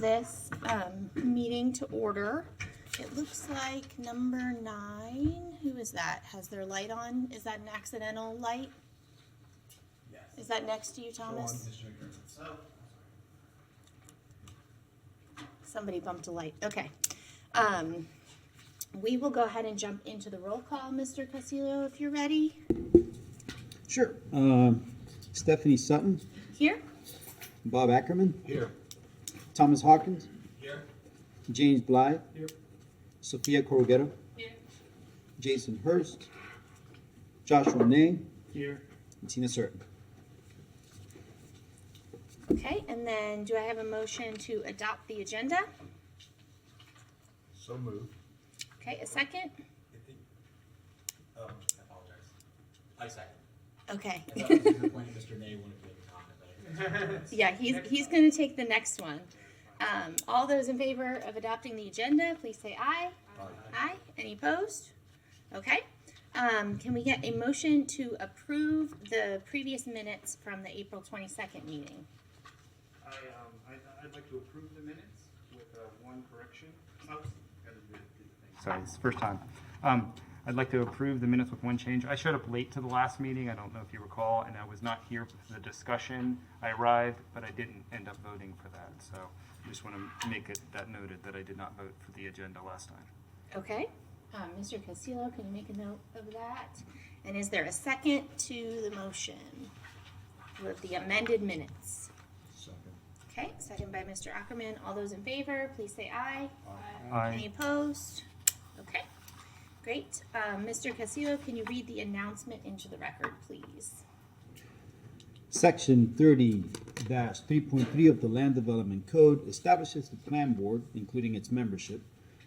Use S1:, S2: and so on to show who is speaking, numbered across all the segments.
S1: this meeting to order. It looks like number 9, who is that? Has their light on? Is that an accidental light?
S2: Yes.
S1: Is that next to you, Thomas? Somebody bumped a light. Okay. We will go ahead and jump into the roll call, Mr. Casillo, if you're ready.
S3: Sure. Stephanie Sutton,
S1: Here?
S3: Bob Ackerman,
S2: Here.
S3: Thomas Hawkins,
S2: Here.
S3: James Blythe,
S2: Here.
S3: Sophia Corruguero,
S1: Here.
S3: Jason Hurst, Joshua Ney,
S2: Here.
S3: and Tina Certain.
S1: Okay, and then do I have a motion to adopt the agenda?
S2: So moved.
S1: Okay, a second?
S2: I apologize. I second.
S1: Okay.
S2: I thought it was disappointing Mr. Ney wanted to make a comment, but
S1: Yeah, he's going to take the next one. All those in favor of adopting the agenda, please say aye. Aye. Any opposed? Okay. Can we get a motion to approve the previous minutes from the April 22nd meeting?
S4: I'd like to approve the minutes with one correction.
S5: Sorry, it's the first time. I'd like to approve the minutes with one change. I showed up late to the last meeting, I don't know if you recall, and I was not here for the discussion. I arrived, but I didn't end up voting for that, so I just want to make it that noted that I did not vote for the agenda last time.
S1: Okay. Mr. Casillo, can you make a note of that? And is there a second to the motion with the amended minutes?
S2: second.
S1: Okay, second by Mr. Ackerman. All those in favor, please say aye.
S5: Aye.
S1: Any opposed? Okay, great. Mr. Casillo, can you read the announcement into the record, please?
S3: Section 30-3.3 of the Land Development Code establishes the Plan Board, including its membership,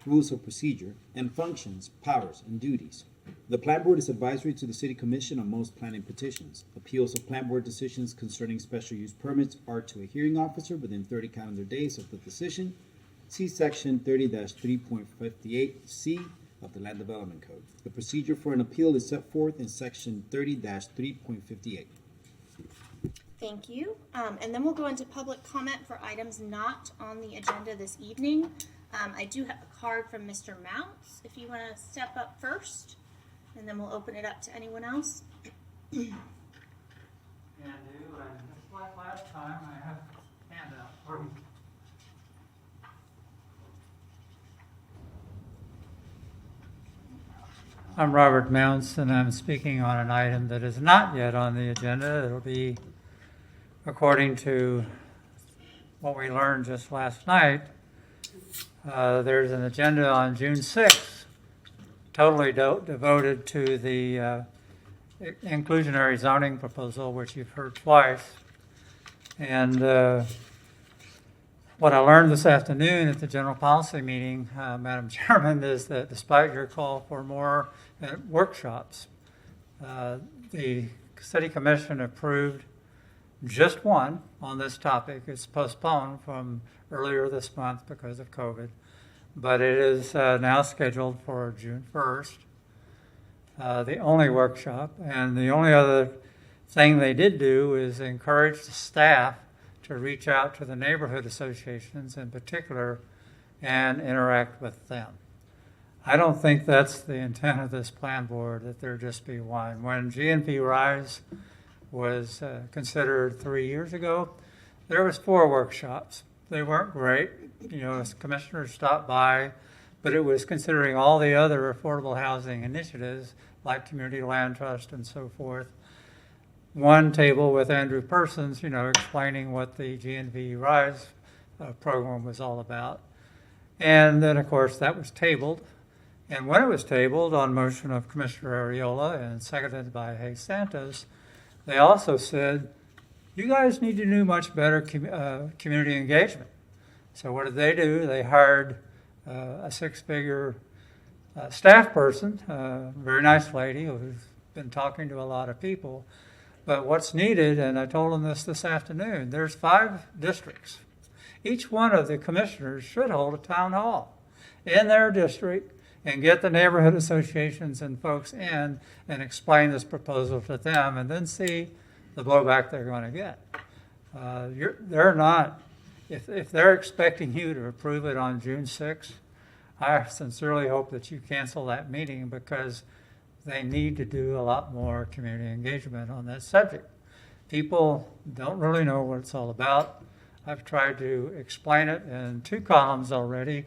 S3: rules of procedure, and functions, powers, and duties. The Plan Board is advisory to the City Commission on most planning petitions. Appeals of Plan Board decisions concerning special use permits are to a hearing officer within 30 calendar days of the decision. See Section 30-3.58C of the Land Development Code. The procedure for an appeal is set forth in Section 30-3.58.
S1: Thank you. And then we'll go into public comment for items not on the agenda this evening. I do have a card from Mr. Mounts, if you want to step up first, and then we'll open it up to anyone else.
S6: Can do, and just like last time, I have a handout for you. I'm Robert Mounts, and I'm speaking on an item that is not yet on the agenda. It'll be, according to what we learned just last night, there's an agenda on June 6th, totally devoted to the inclusionary zoning proposal, which you've heard twice. And what I learned this afternoon at the general policy meeting, Madam Chairman, is that despite your call for more workshops, the City Commission approved just one on this topic. It's postponed from earlier this month because of COVID, but it is now scheduled for June 1st, the only workshop. And the only other thing they did do is encourage the staff to reach out to the neighborhood associations in particular and interact with them. I don't think that's the intent of this plan board, that there just be one. When GNV-SPAN was considered 3 years ago, there was 4 workshops. They weren't great, as commissioners stopped by, but it was considering all the other affordable housing initiatives like Community Land Trust and so forth. One table with Andrew Persons, explaining what the GNV-RISE program was all about. And then, of course, that was tabled. And when it was tabled on motion of Commissioner Ariola and seconded by Hayes Santos, they also said, you guys need to do much better community engagement. So what did they do? They hired a 6-figure staff person, a very nice lady who's been talking to a lot of people. But what's needed, and I told them this afternoon, there's 5 districts. Each one of the commissioners should hold a town hall in their district and get the neighborhood associations and folks in and explain this proposal to them, and then see the blowback they're going to get. They're not if they're expecting you to approve it on June 6th, I sincerely hope that you cancel that meeting because they need to do a lot more community engagement on that subject. People don't really know what it's all about. I've tried to explain it in 2 columns already,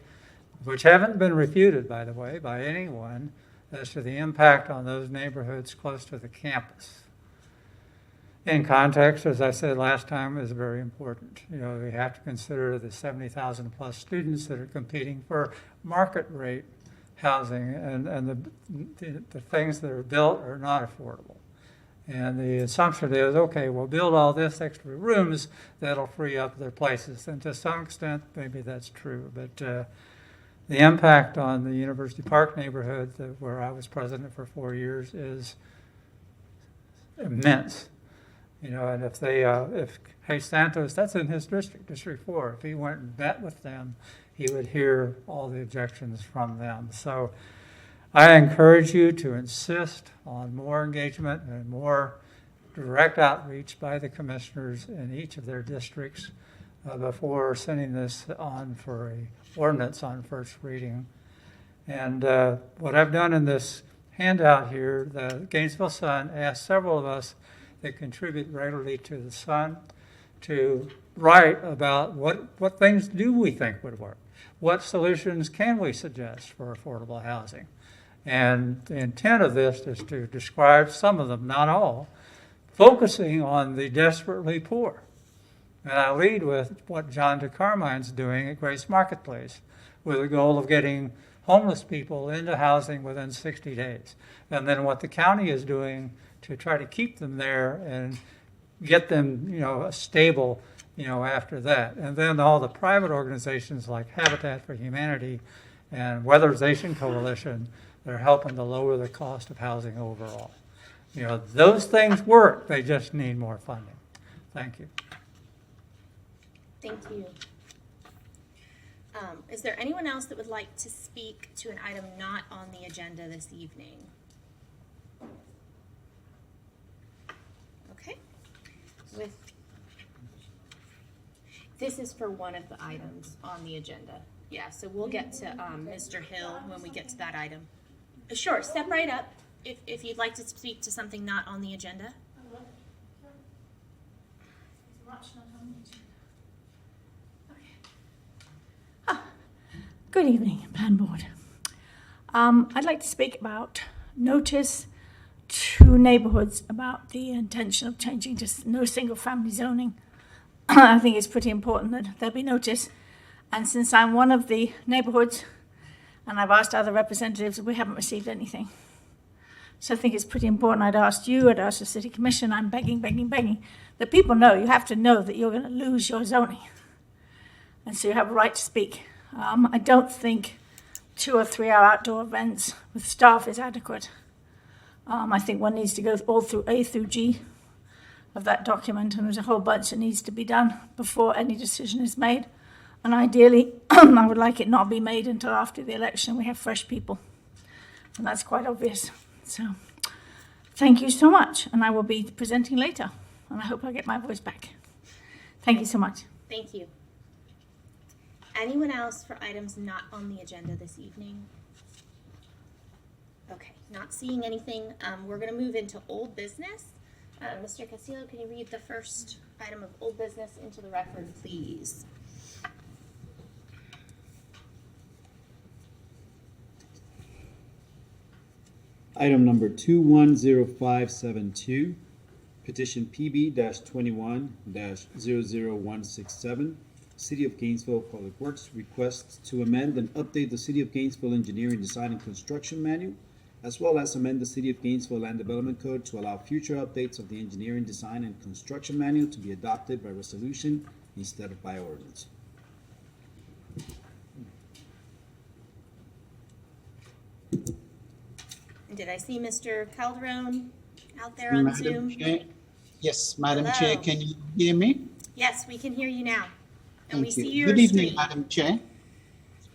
S6: which haven't been refuted, by the way, by anyone, as to the impact on those neighborhoods close to the campus. In context, as I said last time, is very important. You know, we have to consider the 70,000 plus students that are competing for market rate housing, and the things that are built are not affordable. And the assumption is, okay, we'll build all this extra rooms that'll free up their places. And to some extent, maybe that's true. But the impact on the University Park neighborhood, where I was president for 4 years, is immense. You know, and if Hayes Santos, that's in his district, District 4, if he went and met with them, he would hear all the objections from them. So I encourage you to insist on more engagement and more direct outreach by the commissioners in each of their districts before sending this on for an ordinance on first reading. And what I've done in this handout here, the Gainesville Sun asked several of us that contribute regularly to the Sun to write about what things do we think would work? What solutions can we suggest for affordable housing? And the intent of this is to describe some of them, not all, focusing on the desperately poor. And I lead with what John DeCarmine's doing at Grace Marketplace, with the goal of getting homeless people into housing within 60 days. And then what the county is doing to try to keep them there and get them, stable, after that. And then all the private organizations like Habitat for Humanity and Weatherization Coalition that are helping to lower the cost of housing overall. Those things work. They just need more funding. Thank you.
S1: Thank you. Is there anyone else that would like to speak to an item not on the agenda this evening? Okay. This is for one of the items on the agenda. Yeah, so we'll get to Mr. Hill when we get to that item. Sure, step right up if you'd like to speak to something not on the agenda.
S7: Good evening, Plan Board. I'd like to speak about notice to neighborhoods about the intention of changing to no single-family zoning. I think it's pretty important that there be notice. And since I'm one of the neighborhoods, and I've asked other representatives, we haven't received anything. So I think it's pretty important. I'd asked you, I'd asked the City Commission, I'm begging. The people know, you have to know that you're going to lose your zoning. And so you have a right to speak. I don't think 2 or 3 hour outdoor events with staff is adequate. I think one needs to go all through A through G of that document, and there's a whole bunch that needs to be done before any decision is made. And ideally, I would like it not be made until after the election. We have fresh people, and that's quite obvious. So thank you so much, and I will be presenting later, and I hope I get my voice back. Thank you so much.
S1: Thank you. Anyone else for items not on the agenda this evening? Okay, not seeing anything. We're going to move into old business. Mr. Castillo, can you read the first item of old business into the record, please?
S3: Item number 210572, petition PB-21-00167, City of Gainesville Public Works requests to amend and update the City of Gainesville Engineering Design and Construction Manual, as well as amend the City of Gainesville Land Development Code to allow future updates of the Engineering Design and Construction Manual to be adopted by resolution instead of by ordinance.
S1: Did I see Mr. Calderon out there on Zoom?
S8: Chair. Yes, Madam
S1: Hello.
S8: Chair, can you hear me?
S1: Yes, we can hear you now. And we
S8: Thank
S1: see
S8: you.
S1: your
S8: Good evening,
S1: screen.
S8: Madam Chair.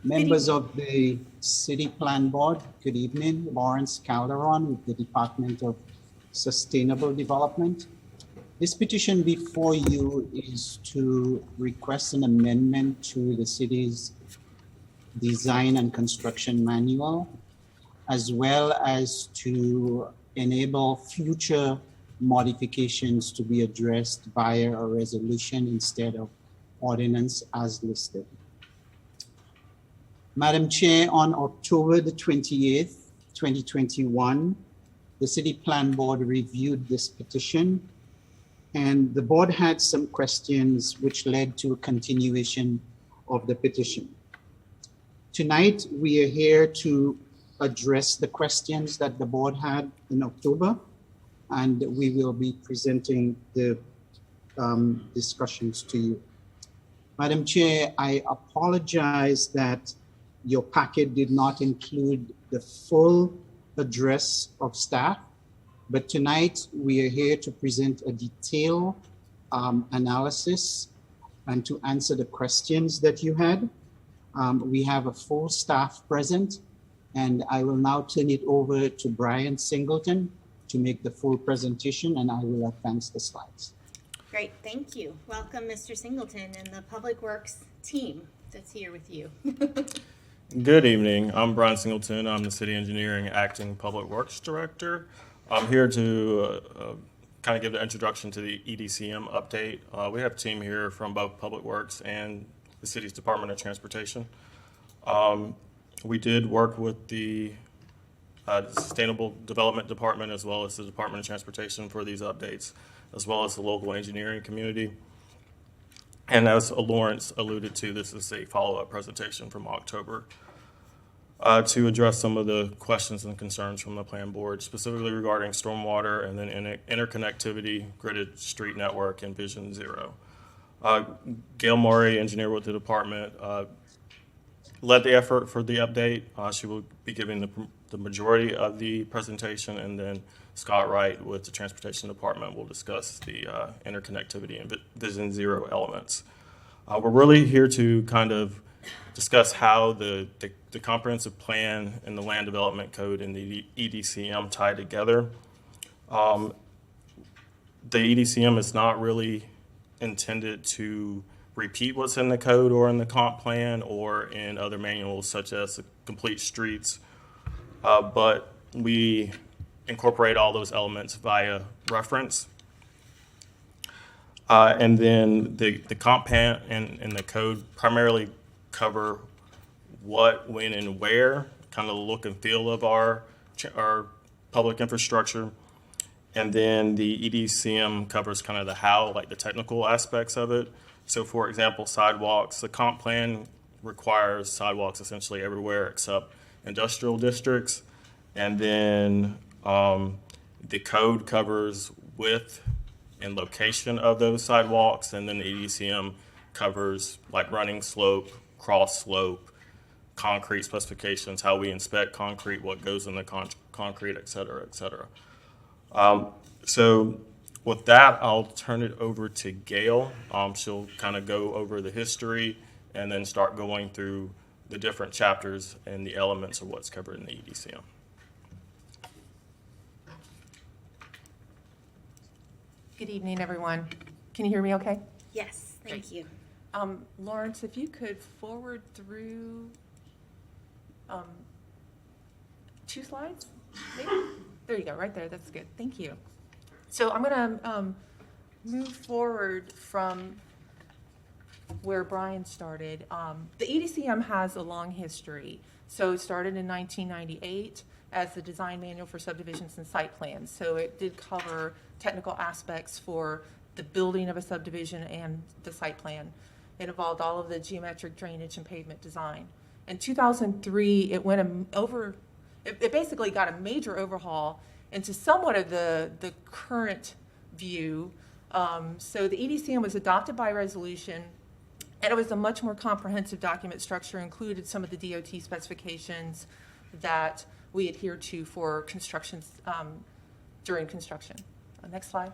S8: Members of the City Plan Board, good evening. Lawrence Calderon with the Department of Sustainable Development. This petition before you is to request an amendment to the city's design and construction manual, as well as to enable future modifications to be addressed via a resolution instead of ordinance as listed. Madam Chair, on October the 28th, 2021, the City Plan Board reviewed this petition, and the board had some questions which led to a continuation of the petition. Tonight, we are here to address the questions that the board had in October, and we will be presenting the discussions to you. Madam Chair, I apologize that your packet did not include the full address of staff, but tonight we are here to present a detailed analysis and to answer the questions that you had. We have a full staff present, and I will now turn it over to Brian Singleton to make the full presentation, and I will advance the slides.
S1: Great, thank you. Welcome, Mr. Singleton and the Public Works team that's here with you.
S9: Good evening. I'm Brian Singleton. I'm the City Engineering Acting Public Works Director. I'm here to kind of give the introduction to the EDCM update. We have a team here from both Public Works and the city's Department of Transportation. We did work with the Sustainable Development Department as well as the Department of Transportation for these updates, as well as the local engineering community. And as Lawrence alluded to, this is a follow-up presentation from October to address some of the questions and concerns from the plan board, specifically regarding stormwater and then interconnectivity, gridded street network, and Vision Zero. Gail Murray, engineer with the department, led the effort for the update. She will be giving the majority of the presentation, and then Scott Wright with the Transportation Department will discuss the interconnectivity and Vision Zero elements. We're really here to kind of discuss how the comprehensive plan and the land development code and the EDCM tie together. The EDCM is not really intended to repeat what's in the code or in the comp plan or in other manuals such as Complete Streets, but we incorporate all those elements via reference. And then the comp plan and the code primarily cover what, when, and where, kind of the look and feel of our public infrastructure. And then the EDCM covers kind of the how, like the technical aspects of it. So for example, sidewalks, the comp plan requires sidewalks essentially everywhere except industrial districts. And then the code covers width and location of those sidewalks. And then the EDCM covers like running slope, cross slope, concrete specifications, how we inspect concrete, what goes in the concrete, et cetera, et cetera. So with that, I'll turn it over to Gail. She'll kind of go over the history and then start going through the different chapters and the elements of what's covered in the EDCM.
S10: Good evening, everyone. Can you hear me okay?
S1: Yes, thank you.
S10: Lawrence, if you could forward through 2 slides, maybe? There you go, right there. That's good. Thank you. So I'm going to move forward from where Brian started. The EDCM has a long history. So it started in 1998 as the design manual for subdivisions and site plans. So it did cover technical aspects for the building of a subdivision and the site plan. It involved all of the geometric drainage and pavement design. In 2003, it went over. It basically got a major overhaul into somewhat of the current view. So the EDCM was adopted by resolution, and it was a much more comprehensive document structure, included some of the DOT specifications that we adhere to for construction, during construction. Next slide.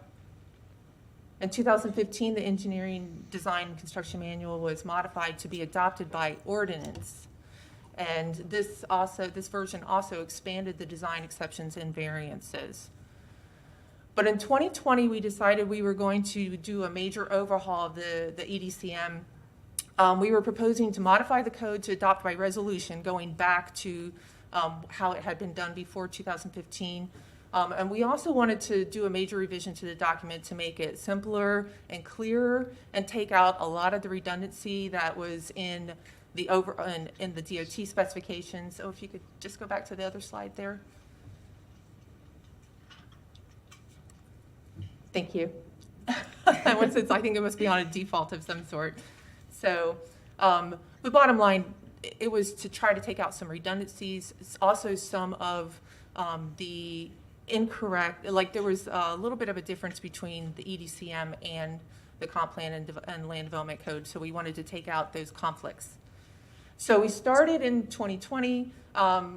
S10: In 2015, the Engineering Design and Construction Manual was modified to be adopted by ordinance. And this version also expanded the design exceptions and variances. But in 2020, we decided we were going to do a major overhaul of the EDCM. We were proposing to modify the code to adopt by resolution, going back to how it had been done before 2015. And we also wanted to do a major revision to the document to make it simpler and clearer and take out a lot of the redundancy that was in the in the DOT specifications. So if you could just go back to the other slide there. Thank you. Once it's, I think it must be on a default of some sort. So the bottom line, it was to try to take out some redundancies. It's also some of the incorrect, like there was a little bit of a difference between the EDCM and the comp plan and land development code. So we wanted to take out those conflicts. So we started in 2020.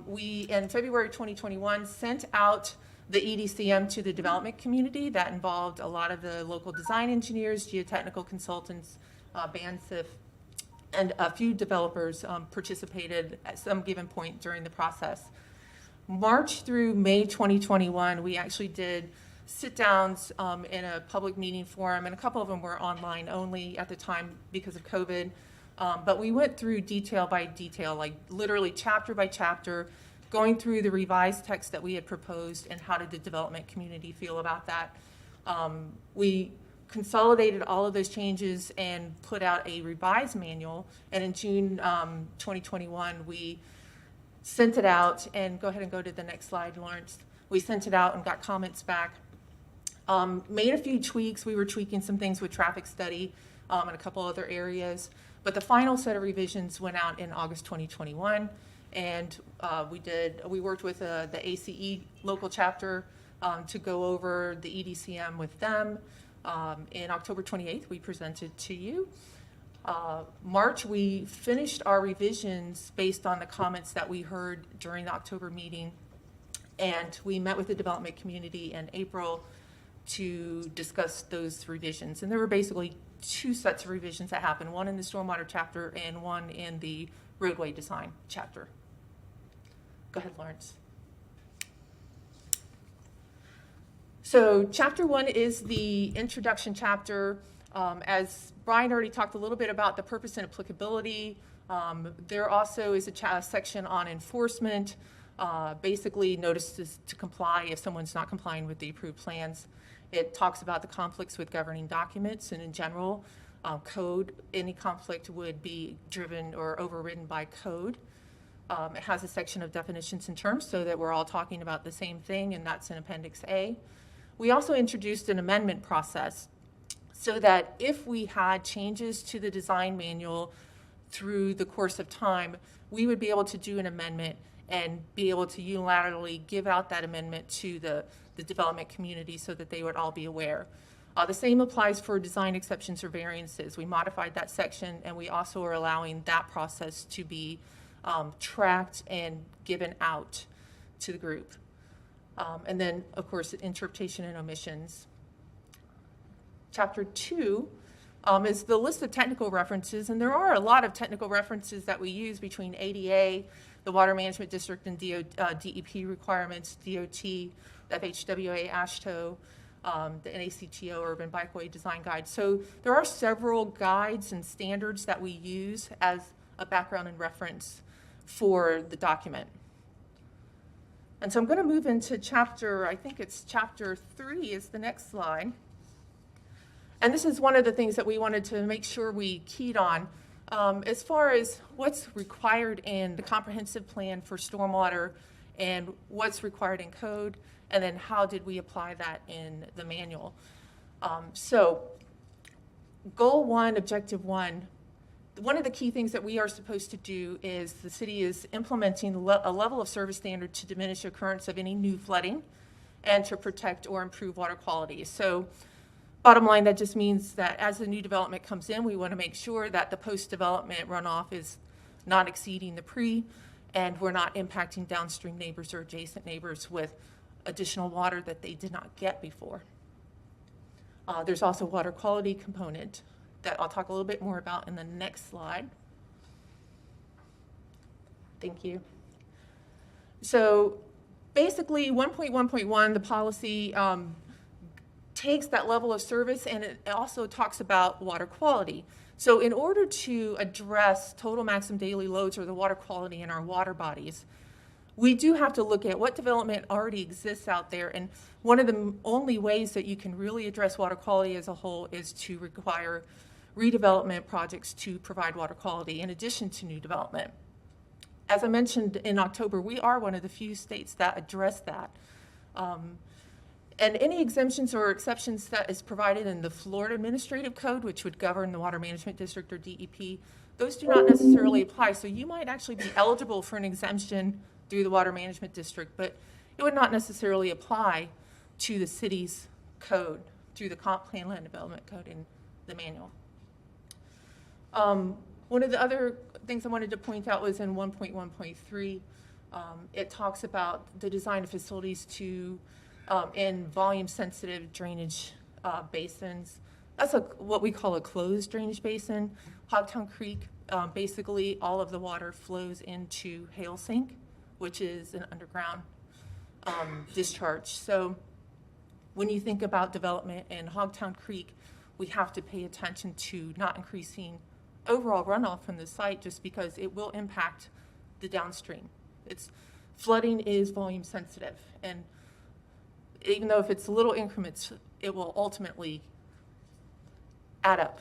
S10: We, in February 2021, sent out the EDCM to the development community. That involved a lot of the local design engineers, geotechnical consultants, BANSIF, and a few developers participated at some given point during the process. March through May 2021, we actually did sit-downs in a public meeting forum, and a couple of them were online only at the time because of COVID. But we went through detail by detail, like literally chapter by chapter, going through the revised text that we had proposed and how did the development community feel about that. We consolidated all of those changes and put out a revised manual, and in June 2021, we sent it out, and go ahead and go to the next slide, Lawrence. We sent it out and got comments back. Made a few tweaks. We were tweaking some things with traffic study and a couple other areas, but the final set of revisions went out in August 2021. And we worked with the ACE local chapter to go over the EDCM with them. In October 28th, we presented to you. March, we finished our revisions based on the comments that we heard during the October meeting. And we met with the development community in April to discuss those revisions. And there were basically two sets of revisions that happened, one in the stormwater chapter and one in the roadway design chapter. Go ahead, Lawrence. So chapter 1 is the introduction chapter. As Brian already talked a little bit about the purpose and applicability, there also is a section on enforcement, basically notices to comply if someone's not complying with the approved plans. It talks about the conflicts with governing documents, and in general, code, any conflict would be driven or overridden by code. It has a section of definitions and terms so that we're all talking about the same thing, and that's in Appendix A. We also introduced an amendment process so that if we had changes to the design manual through the course of time, we would be able to do an amendment and be able to unilaterally give out that amendment to the development community so that they would all be aware. The same applies for design exceptions or variances. We modified that section, and we also are allowing that process to be tracked and given out to the group. And then, of course, interpretation and omissions. Chapter 2 is the list of technical references, and there are a lot of technical references that we use between ADA, the Water Management District and DEP requirements, DOT, FHWA, AASHTO, the NACTO Urban Bikeway Design Guide. So there are several guides and standards that we use as a background and reference for the document. And so I'm going to move into chapter, I think it's chapter 3 is the next slide. And this is one of the things that we wanted to make sure we keyed on. As far as what's required in the comprehensive plan for stormwater and what's required in code, and then how did we apply that in the manual. So goal 1, objective 1, one of the key things that we are supposed to do is the city is implementing a level of service standard to diminish occurrence of any new flooding and to protect or improve water quality. So bottom line, that just means that as the new development comes in, we want to make sure that the post-development runoff is not exceeding the pre, and we're not impacting downstream neighbors or adjacent neighbors with additional water that they did not get before. There's also a water quality component that I'll talk a little bit more about in the next slide. Thank you. So basically 1.1.1, the policy takes that level of service, and it also talks about water quality. So in order to address total maximum daily loads or the water quality in our water bodies, we do have to look at what development already exists out there. And one of the only ways that you can really address water quality as a whole is to require redevelopment projects to provide water quality in addition to new development. As I mentioned in October, we are one of the few states that address that. And any exemptions or exceptions that is provided in the Florida Administrative Code, which would govern the Water Management District or DEP, those do not necessarily apply. So you might actually be eligible for an exemption through the Water Management District, but it would not necessarily apply to the city's code through the Comp Plan Land Development Code in the manual. One of the other things I wanted to point out was in 1.1.3, it talks about the design of facilities to in volume-sensitive drainage basins. That's what we call a closed drainage basin. Hogtown Creek, basically all of the water flows into Hail Sink, which is an underground discharge. So when you think about development in Hogtown Creek, we have to pay attention to not increasing overall runoff from the site just because it will impact the downstream. Flooding is volume sensitive, and even though if it's little increments, it will ultimately add up.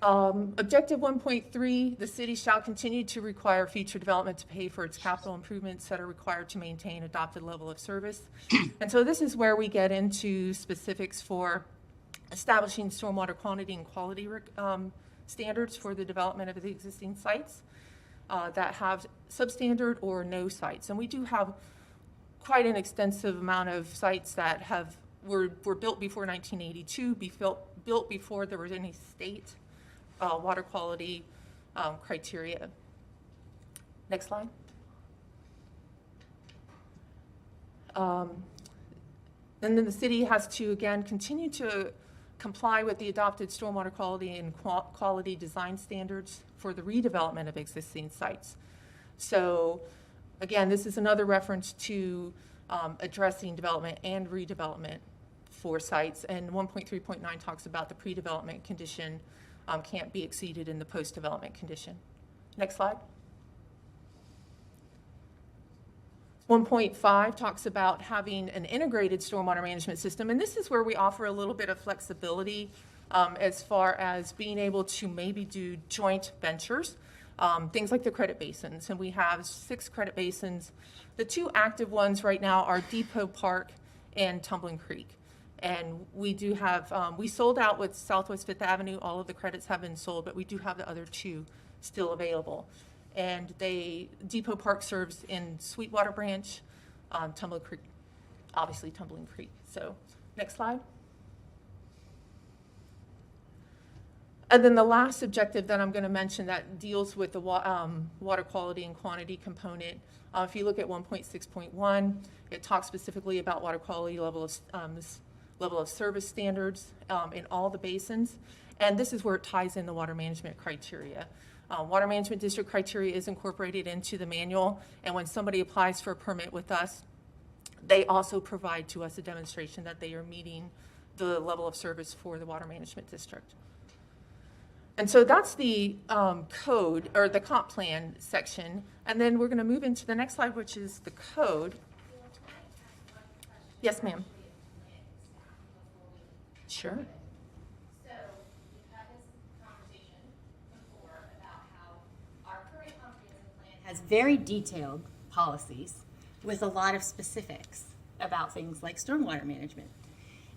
S10: Objective 1.3, the city shall continue to require future development to pay for its capital improvements that are required to maintain adopted level of service. And so this is where we get into specifics for establishing stormwater quantity and quality standards for the development of the existing sites that have substandard or no sites. And we do have quite an extensive amount of sites that were built before 1982, built before there was any state water quality criteria. Next slide. And then the city has to, again, continue to comply with the adopted stormwater quality and quality design standards for the redevelopment of existing sites. So again, this is another reference to addressing development and redevelopment for sites. And 1.3.9 talks about the pre-development condition can't be exceeded in the post-development condition. Next slide. 1.5 talks about having an integrated stormwater management system, and this is where we offer a little bit of flexibility as far as being able to maybe do joint ventures, things like the credit basins, and we have 6 credit basins. The 2 active ones right now are Depot Park and Tumbling Creek, and we do have, we sold out with Southwest 5th Avenue, all of the credits have been sold, but we do have the other 2 still available. And Depot Park serves in Sweetwater Branch, Tumbling Creek, obviously Tumbling Creek. So next slide. And then the last objective that I'm going to mention that deals with the water quality and quantity component. If you look at 1.6.1, it talks specifically about water quality level of service standards in all the basins. And this is where it ties in the water management criteria. Water Management District criteria is incorporated into the manual, and when somebody applies for a permit with us, they also provide to us a demonstration that they are meeting the level of service for the Water Management District. And so that's the code, or the comp plan section, and then we're going to move into the next slide, which is the code. Yes, ma'am. Sure.
S1: Has very detailed policies with a lot of specifics about things like stormwater management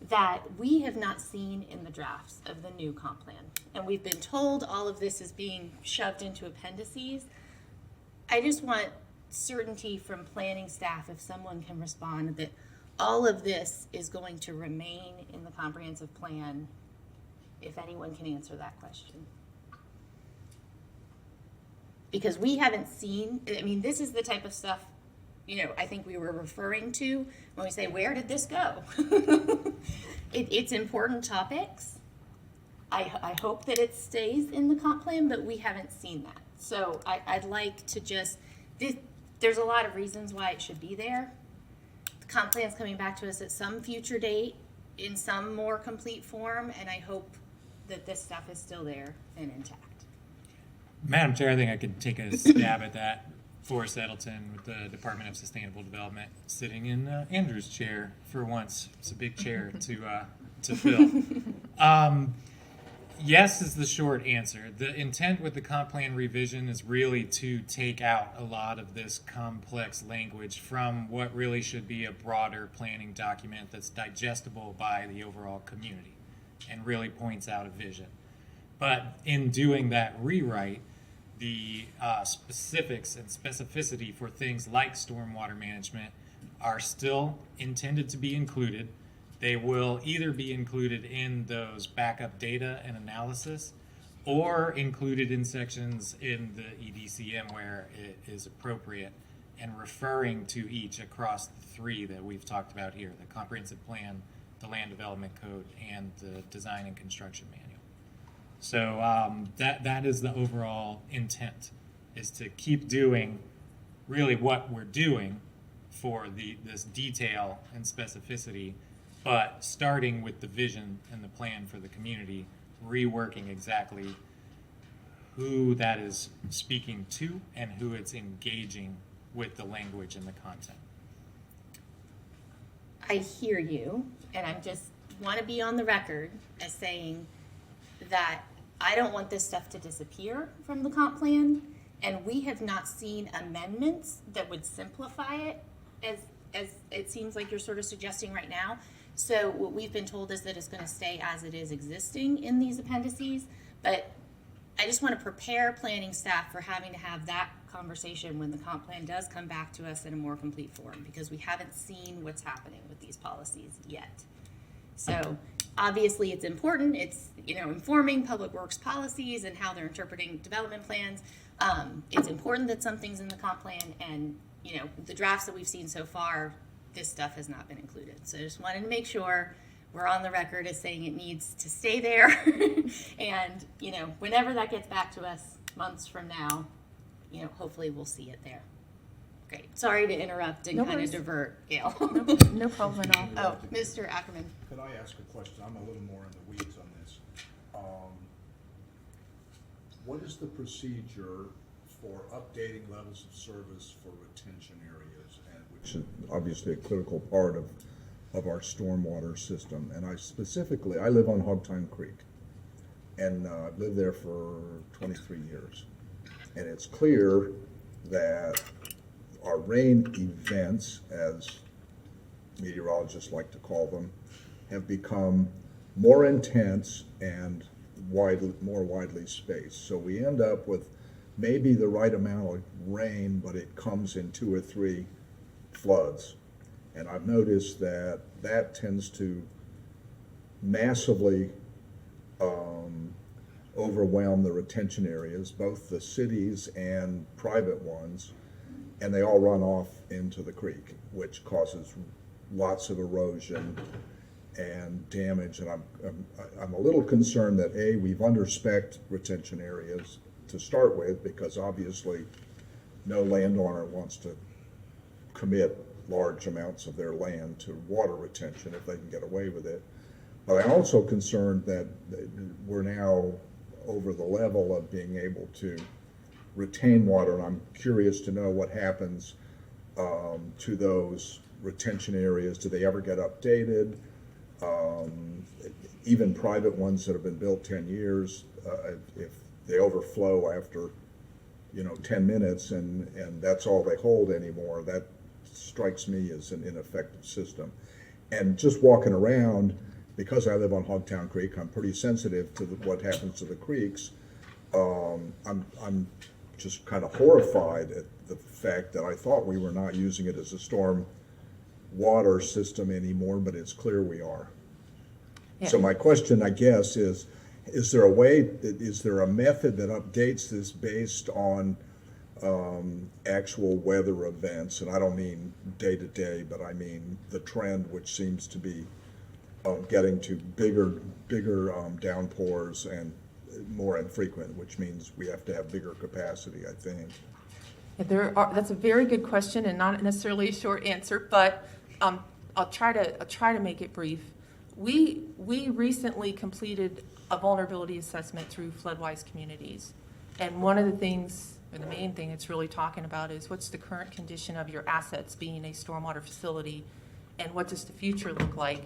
S1: that we have not seen in the drafts of the new comp plan. And we've been told all of this is being shoved into appendices. I just want certainty from planning staff, if someone can respond, that all of this is going to remain in the comprehensive plan, if anyone can answer that question. Because we haven't seen, I mean, this is the type of stuff, you know, I think we were referring to when we say, where did this go? It's important topics. I hope that it stays in the comp plan, but we haven't seen that. So I'd like to just, there's a lot of reasons why it should be there. The comp plan's coming back to us at some future date. in some more complete form, and I hope that this stuff is still there and intact.
S11: Madam Chair, I think I could take a stab at that for Settleton with the Department of Sustainable Development sitting in Andrew's chair for once. It's a big chair to fill. Yes is the short answer. The intent with the comp plan revision is really to take out a lot of this complex language from what really should be a broader planning document that's digestible by the overall community and really points out a vision. But in doing that rewrite, the specifics and specificity for things like stormwater management are still intended to be included. They will either be included in those backup data and analysis or included in sections in the EDCM where it is appropriate and referring to each across the three that we've talked about here, the comprehensive plan, the land development code, and the design and construction manual. So that is the overall intent, is to keep doing really what we're doing for this detail and specificity, but starting with the vision and the plan for the community, reworking exactly who that is speaking to and who it's engaging with the language and the content.
S1: I hear you, and I just want to be on the record as saying that I don't want this stuff to disappear from the comp plan, and we have not seen amendments that would simplify it as it seems like you're sort of suggesting right now. So what we've been told is that it's going to stay as it is existing in these appendices, but I just want to prepare planning staff for having to have that conversation when the comp plan does come back to us in a more complete form, because we haven't seen what's happening with these policies yet. So obviously it's important. It's, informing public works policies and how they're interpreting development plans. It's important that something's in the comp plan, and, the drafts that we've seen so far, this stuff has not been included. So I just wanted to make sure we're on the record as saying it needs to stay there. And, whenever that gets back to us months from now, hopefully we'll see it there. Great. Sorry to interrupt and
S10: No
S1: kind of
S10: worries.
S1: divert, Gail.
S10: No problem at all.
S1: Oh, Mr. Ackerman.
S2: Could I ask a question? I'm a little more in the weeds on this. What is the procedure for updating levels of service for retention areas, and which is obviously a critical part of our stormwater system? And I live on Hogtime Creek, and I've lived there for 23 years. And it's clear that our rain events, as meteorologists like to call them, have become more intense and more widely spaced. So we end up with maybe the right amount of rain, but it comes in 2 or 3 floods. And I've noticed that tends to massively overwhelm the retention areas, both the cities and private ones, and they all run off into the creek, which causes lots of erosion and damage. And I'm a little concerned that we've underspec'd retention areas to start with, because obviously no landowner wants to commit large amounts of their land to water retention if they can get away with it. But I'm also concerned that we're now over the level of being able to retain water, and I'm curious to know what happens to those retention areas. Do they ever get updated? Even private ones that have been built 10 years, if they overflow after 10 minutes and that's all they hold anymore, that strikes me as an ineffective system. And just walking around, because I live on Hogtown Creek, I'm pretty sensitive to what happens to the creeks. I'm just kind of horrified at the fact that I thought we were not using it as a storm water system anymore, but it's clear we are.
S10: Yeah.
S2: So my question, I guess, is there a method that updates this based on actual weather events? And I don't mean day to day, but I mean the trend, which seems to be getting to bigger downpours and more infrequent, which means we have to have bigger capacity, I think.
S10: Yeah, that's a very good question and not necessarily a short answer, but I'll try to make it brief. we recently completed a vulnerability assessment through Floodwise Communities. And one of the things, or the main thing it's really talking about is what's the current condition of your assets being a stormwater facility, and what does the future look like?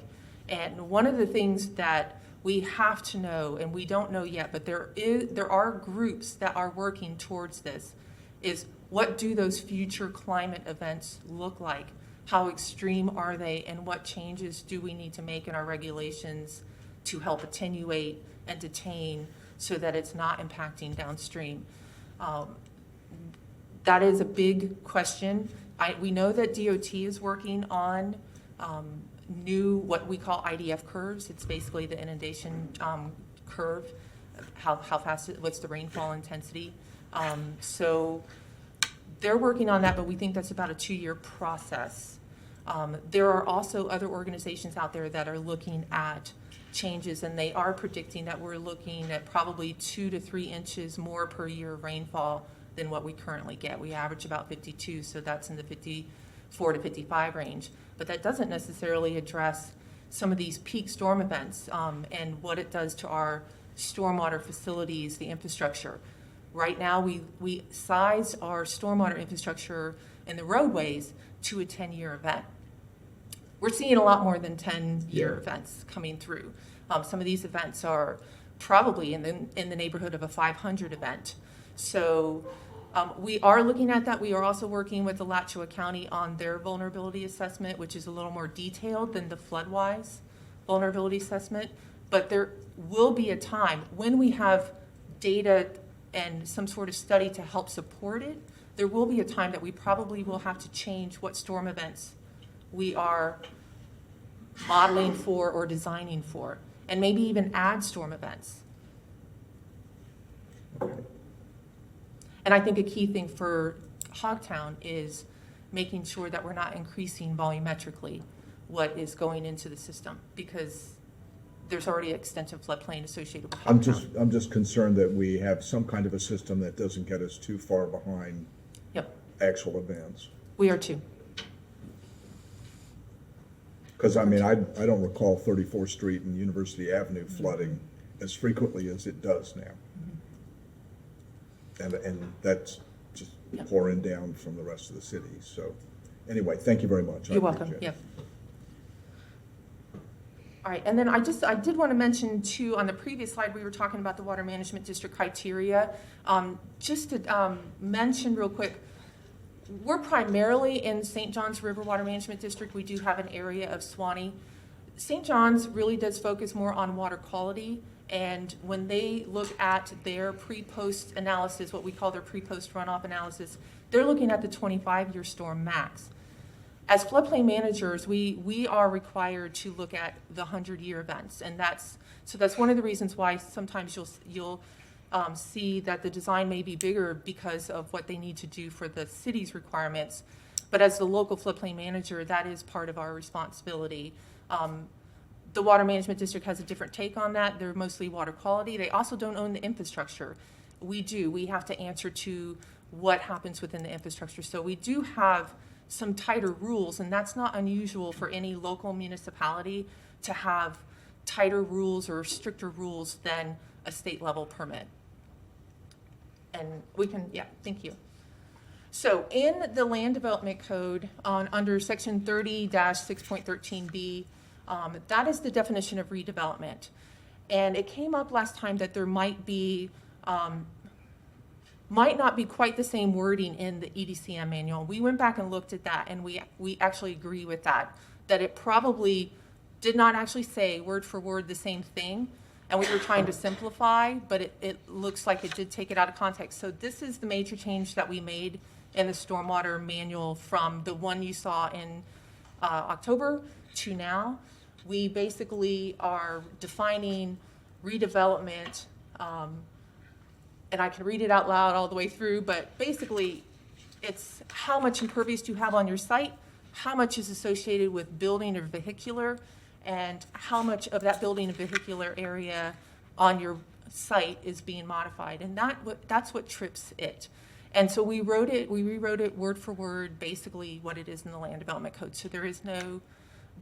S10: And one of the things that we have to know, and we don't know yet, but there are groups that are working towards this, is what do those future climate events look like? How extreme are they, and what changes do we need to make in our regulations to help attenuate and detain so that it's not impacting downstream? That is a big question. We know that DOT is working on new, what we call IDF curves. It's basically the inundation curve, how fast, what's the rainfall intensity. So they're working on that, but we think that's about a 2-year process. There are also other organizations out there that are looking at changes, and they are predicting that we're looking at probably 2 to 3 inches more per year of rainfall than what we currently get. We average about 52, so that's in the 54 to 55 range. But that doesn't necessarily address some of these peak storm events and what it does to our stormwater facilities, the infrastructure. Right now, we size our stormwater infrastructure and the roadways to a 10-year event. We're seeing a lot more than 10-year events coming through. Some of these events are probably in the neighborhood of a 500 event. So we are looking at that. We are also working with Alachua County on their vulnerability assessment, which is a little more detailed than the Floodwise vulnerability assessment. But there will be a time when we have data and some sort of study to help support it. There will be a time that we probably will have to change what storm events we are modeling for or designing for, and maybe even add storm events. And I think a key thing for Hogtown is making sure that we're not increasing volumetrically what is going into the system, because there's already extensive floodplain associated with Hogtown.
S2: I'm just concerned that we have some kind of a system that doesn't get us too far behind actual events.
S10: We are too.
S2: Because, I mean, I don't recall 34th Street and University Avenue flooding as frequently as it does now. And that's just pouring down from the rest of the city. So anyway, thank you very much.
S10: You're welcome. Yep. All right, and then I did want to mention too, on the previous slide, we were talking about the water management district criteria. Just to mention real quick, we're primarily in St. John's River Water Management District. We do have an area of Suwannee. St. John's really does focus more on water quality, and when they look at their pre-post analysis, what we call their pre-post runoff analysis, they're looking at the 25-year storm max. As floodplain managers, we are required to look at the 100-year events, and that's one of the reasons why sometimes you'll see that the design may be bigger because of what they need to do for the city's requirements. But as the local floodplain manager, that is part of our responsibility. The Water Management District has a different take on that. They're mostly water quality. They also don't own the infrastructure. We do. We have to answer to what happens within the infrastructure. So we do have some tighter rules, and that's not unusual for any local municipality to have tighter rules or stricter rules than a state level permit. And we can, thank you. So in the Land Development Code, under section 30-6.13b, that is the definition of redevelopment. And it came up last time that there might not be quite the same wording in the EDCM manual. We went back and looked at that, and we actually agree with that it probably did not actually say word for word the same thing. And we were trying to simplify, but it looks like it did take it out of context. So this is the major change that we made in the stormwater manual from the one you saw in October to now. We basically are defining redevelopment, and I can read it out loud all the way through, but basically it's how much impervious do you have on your site, how much is associated with building or vehicular, and how much of that building and vehicular area on your site is being modified. And that's what trips it. And so we rewrote it word for word, basically what it is in the Land Development Code. So there is no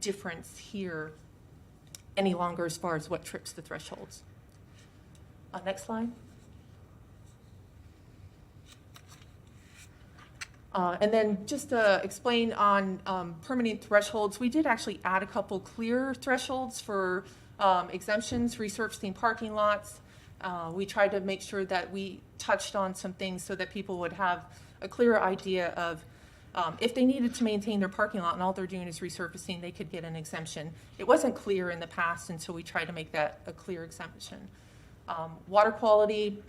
S10: difference here any longer as far as what trips the thresholds. Next slide. And then just to explain on permitting thresholds, we did actually add a couple clear thresholds for exemptions, resurfacing parking lots. We tried to make sure that we touched on some things so that people would have a clearer idea of if they needed to maintain their parking lot and all they're doing is resurfacing, they could get an exemption. It wasn't clear in the past, and so we tried to make that a clear exemption. Water quality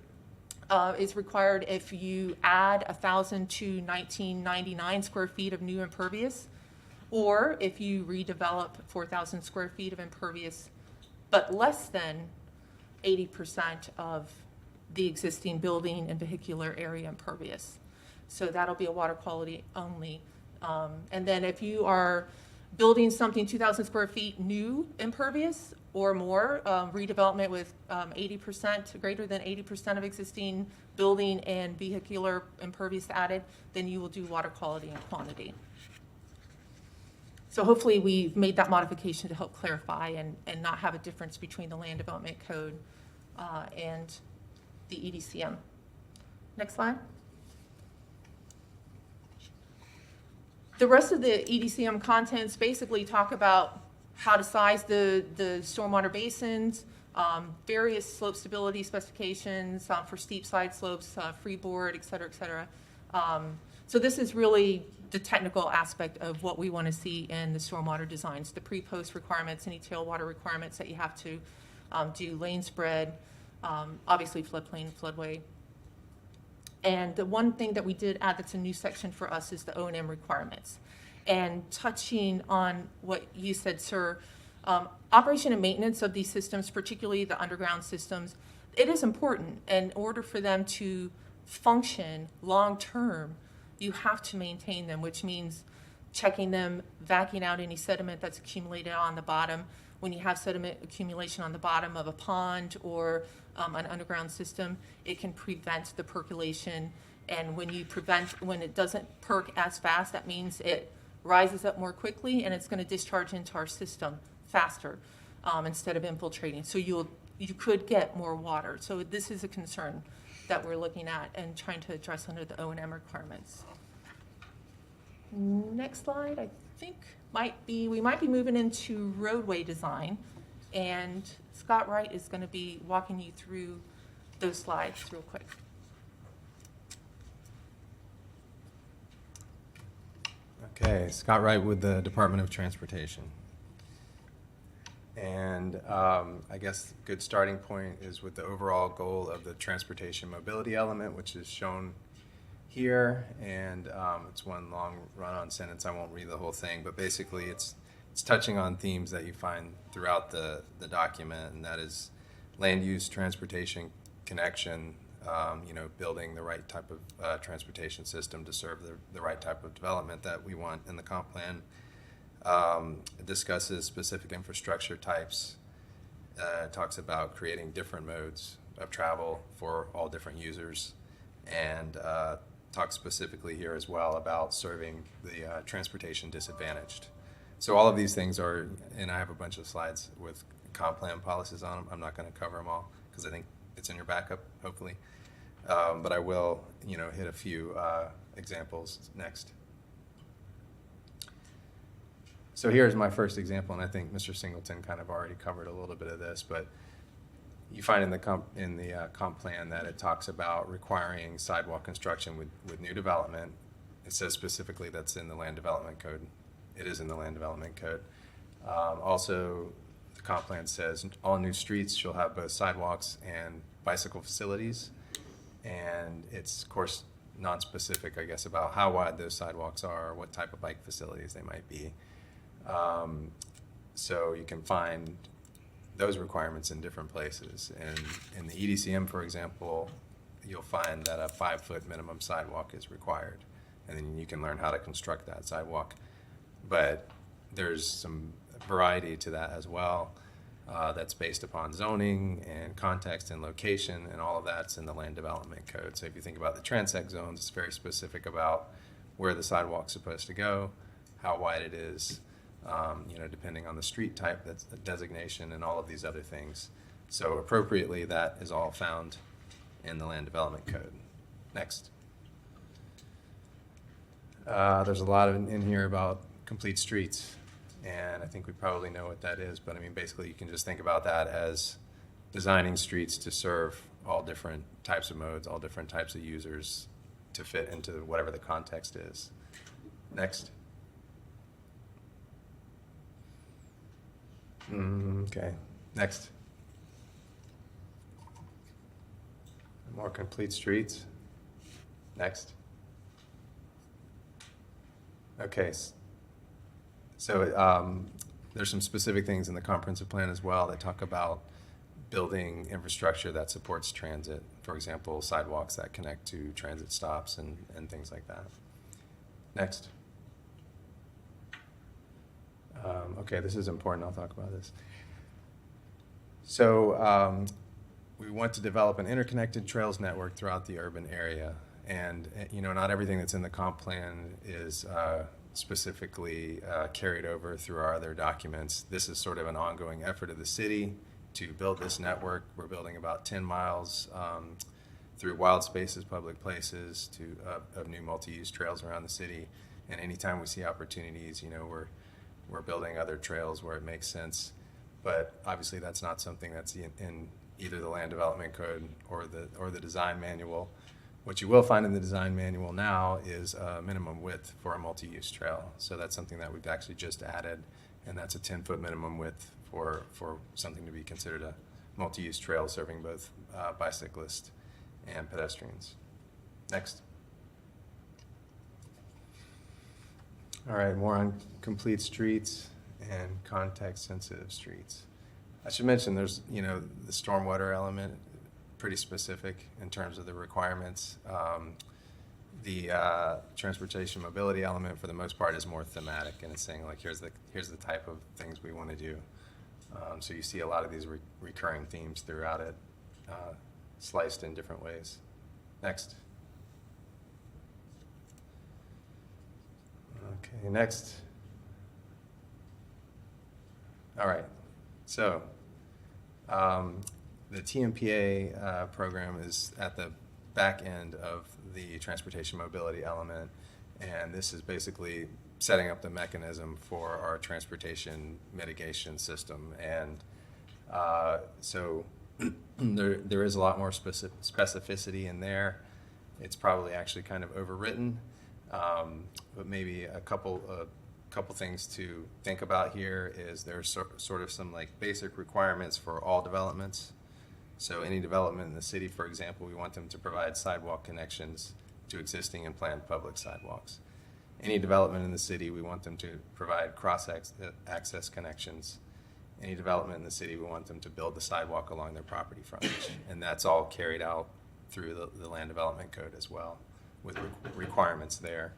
S10: is required if you add 1,000 to 1999 square feet of new impervious, or if you redevelop 4,000 square feet of impervious, but less than 80% of the existing building and vehicular area impervious. So that'll be a water quality only. And then if you are building something 2,000 square feet new impervious or more, redevelopment with 80%, greater than 80% of existing building and vehicular impervious added, then you will do water quality and quantity. So hopefully we've made that modification to help clarify and not have a difference between the land development code and the EDCM. Next slide. The rest of the EDCM contents basically talk about how to size the stormwater basins, various slope stability specifications for steep side slopes, freeboard, et cetera, et cetera. So this is really the technical aspect of what we want to see in the stormwater designs, the pre-post requirements, any tailwater requirements that you have to do, lane spread, obviously floodplain, floodway. And the one thing that we did add that's a new section for us is the O&M requirements. And touching on what you said, sir, operation and maintenance of these systems, particularly the underground systems, it is important. In order for them to function long-term, you have to maintain them, which means checking them, vacuuming out any sediment that's accumulated on the bottom. When you have sediment accumulation on the bottom of a pond or an underground system, it can prevent the percolation. And when it doesn't perk as fast, that means it rises up more quickly and it's going to discharge into our system faster instead of infiltrating. So you could get more water. So this is a concern that we're looking at and trying to address under the O&M requirements. Next slide, I think we might be moving into roadway design, and Scott Wright is going to be walking you through those slides real quick.
S12: Okay, Scott Wright with the Department of Transportation. And I guess a good starting point is with the overall goal of the transportation mobility element, which is shown here. And it's one long run-on sentence. I won't read the whole thing, but basically it's touching on themes that you find throughout the document, and that is land use, transportation, connection, building the right type of transportation system to serve the right type of development that we want in the comp plan. It discusses specific infrastructure types, talks about creating different modes of travel for all different users, and talks specifically here as well about serving the transportation disadvantaged. So all of these things are, and I have a bunch of slides with comp plan policies on them. I'm not going to cover them all because I think it's in your backup, hopefully. But I will, hit a few examples next. So here's my first example, and I think Mr. Singleton kind of already covered a little bit of this, but you find in the comp plan that it talks about requiring sidewalk construction with new development. It says specifically that's in the land development code. It is in the land development code. Also, the comp plan says all new streets shall have both sidewalks and bicycle facilities, and it's of course non-specific, I guess, about how wide those sidewalks are, or what type of bike facilities they might be. So you can find those requirements in different places. And in the EDCM, for example, you'll find that a 5-foot minimum sidewalk is required. And then you can learn how to construct that sidewalk. But there's some variety to that as well. That's based upon zoning and context and location, and all of that's in the land development code. So if you think about the transect zones, it's very specific about where the sidewalk's supposed to go, how wide it is, depending on the street type, that's the designation and all of these other things. So appropriately, that is all found in the Land Development Code. Next. There's a lot in here about complete streets, and I think we probably know what that is, but I mean, basically you can just think about that as designing streets to serve all different types of modes, all different types of users to fit into whatever the context is. Next. Okay, next. More complete streets. Next. Okay, so there's some specific things in the comprehensive plan as well that talk about building infrastructure that supports transit. For example, sidewalks that connect to transit stops and things like that. Next. Okay, this is important. I'll talk about this. So we want to develop an interconnected trails network throughout the urban area. And, not everything that's in the comp plan is specifically carried over through our other documents. This is sort of an ongoing effort of the city to build this network. We're building about 10 miles through wild spaces, public places, of new multi-use trails around the city. And anytime we see opportunities, we're building other trails where it makes sense. But obviously that's not something that's in either the Land Development Code or the design manual. What you will find in the design manual now is a minimum width for a multi-use trail. So that's something that we've actually just added, and that's a 10-foot minimum width for something to be considered a multi-use trail serving both bicyclists and pedestrians. Next. All right, more on complete streets and context-sensitive streets. I should mention there's, the stormwater element, pretty specific in terms of the requirements. The transportation mobility element, for the most part, is more thematic, and it's saying like, here's the type of things we want to do. So you see a lot of these recurring themes throughout it, sliced in different ways. Next. Okay, next. All right, so the TMPA program is at the back end of the transportation mobility element, and this is basically setting up the mechanism for our transportation mitigation system. And so there is a lot more specificity in there. It's probably actually kind of overwritten, but maybe a couple things to think about here is there's sort of some like basic requirements for all developments. So any development in the city, for example, we want them to provide sidewalk connections to existing and planned public sidewalks. Any development in the city, we want them to provide cross-access connections. Any development in the city, we want them to build the sidewalk along their property frontage. And that's all carried out through the Land Development Code as well, with requirements there.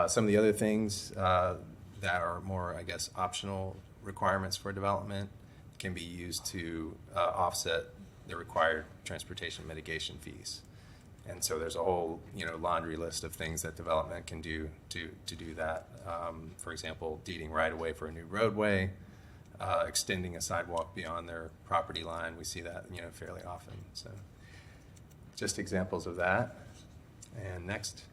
S12: Some of the other things that are more, I guess, optional requirements for development can be used to offset the required transportation mitigation fees. And so there's a whole, laundry list of things that development can do to do that. For example, deeding right of way for a new roadway, extending a sidewalk beyond their property line. We see that, fairly often. So just examples of that. And next.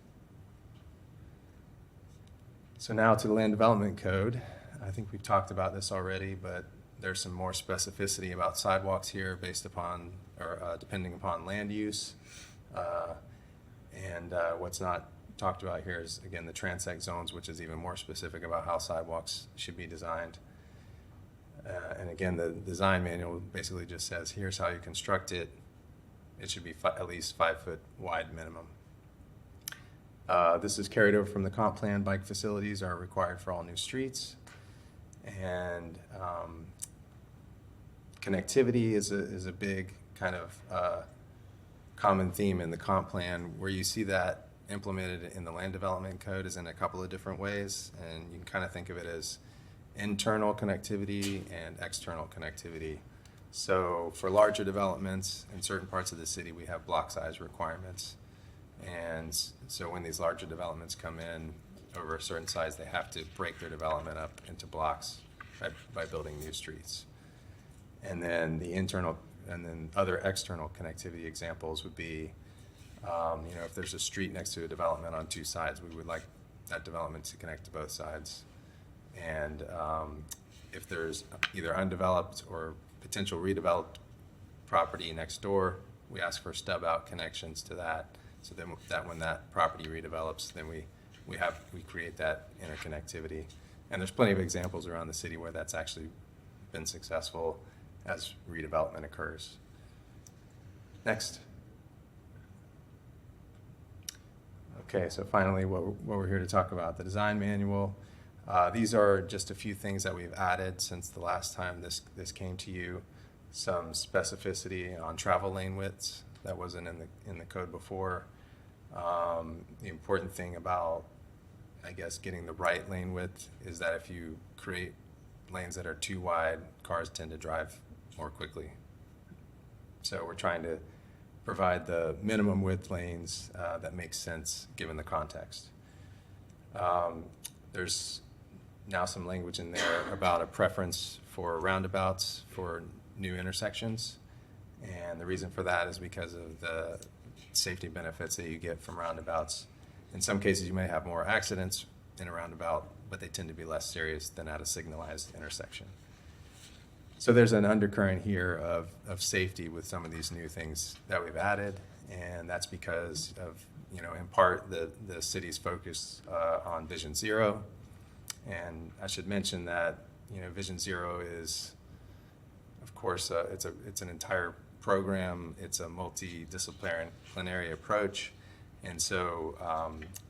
S12: So now to the Land Development Code. I think we talked about this already, but there's some more specificity about sidewalks here based upon, or depending upon land use. And what's not talked about here is, again, the transect zones, which is even more specific about how sidewalks should be designed. And again, the design manual basically just says, here's how you construct it. It should be at least 5 foot wide minimum. This is carried over from the comp plan. Bike facilities are required for all new streets. And connectivity is a big kind of common theme in the comp plan. Where you see that implemented in the Land Development Code is in a couple of different ways, and you can kind of think of it as internal connectivity and external connectivity. So for larger developments in certain parts of the city, we have block size requirements. And so when these larger developments come in, over a certain size, they have to break their development up into blocks by building new streets. And then other external connectivity examples would be, if there's a street next to a development on two sides, we would like that development to connect to both sides. And if there's either undeveloped or potential redeveloped property next door, we ask for stub out connections to that, so then that when that property redevelops, then we create that interconnectivity. And there's plenty of examples around the city where that's actually been successful as redevelopment occurs. Next. Okay, so finally, what we're here to talk about, the design manual. These are just a few things that we've added since the last time this came to you. Some specificity on travel lane widths that wasn't in the code before. The important thing about, I guess, getting the right lane width is that if you create lanes that are too wide, cars tend to drive more quickly. So we're trying to provide the minimum width lanes that make sense given the context. There's now some language in there about a preference for roundabouts for new intersections. And the reason for that is because of the safety benefits that you get from roundabouts. In some cases, you may have more accidents in a roundabout, but they tend to be less serious than at a signalized intersection. So there's an undercurrent here of safety with some of these new things that we've added, and that's because of, in part, the city's focus on Vision Zero. And I should mention that, Vision Zero is, of course, it's an entire program. It's a multidisciplinary approach, and so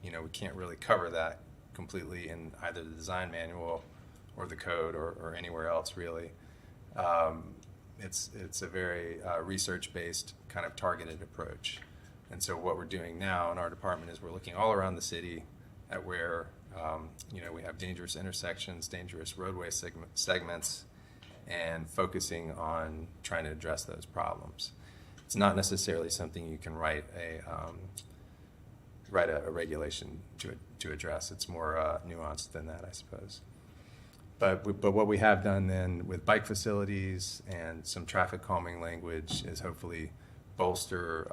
S12: we can't really cover that completely in either the design manual or the code or anywhere else really. It's a very research-based kind of targeted approach, and so what we're doing now in our department is we're looking all around the city at where we have dangerous intersections, dangerous roadway segments, and focusing on trying to address those problems. It's not necessarily something you can write a regulation to address. It's more nuanced than that, I suppose. But what we have done then with bike facilities and some traffic calming language is hopefully bolster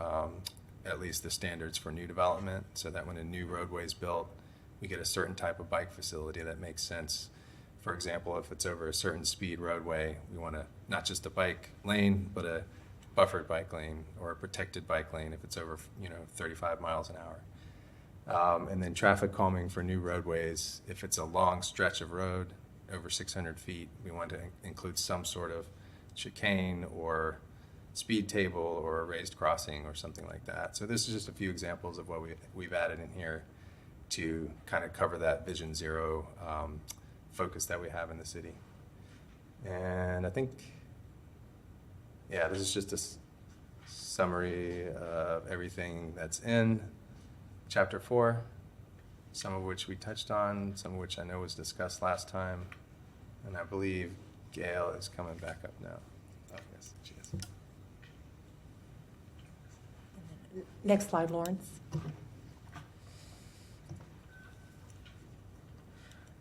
S12: at least the standards for new development, so that when a new roadway is built, we get a certain type of bike facility that makes sense. For example, if it's over a certain speed roadway, we want not just a bike lane, but a buffered bike lane or a protected bike lane if it's over 35 miles an hour. And then traffic calming for new roadways. If it's a long stretch of road over 600 feet, we want to include some sort of chicane or speed table or a raised crossing or something like that. So this is just a few examples of what we've added in here to kind of cover that Vision Zero focus that we have in the city. And I think, this is just a summary of everything that's in Chapter 4, some of which we touched on, some of which I know was discussed last time. And I believe Gail is coming back up now. Oh, yes, she is.
S10: Next slide, Lawrence.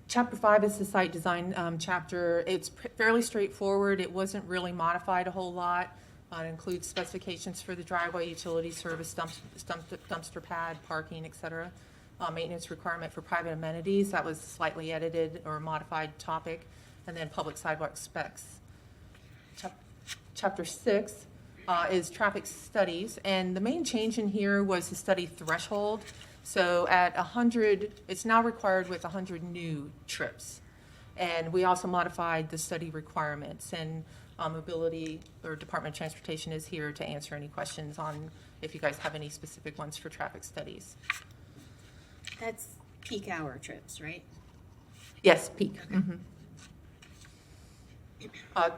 S10: Chapter 5 is the site design chapter. It's fairly straightforward. It wasn't really modified a whole lot. It includes specifications for the driveway, utility service, dumpster pad, parking, etc. Maintenance requirement for private amenities. That was slightly edited or modified topic. And then public sidewalk specs. Chapter 6 is traffic studies. And the main change in here was the study threshold. So at 100, it's now required with 100 new trips. And we also modified the study requirements, and Mobility or Department of Transportation is here to answer any questions on if you guys have any specific ones for traffic studies.
S1: That's peak hour trips, right?
S10: Yes, peak. Mm-hmm.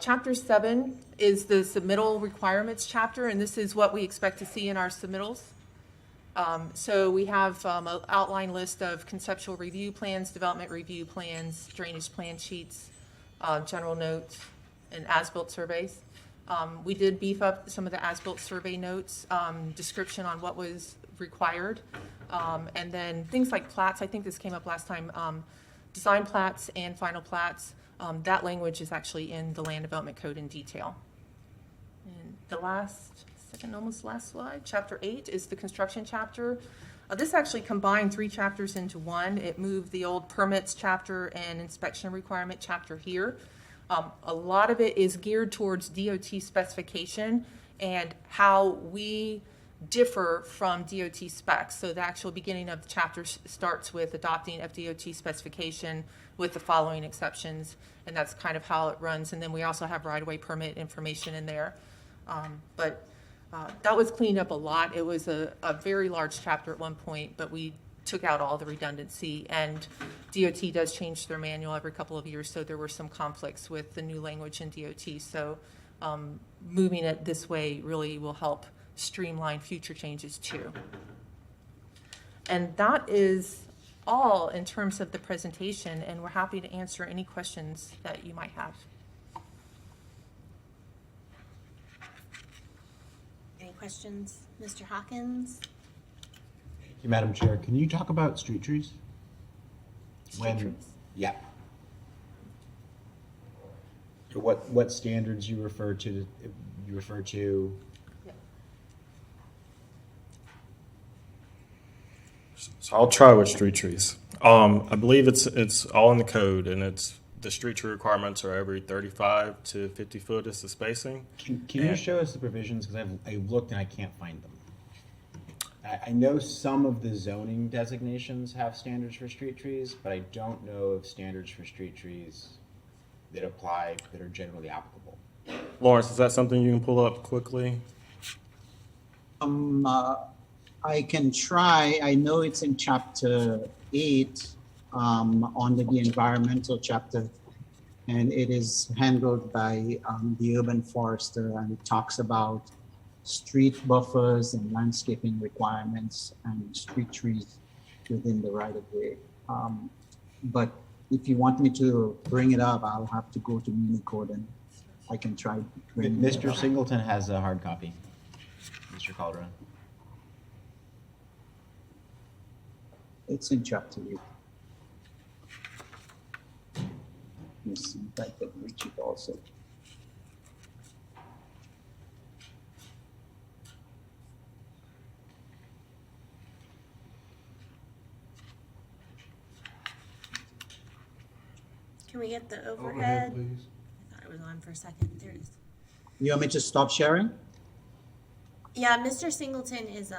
S10: Chapter 7 is the submittal requirements chapter, and this is what we expect to see in our submittals. So we have an outline list of conceptual review plans, development review plans, drainage plan sheets, general notes, and as-built surveys. We did beef up some of the as-built survey notes, description on what was required. And then things like plats, I think this came up last time, design plats and final plats, that language is actually in the Land Development Code in detail. And the almost last slide, Chapter 8 is the construction chapter. This actually combined 3 chapters into one. It moved the old permits chapter and inspection requirement chapter here. A lot of it is geared towards DOT specification and how we differ from DOT specs. So the actual beginning of the chapter starts with adopting FDOT specification with the following exceptions, and that's kind of how it runs. And then we also have right-of-way permit information in there. But that was cleaned up a lot. It was a very large chapter at one point, but we took out all the redundancy, and DOT does change their manual every couple of years, so there were some conflicts with the new language in DOT. So moving it this way really will help streamline future changes too. And that is all in terms of the presentation, and we're happy to answer any questions that you might have.
S1: Any questions, Mr. Hawkins?
S13: Thank you, Madam Chair. Can you talk about street trees?
S1: Street trees?
S13: Yeah. What standards you refer to?
S9: So I'll try with street trees. I believe it's all in the code, and the street tree requirements are every 35 to 50 foot is the spacing.
S13: Can you show us the provisions? Because I've looked and I can't find them. I know some of the zoning designations have standards for street trees, but I don't know of standards for street trees that apply, that are generally applicable.
S9: Lawrence, is that something you can pull up quickly?
S8: I can try. I know it's in chapter 8 under the environmental chapter, and it is handled by the urban forester, and it talks about street buffers and landscaping requirements and street trees within the right of way. But if you want me to bring it up, I'll have to go to Unicode and I can try.
S13: Mr. Singleton has a hard copy. Mr. Calderon.
S8: It's in chapter 8. Let me see if I can reach it also.
S1: Can we get the overhead? Please. I thought it was on for a second. There it is.
S8: You want me to stop sharing?
S1: Yeah, Mr. Singleton is,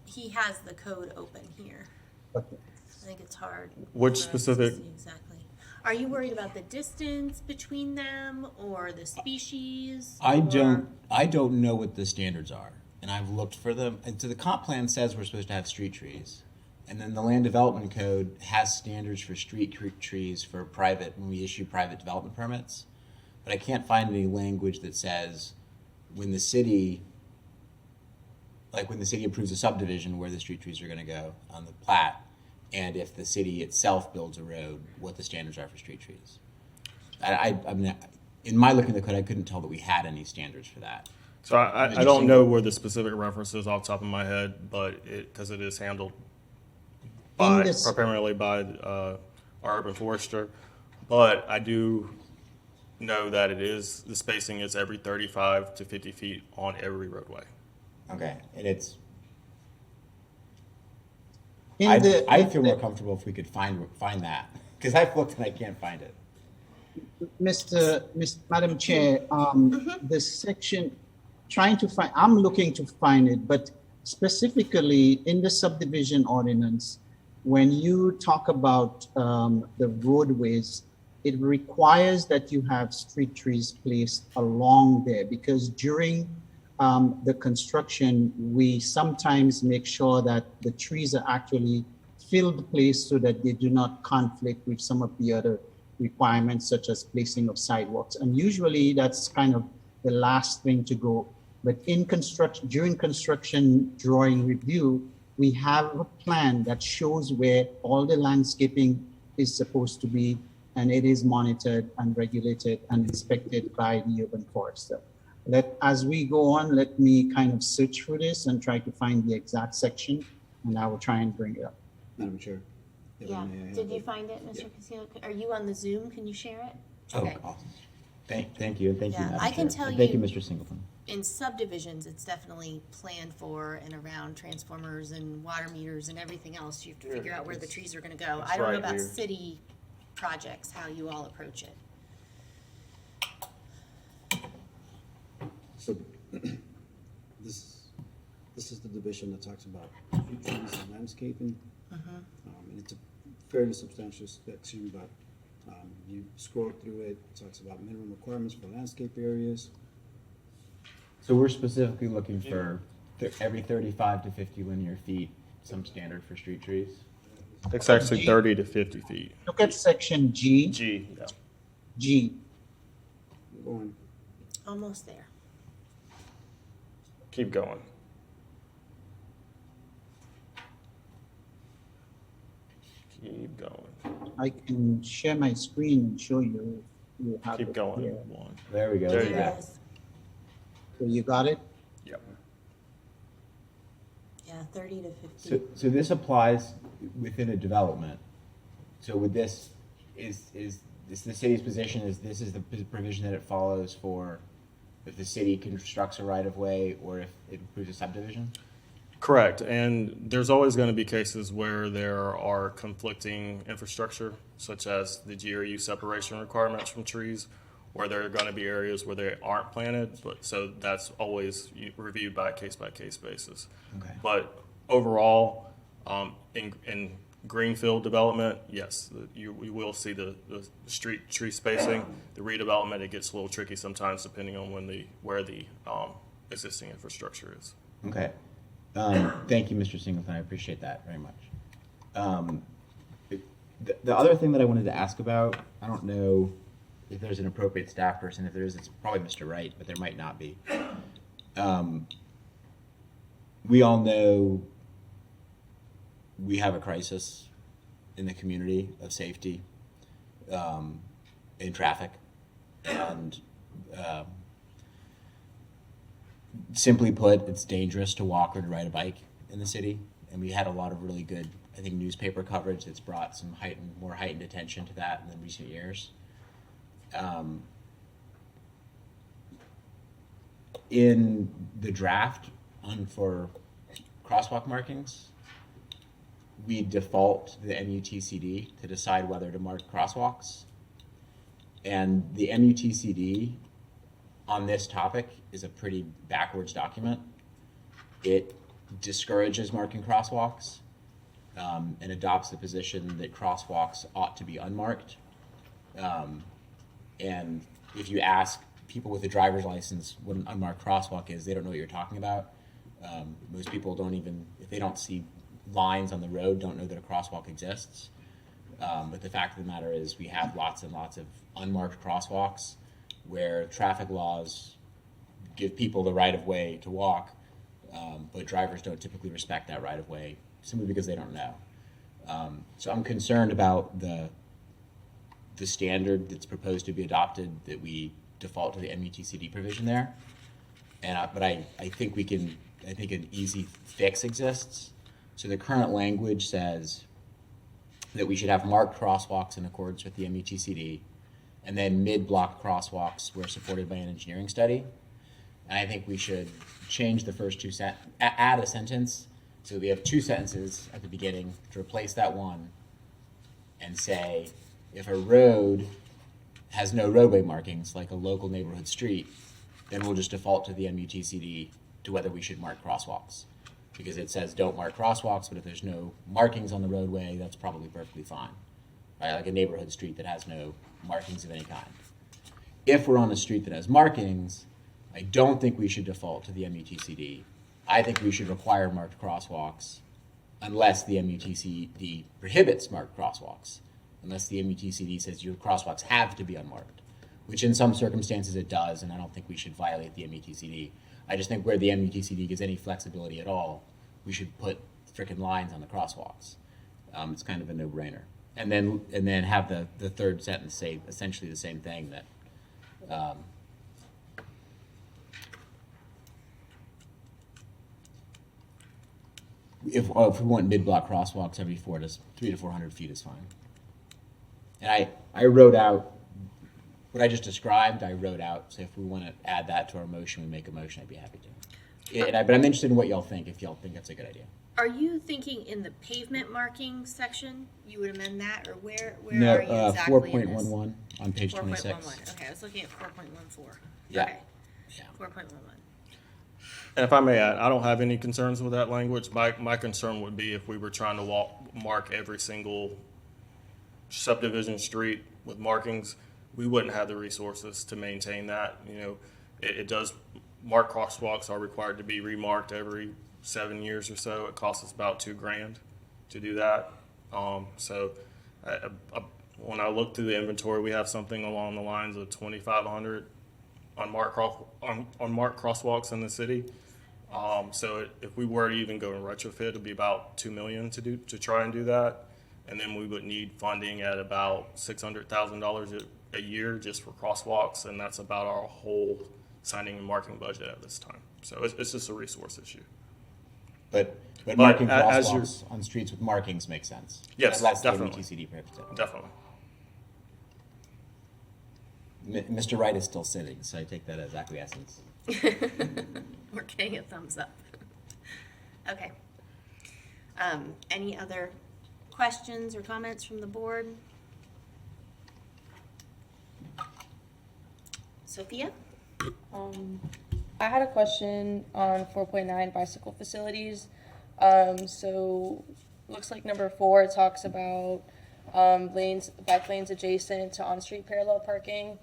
S1: he has the code open here.
S8: Okay.
S1: I think it's hard.
S9: Which
S1: for us to
S9: specific?
S1: see exactly. Are you worried about the distance between them or the species?
S13: I don't know what the standards are, and I've looked for them. And so the comp plan says we're supposed to have street trees, and then the land development code has standards for street trees for private, when we issue private development permits. But I can't find any language that says when the city approves a subdivision where the street trees are going to go on the plat, and if the city itself builds a road, what the standards are for street trees. I mean, in my looking at the code, I couldn't tell that we had any standards for that.
S9: So I don't know where the specific reference is off the top of my head, but because it is handled primarily by our urban forester. But I do know that the spacing is every 35 to 50 feet on every roadway.
S13: Okay, and it's. I feel more comfortable if we could find that, because I've looked and I can't find it.
S8: Madam Chair, this section, I'm looking to find it, but specifically in the subdivision ordinance, when you talk about the roadways, it requires that you have street trees placed along there, because during the construction, we sometimes make sure that the trees are actually filled place so that they do not conflict with some of the other requirements, such as placing of sidewalks. And usually that's kind of the last thing to go. But during construction drawing review, we have a plan that shows where all the landscaping is supposed to be, and it is monitored and regulated and inspected by the urban forester. As we go on, let me kind of search for this and try to find the exact section and I will try and bring it up.
S3: Madam Chair. if I
S1: Yeah,
S3: may, I have
S1: did you
S3: a-
S1: find it, Mr. Castillo? Are you on the Zoom? Can you share it?
S13: Oh,
S1: Okay.
S13: awesome. Thank you, and thank you,
S1: Yeah,
S13: Madam
S1: I can
S13: Chair.
S1: tell
S13: And thank you,
S1: you-
S13: Mr. Singleton.
S1: In subdivisions, it's definitely planned for and around transformers and water meters and everything else. You have to figure out where the trees are gonna go.
S9: it's
S1: I don't know
S9: right
S1: about
S9: here.
S1: city projects, how you all approach it.
S3: So, this is the division that talks about tree trees and landscaping. And it's a fairly substantial section, but, you scroll through it, it talks about minimum requirements for landscape areas.
S13: So we're specifically looking for every 35 to 50 linear feet, some standard for street trees.
S9: It's actually 30 to 50 feet.
S8: Look at section G.
S9: G, yeah.
S8: G.
S3: Going,
S1: Almost there.
S9: Keep going. Keep going.
S8: I can share my screen and show you. You have
S9: Keep
S8: it
S9: going.
S8: here.
S9: One.
S13: There we go.
S9: There you
S1: There
S9: go.
S1: it is.
S8: So you got it?
S9: Yep.
S1: Yeah, 30 to 50.
S13: So this applies within a development. So with this, is the city's position is this is the provision that it follows for if the city constructs a right-of-way or if it approves a subdivision?
S9: Correct, and there's always going to be cases where there are conflicting infrastructure, such as the GRU separation requirements from trees, where there are going to be areas where they aren't planted, but so that's always reviewed by case basis.
S13: Okay.
S9: But overall, in greenfield development, yes, you will see the street tree spacing. The redevelopment, it gets a little tricky sometimes depending on where the existing infrastructure is.
S13: Okay. Thank you, Mr. Singleton. I appreciate that very much. The other thing that I wanted to ask about, I don't know if there's an appropriate staff person. If there is, it's probably Mr. Wright, but there might not be. We all know we have a crisis in the community of safety in traffic. And simply put, it's dangerous to walk or to ride a bike in the city. And we had a lot of really good, I think, newspaper coverage that's brought some more heightened attention to that in the recent years. In the draft for crosswalk markings, we default to the MUTCD to decide whether to mark crosswalks. And the MUTCD on this topic is a pretty backwards document. It discourages marking crosswalks and adopts the position that crosswalks ought to be unmarked. And if you ask people with a driver's license what an unmarked crosswalk is, they don't know what you're talking about. Most people don't even, if they don't see lines on the road, don't know that a crosswalk exists. But the fact of the matter is we have lots and lots of unmarked crosswalks where traffic laws give people the right of way to walk, but drivers don't typically respect that right of way simply because they don't know. So I'm concerned about the standard that's proposed to be adopted, that we default to the MUTCD provision there. But I think I think an easy fix exists. So the current language says that we should have marked crosswalks in accordance with the MUTCD, and then mid-block crosswalks were supported by an engineering study. And I think we should change the first add a sentence. So we have two sentences at the beginning to replace that one and say, if a road has no roadway markings, like a local neighborhood street, then we'll just default to the MUTCD to whether we should mark crosswalks. Because it says don't mark crosswalks, but if there's no markings on the roadway, that's probably perfectly fine. Right? Like a neighborhood street that has no markings of any kind. If we're on a street that has markings, I don't think we should default to the MUTCD. I think we should require marked crosswalks unless the MUTCD prohibits marked crosswalks. Unless the MUTCD says your crosswalks have to be unmarked, which in some circumstances it does, and I don't think we should violate the MUTCD. I just think where the MUTCD gives any flexibility at all, we should put frickin' lines on the crosswalks. It's kind of a no-brainer. And then have the third sentence say essentially the same thing, that if we want mid-block crosswalks, every 300 to 400 feet is fine. And I wrote out what I just described. I wrote out, so if we want to add that to our motion, we make a motion, I'd be happy to. But I'm interested in what y'all think, if y'all think that's a good idea.
S1: Are you thinking in the pavement marking section, you would amend that, or where
S13: No,
S1: are you exactly in this?
S13: 4.11 on page
S1: 4.11,
S13: 26.
S1: okay, I was looking at 4.14.
S13: Yeah.
S1: Okay,
S13: Yeah.
S1: 4.11.
S9: And if I may add, I don't have any concerns with that language. My concern would be if we were trying to mark every single subdivision street with markings, we wouldn't have the resources to maintain that. You know, it does, marked crosswalks are required to be remarked every 7 years or so. It costs us about $2,000 to do that. When I look through the inventory, we have something along the lines of 2,500 unmarked crosswalks in the city. So if we were to even go in retrofit, it'd be about $2 million to try and do that, and then we would need funding at about $600,000 a year just for crosswalks, and that's about our whole signing and marking budget at this time. So it's just a resource issue.
S13: But marking
S9: as
S13: crosswalks on streets with markings makes sense.
S9: Yes,
S13: That's
S9: definitely.
S13: the WTCD purpose.
S9: Definitely.
S13: Mr. Wright is still sitting, so I take that as acquiescence.
S1: We're getting a thumbs up. Okay. Any other questions or comments from the board? Sophia?
S14: I had a question on 4.9 bicycle facilities. So looks like number 4 talks about bike lanes adjacent to on-street parallel parking,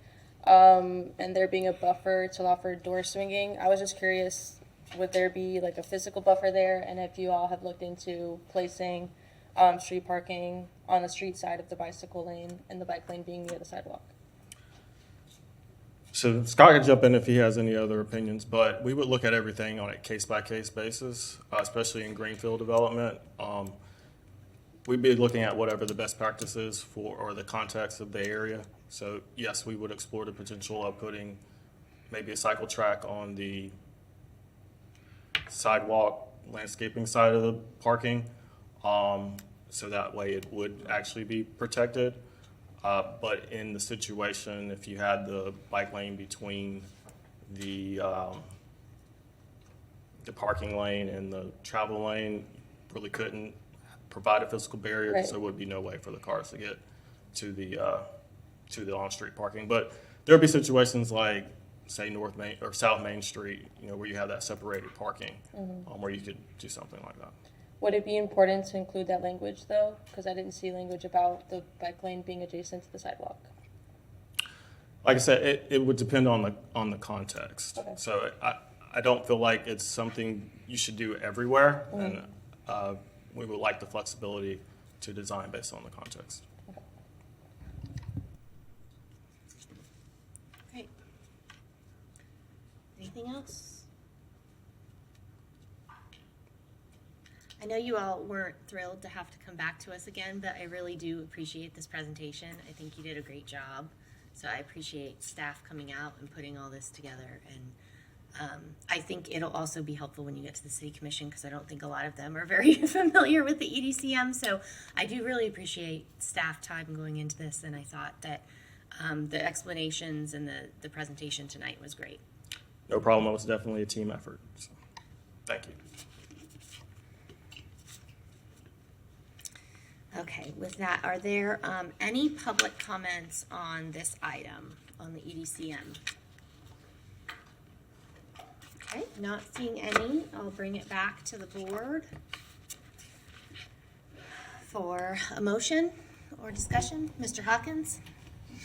S14: and there being a buffer to allow for door swinging. I was just curious, would there be like a physical buffer there, and if you all have looked into placing street parking on the street side of the bicycle lane and the bike lane being near the sidewalk?
S9: So Scott can jump in if he has any other opinions, but we would look at everything on a case-by-case basis, especially in greenfield development. We'd be looking at whatever the best practice is for, or the context of the area. So yes, we would explore the potential of putting maybe a cycle track on the sidewalk landscaping side of the parking, so that way it would actually be protected. But in the situation, if you had the bike lane between the parking lane and the travel lane, really couldn't provide a physical barrier,
S14: Right.
S9: so there would be no way for the cars to get to the on-street parking. But there would be situations like, say, North Main or South Main Street, you know, where you have that separated parking, where you could do something like that.
S14: Would it be important to include that language though? Because I didn't see language about the bike lane being adjacent to the sidewalk.
S9: Like I said, it would depend on the context.
S14: Okay.
S9: So I don't feel like it's something you should do everywhere, and we would like the flexibility to design based on the context.
S1: Great. Anything else? I know you all weren't thrilled to have to come back to us again, but I really do appreciate this presentation. I think you did a great job. So I appreciate staff coming out and putting all this together. And I think it'll also be helpful when you get to the City Commission, because I don't think a lot of them are very familiar with the EDCM. So I do really appreciate staff time going into this. And I thought that the explanations and the presentation tonight was great.
S9: No problem. It was definitely a team effort. So, thank you.
S1: Okay, with that, are there any public comments on this item, on the EDCM? Okay, not seeing any. I'll bring it back to the board for a motion or discussion. Mr. Hawkins?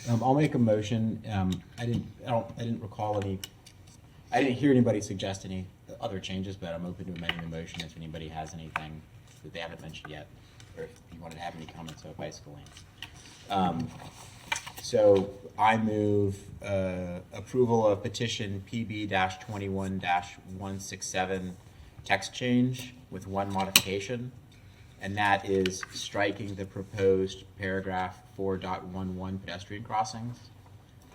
S13: I'll make a motion. I didn't recall any. I didn't hear anybody suggest any other changes, but I'm open to amending the motion if anybody has anything that they haven't mentioned yet, or if you wanted to have any comments about bicycle lanes. So I move approval of petition PB-21-167 text change with one modification, and that is striking the proposed paragraph 4.11 pedestrian crossings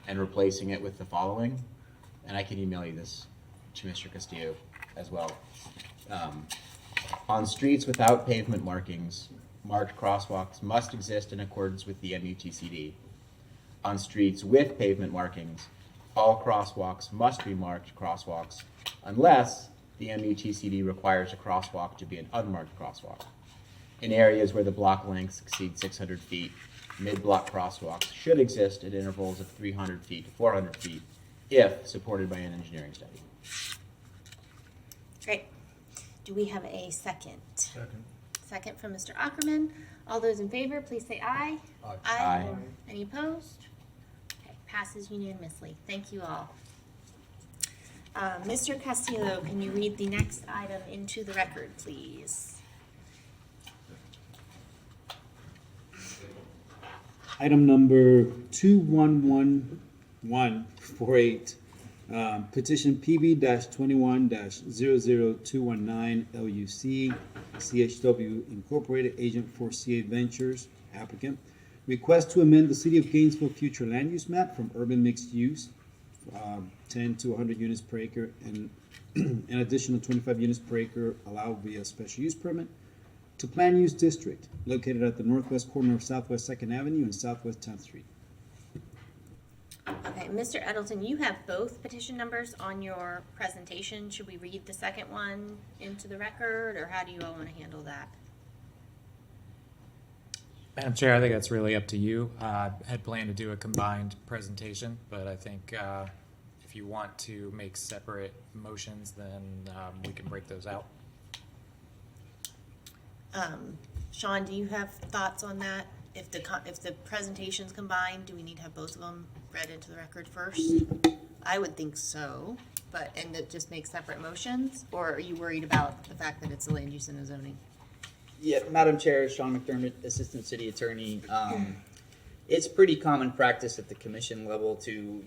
S13: and replacing it with the following. And I can email you this to Mr. Castillo as well. On streets without pavement markings, marked crosswalks must exist in accordance with the MUTCD. On streets with pavement markings, all crosswalks must be marked crosswalks unless the MUTCD requires a crosswalk to be an unmarked crosswalk. In areas where the block lengths exceed 600 feet, mid-block crosswalks should exist at intervals of 300 feet to 400 feet if supported by an engineering study.
S1: Great. Do we have a second? Second from Mr. Ackerman. All those in favor, please say aye.
S13: Aye.
S1: Any opposed? Okay, passes unanimously. Thank you all. Mr. Castillo, can you read the next item into the record, please?
S3: Item number 211148, petition PB-21-00219 LUC, CHW Incorporated, agent for CA Ventures, applicant. Request to amend the City of Gainesville future land use map from urban mixed use, 10 to 100 units per acre, and an additional 25 units per acre allowed via special use permit, to Plan Use District, located at the northwest corner of Southwest 2nd Avenue and Southwest 10th Street.
S1: Okay, Mr. Edelton, you have both petition numbers on your presentation. Should we read the second one into the record, or how do you all want to handle that?
S11: Madam Chair, I think that's really up to you. I had planned to do a combined presentation, but I think if you want to make separate motions, then we can break those out.
S1: Sean, do you have thoughts on that? If the presentation's combined, do we need to have both of them read into the record first? I would think so, and that just make separate motions? Or are you worried about the fact that it's a land use and a zoning?
S15: Yeah, Madam Chair, Sean McDermott, Assistant City Attorney. It's pretty common practice at the commission level to,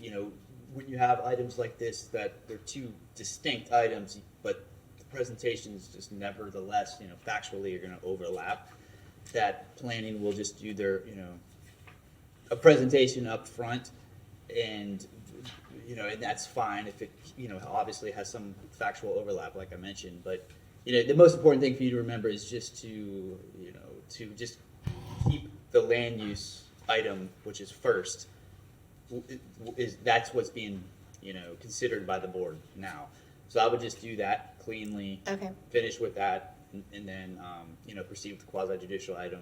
S15: when you have items like this, that they're two distinct items, but the presentations just nevertheless, factually are going to overlap. That planning will just do their, a presentation up front, and and that's fine if it, obviously has some factual overlap, like I mentioned. But the most important thing for you to remember is just to, to just keep the land use item, which is first. That's what's being, considered by the board now. So I would just do that cleanly. Okay. Finish with that. And then, proceed with the quasi-judicial item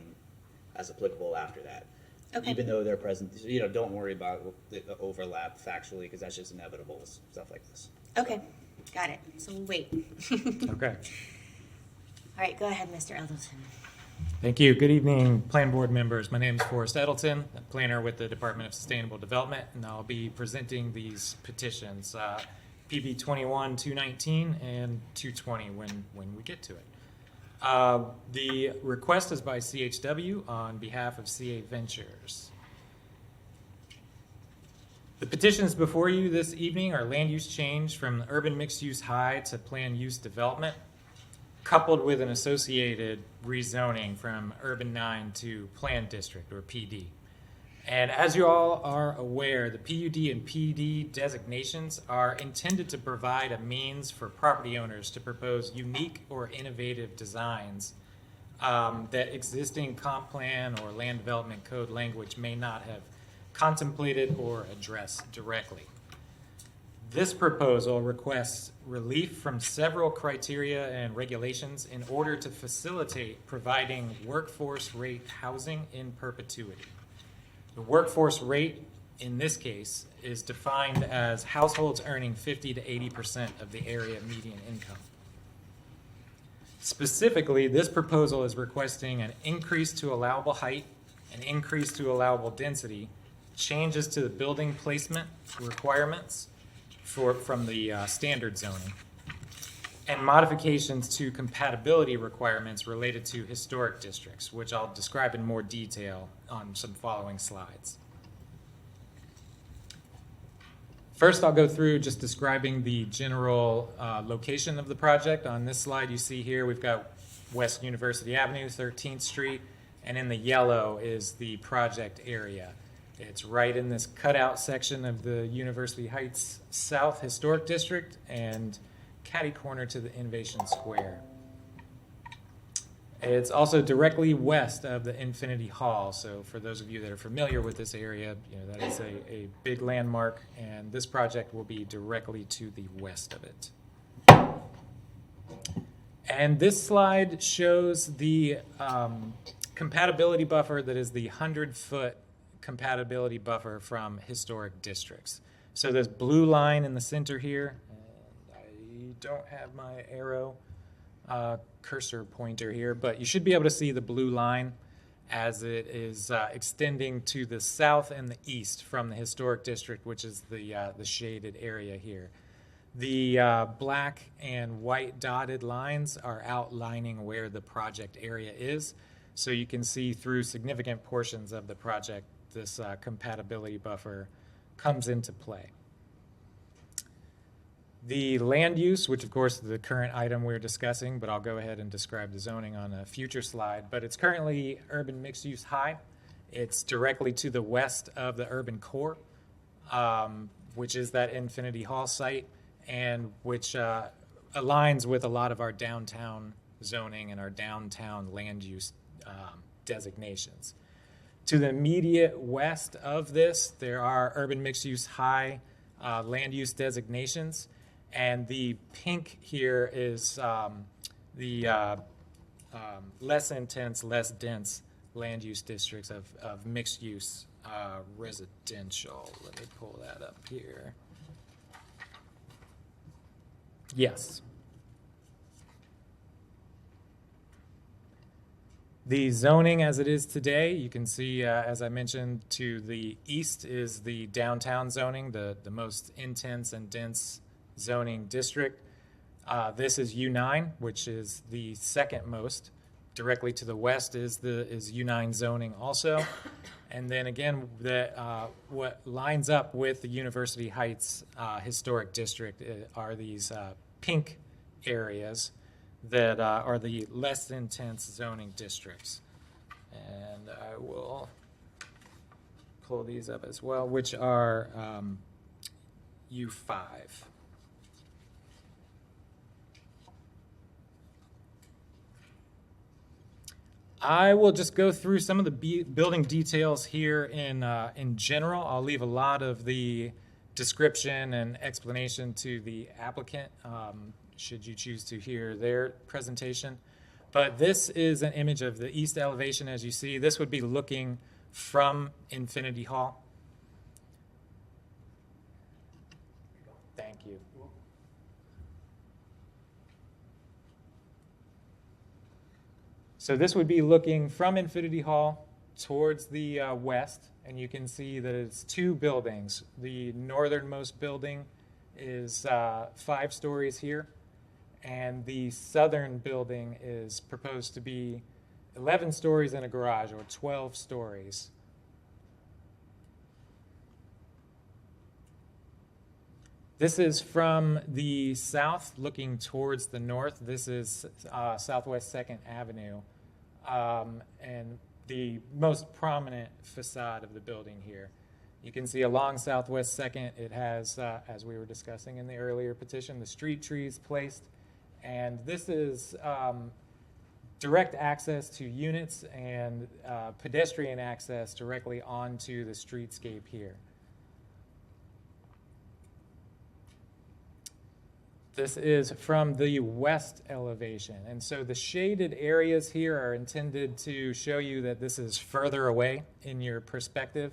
S15: as applicable after that. Okay. Even though they're present, don't worry about the overlap factually, because that's just inevitable, stuff like this.
S1: Okay, got it. So we'll wait.
S11: Okay.
S1: All right, go ahead, Mr. Edelton.
S11: Thank you. Good evening, Plan Board members. My name is Forrest Edelton, a planner with the Department of Sustainable Development, and I'll be presenting these petitions, PB 21-219 and 220 when we get to it. The request is by CHW on behalf of CA Ventures. The petitions before you this evening are land use change from urban mixed use high to plan use development, coupled with an associated rezoning from urban 9 to planned district, or PD. And as you all are aware, the PUD and PD designations are intended to provide a means for property owners to propose unique or innovative designs that existing comp plan or land development code language may not have contemplated or addressed directly. This proposal requests relief from several criteria and regulations in order to facilitate providing workforce rate housing in perpetuity. The workforce rate, in this case, is defined as households earning 50 to 80% of the area median income. Specifically, this proposal is requesting an increase to allowable height, an increase to allowable density, changes to the building placement requirements from the standard zoning, and modifications to compatibility requirements related to historic districts, which I'll describe in more detail on some following slides. First, I'll go through just describing the general location of the project. On this slide you see here, we've got West University Avenue, 13th Street, and in the yellow is the project area. It's right in this cutout section of the University Heights South Historic District and catty corner to the Innovation Square. It's also directly west of the Infinity Hall. So for those of you that are familiar with this area, that is a big landmark, and this project will be directly to the west of it. And this slide shows the compatibility buffer that is the 100-foot compatibility buffer from historic districts. So this blue line in the center here, and I don't have my arrow cursor pointer here, but you should be able to see the blue line as it is extending to the south and the east from the historic district, which is the shaded area here. The black and white dotted lines are outlining where the project area is, so you can see through significant portions of the project this compatibility buffer comes into play. The land use, which of course is the current item we're discussing, but I'll go ahead and describe the zoning on a future slide, but it's currently urban mixed use high. It's directly to the west of the urban core, which is that Infinity Hall site, and which aligns with a lot of our downtown zoning and our downtown land use designations. To the immediate west of this, there are urban mixed use high land use designations. And the pink here is the less intense, less dense land use districts of mixed use residential. Let me pull that up here. Yes. The zoning as it is today, you can see, as I mentioned, to the east is the downtown zoning, the most intense and dense zoning district. This is U9, which is the second most. Directly to the west is U9 zoning also. And then again, what lines up with the University Heights Historic District are these pink areas that are the less intense zoning districts. And I will pull these up as well, which are U5. I will just go through some of the building details here in general. I'll leave a lot of the description and explanation to the applicant, should you choose to hear their presentation. But this is an image of the east elevation. As you see, this would be looking from Infinity Hall. Thank you. So this would be looking from Infinity Hall towards the west, and you can see that it's two buildings. The northernmost building is 5 stories here, and the southern building is proposed to be 11 stories and a garage, or 12 stories. This is from the south looking towards the north. This is Southwest 2nd Avenue. And the most prominent facade of the building here. You can see along Southwest 2nd, it has, as we were discussing in the earlier petition, the street trees placed. And this is direct access to units and pedestrian access directly onto the streetscape here. This is from the west elevation. And so the shaded areas here are intended to show you that this is further away in your perspective.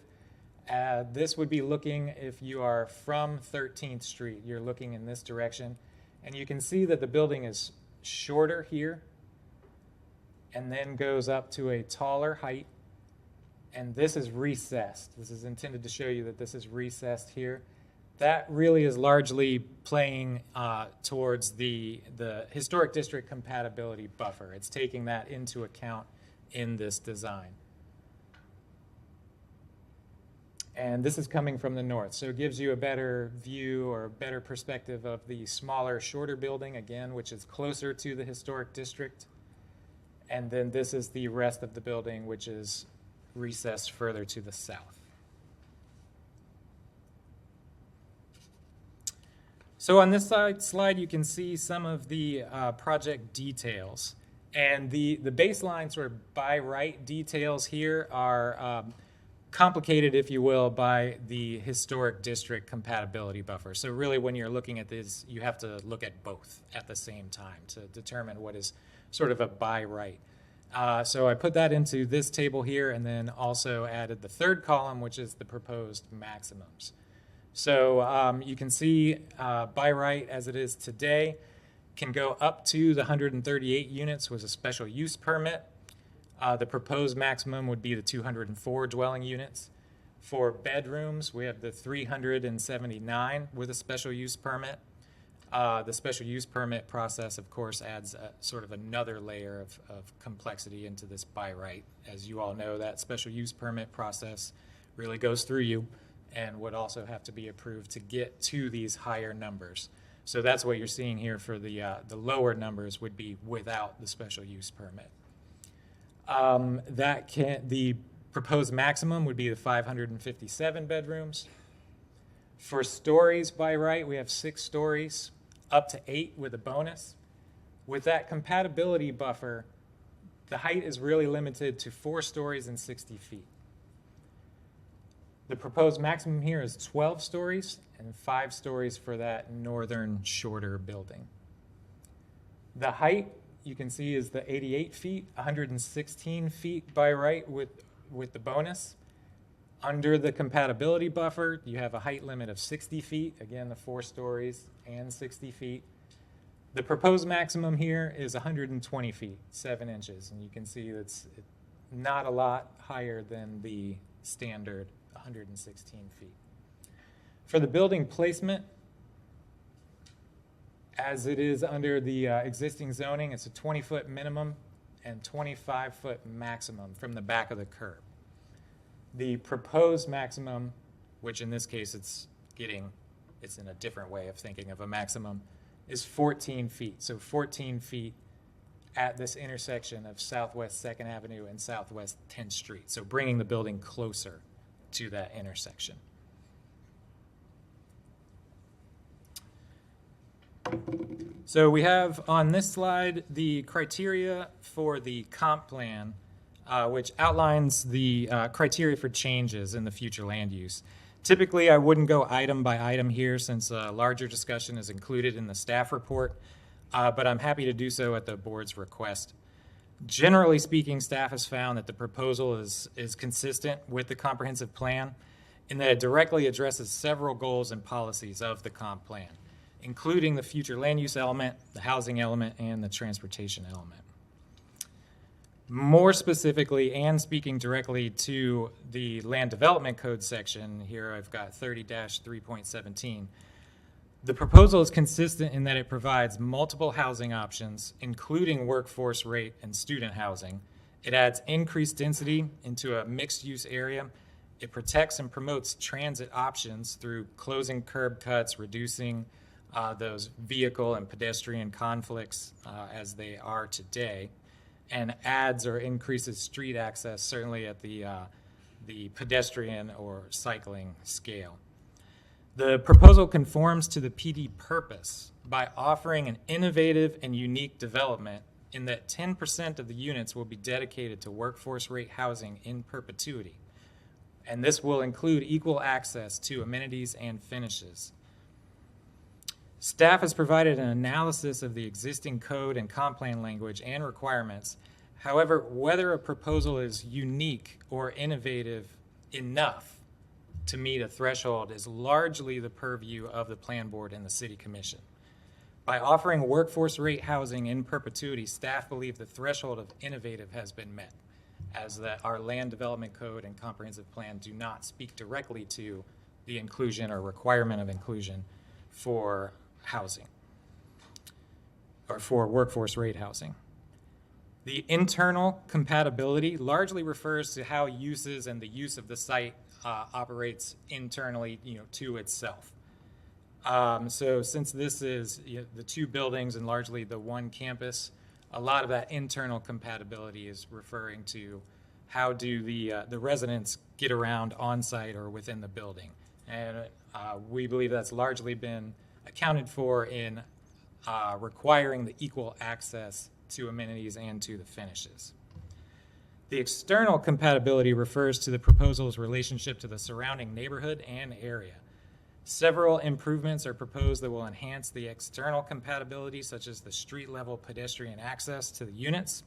S11: This would be looking, if you are from 13th Street, you're looking in this direction. And you can see that the building is shorter here and then goes up to a taller height. And this is recessed. This is intended to show you that this is recessed here. That really is largely playing towards the historic district compatibility buffer. It's taking that into account in this design. And this is coming from the north, so it gives you a better view or better perspective of the smaller, shorter building, again, which is closer to the historic district. And then this is the rest of the building, which is recessed further to the south. So on this slide, you can see some of the project details. And the baseline sort of by right details here are complicated, if you will, by the historic district compatibility buffer. So really when you're looking at this, you have to look at both at the same time to determine what is sort of a by right. So I put that into this table here and then also added the third column, which is the proposed maximums. So you can see by right as it is today can go up to the 138 units with a special use permit. The proposed maximum would be the 204 dwelling units. For bedrooms, we have the 379 with a special use permit. The special use permit process, of course, adds sort of another layer of complexity into this by right. As you all know, that special use permit process really goes through you and would also have to be approved to get to these higher numbers. So that's what you're seeing here for the lower numbers would be without the special use permit. The proposed maximum would be the 557 bedrooms. For stories by right, we have 6 stories, up to 8 with a bonus. With that compatibility buffer, the height is really limited to 4 stories and 60 feet. The proposed maximum here is 12 stories and 5 stories for that northern shorter building. The height you can see is the 88 feet, 116 feet by right with the bonus. Under the compatibility buffer, you have a height limit of 60 feet, again, the 4 stories and 60 feet. The proposed maximum here is 120 feet, 7 inches, and you can see it's not a lot higher than the standard 116 feet. For the building placement, as it is under the existing zoning, it's a 20-foot minimum and 25-foot maximum from the back of the curb. The proposed maximum, which in this case it's in a different way of thinking of a maximum, is 14 feet. So 14 feet at this intersection of Southwest 2nd Avenue and Southwest 10th Street. So bringing the building closer to that intersection. So we have on this slide the criteria for the comp plan, which outlines the criteria for changes in the future land use. Typically, I wouldn't go item by item here since a larger discussion is included in the staff report, but I'm happy to do so at the board's request. Generally speaking, staff has found that the proposal is consistent with the comprehensive plan in that it directly addresses several goals and policies of the comp plan, including the future land use element, the housing element, and the transportation element. More specifically, and speaking directly to the land development code section, here I've got 30-3.17. The proposal is consistent in that it provides multiple housing options, including workforce rate and student housing. It adds increased density into a mixed-use area. It protects and promotes transit options through closing curb cuts, reducing those vehicle and pedestrian conflicts as they are today, and adds or increases street access, certainly at the pedestrian or cycling scale. The proposal conforms to the PD purpose by offering an innovative and unique development in that 10% of the units will be dedicated to workforce rate housing in perpetuity. And this will include equal access to amenities and finishes. Staff has provided an analysis of the existing code and comp plan language and requirements. However, whether a proposal is unique or innovative enough to meet a threshold is largely the purview of the Plan Board and the City Commission. By offering workforce rate housing in perpetuity, staff believe the threshold of innovative has been met, as that our land development code and comprehensive plan do not speak directly to the inclusion or requirement of inclusion for housing or for workforce rate housing. The internal compatibility largely refers to how uses and the use of the site operates internally, to itself. So since this is the 2 buildings and largely the 1 campus, a lot of that internal compatibility is referring to how do the residents get around on site or within the building. And we believe that's largely been accounted for in requiring the equal access to amenities and to the finishes. The external compatibility refers to the proposal's relationship to the surrounding neighborhood and area. Several improvements are proposed that will enhance the external compatibility, such as the street-level pedestrian access to the units,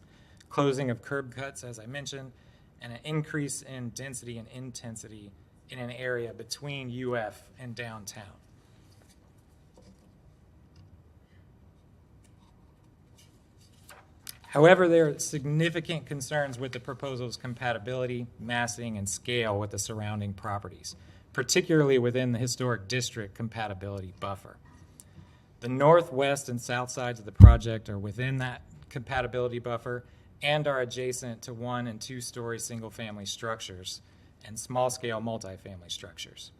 S11: closing of curb cuts, as I mentioned, and an increase in density and intensity in an area between UF and downtown. However, there are significant concerns with the proposal's compatibility, massing, and scale with the surrounding properties, particularly within the historic district compatibility buffer. The northwest and south sides of the project are within that compatibility buffer and are adjacent to 1- and 2-story single-family structures and small-scale multifamily structures.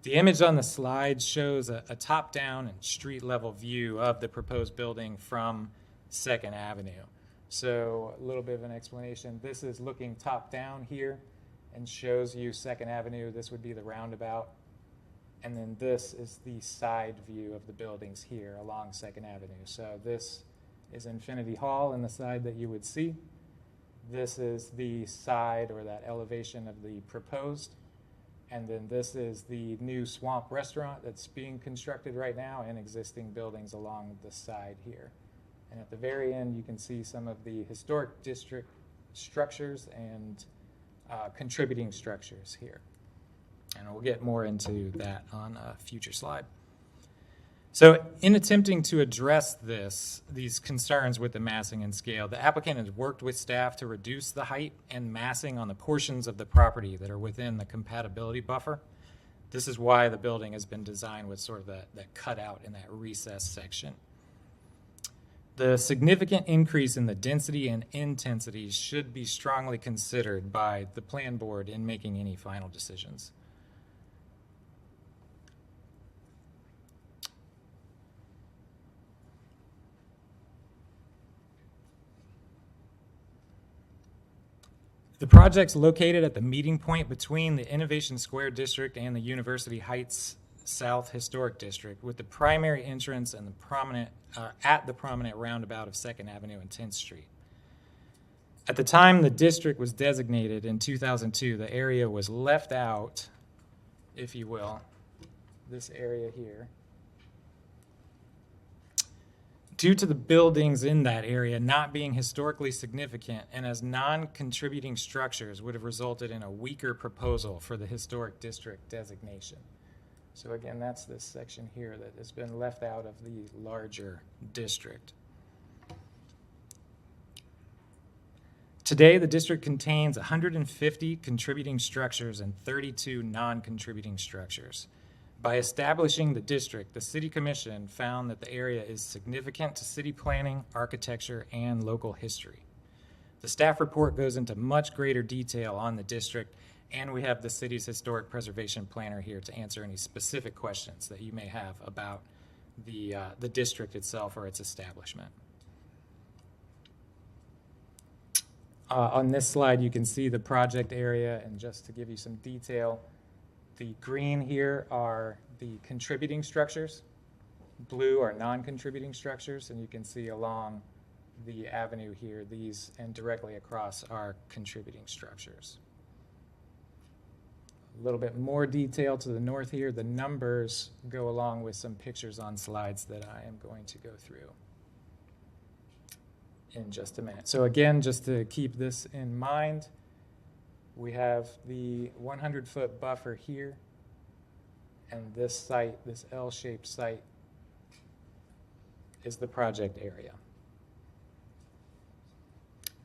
S11: The image on the slide shows a top-down and street-level view of the proposed building from 2nd Avenue. So a little bit of an explanation. This is looking top-down here and shows you 2nd Avenue. This would be the roundabout. And then this is the side view of the buildings here along 2nd Avenue. So this is Infinity Hall in the side that you would see. This is the side or that elevation of the proposed. And then this is the new Swamp Restaurant that's being constructed right now and existing buildings along the side here. And at the very end, you can see some of the historic district structures and contributing structures here. And we'll get more into that on a future slide. So in attempting to address these concerns with the massing and scale, the applicant has worked with staff to reduce the height and massing on the portions of the property that are within the compatibility buffer. This is why the building has been designed with sort of that cutout in that recessed section. The significant increase in the density and intensity should be strongly considered by the plan board in making any final decisions. The project's located at the meeting point between the Innovation Square District and the University Heights South Historic District, with the primary entrance and at the prominent roundabout of 2nd Avenue and 10th Street. At the time the district was designated in 2002, the area was left out, if you will, this area here, due to the buildings in that area not being historically significant and as non-contributing structures would have resulted in a weaker proposal for the historic district designation. So again, that's this section here that has been left out of the larger district. Today, the district contains 150 contributing structures and 32 non-contributing structures. By establishing the district, the City Commission found that the area is significant to city planning, architecture, and local history. The staff report goes into much greater detail on the district, and we have the city's historic preservation planner here to answer any specific questions that you may have about the district itself or its establishment. On this slide, you can see the project area, and just to give you some detail, the green here are the contributing structures, blue are non-contributing structures, and you can see along the avenue here, these and directly across are contributing structures. A little bit more detail to the north here. The numbers go along with some pictures on slides that I am going to go through in just a minute. So again, just to keep this in mind, we have the 100-foot buffer here, and this site, this L-shaped site, is the project area.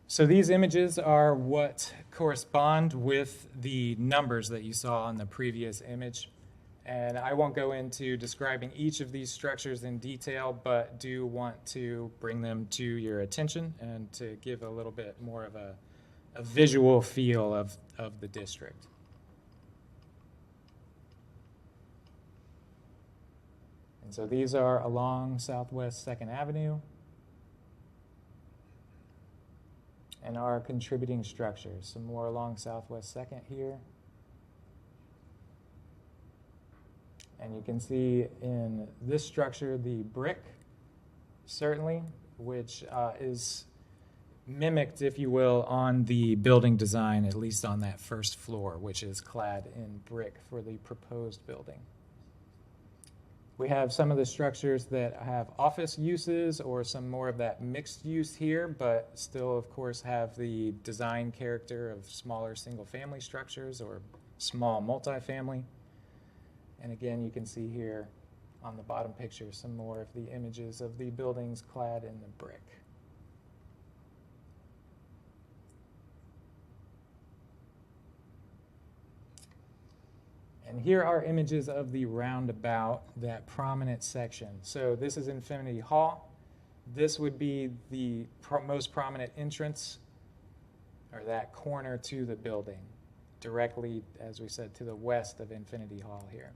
S11: So these images are what correspond with the numbers that you saw on the previous image. And I won't go into describing each of these structures in detail, but do want to bring them to your attention and to give a little bit more of a visual feel of the district. And so these are along Southwest 2nd Avenue and our contributing structures. Some more along Southwest 2nd here. And you can see in this structure the brick, certainly, which is mimicked, if you will, on the building design, at least on that first floor, which is clad in brick for the proposed building. We have some of the structures that have office uses or some more of that mixed use here, but still, of course, have the design character of smaller single-family structures or small multifamily. And again, you can see here on the bottom picture some more of the images of the buildings clad in the brick. And here are images of the roundabout, that prominent section. So this is Infinity Hall. This would be the most prominent entrance, or that corner to the building, directly, as we said, to the west of Infinity Hall here.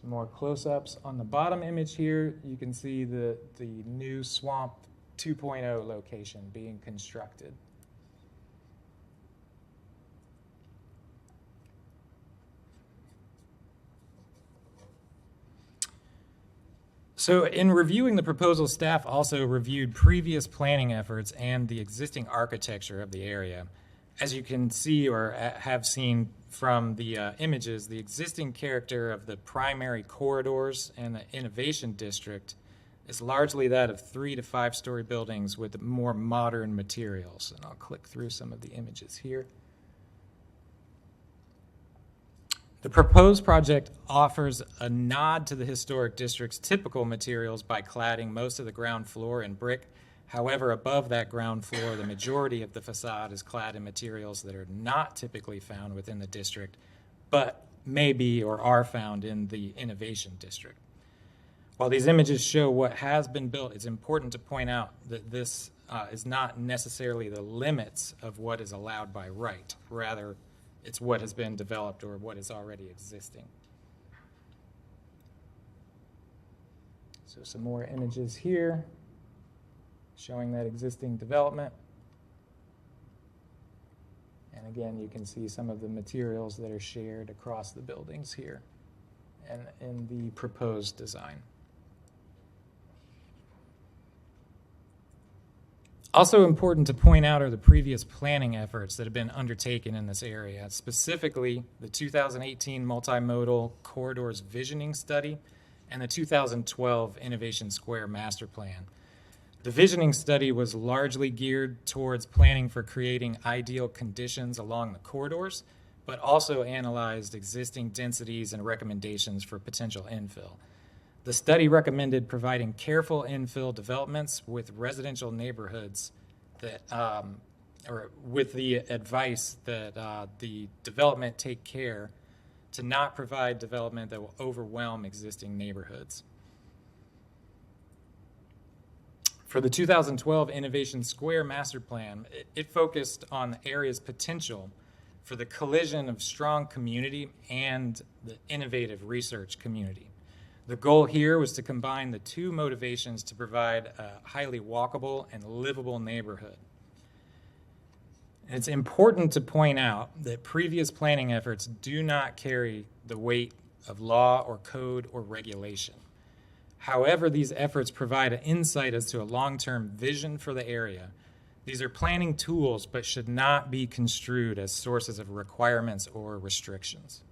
S11: Some more close-ups. On the bottom image here, you can see the new Swamp 2.0 location being constructed. So in reviewing the proposal, staff also reviewed previous planning efforts and the existing architecture of the area. As you can see or have seen from the images, the existing character of the primary corridors and the innovation district is largely that of 3 to 5 story buildings with more modern materials. And I'll click through some of the images here. The proposed project offers a nod to the historic district's typical materials by cladding most of the ground floor in brick. However, above that ground floor, the majority of the facade is clad in materials that are not typically found within the district, but may be or are found in the innovation district. While these images show what has been built, it's important to point out that this is not necessarily the limits of what is allowed by right. Rather, it's what has been developed or what is already existing. So some more images here showing that existing development. And again, you can see some of the materials that are shared across the buildings here and in the proposed design. Also important to point out are the previous planning efforts that have been undertaken in this area, specifically the 2018 Multimodal Corridors Visioning Study and the 2012 Innovation Square Master Plan. The visioning study was largely geared towards planning for creating ideal conditions along the corridors, but also analyzed existing densities and recommendations for potential infill. The study recommended providing careful infill developments with residential neighborhoods that, or with the advice that the development take care to not provide development that will overwhelm existing neighborhoods. For the 2012 Innovation Square Master Plan, it focused on the area's potential for the collision of strong community and the innovative research community. The goal here was to combine the two motivations to provide a highly walkable and livable neighborhood. And it's important to point out that previous planning efforts do not carry the weight of law or code or regulation. However, these efforts provide an insight as to a long-term vision for the area. These are planning tools, but should not be construed as sources of requirements or restrictions.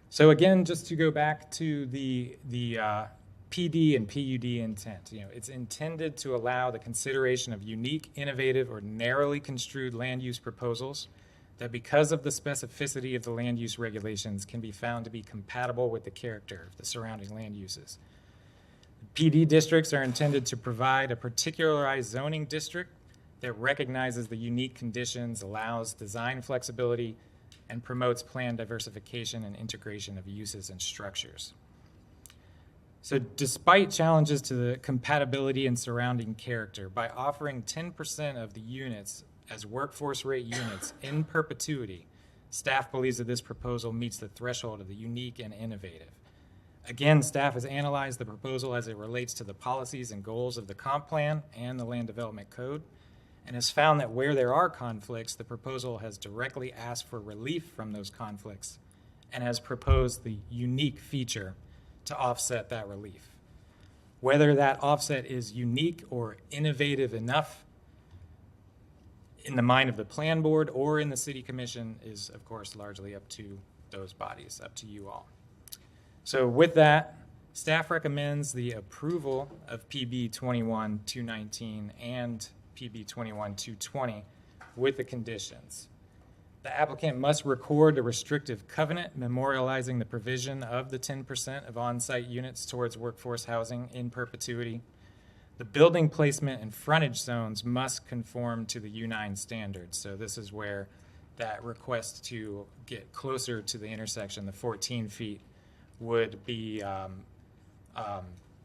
S11: So again, just to go back to the PD and PUD intent, it's intended to allow the consideration of unique, innovative, or narrowly construed land use proposals that, because of the specificity of the land use regulations, can be found to be compatible with the character of the surrounding land uses. PD districts are intended to provide a particularized zoning district that recognizes the unique conditions, allows design flexibility, and promotes plan diversification and integration of uses and structures. So despite challenges to the compatibility and surrounding character, by offering 10% of the units as workforce rate units in perpetuity, staff believes that this proposal meets the threshold of the unique and innovative. Again, staff has analyzed the proposal as it relates to the policies and goals of the comp plan and the land development code,
S16: and has found that where there are conflicts, the proposal has directly asked for relief from those conflicts and has proposed the unique feature to offset that relief. Whether that offset is unique or innovative enough in the mind of the plan board or in the city commission is, of course, largely up to those bodies, up to you all. So with that, staff recommends the approval of PB 21-219 and PB 21-220 with the conditions. The applicant must record a restrictive covenant memorializing the provision of the 10% of on-site units towards workforce housing in perpetuity. The building placement and frontage zones must conform to the U9 standards. So this is where that request to get closer to the intersection, the 14 feet, would be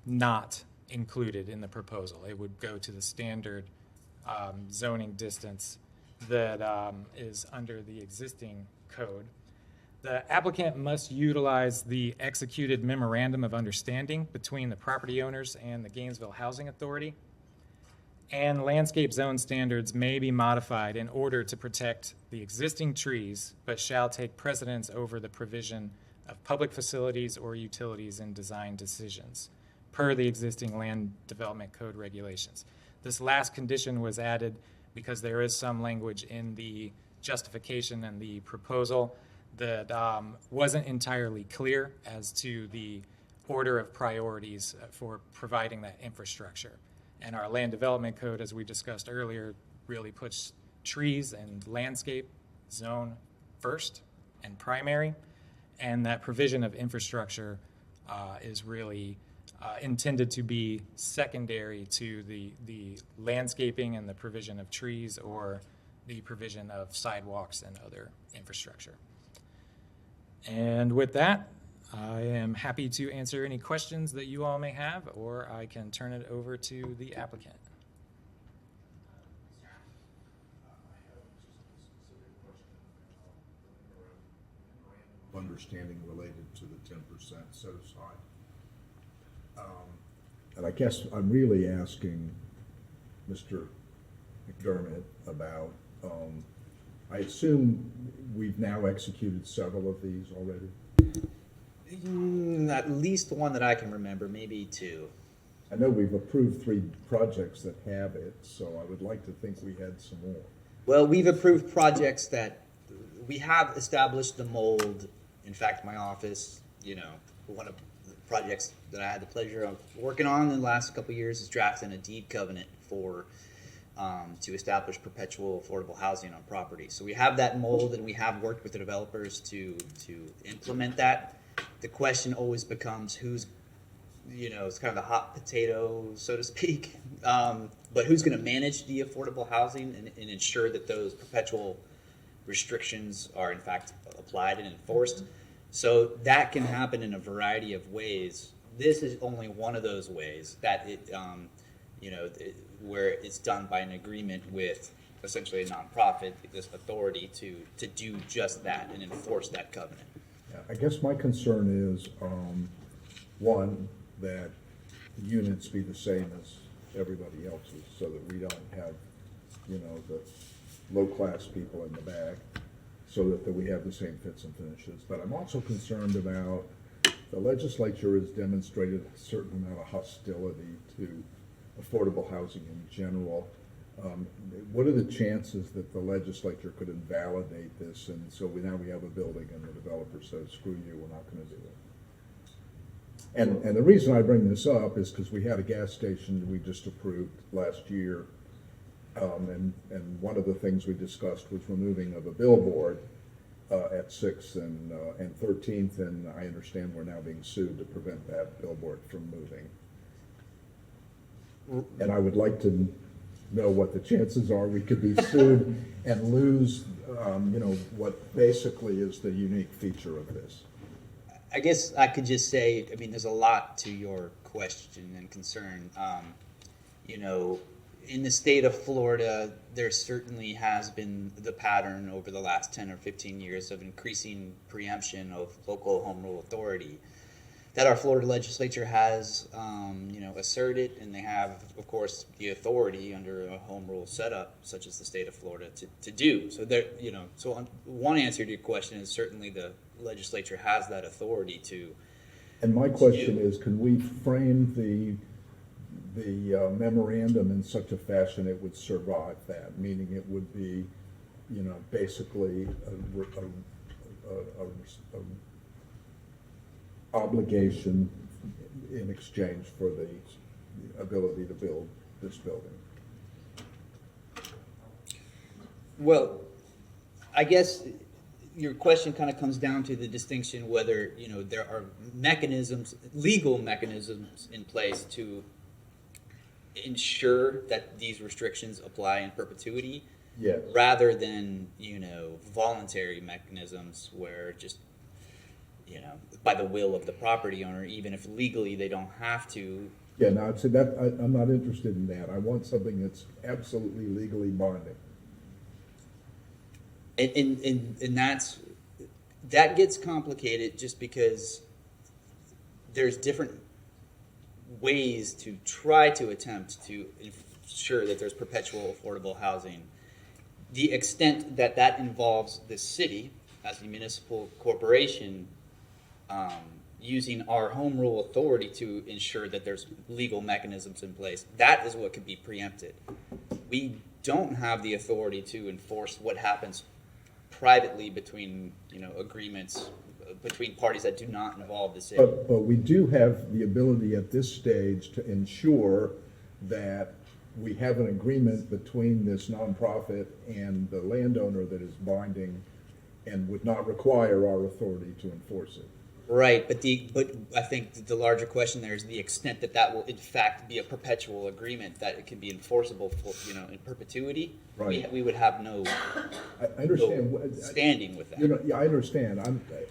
S16: not included in the proposal. It would go to the standard zoning distance that is under the existing code. The applicant must utilize the executed memorandum of understanding between the property owners and the Gainesville Housing Authority. And landscape zone standards may be modified in order to protect the existing trees, but shall take precedence over the provision of public facilities or utilities in design decisions, per the existing land development code regulations. This last condition was added because there is some language in the justification and the proposal that wasn't entirely clear as to the order of priorities for providing that infrastructure. And our land development code, as we discussed earlier, really puts trees and landscape zone first and primary, and that provision of infrastructure is really intended to be secondary to the landscaping and the provision of trees or the provision of sidewalks and other infrastructure. And with that, I am happy to answer any questions that you all may have, or I can turn it over to the applicant.
S2: Understanding related to the 10% set aside. And I guess I'm really asking Mr. McDermott about, I assume we've now executed several of these already?
S15: At least one that I can remember, maybe two.
S2: I know we've approved 3 projects that have it, so I would like to think we had some more.
S15: Well, we've approved projects that we have established the mold. In fact, my office, one of the projects that I had the pleasure of working on in the last couple of years is drafting a deed covenant for to establish perpetual affordable housing on property. So we have that mold, and we have worked with the developers to implement that. The question always becomes who's, it's kind of the hot potato, so to speak, but who's going to manage the affordable housing and ensure that those perpetual restrictions are in fact applied and enforced. So that can happen in a variety of ways. This is only one of those ways that it, where it's done by an agreement with essentially a nonprofit, this authority to do just that and enforce that covenant.
S2: I guess my concern is, one, that the units be the same as everybody else's, so that we don't have, the low-class people in the back, so that we have the same fits and finishes. But I'm also concerned about the legislature has demonstrated a certain amount of hostility to affordable housing in general. What are the chances that the legislature could invalidate this, and so now we have a building and the developer says, screw you, we're not going to do it? And the reason I bring this up is because we had a gas station we just approved last year, and one of the things we discussed was removing of a billboard at 6th and 13th, and I understand we're now being sued to prevent that billboard from moving. And I would like to know what the chances are we could be sued and lose, what basically is the unique feature of this.
S15: I guess I could just say, there's a lot to your question and concern. In the state of Florida, there certainly has been the pattern over the last 10 or 15 years of increasing preemption of local home rule authority. that our Florida legislature has, asserted, and they have, of course, the authority under a home rule setup, such as the state of Florida, to do. So there, one answer to your question is certainly the legislature has that authority to.
S2: And my question is, can we frame the memorandum in such a fashion it would survive that? Meaning it would be, basically a obligation in exchange for the ability to build this building.
S15: Well, I guess your question kind of comes down to the distinction whether, there are mechanisms, legal mechanisms in place to ensure that these restrictions apply in perpetuity.
S2: Yes.
S15: Rather than, voluntary mechanisms where just, by the will of the property owner, even if legally they don't have to.
S2: Yeah, no, I'd say that, I'm not interested in that. I want something that's absolutely legally binding.
S15: And that gets complicated just because there's different ways to try to attempt to ensure that there's perpetual affordable housing. The extent that that involves the city as a municipal corporation using our home rule authority to ensure that there's legal mechanisms in place, that is what could be preempted. We don't have the authority to enforce what happens privately between, agreements between parties that do not involve the city.
S2: But we do have the ability at this stage to ensure that we have an agreement between this nonprofit and the landowner that is binding and would not require our authority to enforce it.
S15: Right, but I think the larger question there is the extent that that will in fact be a perpetual agreement, that it can be enforceable for, in perpetuity.
S2: Right.
S15: We would have no,
S2: I understand.
S15: no standing with that.
S2: Yeah, I understand.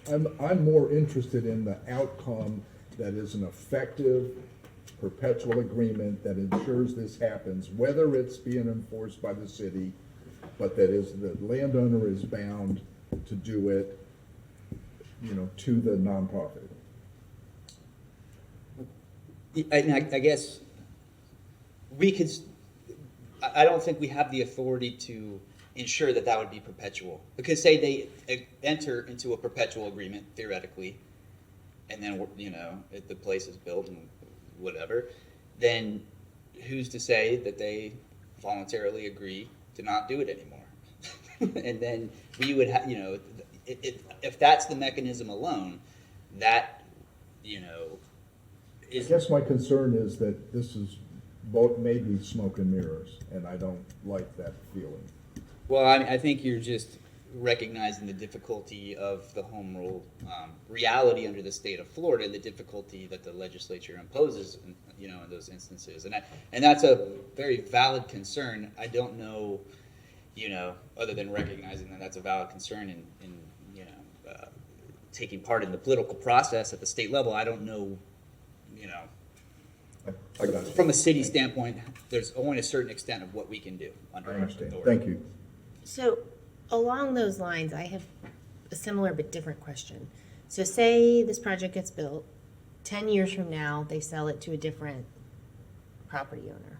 S2: I'm more interested in the outcome that is an effective perpetual agreement that ensures this happens, whether it's being enforced by the city, but that is the landowner is bound to do it, to the nonprofit.
S15: I guess we could, I don't think we have the authority to ensure that that would be perpetual. Because say they enter into a perpetual agreement, theoretically, and then, if the place is built and whatever, then who's to say that they voluntarily agree to not do it anymore? And then we would have, if that's the mechanism alone, that, is.
S2: I guess my concern is that this is both maybe smoke and mirrors, and I don't like that feeling.
S15: Well, I think you're just recognizing the difficulty of the home rule reality under the state of Florida and the difficulty that the legislature imposes, in those instances. And that's a very valid concern. I don't know, other than recognizing that that's a valid concern in taking part in the political process at the state level. I don't know,
S2: I got you.
S15: from a city standpoint, there's only a certain extent of what we can do under
S2: I
S15: our
S2: understand.
S15: authority.
S2: Thank you.
S1: So along those lines, I have a similar but different question. So say this project gets built, 10 years from now, they sell it to a different property owner.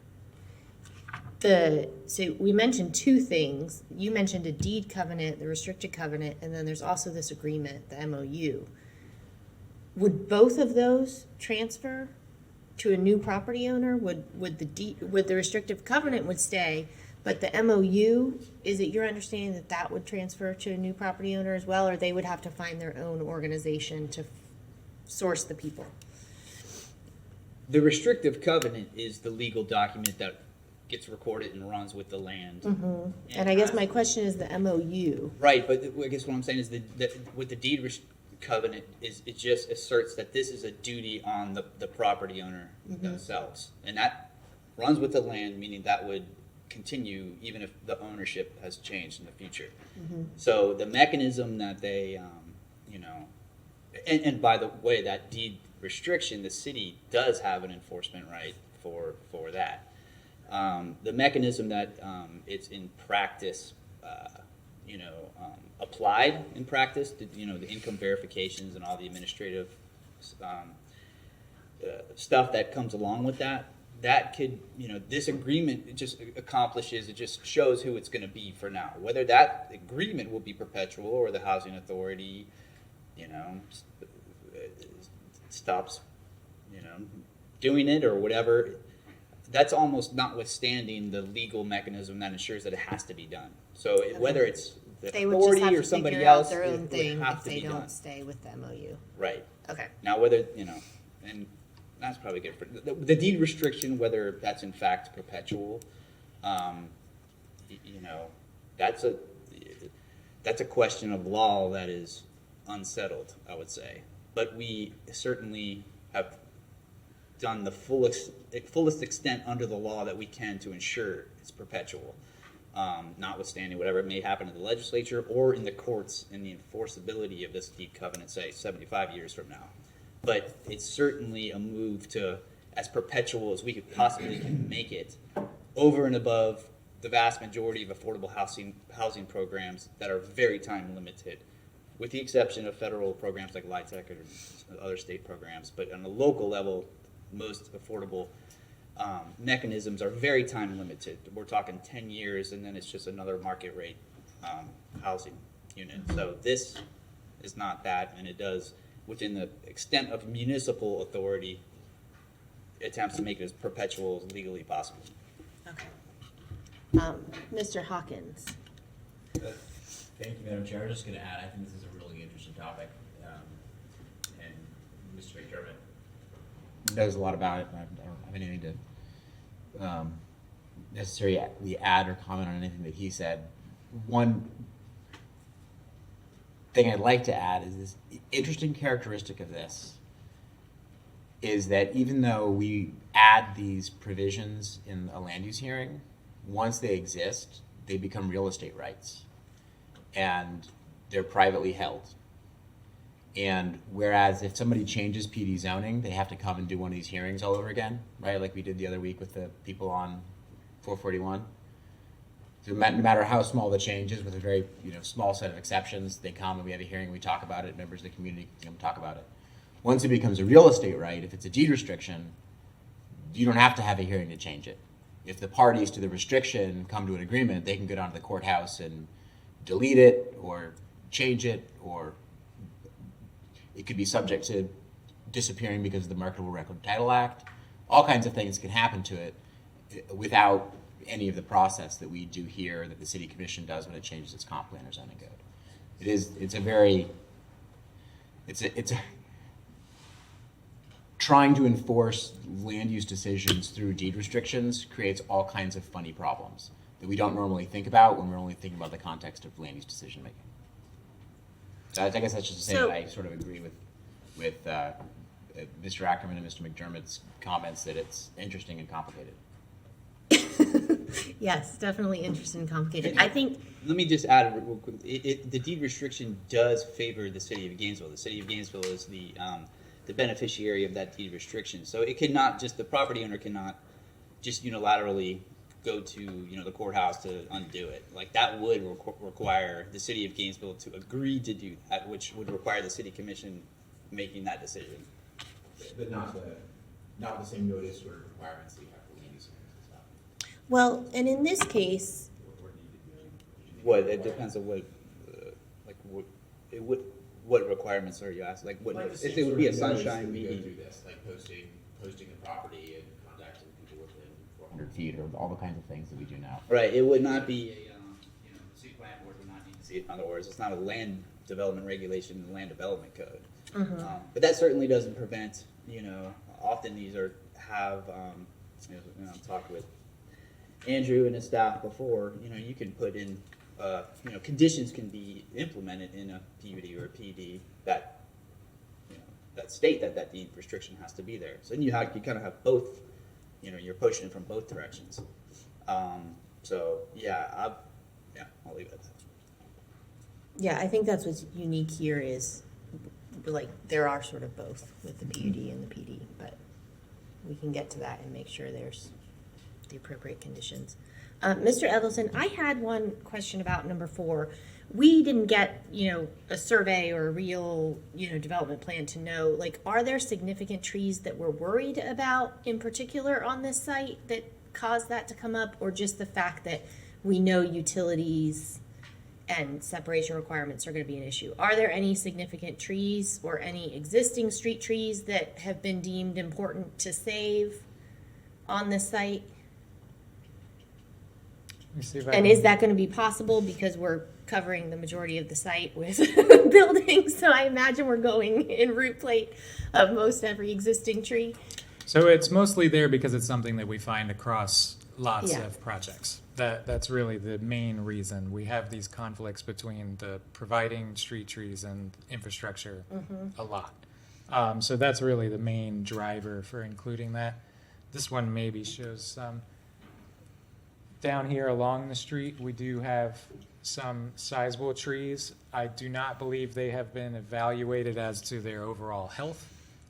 S1: So we mentioned two things. You mentioned a deed covenant, the restricted covenant, and then there's also this agreement, the MOU. Would both of those transfer to a new property owner? Would the restrictive covenant would stay, but the MOU, is it your understanding that that would transfer to a new property owner as well, or they would have to find their own organization to source the people?
S15: The restrictive covenant is the legal document that gets recorded and runs with the land.
S1: Mm-hmm. And I guess my question is the MOU.
S15: Right, but I guess what I'm saying is that with the deed covenant, it just asserts that this is a duty on the property owner themselves. And that runs with the land, meaning that would continue even if the ownership has changed in the future. So the mechanism that they, and by the way, that deed restriction, the city does have an enforcement right for that. The mechanism that it's in practice, applied in practice, the income verifications and all the administrative stuff that comes along with that, that could, this agreement, it just accomplishes, it just shows who it's going to be for now. Whether that agreement will be perpetual or the housing authority, stops, doing it or whatever, that's almost notwithstanding the legal mechanism that ensures that it has to be done. So whether it's the
S1: They would just
S15: authority
S1: have
S15: or
S1: to
S15: somebody
S1: figure out
S15: else,
S1: their
S15: it
S1: own
S15: would
S1: thing
S15: have
S1: if
S15: to
S1: they
S15: be
S1: don't
S15: done.
S1: stay with the MOU.
S15: Right.
S1: Okay.
S15: Now, whether, and that's probably good for, the deed restriction, whether that's in fact perpetual, that's a question of law that is unsettled, I would say. But we certainly have done the fullest extent under the law that we can to ensure it's perpetual, notwithstanding whatever may happen in the legislature or in the courts in the enforceability of this deed covenant, say 75 years from now. But it's certainly a move to as perpetual as we could possibly can make it, over and above the vast majority of affordable housing programs that are very time limited, with the exception of federal programs like LIHTC or other state programs. But on a local level, most affordable mechanisms are very time limited. We're talking 10 years, and then it's just another market rate housing unit. So this is not that, and it does, within the extent of municipal authority, attempts to make it as perpetual as legally possible.
S1: Okay. Mr. Hawkins.
S13: Thank you, Madam Chair. I was just going to add, I think this is a really interesting topic, and Mr. McDermott knows a lot about it. I don't have anything to necessarily add or comment on anything that he said. One thing I'd like to add is this interesting characteristic of this is that even though we add these provisions in a land use hearing, once they exist, they become real estate rights, and they're privately held. And whereas if somebody changes PD zoning, they have to come and do one of these hearings all over again, right? Like we did the other week with the people on 441. So no matter how small the change is, with a very small set of exceptions, they come and we have a hearing, we talk about it, members of the community come talk about it. Once it becomes a real estate right, if it's a deed restriction, you don't have to have a hearing to change it. If the parties to the restriction come to an agreement, they can go down to the courthouse and delete it or change it, or it could be subject to disappearing because of the Marketable Record Title Act. All kinds of things can happen to it without any of the process that we do here, that the City Commission does when it changes its comp plan or zoning code. It's a trying to enforce land use decisions through deed restrictions creates all kinds of funny problems that we don't normally think about when we're only thinking about the context of land use decision making. So I guess that's just to say that I sort of agree with Mr. Ackerman and Mr. McDermott's comments that it's interesting and complicated.
S1: Yes, definitely interesting and complicated. I think.
S15: Let me just add real quick. The deed restriction does favor the city of Gainesville. The city of Gainesville is the beneficiary of that deed restriction. So it cannot just, the property owner cannot just unilaterally go to the courthouse to undo it. Like that would require the city of Gainesville to agree to do that, which would require the city commission making that decision.
S13: But not the same notice or requirements that you have for land use and stuff.
S1: Well, and in this case,
S15: What it depends on what requirements are you asking? Like what if it would be a sunshine meeting?
S13: Do this, like posting the property and contacting people within 400 feet, or all the kinds of things that we do now.
S15: Right. It would not be the city plan board would not need to see it. In other words, it's not a land development regulation in the land development code.
S1: Mm-hmm.
S15: But that certainly doesn't prevent. Often these have. I've talked with Andrew and his staff before. You can put in. Conditions can be implemented in a PUD or a PD that that state that deed restriction has to be there. So then you kind of have both. You're pushing from both directions. I'll leave it at that.
S1: yeah, I think that's what's unique here is like there are sort of both with the PUD and the PD, but we can get to that and make sure there's the appropriate conditions. Mr. Edelson, I had one question about number 4. We didn't get, a survey or a real, development plan to know, like, are there significant trees that we're worried about in particular on this site that caused that to come up, or just the fact that we know utilities and separation requirements are going to be an issue? Are there any significant trees or any existing street trees that have been deemed important to save on this site?
S6: Let me see if I
S1: And
S6: can-
S1: is that going to be possible because we're covering the majority of the site with buildings? So I imagine we're going in root plate of most every existing tree.
S16: So it's mostly there because it's something that we find across lots
S1: Yeah.
S16: of projects. That's really the main reason. We have these conflicts between the providing street trees and infrastructure a lot. So that's really the main driver for including that. This one maybe shows some. Down here along the street, we do have some sizable trees. I do not believe they have been evaluated as to their overall health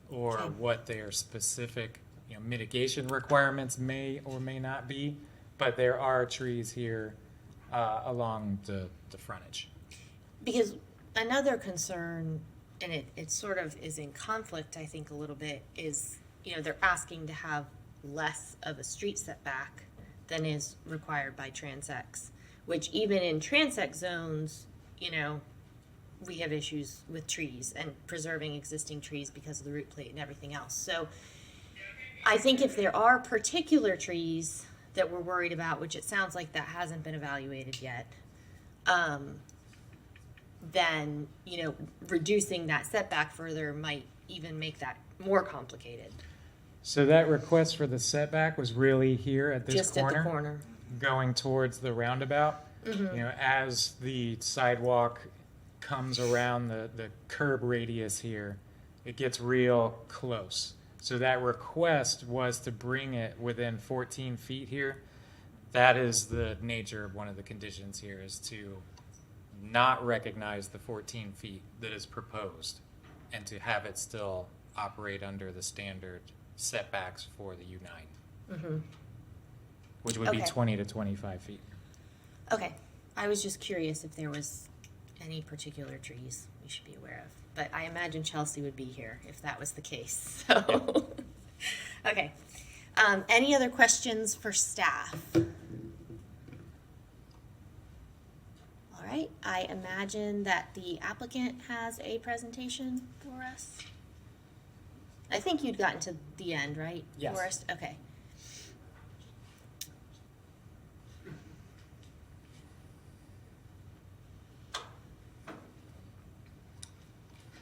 S16: or what their specific mitigation requirements may or may not be, but there are trees here along the frontage.
S1: Because another concern, and it sort of is in conflict, I think, a little bit, is, they're asking to have less of a street setback than is required by Transex, which even in Transex zones, we have issues with trees and preserving existing trees because of the root plate and everything else. So I think if there are particular trees that we're worried about, which it sounds like that hasn't been evaluated yet, then, reducing that setback further might even make that more complicated.
S16: So that request for the setback was really here at this
S1: Just
S16: corner,
S1: at the corner.
S16: going towards the roundabout. As the sidewalk comes around the curb radius here, it gets real close. So that request was to bring it within 14 feet here. That is the nature of one of the conditions here, is to not recognize the 14 feet that is proposed and to have it still operate under the standard setbacks for the U9, which would be
S1: Okay.
S16: 20 to 25 feet.
S1: Okay, I was just curious if there was any particular trees we should be aware of. But I imagine Chelsea would be here if that was the case, so. Okay, any other questions for staff? All right, I imagine that the applicant has a presentation for us. I think you'd gotten to the end, right?
S16: Yes.
S1: Forrest? Okay.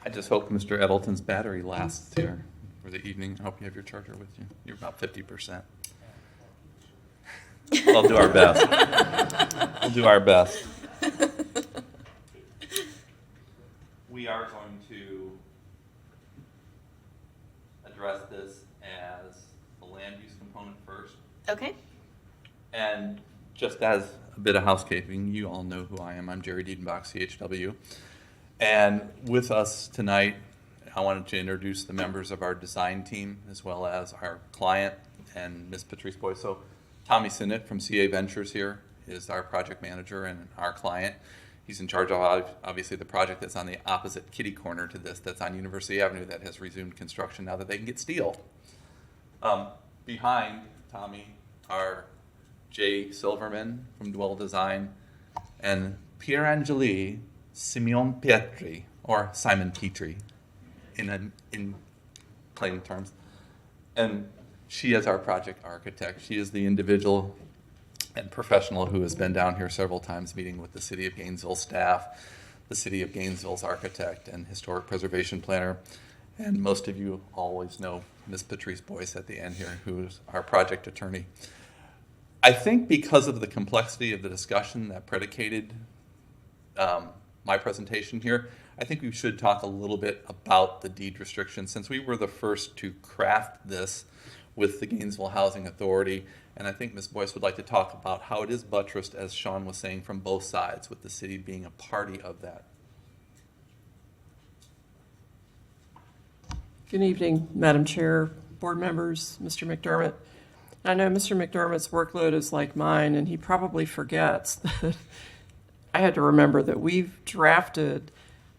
S17: I just hope Mr. Edelton's battery lasts here for the evening. I hope you have your charger with you. You're about 50%. We'll do our best. We'll do our best. We are going to address this as the land use component first.
S1: Okay.
S17: And just as a bit of housekeeping, you all know who I am. I'm Jerry Diedenbach, CHW. And with us tonight, I wanted to introduce the members of our design team, as well as our client and Ms. Patrice Boyce. So Tommy Sinnott from CA Ventures here is our project manager and our client. He's in charge of, obviously, the project that's on the opposite kitty corner to this, that's on University Avenue, that has resumed construction now that they can get steel. Behind Tommy are Jay Silverman from Dwell Design and Pierangeli Simeon Pietri, or Simon Petrie, in plain terms. And she is our project architect. She is the individual and professional who has been down here several times meeting with the City of Gainesville staff, the City of Gainesville's architect and historic preservation planner. And most of you always know Ms. Patrice Boyce at the end here, who is our project attorney. I think because of the complexity of the discussion that predicated my presentation here, I think we should talk a little bit about the deed restriction, since we were the first to craft this with the Gainesville Housing Authority. And I think Ms. Boyce would like to talk about how it is buttressed, as Sean was saying, from both sides, with the city being a party of that.
S18: Good evening, Madam Chair, board members, Mr. McDermott. I know Mr. McDermott's workload is like mine, and he probably forgets that I had to remember that we've drafted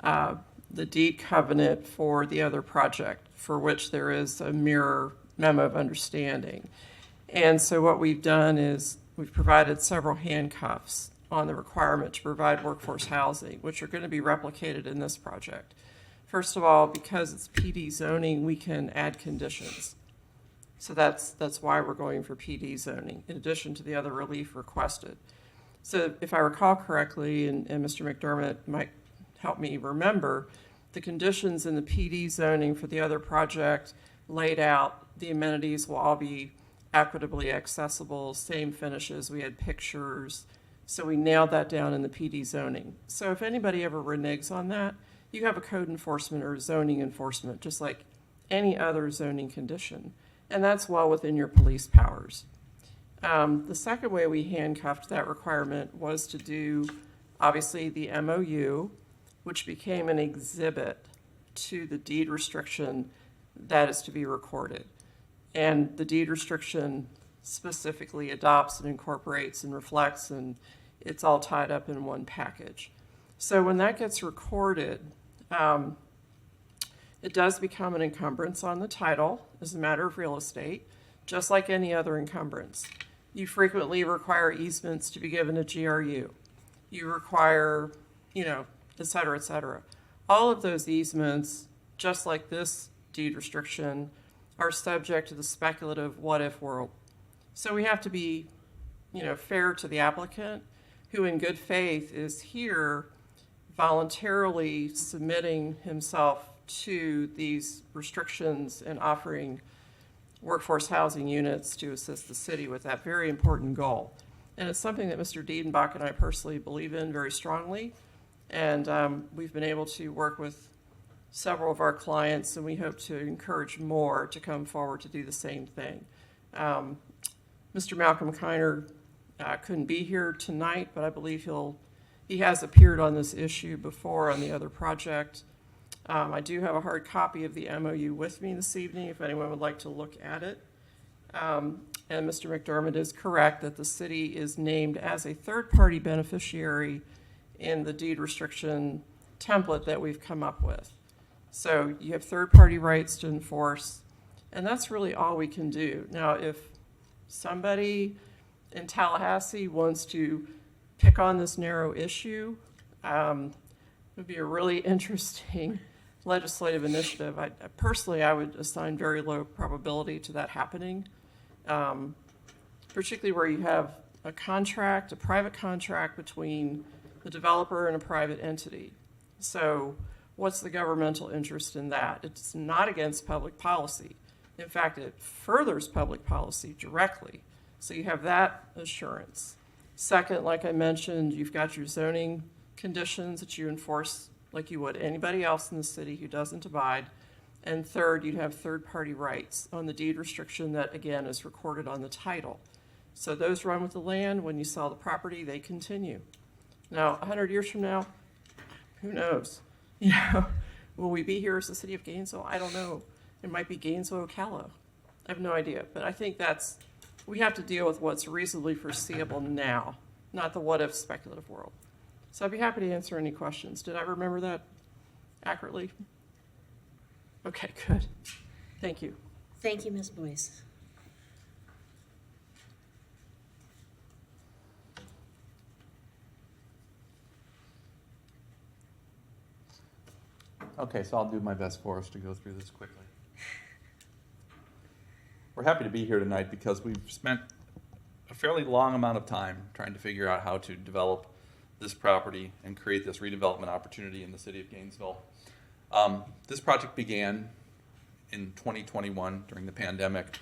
S18: the deed covenant for the other project, for which there is a mirror memo of understanding. And so what we've done is we've provided several handcuffs on the requirement to provide workforce housing, which are going to be replicated in this project. First of all, because it's PD zoning, we can add conditions. So that's why we're going for PD zoning, in addition to the other relief requested. So if I recall correctly, and Mr. McDermott might help me remember, the conditions in the PD zoning for the other project laid out the amenities will all be equitably accessible, same finishes, we had pictures. So we nailed that down in the PD zoning. So if anybody ever reneges on that, you have a code enforcement or zoning enforcement, just like any other zoning condition. And that's well within your police powers. The second way we handcuffed that requirement was to do, obviously, the MOU, which became an exhibit to the deed restriction that is to be recorded. And the deed restriction specifically adopts and incorporates and reflects, and it's all tied up in one package. So when that gets recorded, it does become an encumbrance on the title as a matter of real estate, just like any other encumbrance. You frequently require easements to be given a GRU. You require, et cetera, et cetera. All of those easements, just like this deed restriction, are subject to the speculative what-if world. So we have to be, fair to the applicant, who in good faith is here voluntarily submitting himself to these restrictions and offering workforce housing units to assist the city with that very important goal. And it's something that Mr. Diedenbach and I personally believe in very strongly. And we've been able to work with several of our clients, and we hope to encourage more to come forward to do the same thing. Mr. Malcolm Kiner couldn't be here tonight, but I believe he has appeared on this issue before on the other project. I do have a hard copy of the MOU with me this evening if anyone would like to look at it. And Mr. McDermott is correct that the city is named as a third-party beneficiary in the deed restriction template that we've come up with. So you have third-party rights to enforce, and that's really all we can do. Now, if somebody in Tallahassee wants to pick on this narrow issue, it would be a really interesting legislative initiative. Personally, I would assign very low probability to that happening, particularly where you have a private contract between the developer and a private entity. So what's the governmental interest in that? It's not against public policy. In fact, it furthers public policy directly. So you have that assurance. Second, like I mentioned, you've got your zoning conditions that you enforce like you would anybody else in the city who doesn't abide. And third, you'd have third-party rights on the deed restriction that, again, is recorded on the title. So those run with the land. When you sell the property, they continue. Now, 100 years from now, who knows? Will we be here as the city of Gainesville? I don't know. It might be Gainesville, Ocala. I have no idea. But I think we have to deal with what's reasonably foreseeable now, not the what-if speculative world. So I'd be happy to answer any questions. Did I remember that accurately? Okay, good. Thank you.
S1: Thank you, Ms. Boyce.
S17: Okay, so I'll do my best for us to go through this quickly. We're happy to be here tonight because we've spent a fairly long amount of time trying to figure out how to develop this property and create this redevelopment opportunity in the city of Gainesville. This project began in 2021 during the pandemic,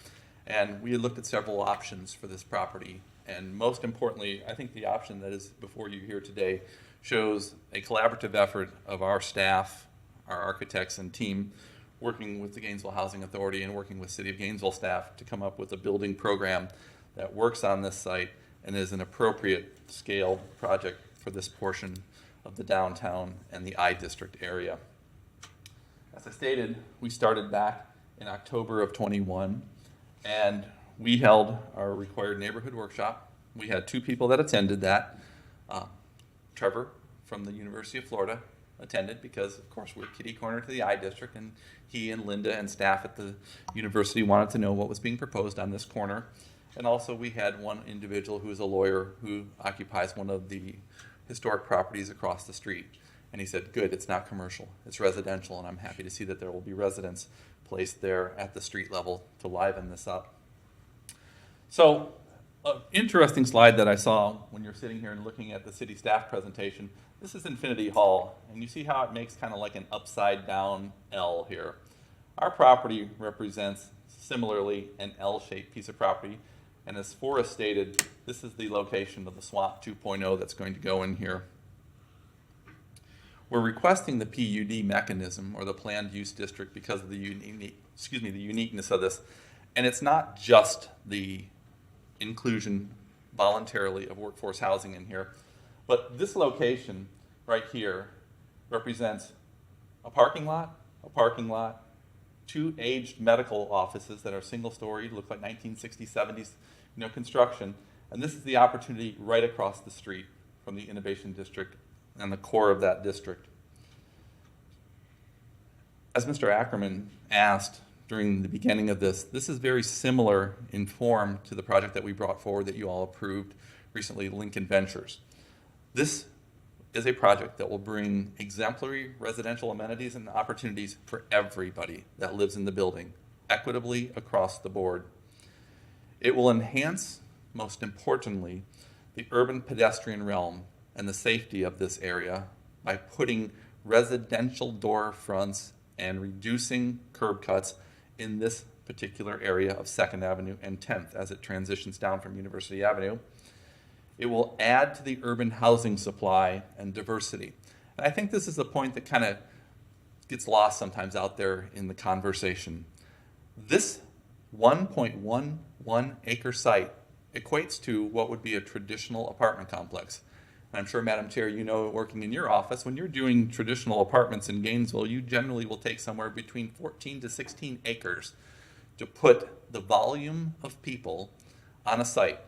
S17: and we had looked at several options for this property. And most importantly, I think the option that is before you here today shows a collaborative effort of our staff, our architects and team, working with the Gainesville Housing Authority and working with City of Gainesville staff to come up with a building program that works on this site and is an appropriate scale project for this portion of the downtown and the I-District area. As I stated, we started back in October of 21, and we held our required neighborhood workshop. We had 2 people that attended that. Trevor from the University of Florida attended because, of course, we're kitty corner to the I district, and he and Linda and staff at the university wanted to know what was being proposed on this corner. And also we had one individual who is a lawyer who occupies one of the historic properties across the street. And he said, good, it's not commercial, it's residential, and I'm happy to see that there will be residents placed there at the street level to liven this up. So, an interesting slide that I saw when you're sitting here and looking at the city staff presentation, this is Infinity Hall, and you see how it makes kind of like an upside down L here. Our property represents similarly an L-shaped piece of property, and as Forrest stated, this is the location of the Swamp 2.0 that's going to go in here. We're requesting the PUD mechanism, or the planned use district, because of the uniqueness of this. And it's not just the inclusion voluntarily of workforce housing in here, but this location right here represents a parking lot, 2 aged medical offices that are single-story, look like 1960s, 70s, construction. And this is the opportunity right across the street from the Innovation District and the core of that district. As Mr. Ackerman asked during the beginning of this is very similar in form to the project that we brought forward that you all approved recently, Lincoln Ventures. This is a project that will bring exemplary residential amenities and opportunities for everybody that lives in the building, equitably across the board. It will enhance, most importantly, the urban pedestrian realm and the safety of this area by putting residential door fronts and reducing curb cuts in this particular area of 2nd Avenue and 10th as it transitions down from University Avenue. It will add to the urban housing supply and diversity. And I think this is the point that kind of gets lost sometimes out there in the conversation. This 1.11 acre site equates to what would be a traditional apartment complex. And I'm sure, Madam Chair, you know, working in your office, when you're doing traditional apartments in Gainesville, you generally will take somewhere between 14 to 16 acres to put the volume of people on a site.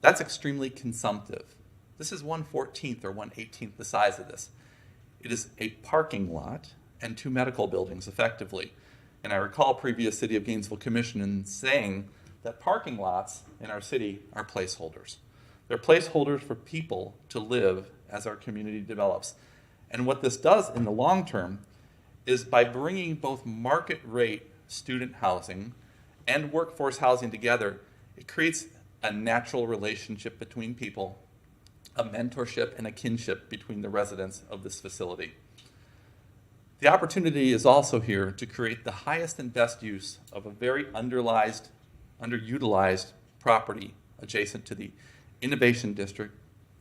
S17: That's extremely consumptive. This is 1/14 or 1/18 the size of this. It is a parking lot and 2 medical buildings, effectively. And I recall previous City of Gainesville Commission saying that parking lots in our city are placeholders. They're placeholders for people to live as our community develops. And what this does in the long term is by bringing both market rate student housing and workforce housing together, it creates a natural relationship between people, a mentorship and a kinship between the residents of this facility. The opportunity is also here to create the highest and best use of a very underutilized property adjacent to the Innovation District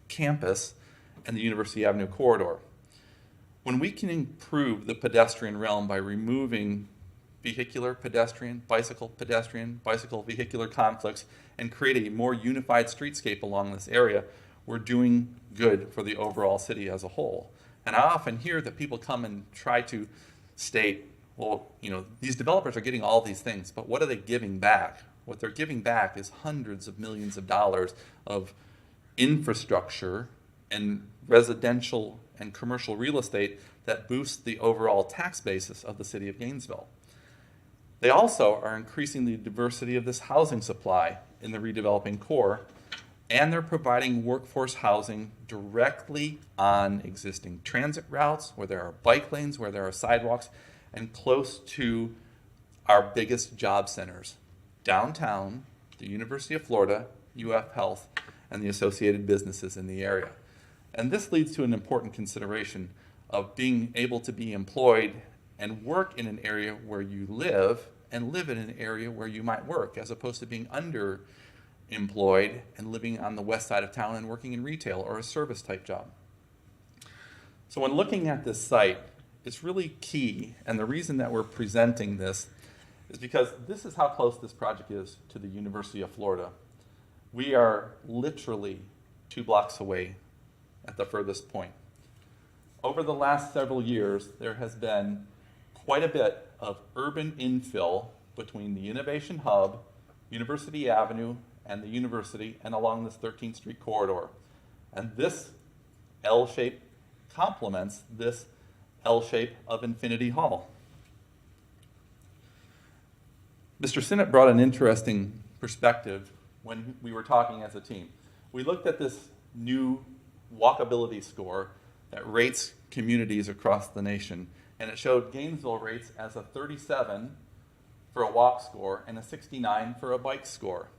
S17: campus and the University Avenue corridor. When we can improve the pedestrian realm by removing vehicular pedestrian, bicycle vehicular conflicts and create a more unified streetscape along this area, we're doing good for the overall city as a whole. And I often hear that people come and try to state, well, you know, these developers are getting all these things, but what are they giving back? What they're giving back is hundreds of millions of dollars of infrastructure and residential and commercial real estate that boosts the overall tax basis of the city of Gainesville. They also are increasing the diversity of this housing supply in the redeveloping core, and they're providing workforce housing directly on existing transit routes where there are bike lanes, where there are sidewalks, and close to our biggest job centers, downtown, the University of Florida, UF Health, and the associated businesses in the area. And this leads to an important consideration of being able to be employed and work in an area where you live and live in an area where you might work, as opposed to being underemployed and living on the west side of town and working in retail or a service type job. So when looking at this site, it's really key, and the reason that we're presenting this is because this is how close this project is to the University of Florida. We are literally 2 blocks away at the furthest point. Over the last several years, there has been quite a bit of urban infill between the innovation hub University Avenue and the University and along this 13th Street corridor. And this L shape complements this L shape of Infinity Hall. Mr. Sinnott brought an interesting perspective when we were talking as a team. We looked at this new walkability score that rates communities across the nation, and it showed Gainesville rates as a 37 for a walk score and a 69 for a bike score.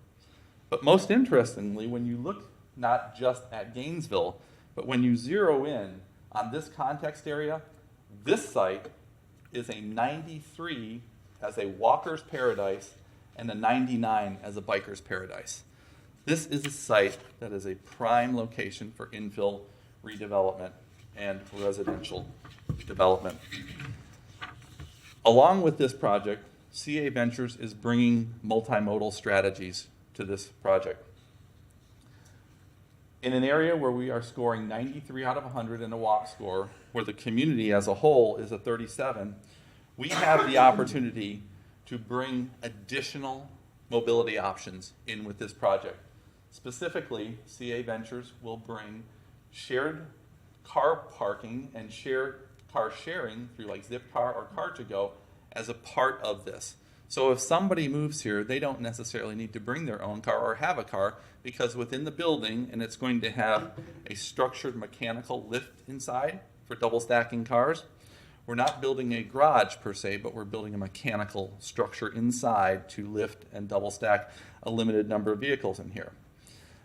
S17: But most interestingly, when you look not just at Gainesville, but when you zero in on this context area, this site is a 93 as a walker's paradise and a 99 as a biker's paradise. This is a site that is a prime location for infill redevelopment and residential development. Along with this project, CA Ventures is bringing multimodal strategies to this project. In an area where we are scoring 93 out of 100 in a walk score, where the community as a whole is a 37, we have the opportunity to bring additional mobility options in with this project. Specifically, CA Ventures will bring shared car parking and shared car sharing through like Zipcar or Car2Go as a part of this. So if somebody moves here, they don't necessarily need to bring their own car or have a car, because within the building, and it's going to have a structured mechanical lift inside for double stacking cars. We're not building a garage per se, but we're building a mechanical structure inside to lift and double stack a limited number of vehicles in here.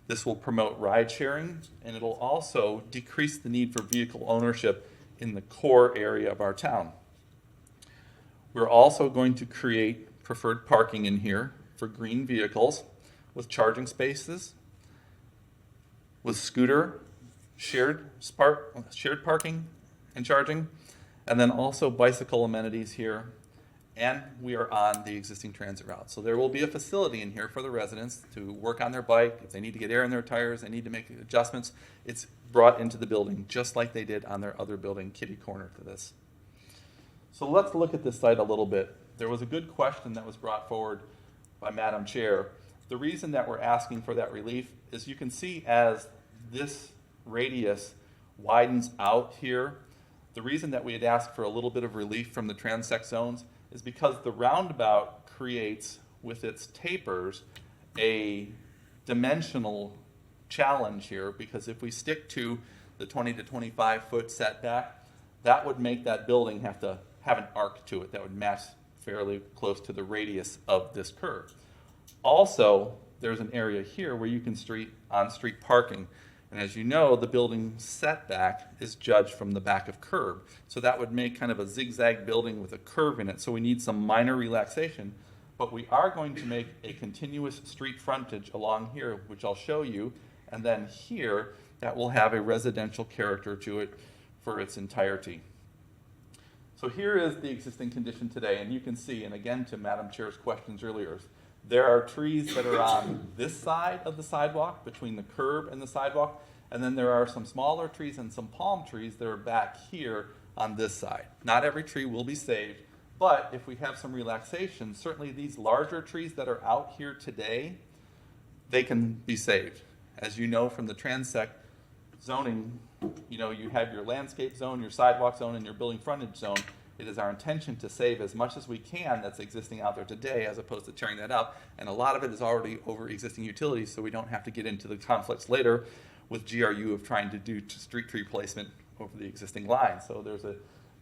S17: This will promote ride sharing, and it'll also decrease the need for vehicle ownership in the core area of our town. We're also going to create preferred parking in here for green vehicles with charging spaces, with scooter, shared parking and charging, and then also bicycle amenities here. And we are on the existing transit route. So there will be a facility in here for the residents to work on their bike. If they need to get air in their tires, they need to make adjustments, it's brought into the building just like they did on their other building, kitty corner to this. So let's look at this site a little bit. There was a good question that was brought forward by Madam Chair. The reason that we're asking for that relief is you can see as this radius widens out here, the reason that we had asked for a little bit of relief from the transect zones is because the roundabout creates, with its tapers, a dimensional challenge here, because if we stick to the 20 to 25 foot setback, that would make that building have to have an arc to it that would match fairly close to the radius of this curve. Also, there's an area here where you can on-street parking. And as you know, the building setback is judged from the back of curb. So that would make kind of a zigzag building with a curve in it. So we need some minor relaxation, but we are going to make a continuous street frontage along here, which I'll show you. And then here, that will have a residential character to it for its entirety. So here is the existing condition today, and you can see, and again to Madam Chair's questions earlier, there are trees that are on this side of the sidewalk, between the curb and the sidewalk, and then there are some smaller trees and some palm trees that are back here on this side. Not every tree will be saved, but if we have some relaxation, certainly these larger trees that are out here today, they can be saved. As you know from the transect zoning, you know, you have your landscape zone, your sidewalk zone, and your building frontage zone. It is our intention to save as much as we can that's existing out there today, as opposed to tearing that up. And a lot of it is already over existing utilities, so we don't have to get into the conflicts later with GRU of trying to do street tree placement over the existing line. So there's a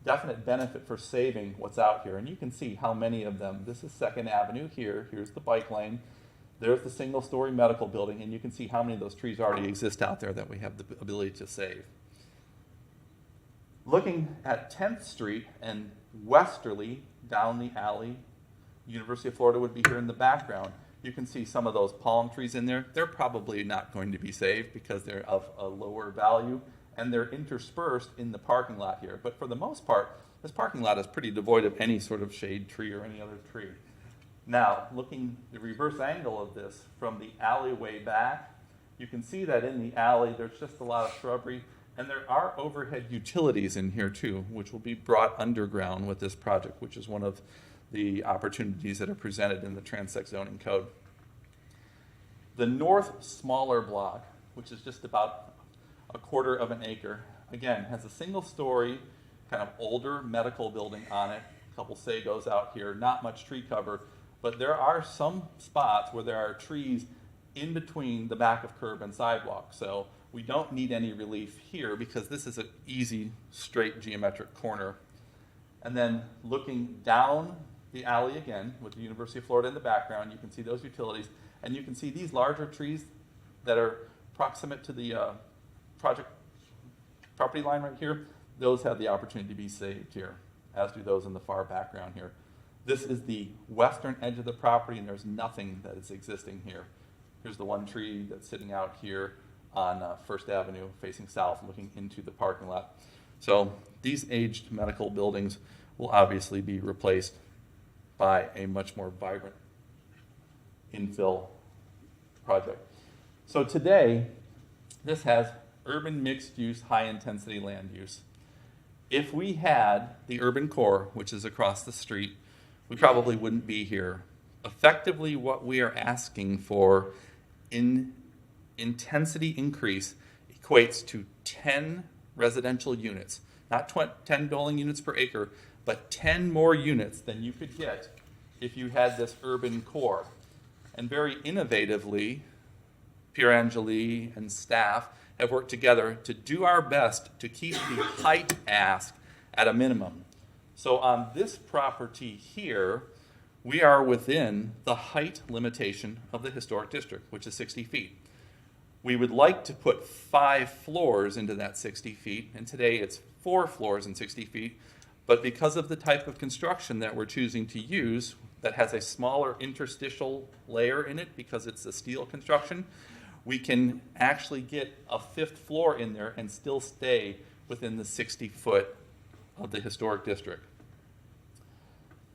S17: definite benefit for saving what's out here. And you can see how many of them. This is 2nd Avenue here. Here's the bike lane. There's the single-story medical building, and you can see how many of those trees already exist out there that we have the ability to save. Looking at 10th Street and westerly down the alley, University of Florida would be here in the background. You can see some of those palm trees in there. They're probably not going to be saved because they're of a lower value, and they're interspersed in the parking lot here. But for the most part, this parking lot is pretty devoid of any sort of shade tree or any other tree. Now, looking the reverse angle of this from the alleyway back, you can see that in the alley there's just a lot of shrubbery, and there are overhead utilities in here too, which will be brought underground with this project, which is one of the opportunities that are presented in the transect zoning code. The north smaller block, which is just about a quarter of an acre, again, has a single story, kind of older medical building on it, a couple sagos out here, not much tree cover, but there are some spots where there are trees in between the back of curb and sidewalk. So we don't need any relief here because this is an easy, straight geometric corner. And then looking down the alley again with the University of Florida in the background, you can see those utilities, and you can see these larger trees that are proximate to the project property line right here. Those have the opportunity to be saved here, as do those in the far background here. This is the western edge of the property, and there's nothing that is existing here. Here's the one tree that's sitting out here on First Avenue facing south, looking into the parking lot. So these aged medical buildings will obviously be replaced by a much more vibrant infill project. So today, this has urban mixed use, high intensity land use. If we had the urban core, which is across the street, we probably wouldn't be here. Effectively, what we are asking for in intensity increase equates to 10 residential units, not 10 dwelling units per acre, but 10 more units than you could get if you had this urban core. And very innovatively, Pierangeli and staff have worked together to do our best to keep the height ask at a minimum. So on this property here, we are within the height limitation of the historic district, which is 60 feet. We would like to put 5 floors into that 60 feet, and today it's 4 floors and 60 feet, but because of the type of construction that we're choosing to use, that has a smaller interstitial layer in it because it's a steel construction, we can actually get a 5th floor in there and still stay within the 60 foot of the historic district.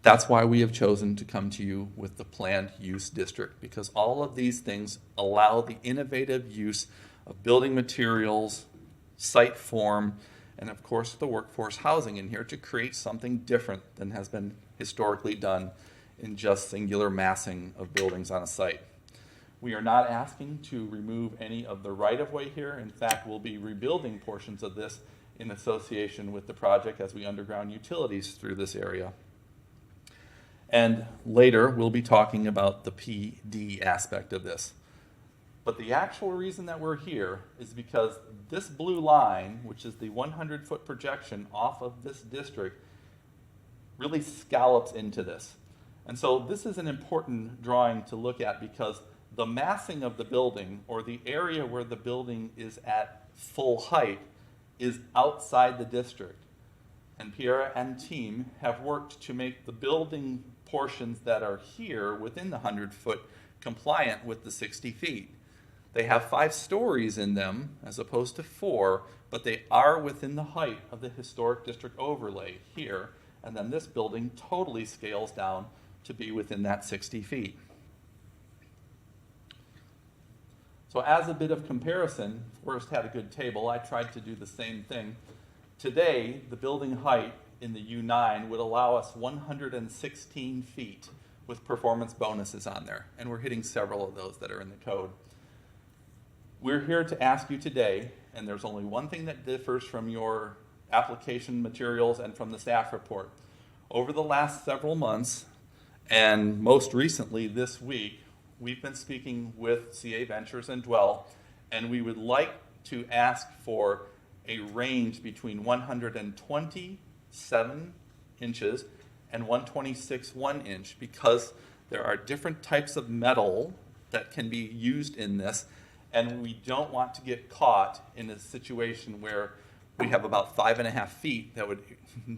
S17: That's why we have chosen to come to you with the planned use district, because all of these things allow the innovative use of building materials, site form, and of course the workforce housing in here to create something different than has been historically done in just singular massing of buildings on a site. We are not asking to remove any of the right-of-way here. In fact, we'll be rebuilding portions of this in association with the project as we underground utilities through this area. And later, we'll be talking about the PD aspect of this. But the actual reason that we're here is because this blue line, which is the 100-foot projection off of this district, really scallops into this. And so this is an important drawing to look at because the massing of the building, or the area where the building is at full height, is outside the district. And Pierre and team have worked to make the building portions that are here within the 100-foot compliant with the 60 feet. They have 5 stories in them as opposed to 4, but they are within the height of the historic district overlay here. And then this building totally scales down to be within that 60 feet. So as a bit of comparison, Forrest had a good table. I tried to do the same thing. Today, the building height in the U9 would allow us 116 feet with performance bonuses on there, and we're hitting several of those that are in the code. We're here to ask you today, and there's only one thing that differs from your application materials and from the staff report. Over the last several months, and most recently this week, we've been speaking with CA Ventures and Dwell, and we would like to ask for a range between 127 inches and 126 1-inch because there are different types of metal that can be used in this, and we don't want to get caught in a situation where we have about 5.5 feet that would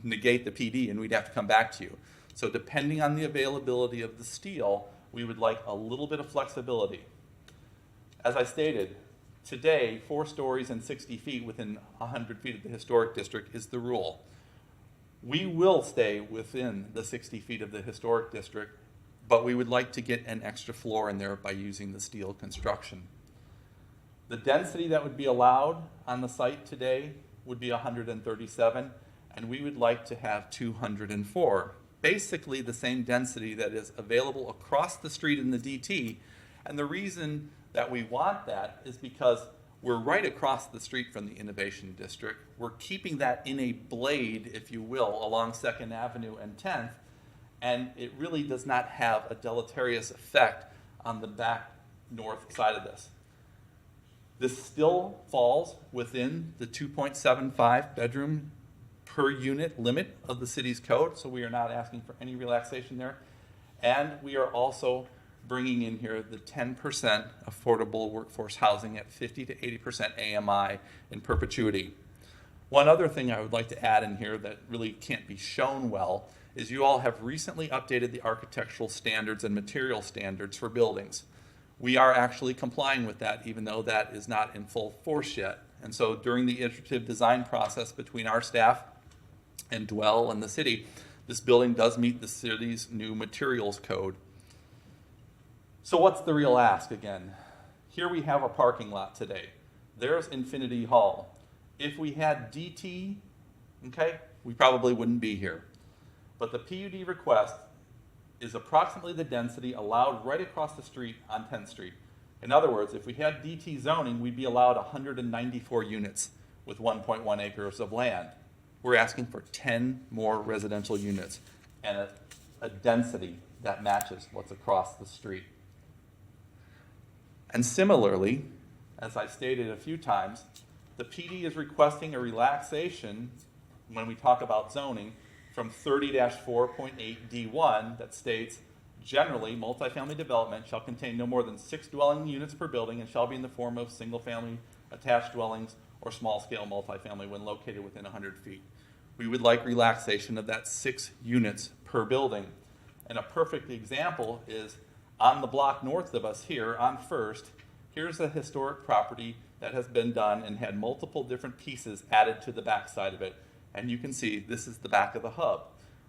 S17: negate the PD and we'd have to come back to you. So depending on the availability of the steel, we would like a little bit of flexibility. As I stated, today, 4 stories and 60 feet within 100 feet of the historic district is the rule. We will stay within the 60 feet of the historic district, but we would like to get an extra floor in there by using the steel construction. The density that would be allowed on the site today would be 137, and we would like to have 204. Basically the same density that is available across the street in the DT, and the reason that we want that is because we're right across the street from the Innovation District. We're keeping that in a blade, if you will, along 2nd Avenue and 10th, and it really does not have a deleterious effect on the back north side of this. This still falls within the 2.75 bedroom per unit limit of the city's code, so we are not asking for any relaxation there. And we are also bringing in here the 10% affordable workforce housing at 50 to 80% AMI in perpetuity. One other thing I would like to add in here that really can't be shown well is you all have recently updated the architectural standards and material standards for buildings. We are actually complying with that, even though that is not in full force yet. And so during the iterative design process between our staff and Dwell and the city, this building does meet the city's new materials code. So what's the real ask again? Here we have a parking lot today. There's Infinity Hall. If we had DT, okay, we probably wouldn't be here. But the PUD request is approximately the density allowed right across the street on 10th Street. In other words, if we had DT zoning, we'd be allowed 194 units with 1.1 acres of land. We're asking for 10 more residential units and a density that matches what's across the street. And similarly, as I stated a few times, the PD is requesting a relaxation when we talk about zoning from 30-4.8D1 that states, generally, multifamily development shall contain no more than 6 dwelling units per building and shall be in the form of single-family attached dwellings or small-scale multifamily when located within 100 feet. We would like relaxation of that 6 units per building. And a perfect example is on the block north of us here on First, here's a historic property that has been done and had multiple different pieces added to the backside of it. And you can see this is the back of the hub.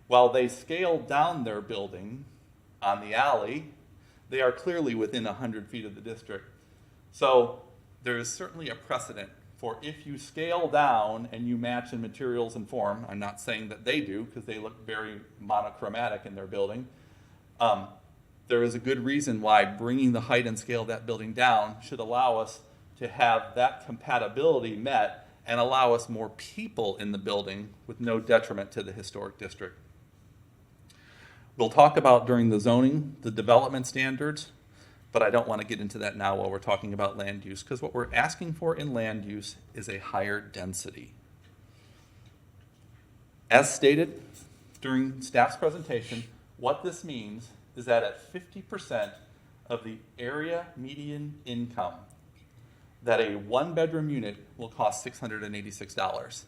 S17: While they scaled down their building on the alley, they are clearly within 100 feet of the district. So there is certainly a precedent for if you scale down and you match in materials and form, I'm not saying that they do because they look very monochromatic in their building, there is a good reason why bringing the height and scale of that building down should allow us to have that compatibility met and allow us more people in the building with no detriment to the historic district. We'll talk about during the zoning, the development standards, but I don't want to get into that now while we're talking about land use, because what we're asking for in land use is a higher density. As stated during staff's presentation, what this means is that at 50% of the area median income, that a 1-bedroom unit will cost $686.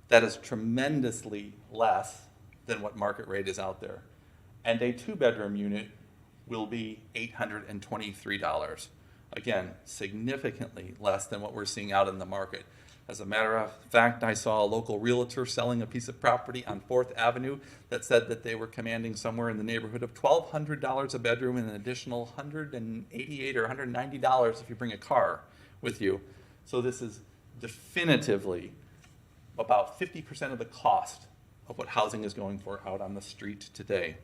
S17: That is tremendously less than what market rate is out there. And a 2-bedroom unit will be $823. Again, significantly less than what we're seeing out in the market. As a matter of fact, I saw a local realtor selling a piece of property on 4th Avenue that said that they were commanding somewhere in the neighborhood of $1,200 a bedroom and an additional $188 or $190 if you bring a car with you. So this is definitively about 50% of the cost of what housing is going for out on the street today.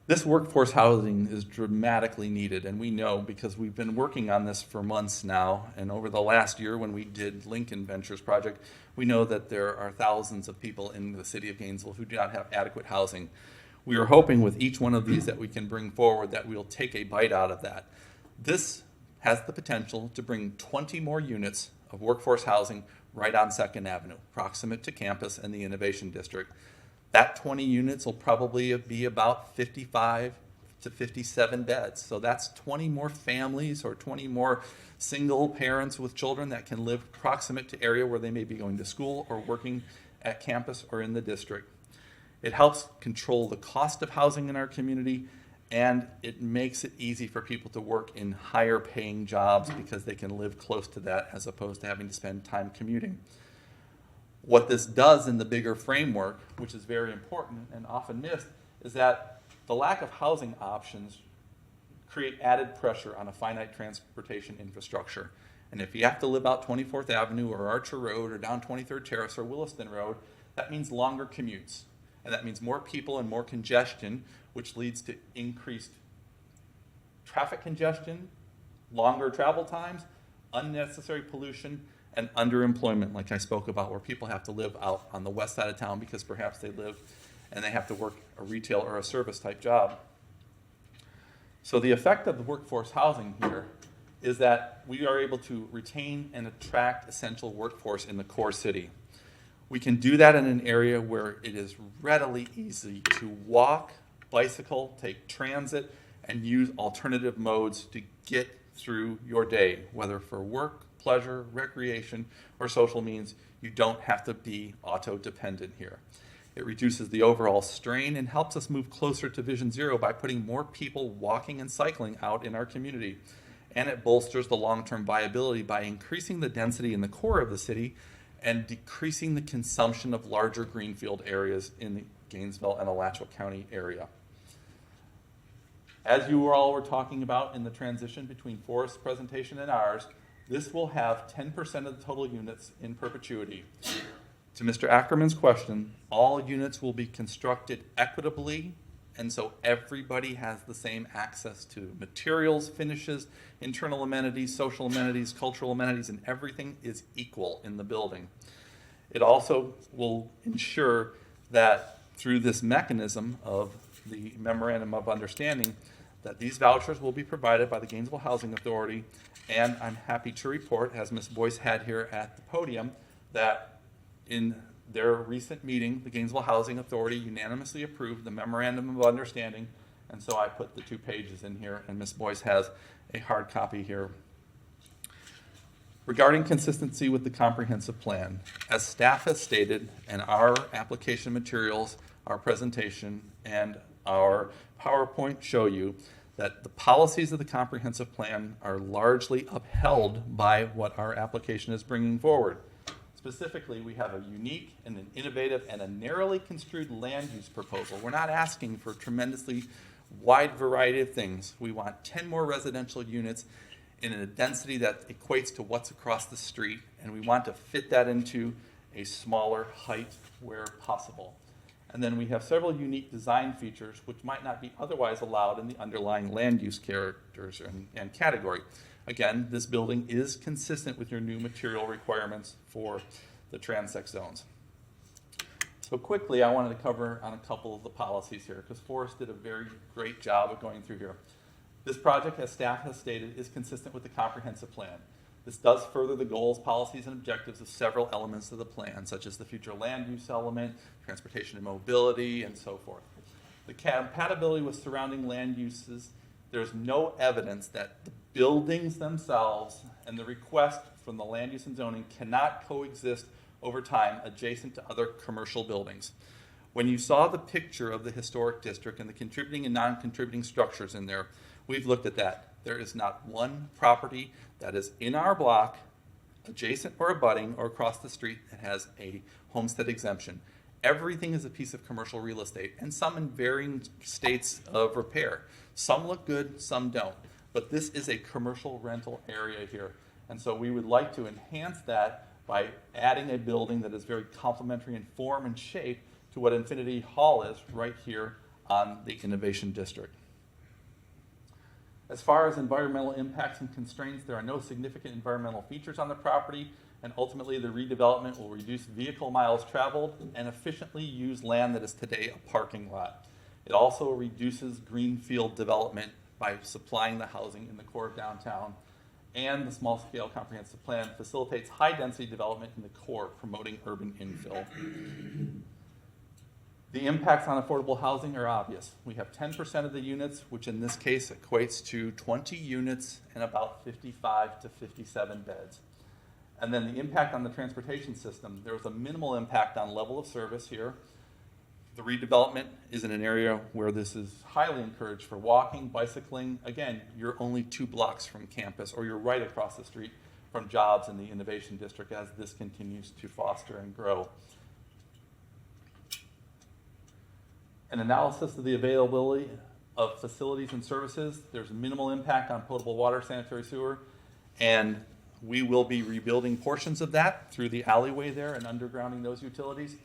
S17: This workforce housing is dramatically needed, and we know because we've been working on this for months now, and over the last year when we did Lincoln Ventures project, we know that there are thousands of people in the city of Gainesville who do not have adequate housing. We are hoping with each one of these that we can bring forward that we'll take a bite out of that. This has the potential to bring 20 more units of workforce housing right on 2nd Avenue, proximate to campus and the Innovation District. That 20 units will probably be about 55 to 57 beds. So that's 20 more families or 20 more single parents with children that can live proximate to area where they may be going to school or working at campus or in the district. It helps control the cost of housing in our community, and it makes it easy for people to work in higher paying jobs because they can live close to that as opposed to having to spend time commuting. What this does in the bigger framework, which is very important and often missed, is that the lack of housing options create added pressure on a finite transportation infrastructure. And if you have to live out 24th Avenue or Archer Road or down 23rd Terrace or Williston Road, that means longer commutes. And that means more people and more congestion, which leads to increased traffic congestion, longer travel times, unnecessary pollution, and underemployment, like I spoke about, where people have to live out on the west side of town because perhaps they live and they have to work a retail or a service type job. So the effect of the workforce housing here is that we are able to retain and attract essential workforce in the core city. We can do that in an area where it is readily easy to walk, bicycle, take transit, and use alternative modes to get through your day, whether for work, pleasure, recreation, or social means. You don't have to be auto-dependent here. It reduces the overall strain and helps us move closer to Vision Zero by putting more people walking and cycling out in our community. And it bolsters the long-term viability by increasing the density in the core of the city and decreasing the consumption of larger greenfield areas in the Gainesville and Alachua County area. As you all were talking about in the transition between Forrest's presentation and ours, this will have 10% of the total units in perpetuity. To Mr. Ackerman's question, all units will be constructed equitably, and so everybody has the same access to materials, finishes, internal amenities, social amenities, cultural amenities, and everything is equal in the building. It also will ensure that through this mechanism of the Memorandum of Understanding, that these vouchers will be provided by the Gainesville Housing Authority, and I'm happy to report, as Ms. Boyce had here at the podium, that in their recent meeting, the Gainesville Housing Authority unanimously approved the Memorandum of Understanding, and so I put the 2 pages in here, and Ms. Boyce has a hard copy here. Regarding consistency with the comprehensive plan, as staff has stated, and our application materials, our presentation, and our PowerPoint show you that the policies of the comprehensive plan are largely upheld by what our application is bringing forward. Specifically, we have a unique and an innovative and a narrowly construed land use proposal. We're not asking for a tremendously wide variety of things. We want 10 more residential units in a density that equates to what's across the street, and we want to fit that into a smaller height where possible. And then we have several unique design features which might not be otherwise allowed in the underlying land use characters and category. Again, this building is consistent with your new material requirements for the transect zones. So quickly, I wanted to cover on a couple of the policies here, because Forrest did a very great job of going through here. This project, as staff has stated, is consistent with the comprehensive plan. This does further the goals, policies, and objectives of several elements of the plan, such as the future land use element, transportation and mobility, and so forth. The compatibility with surrounding land uses, there's no evidence that the buildings themselves and the request from the land use and zoning cannot coexist over time adjacent to other commercial buildings. When you saw the picture of the historic district and the contributing and non-contributing structures in there, we've looked at that. There is not one property that is in our block, adjacent or abutting or across the street, that has a homestead exemption. Everything is a piece of commercial real estate, and some in varying states of repair. Some look good, some don't. But this is a commercial rental area here. And so we would like to enhance that by adding a building that is very complementary in form and shape to what Infinity Hall is right here on the Innovation District. As far as environmental impacts and constraints, there are no significant environmental features on the property, and ultimately the redevelopment will reduce vehicle miles traveled and efficiently use land that is today a parking lot. It also reduces greenfield development by supplying the housing in the core of downtown, and the small-scale comprehensive plan facilitates high-density development in the core, promoting urban infill. The impacts on affordable housing are obvious. We have 10% of the units, which in this case equates to 20 units and about 55 to 57 beds. And then the impact on the transportation system, there was a minimal impact on level of service here. The redevelopment is in an area where this is highly encouraged for walking, bicycling. Again, you're only 2 blocks from campus, or you're right across the street from jobs in the Innovation District as this continues to foster and grow. An analysis of the availability of facilities and services, there's minimal impact on potable water, sanitary sewer, and we will be rebuilding portions of that through the alleyway there and undergrounding those utilities.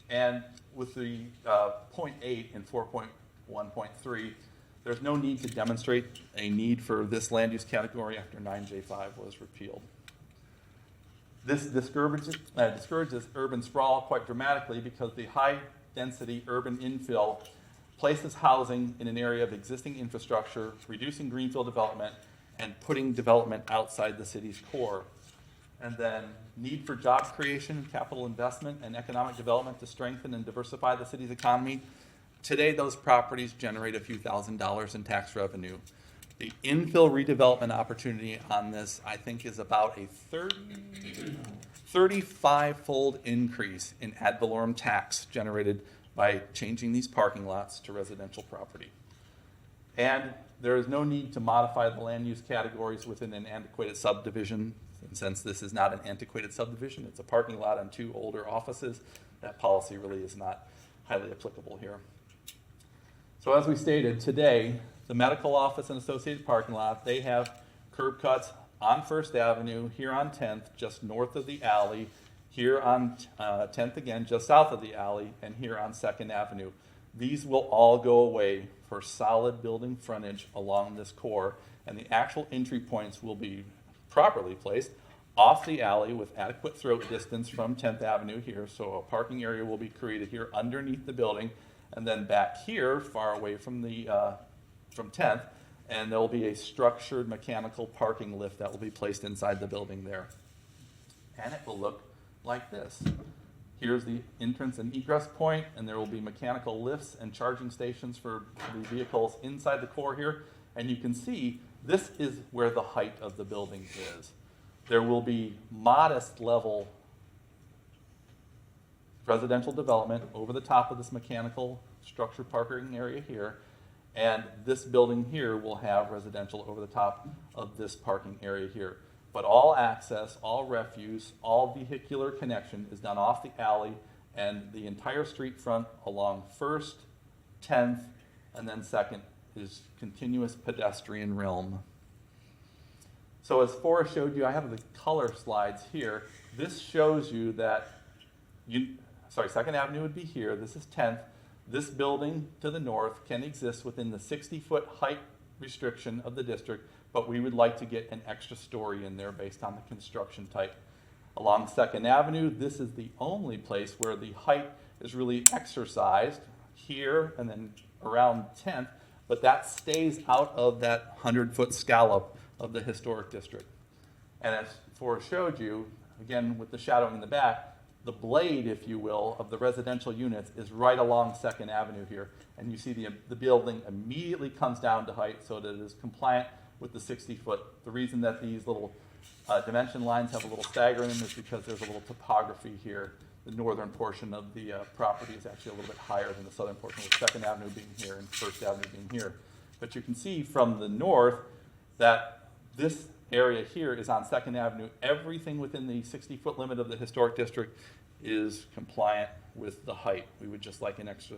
S17: And with the 0.8 in 4.1.3, There's no need to demonstrate a need for this land use category after 9J5 was repealed. This discourages urban sprawl quite dramatically because the high-density urban infill places housing in an area of existing infrastructure, reducing greenfield development, and putting development outside the city's core. And then need for job creation, capital investment, and economic development to strengthen and diversify the city's economy. Today, those properties generate a few $1,000s in tax revenue. The infill redevelopment opportunity on this, I think, is about a 35-fold increase in ad valorem tax generated by changing these parking lots to residential property. And there is no need to modify the land use categories within an antiquated subdivision. And since this is not an antiquated subdivision, it's a parking lot and 2 older offices, that policy really is not highly applicable here. So as we stated, today, the medical office and associated parking lot, they have curb cuts on First Avenue, here on 10th, just north of the alley, here on 10th again, just south of the alley, and here on 2nd Avenue. These will all go away for solid building frontage along this core, and the actual entry points will be properly placed off the alley with adequate throat distance from 10th Avenue here, so a parking area will be created here underneath the building, and then back here, far away from the from 10th, and there will be a structured mechanical parking lift that will be placed inside the building there. And it will look like this. Here's the entrance and egress point, and there will be mechanical lifts and charging stations for the vehicles inside the core here. And you can see this is where the height of the building is. There will be modest level residential development over the top of this mechanical structured parking area here. And this building here will have residential over the top of this parking area here. But all access, all refuse, all vehicular connection is done off the alley, and the entire street front along 1st, 10th, and then 2nd is continuous pedestrian realm. So as Forrest showed you, I have the color slides here. This shows you that, 2nd Avenue would be here, this is 10th. This building to the north can exist within the 60-foot height restriction of the district, but we would like to get an extra story in there based on the construction type. Along 2nd Avenue, this is the only place where the height is really exercised, here and then around 10th, but that stays out of that 100-foot scallop of the historic district. And as Forrest showed you, again with the shadowing in the back, the blade, if you will, of the residential units is right along 2nd Avenue here. And you see the building immediately comes down to height so that it is compliant with the 60-foot. The reason that these little dimension lines have a little stagger in them is because there's a little topography here. The northern portion of the property is actually a little bit higher than the southern portion, with 2nd Avenue being here and 1st Avenue being here. But you can see from the north that this area here is on 2nd Avenue. Everything within the 60-foot limit of the historic district is compliant with the height. We would just like an extra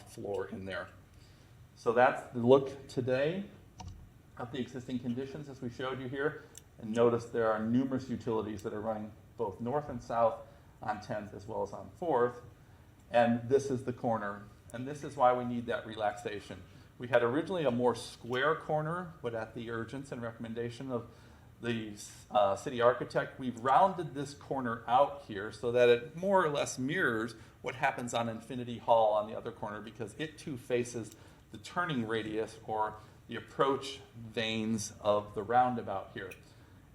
S17: floor in there. So that's the look today of the existing conditions as we showed you here. And notice there are numerous utilities that are running both north and south on 10th as well as on 4th. And this is the corner. And this is why we need that relaxation. We had originally a more square corner, but at the urgence and recommendation of the city architect, we've rounded this corner out here so that it more or less mirrors what happens on Infinity Hall on the other corner, because it too faces the turning radius or the approach veins of the roundabout here.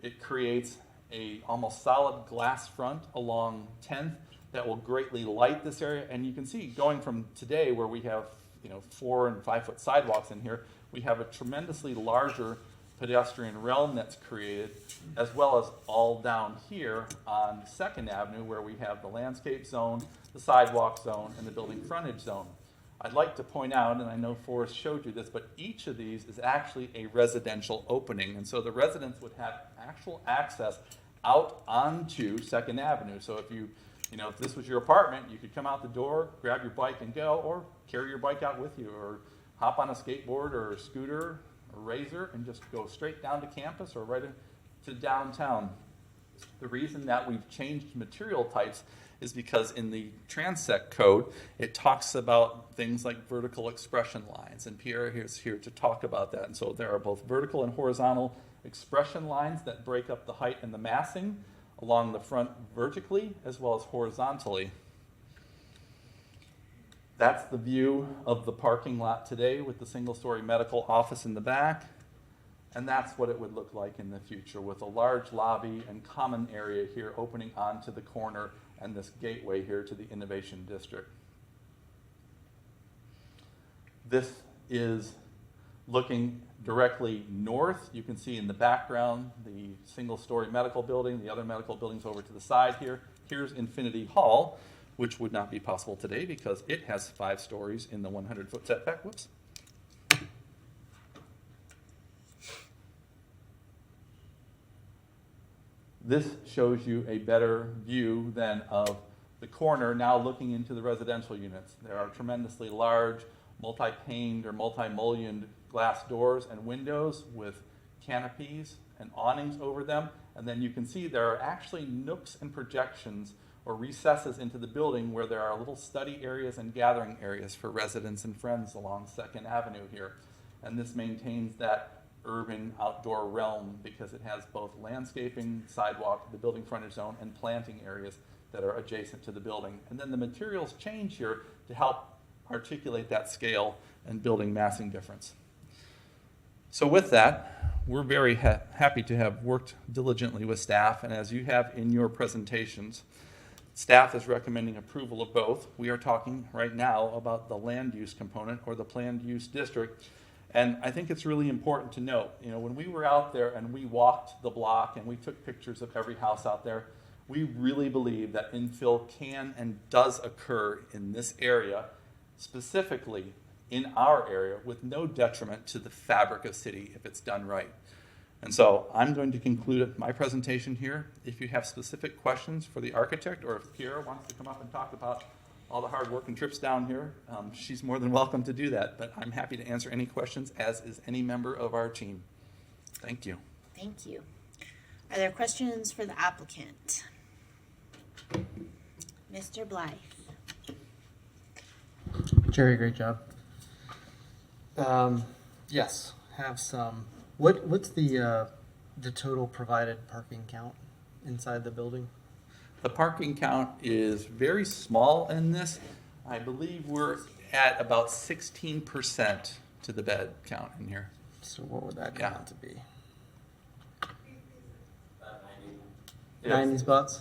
S17: It creates a almost solid glass front along 10th that will greatly light this area. And you can see going from today where we have 4 and 5 foot sidewalks in here, we have a tremendously larger pedestrian realm that's created, as well as all down here on 2nd Avenue where we have the landscape zone, the sidewalk zone, and the building frontage zone. I'd like to point out, and I know Forrest showed you this, but each of these is actually a residential opening, and so the residents would have actual access out onto 2nd Avenue. So if this was your apartment, you could come out the door, grab your bike and go, or carry your bike out with you, or hop on a skateboard or a scooter or razor and just go straight down to campus or right into downtown. The reason that we've changed material types is because in the Transect code, it talks about things like vertical expression lines, and Pierre is here to talk about that. And so there are both vertical and horizontal expression lines that break up the height and the massing along the front vertically as well as horizontally. That's the view of the parking lot today with the single-story medical office in the back. And that's what it would look like in the future with a large lobby and common area here opening onto the corner and this gateway here to the Innovation District. This is looking directly north. You can see in the background the single-story medical building, the other medical buildings over to the side here. Here's Infinity Hall, which would not be possible today because it has 5 stories in the 100-foot setback. Whoops. This shows you a better view than of the corner now looking into the residential units. There are tremendously large multi-paned or multi-mullioned glass doors and windows with canopies and awnings over them. And then you can see there are actually nooks and projections or recesses into the building where there are little study areas and gathering areas for residents and friends along 2nd Avenue here. And this maintains that urban outdoor realm because it has both landscaping, sidewalk, the building frontage zone, and planting areas that are adjacent to the building. And then the materials change here to help articulate that scale and building massing difference. So with that, we're very happy to have worked diligently with staff, and as you have in your presentations, staff is recommending approval of both. We are talking right now about the land use component or the planned use district. And I think it's really important to note, you know, when we were out there and we walked the block and we took pictures of every house out there, we really believe that infill can and does occur in this area, specifically in our area, with no detriment to the fabric of city if it's done right. And so I'm going to conclude my presentation here. If you have specific questions for the architect, or if Pierre wants to come up and talk about all the hard work and trips down here, she's more than welcome to do that. But I'm happy to answer any questions, as is any member of our team. Thank you.
S1: Thank you. Are there questions for the applicant? Mr. Blythe.
S19: Jerry, great job. Yes, have some. What's the total provided parking count inside the building?
S17: The parking count is very small in this. I believe we're at about 16% to the bed count in here.
S19: So what would that come out to be?
S17: About
S19: 90 spots?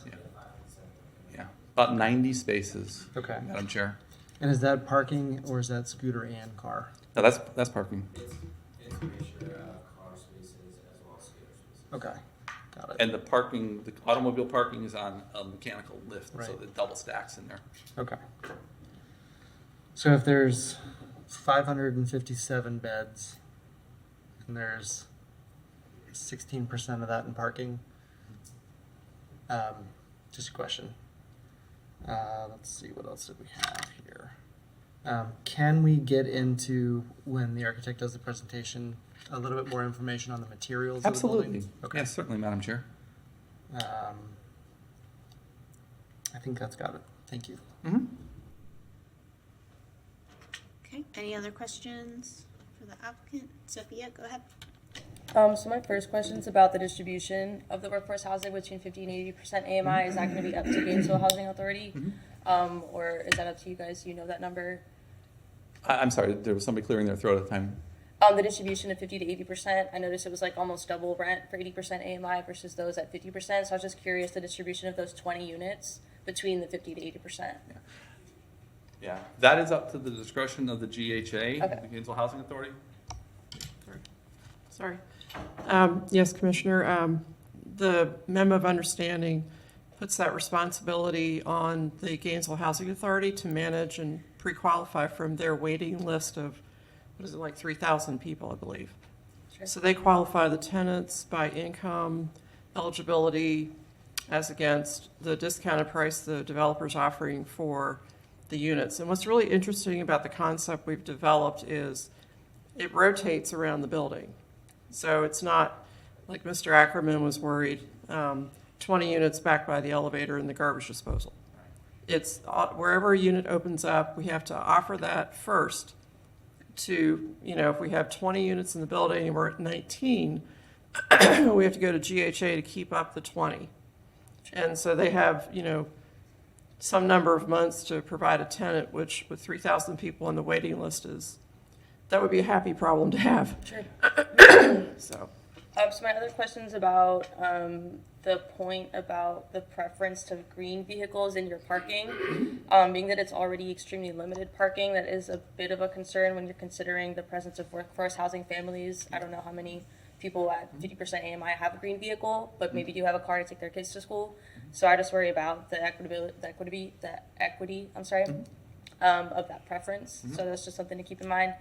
S17: Yeah, about 90 spaces.
S19: Okay.
S17: Madam Chair.
S19: And is that parking or is that scooter and car?
S17: No, that's parking.
S13: It's a mixture of car spaces as well as scooter spaces.
S19: Okay, got it.
S17: And the parking, the automobile parking is on a mechanical lift, so
S19: Right.
S17: it double stacks in there.
S19: Okay. So if there's 557 beds and there's 16% of that in parking, just a question. Let's see, what else did we have here? Can we get into, when the architect does the presentation, a little bit more information on the materials of the building?
S17: Absolutely.
S19: Okay.
S17: Yes, certainly, Madam Chair.
S19: I think that's got it. Thank you.
S17: Mm-hmm.
S1: Okay, any other questions for the applicant? Sophia, go ahead.
S14: So my first question is about the distribution of the workforce housing between 50 and 80% AMI. Is that going to be up to Gainesville Housing Authority? Or is that up to you guys? Do you know that number?
S17: I'm sorry, there was somebody clearing their throat at the time.
S14: The distribution of 50 to 80%, I noticed it was like almost double rent for 80% AMI versus those at 50%. So I was just curious, the distribution of those 20 units between the 50 to 80%.
S17: Yeah, that is up to the discretion of the GHA,
S14: Okay.
S17: the Gainesville Housing Authority.
S18: Sorry. Yes, Commissioner, the memo of understanding puts that responsibility on the Gainesville Housing Authority to manage and pre-qualify from their waiting list of, what is it, like 3,000 people, I believe.
S14: Sure.
S18: So they qualify the tenants by income, eligibility, as against the discounted price the developer's offering for the units. And what's really interesting about the concept we've developed is it rotates around the building. So it's not like Mr. Ackerman was worried, 20 units back by the elevator and the garbage disposal. It's wherever a unit opens up, we have to offer that first to, if we have 20 units in the building and we're at 19, we have to go to GHA to keep up the 20. And so they have, some number of months to provide a tenant, which with 3,000 people on the waiting list that would be a happy problem to have.
S14: Sure.
S18: So.
S14: So my other question is about the point about the preference to green vehicles in your parking. Being that it's already extremely limited parking, that is a bit of a concern when you're considering the presence of workforce housing families. I don't know how many people at 50% AMI have a green vehicle, but maybe do have a car to take their kids to school. So I just worry about the equity, of that preference. So that's just something to keep in mind.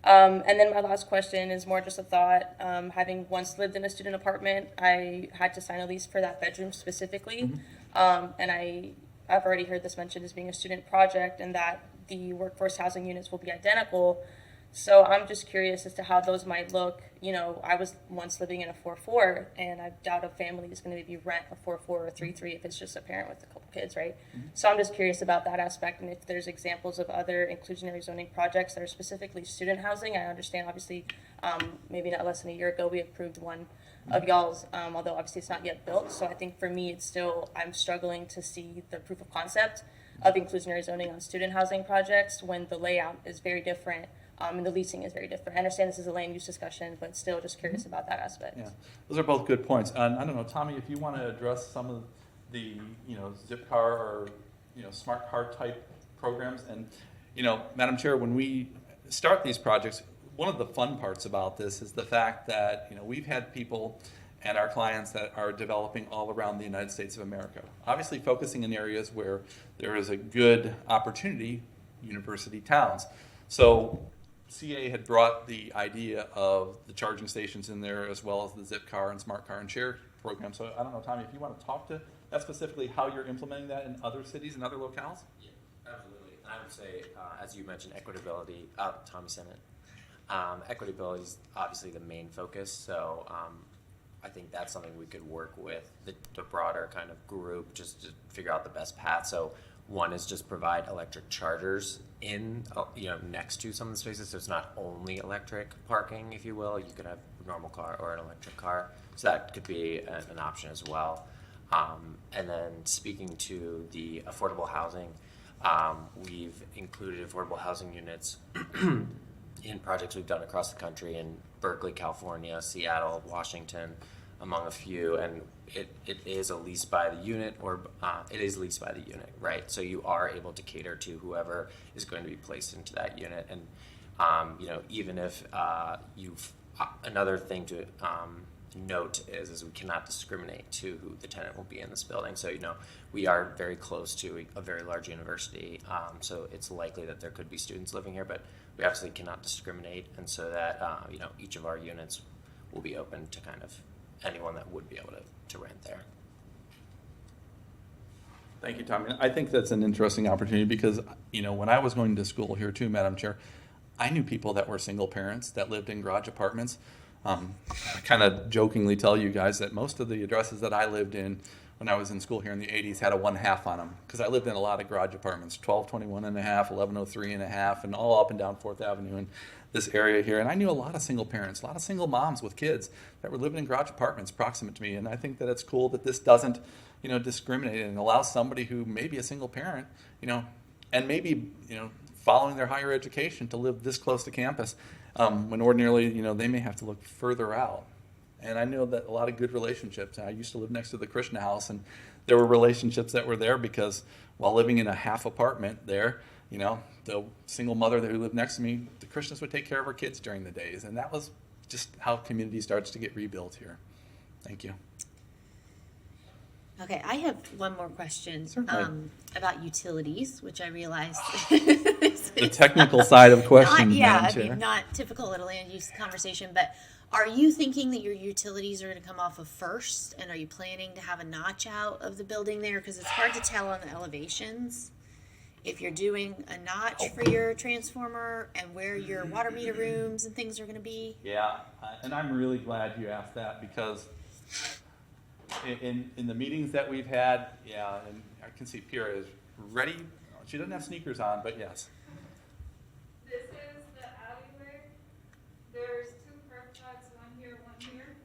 S14: And then my last question is more just a thought. Having once lived in a student apartment, I had to sign a lease for that bedroom specifically. And I've already heard this mentioned as being a student project and that the workforce housing units will be identical. So I'm just curious as to how those might look. I was once living in a 4-4, and I doubt a family is going to maybe rent a 4-4 or 3-3 if it's just a parent with a couple kids, right? So I'm just curious about that aspect, and if there's examples of other inclusionary zoning projects that are specifically student housing. I understand, obviously, maybe not less than a year ago, we approved one of y'all's, although obviously it's not yet built. So I think for me, I'm struggling to see the proof of concept of inclusionary zoning on student housing projects when the layout is very different. And the leasing is very different. I understand this is a land use discussion, but still just curious about that aspect.
S17: Yeah, those are both good points. And I don't know, Tommy, if you want to address some of the, zip car or, smart car type programs. And, Madam Chair, when we start these projects, one of the fun parts about this is the fact that, we've had people and our clients that are developing all around the United States of America, obviously focusing in areas where there is a good opportunity, university towns. So CA had brought the idea of the charging stations in there as well as the zip car and smart car and share program. So I don't know, Tommy, if you want to talk to that specifically, how you're implementing that in other cities and other locales?
S20: Yeah, absolutely. And I would say, as you mentioned, equitability, Tommy said it. Equitability is obviously the main focus. So I think that's something we could work with the broader kind of group just to figure out the best path. So one is just provide electric chargers in, next to some of the spaces. So it's not only electric parking, if you will. You could have a normal car or an electric car. So that could be an option as well. And then speaking to the affordable housing, we've included affordable housing units in projects we've done across the country in Berkeley, California, Seattle, Washington, among a few, and it is a lease by the unit, or it is leased by the unit, right? So you are able to cater to whoever is going to be placed into that unit, and even if another thing to note is we cannot discriminate to who the tenant will be in this building. So we are very close to a very large university, so it's likely that there could be students living here, but we obviously cannot discriminate, and so that each of our units will be open to kind of anyone that would be able to rent there.
S17: Thank you, Tommy. I think that's an interesting opportunity because, when I was going to school here too, Madam Chair, I knew people that were single parents that lived in garage apartments. I kind of jokingly tell you guys that most of the addresses that I lived in when I was in school here in the 80s had a 1/2 on them because I lived in a lot of garage apartments, 1221 and a half, 1103 and a half, and all up and down 4th Avenue in this area here. And I knew a lot of single parents, a lot of single moms with kids that were living in garage apartments proximate to me. And I think that it's cool that this doesn't, discriminate and allows somebody who may be a single parent, and maybe, following their higher education to live this close to campus, when ordinarily, they may have to look further out. And I know that a lot of good relationships. I used to live next to the Krishna House, and there were relationships that were there because while living in a half apartment there, the single mother who lived next to me, the Krishnas would take care of her kids during the days. And that was just how community starts to get rebuilt here. Thank you.
S1: Okay, I have one more question about utilities, which I realize
S17: the technical side of questions.
S1: Not typical little land use conversation, but are you thinking that your utilities are going to come off of first, and are you planning to have a notch out of the building there? Because it's hard to tell on the elevations if you're doing a notch for your transformer and where your water meter rooms and things are going to be.
S17: Yeah, and I'm really glad you asked that because in the meetings that we've had, and I can see Pierre is ready. She doesn't have sneakers on, but yes.
S21: This is the alleyway. There's two curb cuts, one here, one here.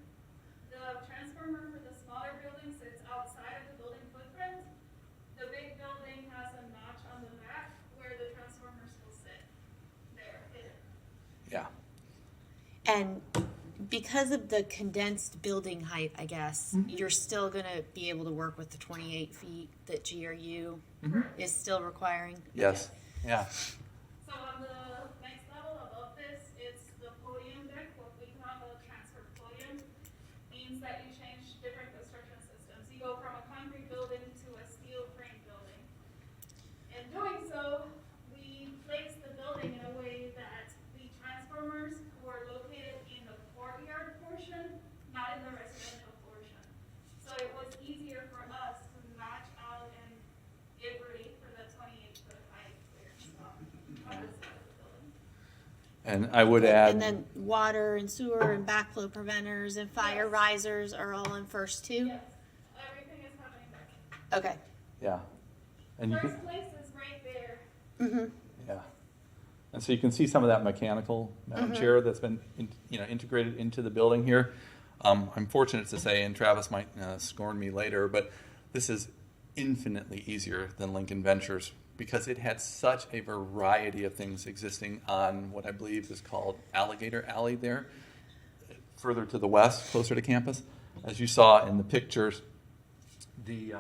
S21: The transformer for the smaller building sits outside of the building footprint. The big building has a notch on the back where the transformers will sit. There, hidden.
S17: Yeah.
S1: And because of the condensed building height, I guess, you're still gonna be able to work with the 28 feet that GRU is still requiring?
S17: Yes. Yeah.
S21: So on the next level above this, it's the podium deck, what we call a transfer podium. Means that you change different construction systems. You go from a concrete building to a steel frame building. In doing so, we place the building in a way that the transformers were located in the courtyard portion, not in the residential portion. So it was easier for us to match out and get ready for the 28-foot height clearance on this side of the building.
S17: And I would add.
S1: And then water and sewer and backflow preventers and fire risers are all in first too?
S21: Yes, everything is happening back.
S1: Okay.
S17: Yeah. And you
S21: First
S17: can,
S21: place is right there.
S17: yeah. And so you can see some of that mechanical, Madam Chair, that's been integrated into the building here. I'm fortunate to say, and Travis might scorn me later, but this is infinitely easier than Lincoln Ventures because it had such a variety of things existing on what I believe is called Alligator Alley there, further to the west, closer to campus. As you saw in the pictures, the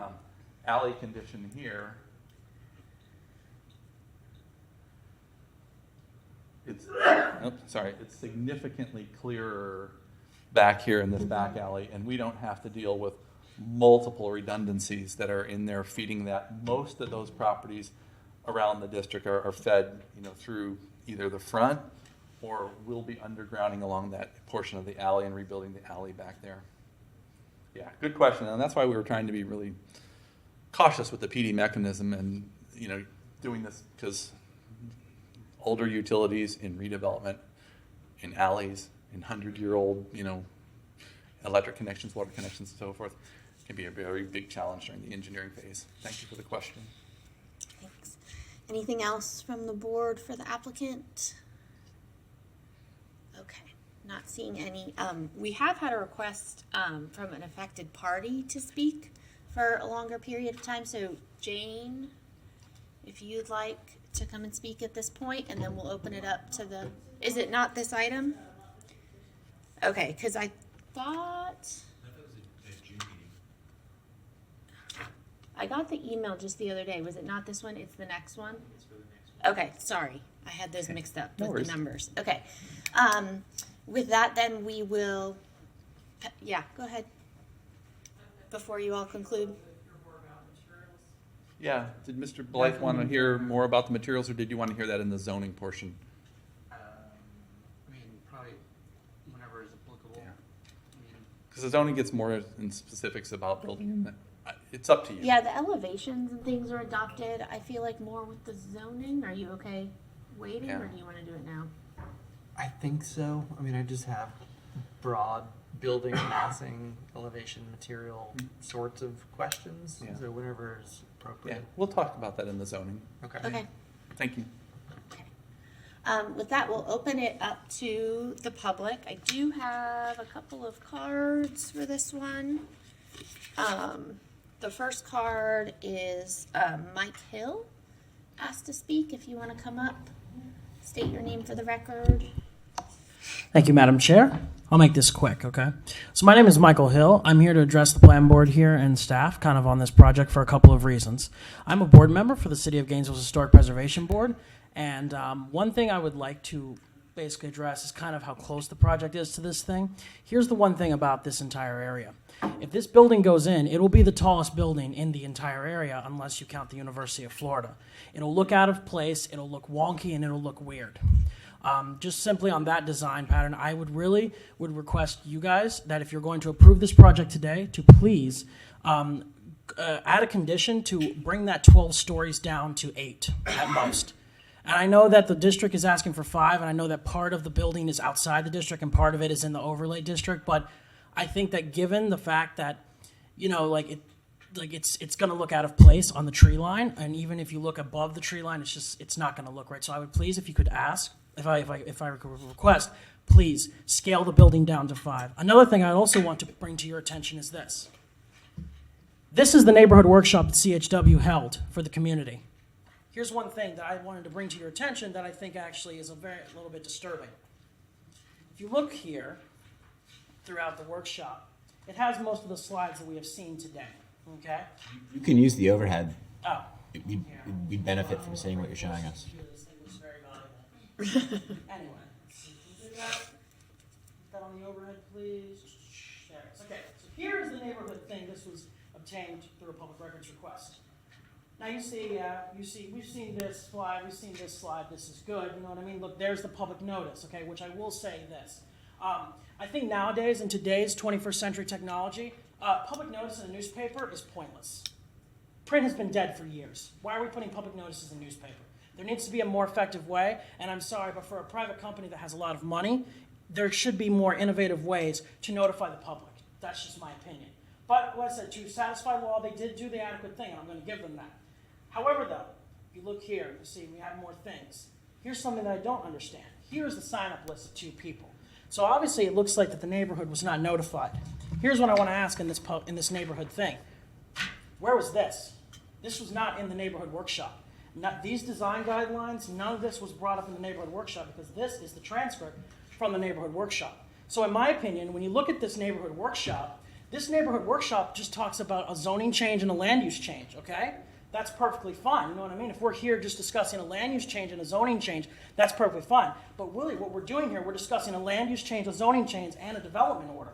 S17: alley condition here, it's significantly clearer back here in this back alley, and we don't have to deal with multiple redundancies that are in there feeding that. Most of those properties around the district are fed, through either the front or will be undergrounding along that portion of the alley and rebuilding the alley back there. Yeah, good question, and that's why we were trying to be really cautious with the PD mechanism and doing this because older utilities in redevelopment, in alleys, in 100-year-old, electric connections, water connections, and so forth, can be a very big challenge during the engineering phase. Thank you for the question.
S1: Thanks. Anything else from the board for the applicant? Okay, not seeing any. We have had a request from an affected party to speak for a longer period of time. So Jane, if you'd like to come and speak at this point, and then we'll open it up to the, is it not this item? Okay, because I thought, I got the email just the other day. Was it not this one? It's the next one? Okay, sorry. I had those mixed up with the numbers. Okay. With that, then we will, yeah, go ahead. Before you all conclude.
S17: Yeah, did Mr. Blythe want to hear more about the materials, or did you want to hear that in the zoning portion?
S19: Probably whenever is applicable.
S17: Because the zoning gets more in specifics about building, and it's up to you.
S1: Yeah, the elevations and things are adopted. I feel like more with the zoning. Are you okay waiting, or do you want to do it now?
S19: I think so. I just have broad building, massing, elevation, material sorts of questions.
S17: Yeah.
S19: So whenever is appropriate.
S17: Yeah, we'll talk about that in the zoning.
S19: Okay.
S1: Okay.
S17: Thank you.
S1: With that, we'll open it up to the public. I do have a couple of cards for this one. The first card is Mike Hill asked to speak. If you want to come up, state your name for the record.
S22: Thank you, Madam Chair. I'll make this quick, okay? So my name is Michael Hill. I'm here to address the plan board here and staff kind of on this project for a couple of reasons. I'm a board member for the City of Gainesville's Historic Preservation Board, and one thing I would like to basically address is kind of how close the project is to this thing. Here's the one thing about this entire area. If this building goes in, it will be the tallest building in the entire area unless you count the University of Florida. It'll look out of place, it'll look wonky, and it'll look weird. Just simply on that design pattern, I would request you guys that if you're going to approve this project today, to please add a condition to bring that 12 stories down to 8 at most. And I know that the district is asking for 5, and I know that part of the building is outside the district and part of it is in the overlay district, but I think that given the fact that, like it's going to look out of place on the tree line, and even if you look above the tree line, it's not going to look right. So I would please, if you could ask, if I could request, please scale the building down to 5. Another thing I also want to bring to your attention is this. This is the neighborhood workshop that CHW held for the community. Here's one thing that I wanted to bring to your attention that I think actually is a little bit disturbing. If you look here throughout the workshop, it has most of the slides that we have seen today. Okay?
S13: You can use the overhead.
S22: Oh.
S13: We'd benefit from seeing what you're showing us.
S22: Anyway, can you do that? Put that on the overhead, please. There it is. Okay, so here's the neighborhood thing. This was obtained through a public records request. Now you see, we've seen this slide, this is good, you know what I mean? Look, there's the public notice, okay, which I will say this. I think nowadays, in today's 21st century technology, public notice in a newspaper is pointless. Print has been dead for years. Why are we putting public notices in newspaper? There needs to be a more effective way, and I'm sorry, but for a private company that has a lot of money, there should be more innovative ways to notify the public. That's just my opinion. But, like I said, to satisfy law, they did do the adequate thing, and I'm going to give them that. However, though, if you look here, you see we have more things. Here's something that I don't understand. Here's the sign-up list of 2 people. So obviously it looks like that the neighborhood was not notified. Here's what I want to ask in this neighborhood thing. Where was this? This was not in the neighborhood workshop. These design guidelines, none of this was brought up in the neighborhood workshop because this is the transcript from the neighborhood workshop. So in my opinion, when you look at this neighborhood workshop just talks about a zoning change and a land use change, okay? That's perfectly fine, you know what I mean? If we're here just discussing a land use change and a zoning change, that's perfectly fine. But really what we're doing here, we're discussing a land use change, a zoning change, and a development order.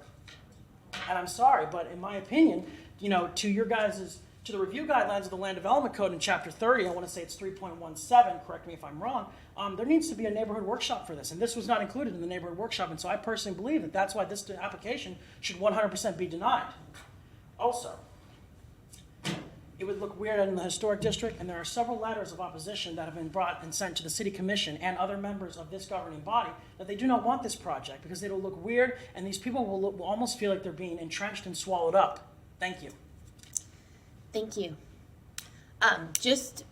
S22: And I'm sorry, but in my opinion, you know, to the review guidelines of the Land Development Code in Chapter 30, I want to say it's 3.17, correct me if I'm wrong, there needs to be a neighborhood workshop for this, and this was not included in the neighborhood workshop, and so I personally believe that that's why this application should 100% be denied. Also, it would look weird in the historic district, and there are several letters of opposition that have been brought and sent to the City Commission and other members of this governing body that they do not want this project because it'll look weird, and these people will almost feel like they're being entrenched and swallowed up. Thank you.
S1: Thank you. Just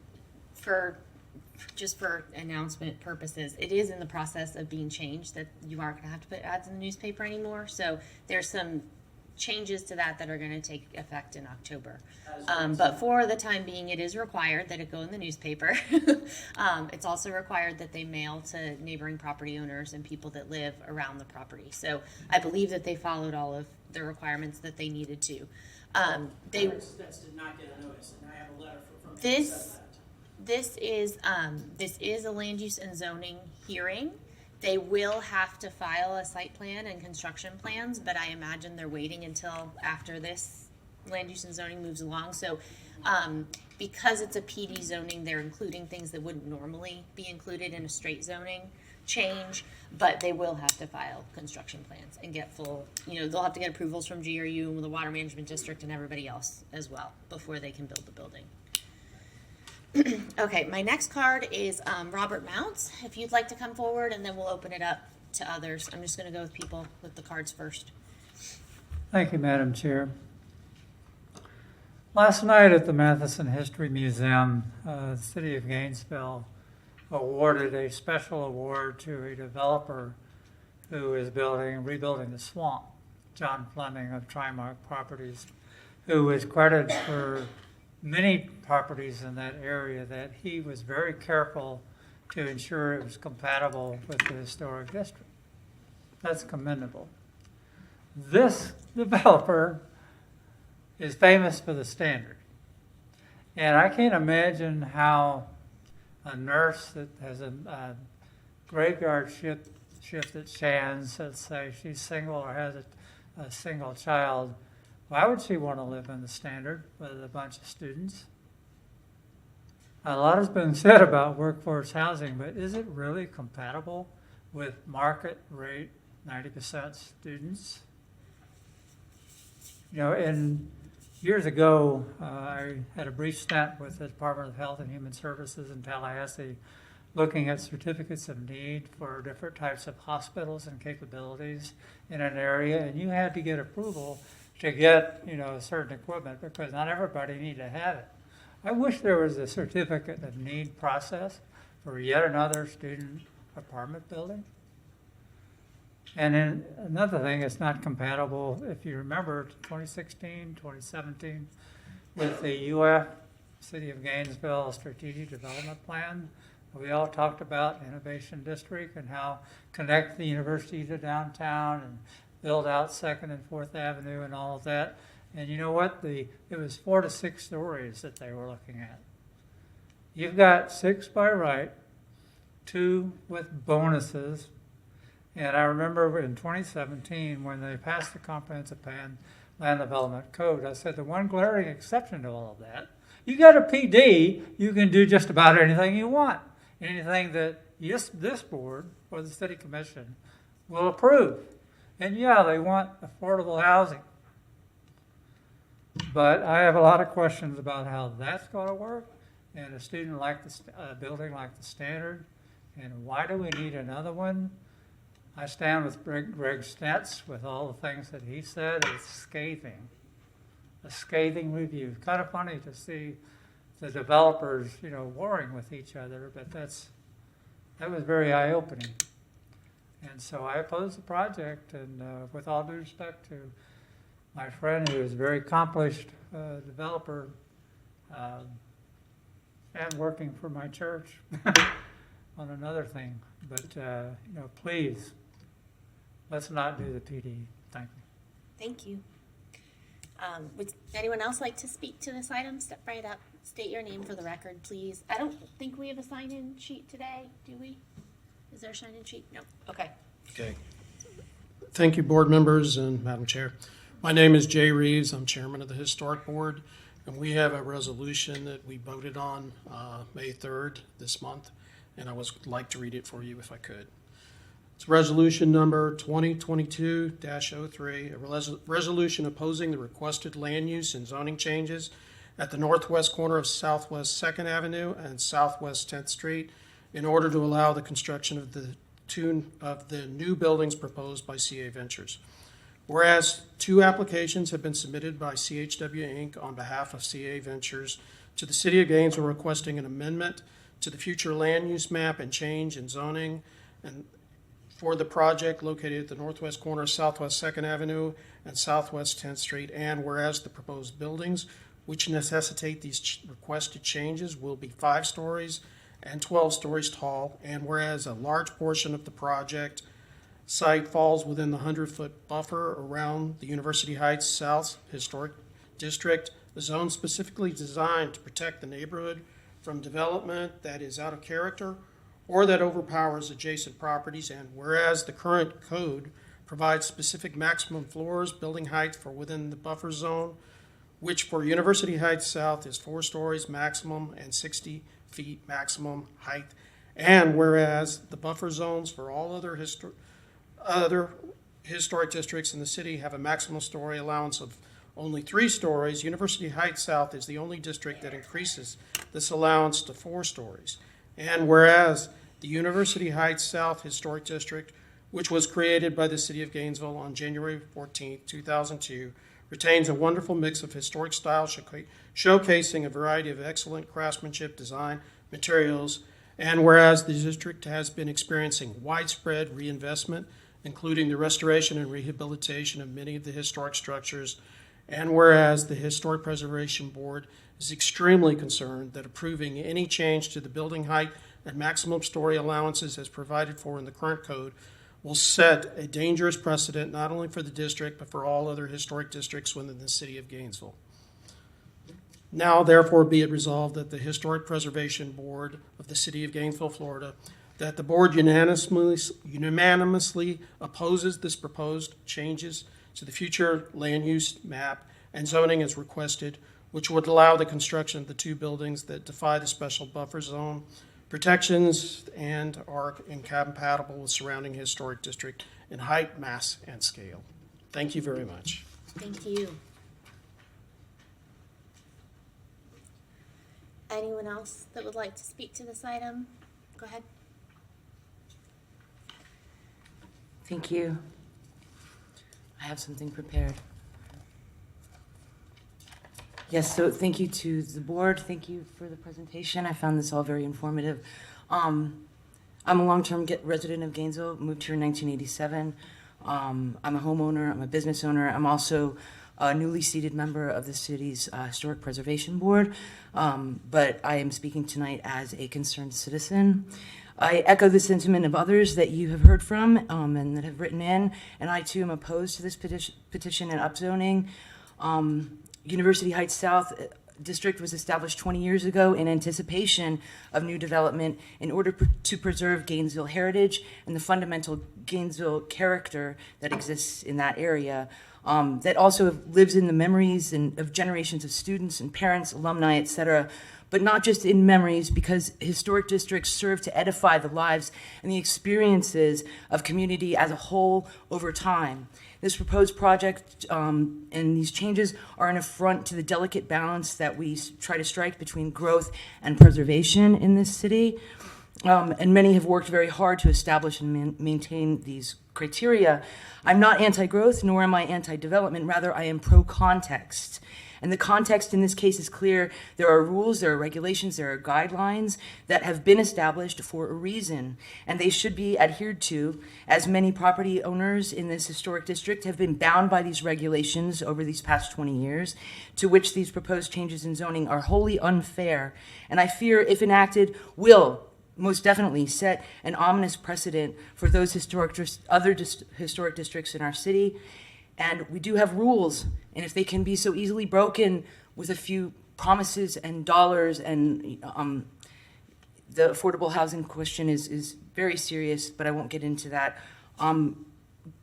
S1: for announcement purposes, it is in the process of being changed that you aren't going to have to put ads in the newspaper anymore. So there's some changes to that are going to take effect in October. But for the time being, it is required that it go in the newspaper. It's also required that they mail to neighboring property owners and people that live around the property. So I believe that they followed all of the requirements that they needed to.
S22: They did not get a notice, and I have a letter from
S1: this is a land use and zoning hearing. They will have to file a site plan and construction plans, but I imagine they're waiting until after this land use and zoning moves along. So because it's a PD zoning, they're including things that wouldn't normally be included in a straight zoning change, but they will have to file construction plans and get full, they'll have to get approvals from GRU and the Water Management District and everybody else as well before they can build the building. Okay, my next card is Robert Mounts. If you'd like to come forward, and then we'll open it up to others. I'm just going to go with people with the cards first.
S6: Thank you, Madam Chair. Last night at the Matheson History Museum, the City of Gainesville awarded a special award to a developer who is rebuilding the swamp, John Fleming of Trimark Properties, who is credited for many properties in that area that he was very careful to ensure it was compatible with the historic district. That's commendable. This developer is famous for the standard. And I can't imagine how a nurse that has a graveyard shift at Shands, let's say she's single or has a single child, why would she want to live in the standard with a bunch of students? A lot has been said about workforce housing, but is it really compatible with market rate 90% students? And years ago, I had a brief stint with the Department of Health and Human Services in Tallahassee, looking at certificates of need for different types of hospitals and capabilities in an area, and you had to get approval to get, certain equipment, because not everybody need to have it. I wish there was a certificate of need process for yet another student apartment building. And then another thing, it's not compatible, if you remember, 2016, 2017, with the UF City of Gainesville Strategic Development Plan. We all talked about Innovation District and how connect the university to downtown and build out 2nd and 4th Avenue and all of that. And you know what? It was 4 to 6 stories that they were looking at. You've got 6 by right, 2 with bonuses. And I remember in 2017 when they passed the Comprehensive Plan Land Development Code, I said the one glaring exception to all of that, you got a PD, you can do just about anything you want. Anything that this board or the city commission will approve. And yeah, they want affordable housing. But I have a lot of questions about how that's going to work, and a student like a building like the Standard, and why do we need another one? I stand with Greg Stetz with all the things that he said. It's scathing, a scathing review. Kind of funny to see the developers, warring with each other, but that was very eye-opening. And so I oppose the project, and with all due respect to my friend who is a very accomplished developer and working for my church on another thing. But, please, let's not do the PD. Thank you.
S1: Thank you. Would anyone else like to speak to this item? Step right up. State your name for the record, please. I don't think we have a sign-in sheet today, do we? Is there a sign-in sheet? No. Okay.
S4: Okay. Thank you, board members and Madam Chair. My name is Jay Reeves. I'm chairman of the Historic Board, and we have a resolution that we voted on May 3rd this month, and I would like to read it for you if I could. It's resolution number 2022-03, a resolution opposing the requested land use and zoning changes at the northwest corner of Southwest 2nd Avenue and Southwest 10th Street in order to allow the construction of the new buildings proposed by CA Ventures. Whereas 2 applications have been submitted by CHW Inc. on behalf of CA Ventures to the City of Gainesville requesting an amendment to the future land use map and change in zoning and for the project located at the northwest corner of Southwest 2nd Avenue and Southwest 10th Street, and whereas the proposed buildings which necessitate these requested changes will be 5 stories and 12 stories tall, and whereas a large portion of the project site falls within the 100-foot buffer around the University Heights South Historic District, a zone specifically designed to protect the neighborhood from development that is out of character or that overpowers adjacent properties, and whereas the current code provides specific maximum floors, building height for within the buffer zone, which for University Heights South is 4 stories maximum and 60 feet maximum height, and whereas the buffer zones for all other historic districts in the city have a maximum story allowance of only 3 stories, University Heights South is the only district that increases this allowance to 4 stories. And whereas the University Heights South Historic District, which was created by the City of Gainesville on January 14, 2002, retains a wonderful mix of historic style showcasing a variety of excellent craftsmanship, design, materials, and whereas the district has been experiencing widespread reinvestment, including the restoration and rehabilitation of many of the historic structures, and whereas the Historic Preservation Board is extremely concerned that approving any change to the building height and maximum story allowances as provided for in the current code will set a dangerous precedent not only for the district but for all other historic districts within the City of Gainesville. Now, therefore, be it resolved that the Historic Preservation Board of the City of Gainesville, Florida, that the board unanimously opposes this proposed changes to the future land use map and zoning as requested, which would allow the construction of the 2 buildings that defy the special buffer zone protections and are incompatible with surrounding historic district in height, mass, and scale. Thank you very much.
S1: Thank you. Anyone else that would like to speak to this item? Go ahead.
S5: Thank you. I have something prepared. Yes, so thank you to the board. Thank you for the presentation. I found this all very informative. I'm a long-term resident of Gainesville, moved here in 1987. I'm a homeowner, I'm a business owner. I'm also a newly seated member of the city's Historic Preservation Board, but I am speaking tonight as a concerned citizen. I echo the sentiment of others that you have heard from and that have written in, and I too am opposed to this petition and upzoning. University Heights South District was established 20 years ago in anticipation of new development in order to preserve Gainesville heritage and the fundamental Gainesville character that exists in that area. That also lives in the memories of generations of students and parents, alumni, etc., but not just in memories, because historic districts serve to edify the lives and the experiences of community as a whole over time. This proposed project and these changes are an affront to the delicate balance that we try to strike between growth and preservation in this city. And many have worked very hard to establish and maintain these criteria. I'm not anti-growth, nor am I anti-development. Rather, I am pro-context. And the context in this case is clear. There are rules, there are regulations, there are guidelines that have been established for a reason, and they should be adhered to, as many property owners in this historic district have been bound by these regulations over these past 20 years, to which these proposed changes in zoning are wholly unfair, and I fear, if enacted, will most definitely set an ominous precedent for those other historic districts in our city. And we do have rules, and if they can be so easily broken with a few promises and dollars, and the affordable housing question is very serious, but I won't get into that.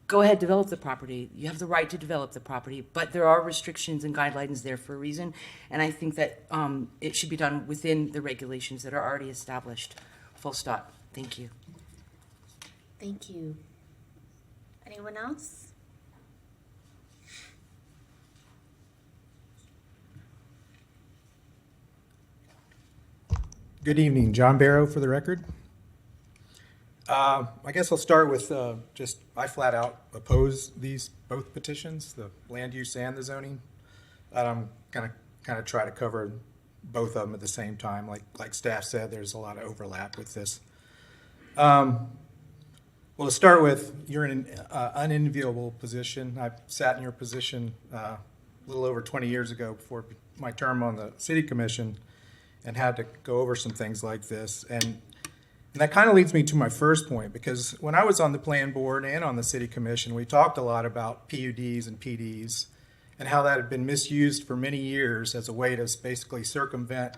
S5: Go ahead, develop the property. You have the right to develop the property, but there are restrictions and guidelines there for a reason, and I think that it should be done within the regulations that are already established. Full stop. Thank you.
S1: Thank you. Anyone else?
S7: Good evening, John Barrow for the record. I guess I'll start with I flat out oppose both petitions, the land use and the zoning. I'm kind of try to cover both of them at the same time. Like staff said, there's a lot of overlap with this. Well, to start with, you're in an unenviable position. I sat in your position a little over 20 years ago before my term on the city commission, and had to go over some things like this. And that kind of leads me to my first point, because when I was on the plan board and on the city commission, we talked a lot about PUDs and PDs and how that had been misused for many years as a way to basically circumvent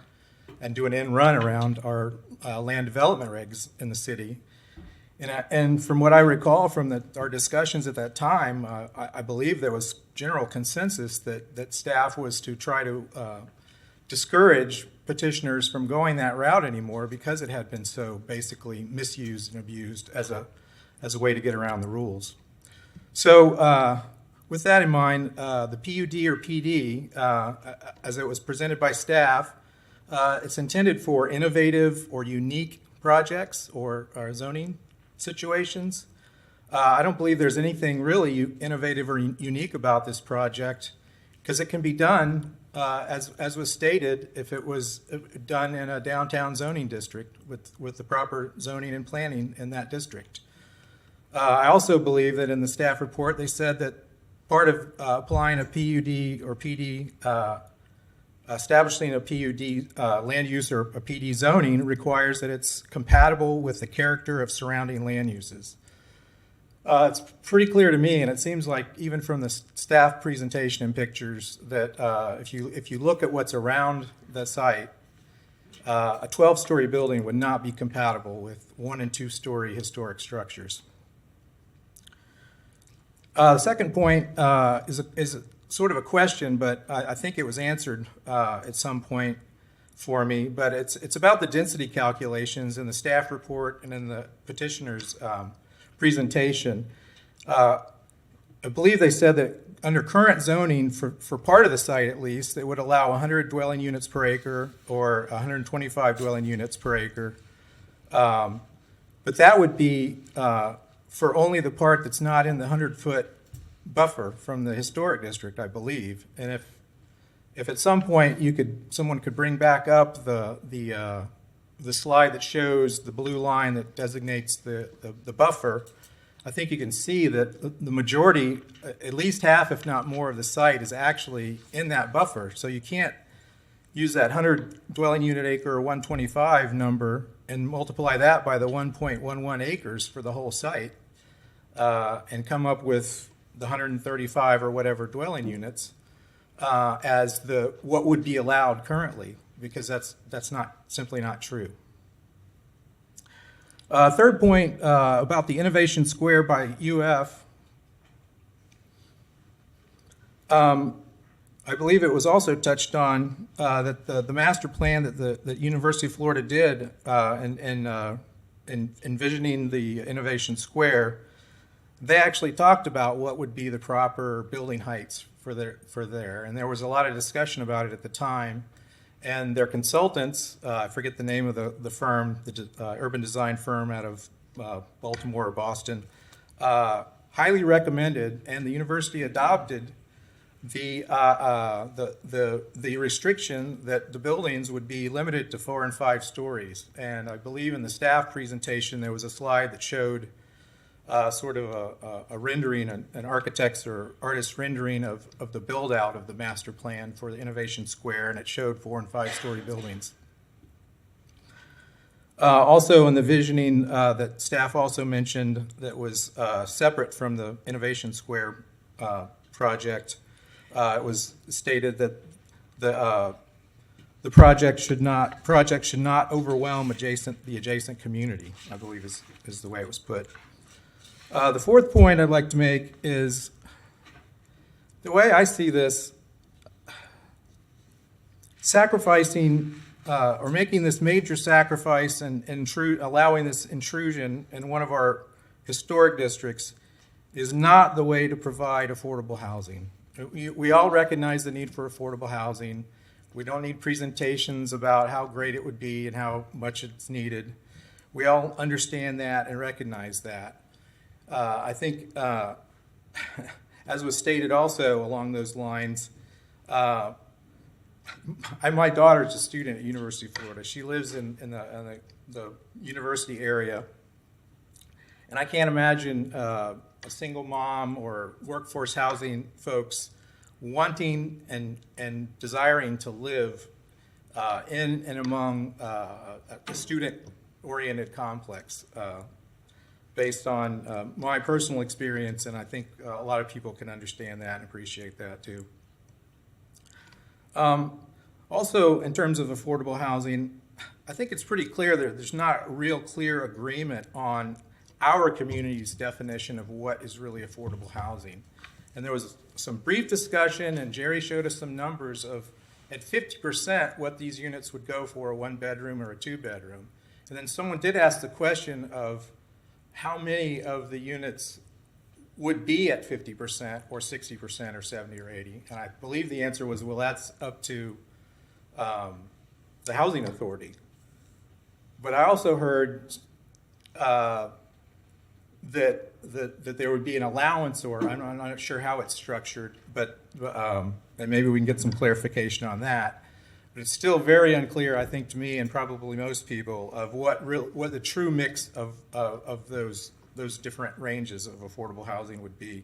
S7: and do an end run around our land development regs in the city. And from what I recall from our discussions at that time, I believe there was general consensus that staff was to try to discourage petitioners from going that route anymore, because it had been so basically misused and abused as a way to get around the rules. So with that in mind, the PUD or PD, as it was presented by staff, it's intended for innovative or unique projects or zoning situations. I don't believe there's anything really innovative or unique about this project, because it can be done as was stated, if it was done in a downtown zoning district with the proper zoning and planning in that district. I also believe that in the staff report they said that part of applying a PUD or PD, establishing a PUD land use or a PD zoning requires that it's compatible with the character of surrounding land uses. It's pretty clear to me, and it seems like even from the staff presentation and pictures, that if you look at what's around the site, a 12-story building would not be compatible with 1- and 2-story historic structures. The second point is sort of a question, but I think it was answered at some point for me. But it's about the density calculations in the staff report and in the petitioner's presentation. I believe they said that under current zoning, for part of the site at least, it would allow 100 dwelling units per acre or 125 dwelling units per acre. But that would be for only the part that's not in the 100-foot buffer from the historic district, I believe. And if at some point someone could bring back up the slide that shows the blue line that designates the buffer, I think you can see that the majority, at least half, if not more, of the site is actually in that buffer. So you can't use that 100 dwelling unit acre or 125 number and multiply that by the 1.11 acres for the whole site and come up with the 135 or whatever dwelling units as what would be allowed currently, because that's simply not true. Third point about the Innovation Square by UF. I believe it was also touched on that the master plan that University of Florida did in envisioning the Innovation Square, they actually talked about what would be the proper building heights for there. And there was a lot of discussion about it at the time. And their consultants, I forget the name of the firm, the urban design firm out of Baltimore or Boston, highly recommended, and the university adopted the restriction that the buildings would be limited to 4 and 5 stories. And I believe in the staff presentation there was a slide that showed sort of a rendering, an architect's or artist's rendering of the build out of the master plan for the Innovation Square, and it showed 4 and 5 story buildings. Also in the visioning that staff also mentioned that was separate from the Innovation Square project, it was stated that the project should not overwhelm the adjacent community, I believe is the way it was put. The fourth point I'd like to make is the way I see this, sacrificing or making this major sacrifice and allowing this intrusion in one of our historic districts is not the way to provide affordable housing. We all recognize the need for affordable housing. We don't need presentations about how great it would be and how much it's needed. We all understand that and recognize that. I think, as was stated also along those lines, my daughter is a student at University of Florida. She lives in the university area, and I can't imagine a single mom or workforce housing folks wanting and desiring to live in and among a student-oriented complex. Based on my personal experience, and I think a lot of people can understand that and appreciate that too. Also, in terms of affordable housing, I think it's pretty clear that there's not a real clear agreement on our community's definition of what is really affordable housing. And there was some brief discussion, and Jerry showed us some numbers of at 50% what these units would go for, a 1-bedroom or a 2-bedroom. And then someone did ask the question of how many of the units would be at 50% or 60% or 70 or 80. And I believe the answer was, well, that's up to the housing authority. But I also heard that there would be an allowance, or I'm not sure how it's structured, but and maybe we can get some clarification on that. But it's still very unclear, I think, to me and probably most people, of what the true mix of those different ranges of affordable housing would be.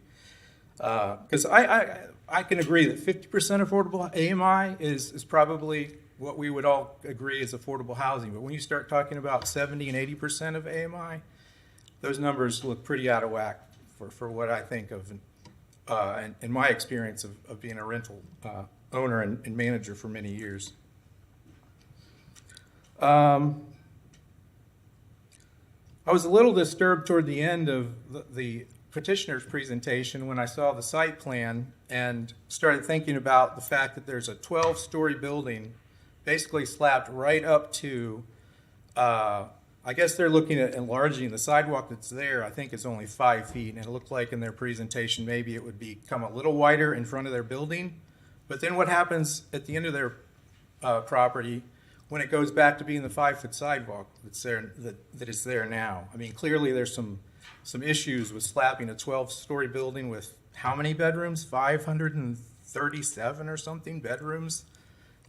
S7: Because I can agree that 50% affordable AMI is probably what we would all agree is affordable housing. But when you start talking about 70 and 80% of AMI, those numbers look pretty out of whack for what I think of, in my experience of being a rental owner and manager for many years. I was a little disturbed toward the end of the petitioner's presentation when I saw the site plan and started thinking about the fact that there's a 12-story building basically slapped right up to, I guess they're looking at enlarging the sidewalk that's there. I think it's only 5 feet, and it looked like in their presentation maybe it would become a little wider in front of their building. But then what happens at the end of their property when it goes back to being the 5-foot sidewalk that's there, that is there now? I mean, clearly there's some issues with slapping a 12-story building with how many bedrooms? 530 37 or something bedrooms,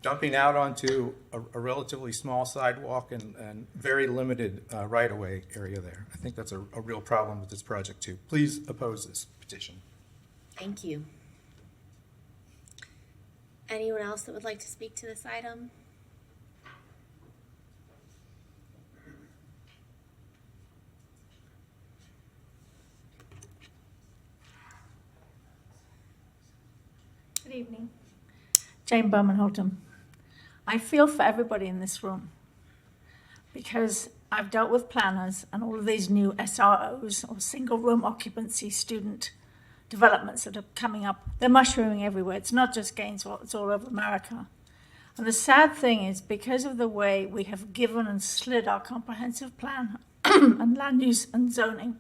S7: dumping out onto a relatively small sidewalk and very limited right-of-way area there. I think that's a real problem with this project too. Please oppose this petition.
S1: Thank you. Anyone else that would like to speak to this item?
S10: Good evening. Jane Berman-Holton. I feel for everybody in this room because I've dealt with planners and all of these new SROs or single room occupancy student developments that are coming up. They're mushrooming everywhere. It's not just Gainesville, it's all over America. And the sad thing is because of the way we have given and slid our comprehensive plan and land use and zoning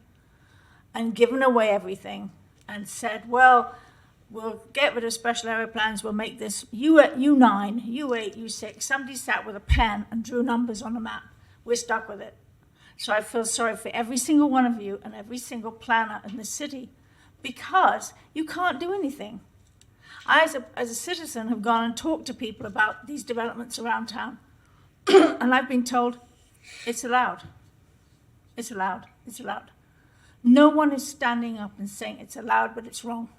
S10: and given away everything and said, well, we'll get rid of special area plans, we'll make this U9, U8, U6. Somebody sat with a pen and drew numbers on a map. We're stuck with it. So I feel sorry for every single one of you and every single planner in the city because you can't do anything. I, as a citizen, have gone and talked to people about these developments around town. And I've been told, it's allowed. It's allowed. It's allowed. No one is standing up and saying it's allowed, but it's wrong.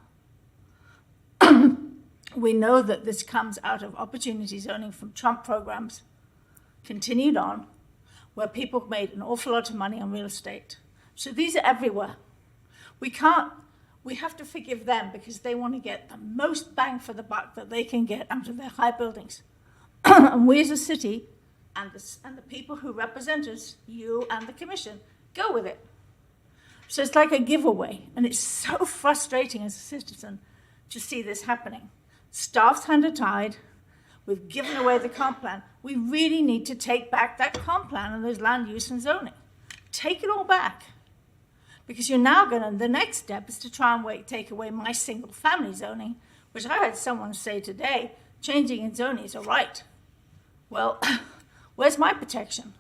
S10: We know that this comes out of opportunity zoning from Trump programs, continued on, where people made an awful lot of money on real estate. So these are everywhere. We have to forgive them because they want to get the most bang for the buck that they can get out of their high buildings. And we as a city and the people who represent us, you and the commission, go with it. So it's like a giveaway, and it's so frustrating as a citizen to see this happening. Staff's hands are tied. We've given away the comp plan. We really need to take back that comp plan and those land use and zoning. Take it all back. Because you're now going to, the next step is to try and take away my single family zoning, which I heard someone say today, changing in zoning is all right. Well, where's my protection?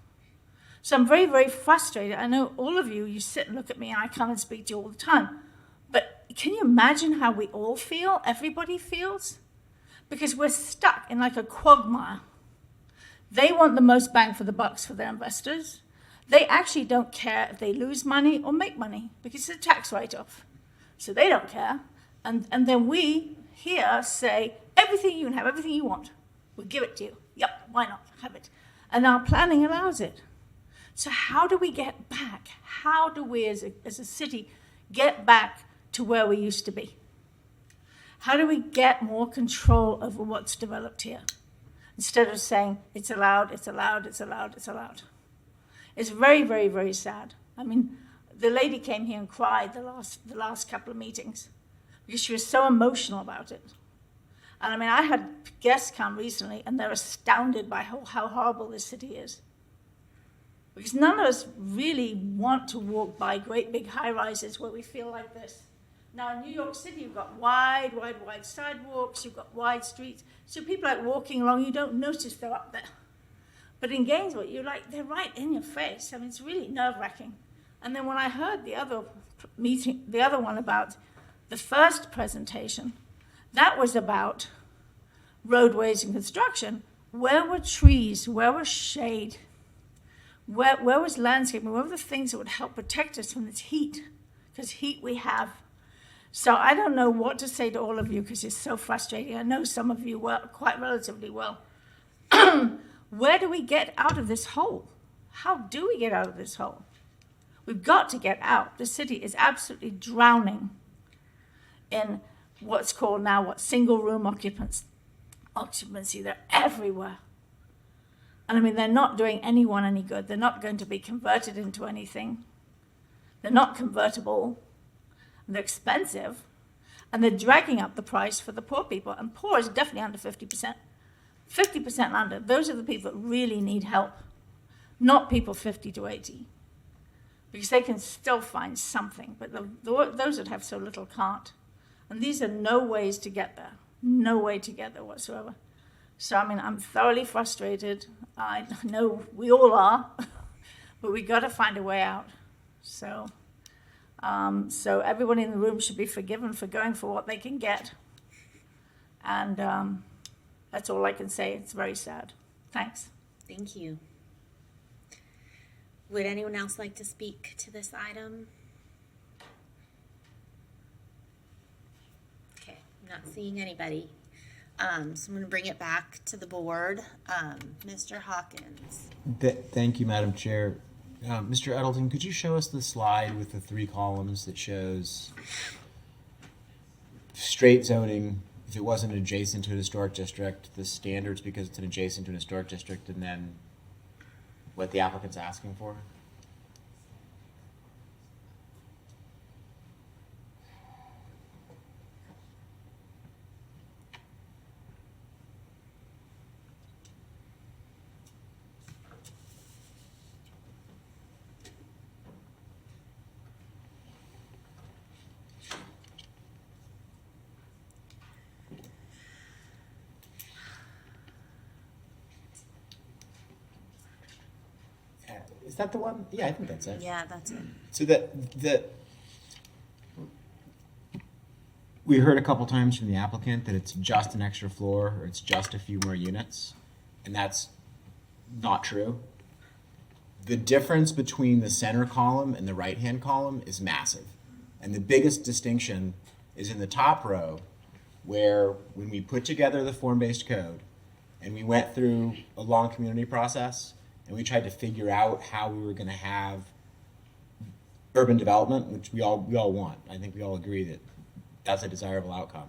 S10: So I'm very, very frustrated. I know all of you, you sit and look at me and I come and speak to you all the time. But can you imagine how we all feel, everybody feels? Because we're stuck in like a quagmire. They want the most bang for the bucks for their investors. They actually don't care if they lose money or make money because it's a tax write-off. So they don't care. And then we here say, everything you can have, everything you want, we'll give it to you. Yep, why not? Have it. And our planning allows it. So how do we get back? How do we as a city get back to where we used to be? How do we get more control over what's developed here? Instead of saying, it's allowed, it's allowed, it's allowed, it's allowed. It's very, very, very sad. I mean, the lady came here and cried the last couple of meetings because she was so emotional about it. And I mean, I had guests come recently and they're astounded by how horrible this city is. Because none of us really want to walk by great big high-rises where we feel like this. Now, in New York City, you've got wide sidewalks, you've got wide streets. So people like walking along, you don't notice they're up there. But in Gainesville, you're like, they're right in your face. I mean, it's really nerve-wracking. And then when I heard the other one about the first presentation, that was about roadways and construction. Where were trees? Where was shade? Where was landscaping? Where were the things that would help protect us from this heat? Because heat we have. So I don't know what to say to all of you because it's so frustrating. I know some of you work quite relatively well. Where do we get out of this hole? How do we get out of this hole? We've got to get out. The city is absolutely drowning in what's called now single room occupancy. They're everywhere. And I mean, they're not doing anyone any good. They're not going to be converted into anything. They're not convertible. They're expensive. And they're dragging up the price for the poor people. And poor is definitely under 50%. 50% under. Those are the people that really need help. Not people 50 to 80. Because they can still find something. But those that have so little can't. And these are no ways to get there. No way to get there whatsoever. So, I mean, I'm thoroughly frustrated. I know we all are. But we got to find a way out. So everyone in the room should be forgiven for going for what they can get. And that's all I can say. It's very sad. Thanks.
S1: Thank you. Would anyone else like to speak to this item? Okay, I'm not seeing anybody. So I'm going to bring it back to the board. Mr. Hawkins.
S13: Thank you, Madam Chair. Mr. Edelton, could you show us the slide with the 3 columns that shows straight zoning, if it wasn't adjacent to an historic district, the standards because it's an adjacent to an historic district, and then what the applicant's asking for? Is that the one? Yeah, I think that's it.
S1: Yeah, that's it.
S13: So we heard a couple times from the applicant that it's just an extra floor or it's just a few more units, and that's not true. The difference between the center column and the right-hand column is massive. And the biggest distinction is in the top row, where when we put together the form-based code and we went through a long community process and we tried to figure out how we were going to have urban development, which we all want. I think we all agree that that's a desirable outcome.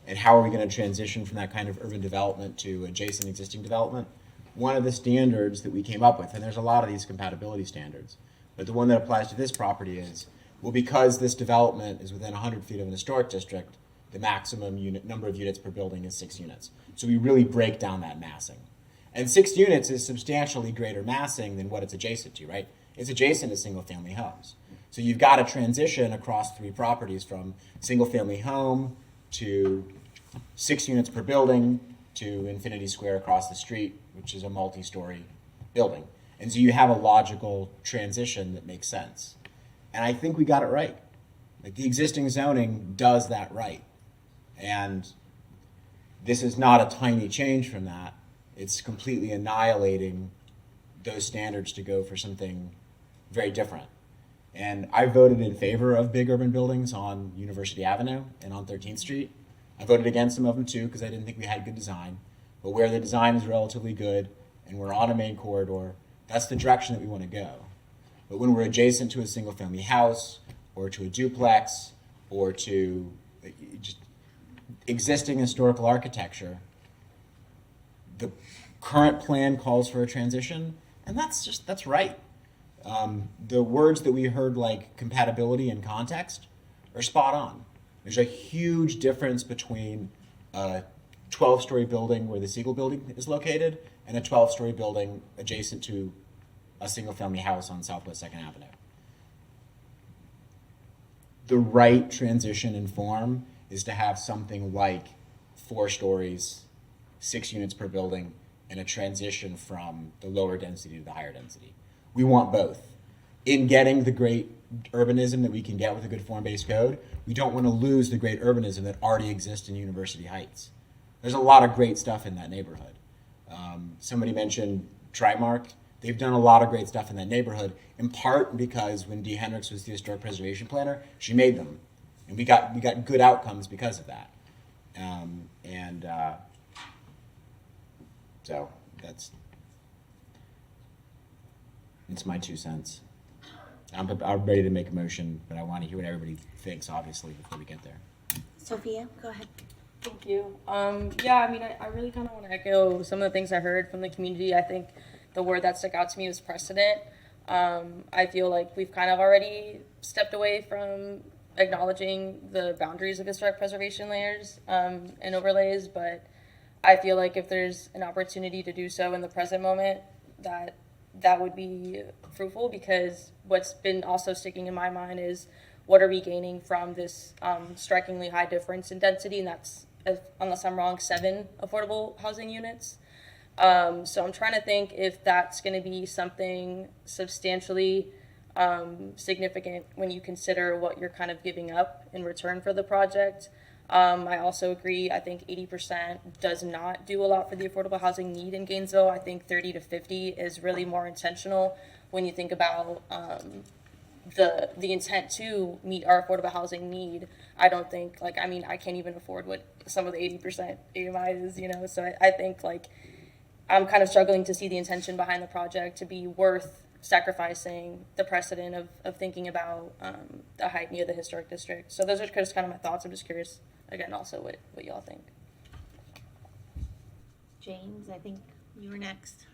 S13: And how are we going to transition from that kind of urban development to adjacent existing development? One of the standards that we came up with, and there's a lot of these compatibility standards, but the one that applies to this property is, well, because this development is within 100 feet of an historic district, the maximum number of units per building is 6 units. So we really break down that massing. And 6 units is substantially greater massing than what it's adjacent to, right? It's adjacent to single-family homes. So you've got to transition across 3 properties from single-family home to 6 units per building to Infinity Square across the street, which is a multi-story building. And so you have a logical transition that makes sense. And I think we got it right. Like, the existing zoning does that right. And this is not a tiny change from that. It's completely annihilating those standards to go for something very different. And I voted in favor of big urban buildings on University Avenue and on 13th Street. I voted against some of them too because I didn't think we had good design. But where the design is relatively good and we're on a main corridor, that's the direction that we want to go. But when we're adjacent to a single family house or to a duplex or to just existing historical architecture, the current plan calls for a transition, and that's right. The words that we heard, like compatibility and context, are spot on. There's a huge difference between a 12-story building where the Siegel building is located and a 12-story building adjacent to a single-family house on Southwest 2nd Avenue. The right transition in form is to have something like 4 stories, 6 units per building, and a transition from the lower density to the higher density. We want both. In getting the great urbanism that we can get with a good form-based code, we don't want to lose the great urbanism that already exists in University Heights. There's a lot of great stuff in that neighborhood. Somebody mentioned Trimark. They've done a lot of great stuff in that neighborhood, in part because when Dee Hendricks was the historic preservation planner, she made them. And we got good outcomes because of that. So that's my 2 cents. I'm ready to make a motion, but I want to hear what everybody thinks, obviously, before we get there.
S1: Sophia, go ahead.
S14: Thank you. Yeah, I mean, I really kind of want to echo some of the things I heard from the community. I think the word that stuck out to me was precedent. I feel like we've kind of already stepped away from acknowledging the boundaries of historic preservation layers and overlays, but I feel like if there's an opportunity to do so in the present moment, that would be fruitful, because what's been also sticking in my mind is what are we gaining from this strikingly high difference in density, and that's, unless I'm wrong, 7 affordable housing units. So I'm trying to think if that's going to be something substantially significant when you consider what you're kind of giving up in return for the project. I also agree. I think 80% does not do a lot for the affordable housing need in Gainesville. I think 30 to 50 is really more intentional when you think about the intent to meet our affordable housing need. I don't think, like, I mean, I can't even afford what some of the 80% AMI is, you know, so I think, like, I'm kind of struggling to see the intention behind the project to be worth sacrificing the precedent of thinking about the height near the historic district. So those are just kind of my thoughts. I'm just curious, again, also what y'all think.
S1: James, I think you were next.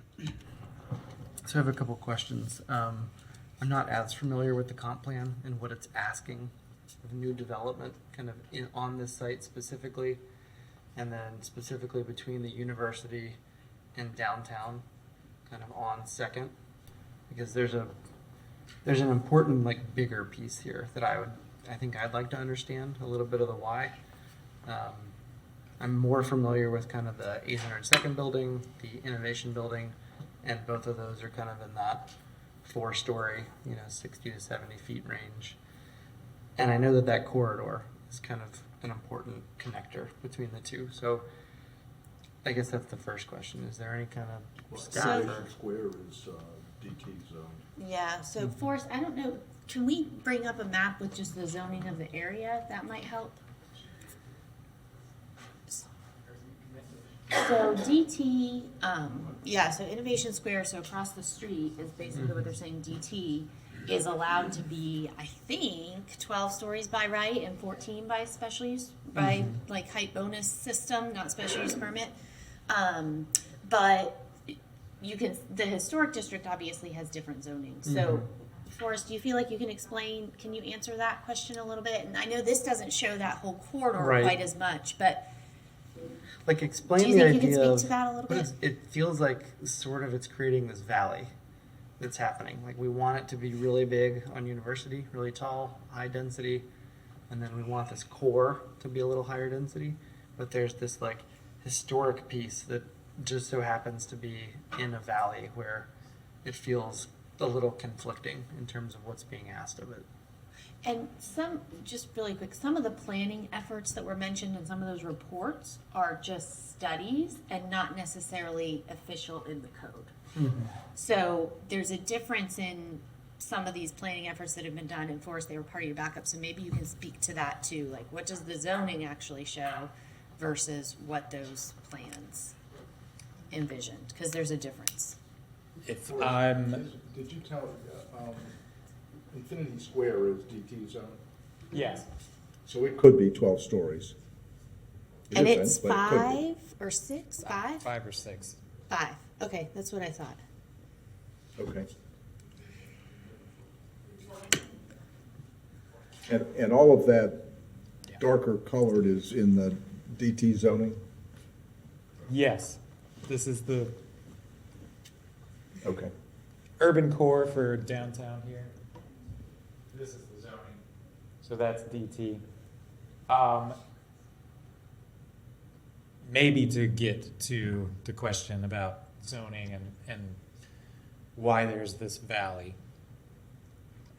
S19: So I have a couple questions. I'm not as familiar with the comp plan and what it's asking of new development kind of on this site specifically, and then specifically between the university and downtown kind of on Second, because there's an important, like, bigger piece here that I think I'd like to understand a little bit of the why. I'm more familiar with kind of the 802nd building, the innovation building, and both of those are kind of in that 4-story, 60 to 70 feet range. And I know that corridor is kind of an important connector between the two. So I guess that's the first question. Is there any kind of
S2: Square is DT zone.
S1: Yeah, so Forrest, I don't know, can we bring up a map with just the zoning of the area? That might help. So DT, so Innovation Square, so across the street is basically what they're saying. DT is allowed to be, I think, 12 stories by right and 14 by special use, by like height bonus system, not special use permit. But the historic district obviously has different zoning. So Forrest, do you feel like you can you answer that question a little bit? And I know this doesn't show that whole corridor quite as much, but
S19: like, explain
S1: do you
S19: the
S1: think
S19: idea
S1: you can speak
S19: of
S1: to that a little bit?
S19: it feels like sort of it's creating this valley that's happening. Like, we want it to be really big on University, really tall, high density, and then we want this core to be a little higher density. But there's this, like, historic piece that just so happens to be in a valley where it feels a little conflicting in terms of what's being asked of it.
S1: And just really quick, some of the planning efforts that were mentioned in some of those reports are just studies and not necessarily official in the code. So there's a difference in some of these planning efforts that have been done. And Forrest, they were part of your backup, so maybe you can speak to that too. Like, what does the zoning actually show versus what those plans envisioned? Because there's a difference.
S2: Did you tell, Infinity Square is DT zone?
S16: Yes.
S2: So it could be 12 stories.
S1: And
S2: isn't,
S1: it's
S2: but it could be.
S1: 5 or 6? 5?
S16: 5 or 6.
S1: 5. Okay, that's what I thought.
S2: Okay. And all of that darker colored is in the DT zoning?
S16: Yes. This is the
S2: Okay.
S16: urban core for downtown here. This is the zoning. So that's DT. Maybe to get to the question about zoning and why there's this valley.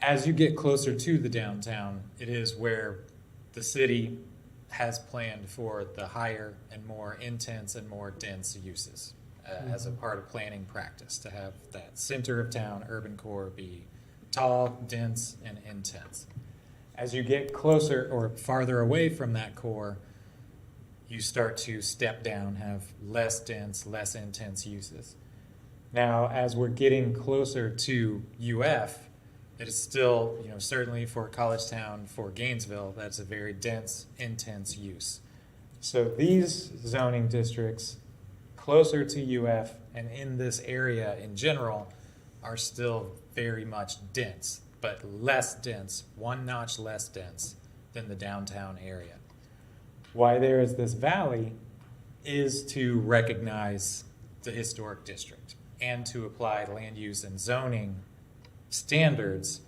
S16: As you get closer to the downtown, it is where the city has planned for the higher and more intense and more dense uses as a part of planning practice, to have that center of town urban core be tall, dense, and intense. As you get closer or farther away from that core, you start to step down, have less dense, less intense uses. Now, as we're getting closer to UF, it is still, certainly for College Town, for Gainesville, that's a very dense, intense use. So these zoning districts closer to UF and in this area in general are still very much dense, but less dense, one notch less dense than the downtown area. Why there is this valley is to recognize the historic district and to apply land use and zoning standards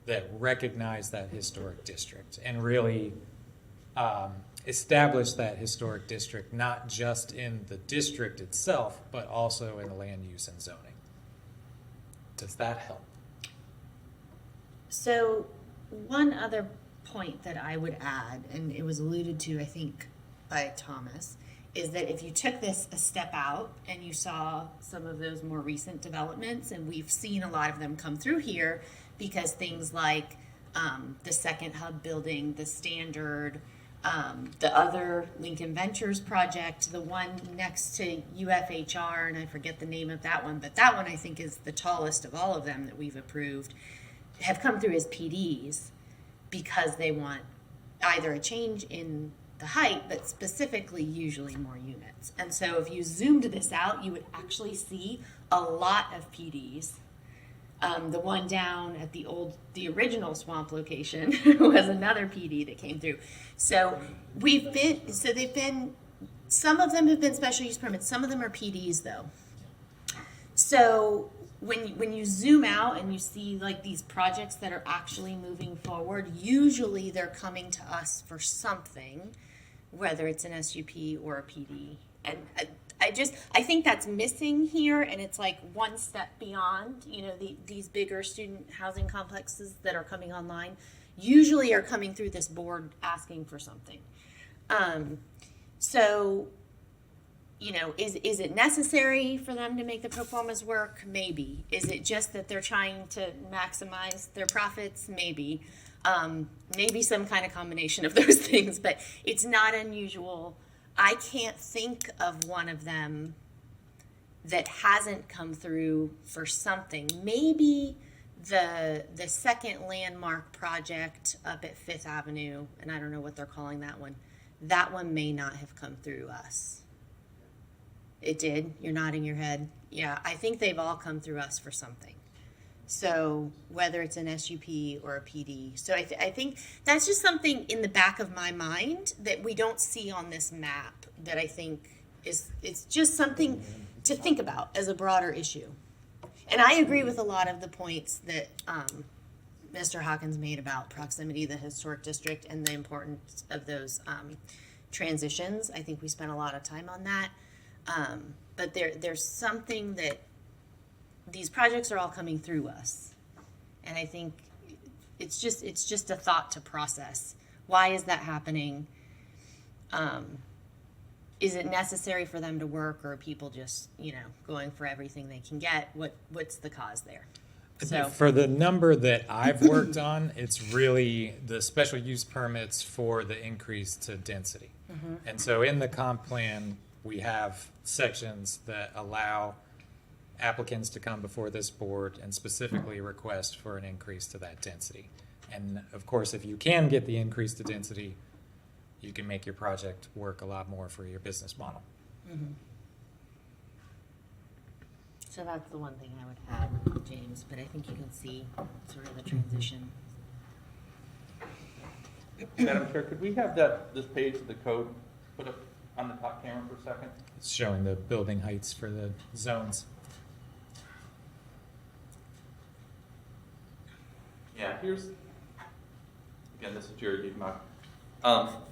S16: that recognize that historic district and really establish that historic district, not just in the district itself, but also in the land use and zoning. Does that help?
S1: So one other point that I would add, and it was alluded to, I think, by Thomas, is that if you took this a step out and you saw some of those more recent developments, and we've seen a lot of them come through here because things like the second hub building, the Standard, the other Lincoln Ventures project, the one next to UFHR, and I forget the name of that one, but that one I think is the tallest of all of them that we've approved, have come through as PDs because they want either a change in the height, but specifically usually more units. And so if you zoomed this out, you would actually see a lot of PDs. The one down at the original swamp location was another PD that came through. So they've been, some of them have been special use permits, some of them are PDs though. So when you zoom out and you see like these projects that are actually moving forward, usually they're coming to us for something, whether it's an SUP or a PD. And I think that's missing here, and it's like one step beyond, these bigger student housing complexes that are coming online usually are coming through this board asking for something. Is it necessary for them to make the pro formas work? Maybe. Is it just that they're trying to maximize their profits? Maybe. Maybe some kind of combination of those things, but it's not unusual. I can't think of one of them that hasn't come through for something. Maybe the second landmark project up at Fifth Avenue, and I don't know what they're calling that one. That one may not have come through us. It did? You're nodding your head. Yeah, I think they've all come through us for something. So whether it's an SUP or a PD. So I think that's just something in the back of my mind that we don't see on this map that I think it's just something to think about as a broader issue. And I agree with a lot of the points that Mr. Hawkins made about proximity to the historic district and the importance of those transitions. I think we spent a lot of time on that. But there's something that these projects are all coming through us. And I think it's just a thought to process. Why is that happening? Is it necessary for them to work, or are people just, going for everything they can get? What's the cause there? So
S11: for the number that I've worked on, it's really the special use permits for the increase to density.
S1: Mhm.
S11: And so in the comp plan, we have sections that allow applicants to come before this board and specifically request for an increase to that density. And of course, if you can get the increase to density, you can make your project work a lot more for your business model.
S1: Mhm. So that's the one thing I would add, James, but I think you can see sort of the transition.
S17: Madam Chair, could we have this page of the code put up on the top camera for a second?
S11: It's showing the building heights for the zones.
S17: Yeah, again, this is Jerry Dietmar.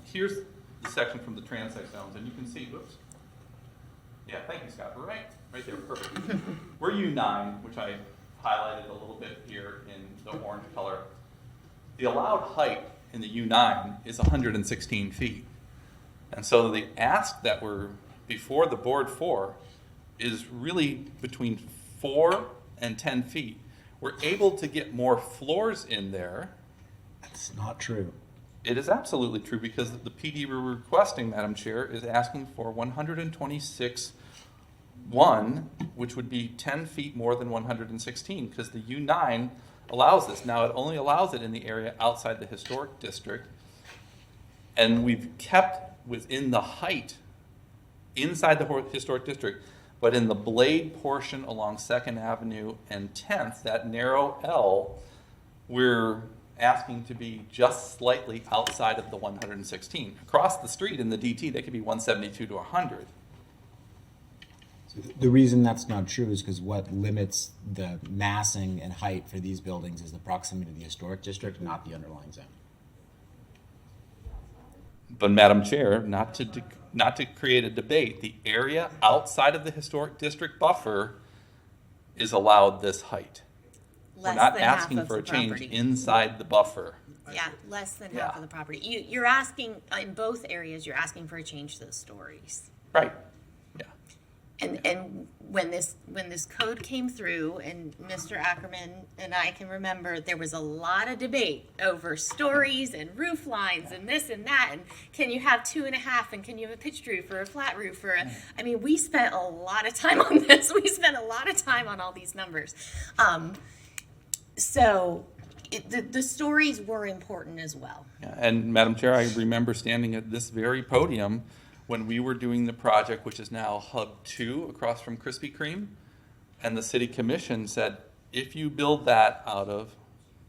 S17: Here's the section from the transect zones, and you can see, whoops. Yeah, thank you, Scott. We're right there, perfect. We're U9, which I highlighted a little bit here in the orange color. The allowed height in the U9 is 116 feet. And so the ask that we're before the board for is really between 4 and 10 feet. We're able to get more floors in there.
S13: That's not true.
S17: It is absolutely true, because the PD we're requesting, Madam Chair, is asking for 126.1, which would be 10 feet more than 116, because the U9 allows this. Now, it only allows it in the area outside the historic district, and we've kept within the height inside the historic district, but in the blade portion along 2nd Avenue and 10th, that narrow L, we're asking to be just slightly outside of the 116. Across the street in the DT, they could be 172 to 100.
S13: So the reason that's not true is because what limits the massing and height for these buildings is the proximity to the historic district, not the underlying zone.
S17: But Madam Chair, not to create a debate, the area outside of the historic district buffer is allowed this height. We're not asking for a change inside the buffer.
S1: Yeah, less than
S17: Yeah.
S1: half of the property. You're asking, in both areas, you're asking for a change to the stories.
S17: Right.
S1: And when this code came through, and Mr. Ackerman and I can remember, there was a lot of debate over stories and roof lines and this and that, and can you have 2.5, and can you have a pitched roof or a flat roof, or I mean, we spent a lot of time on this. We spent a lot of time on all these numbers. So the stories were important as well.
S17: Yeah, and Madam Chair, I remember standing at this very podium when we were doing the project, which is now Hub 2 across from Krispy Kreme, and the City Commission said, if you build that out of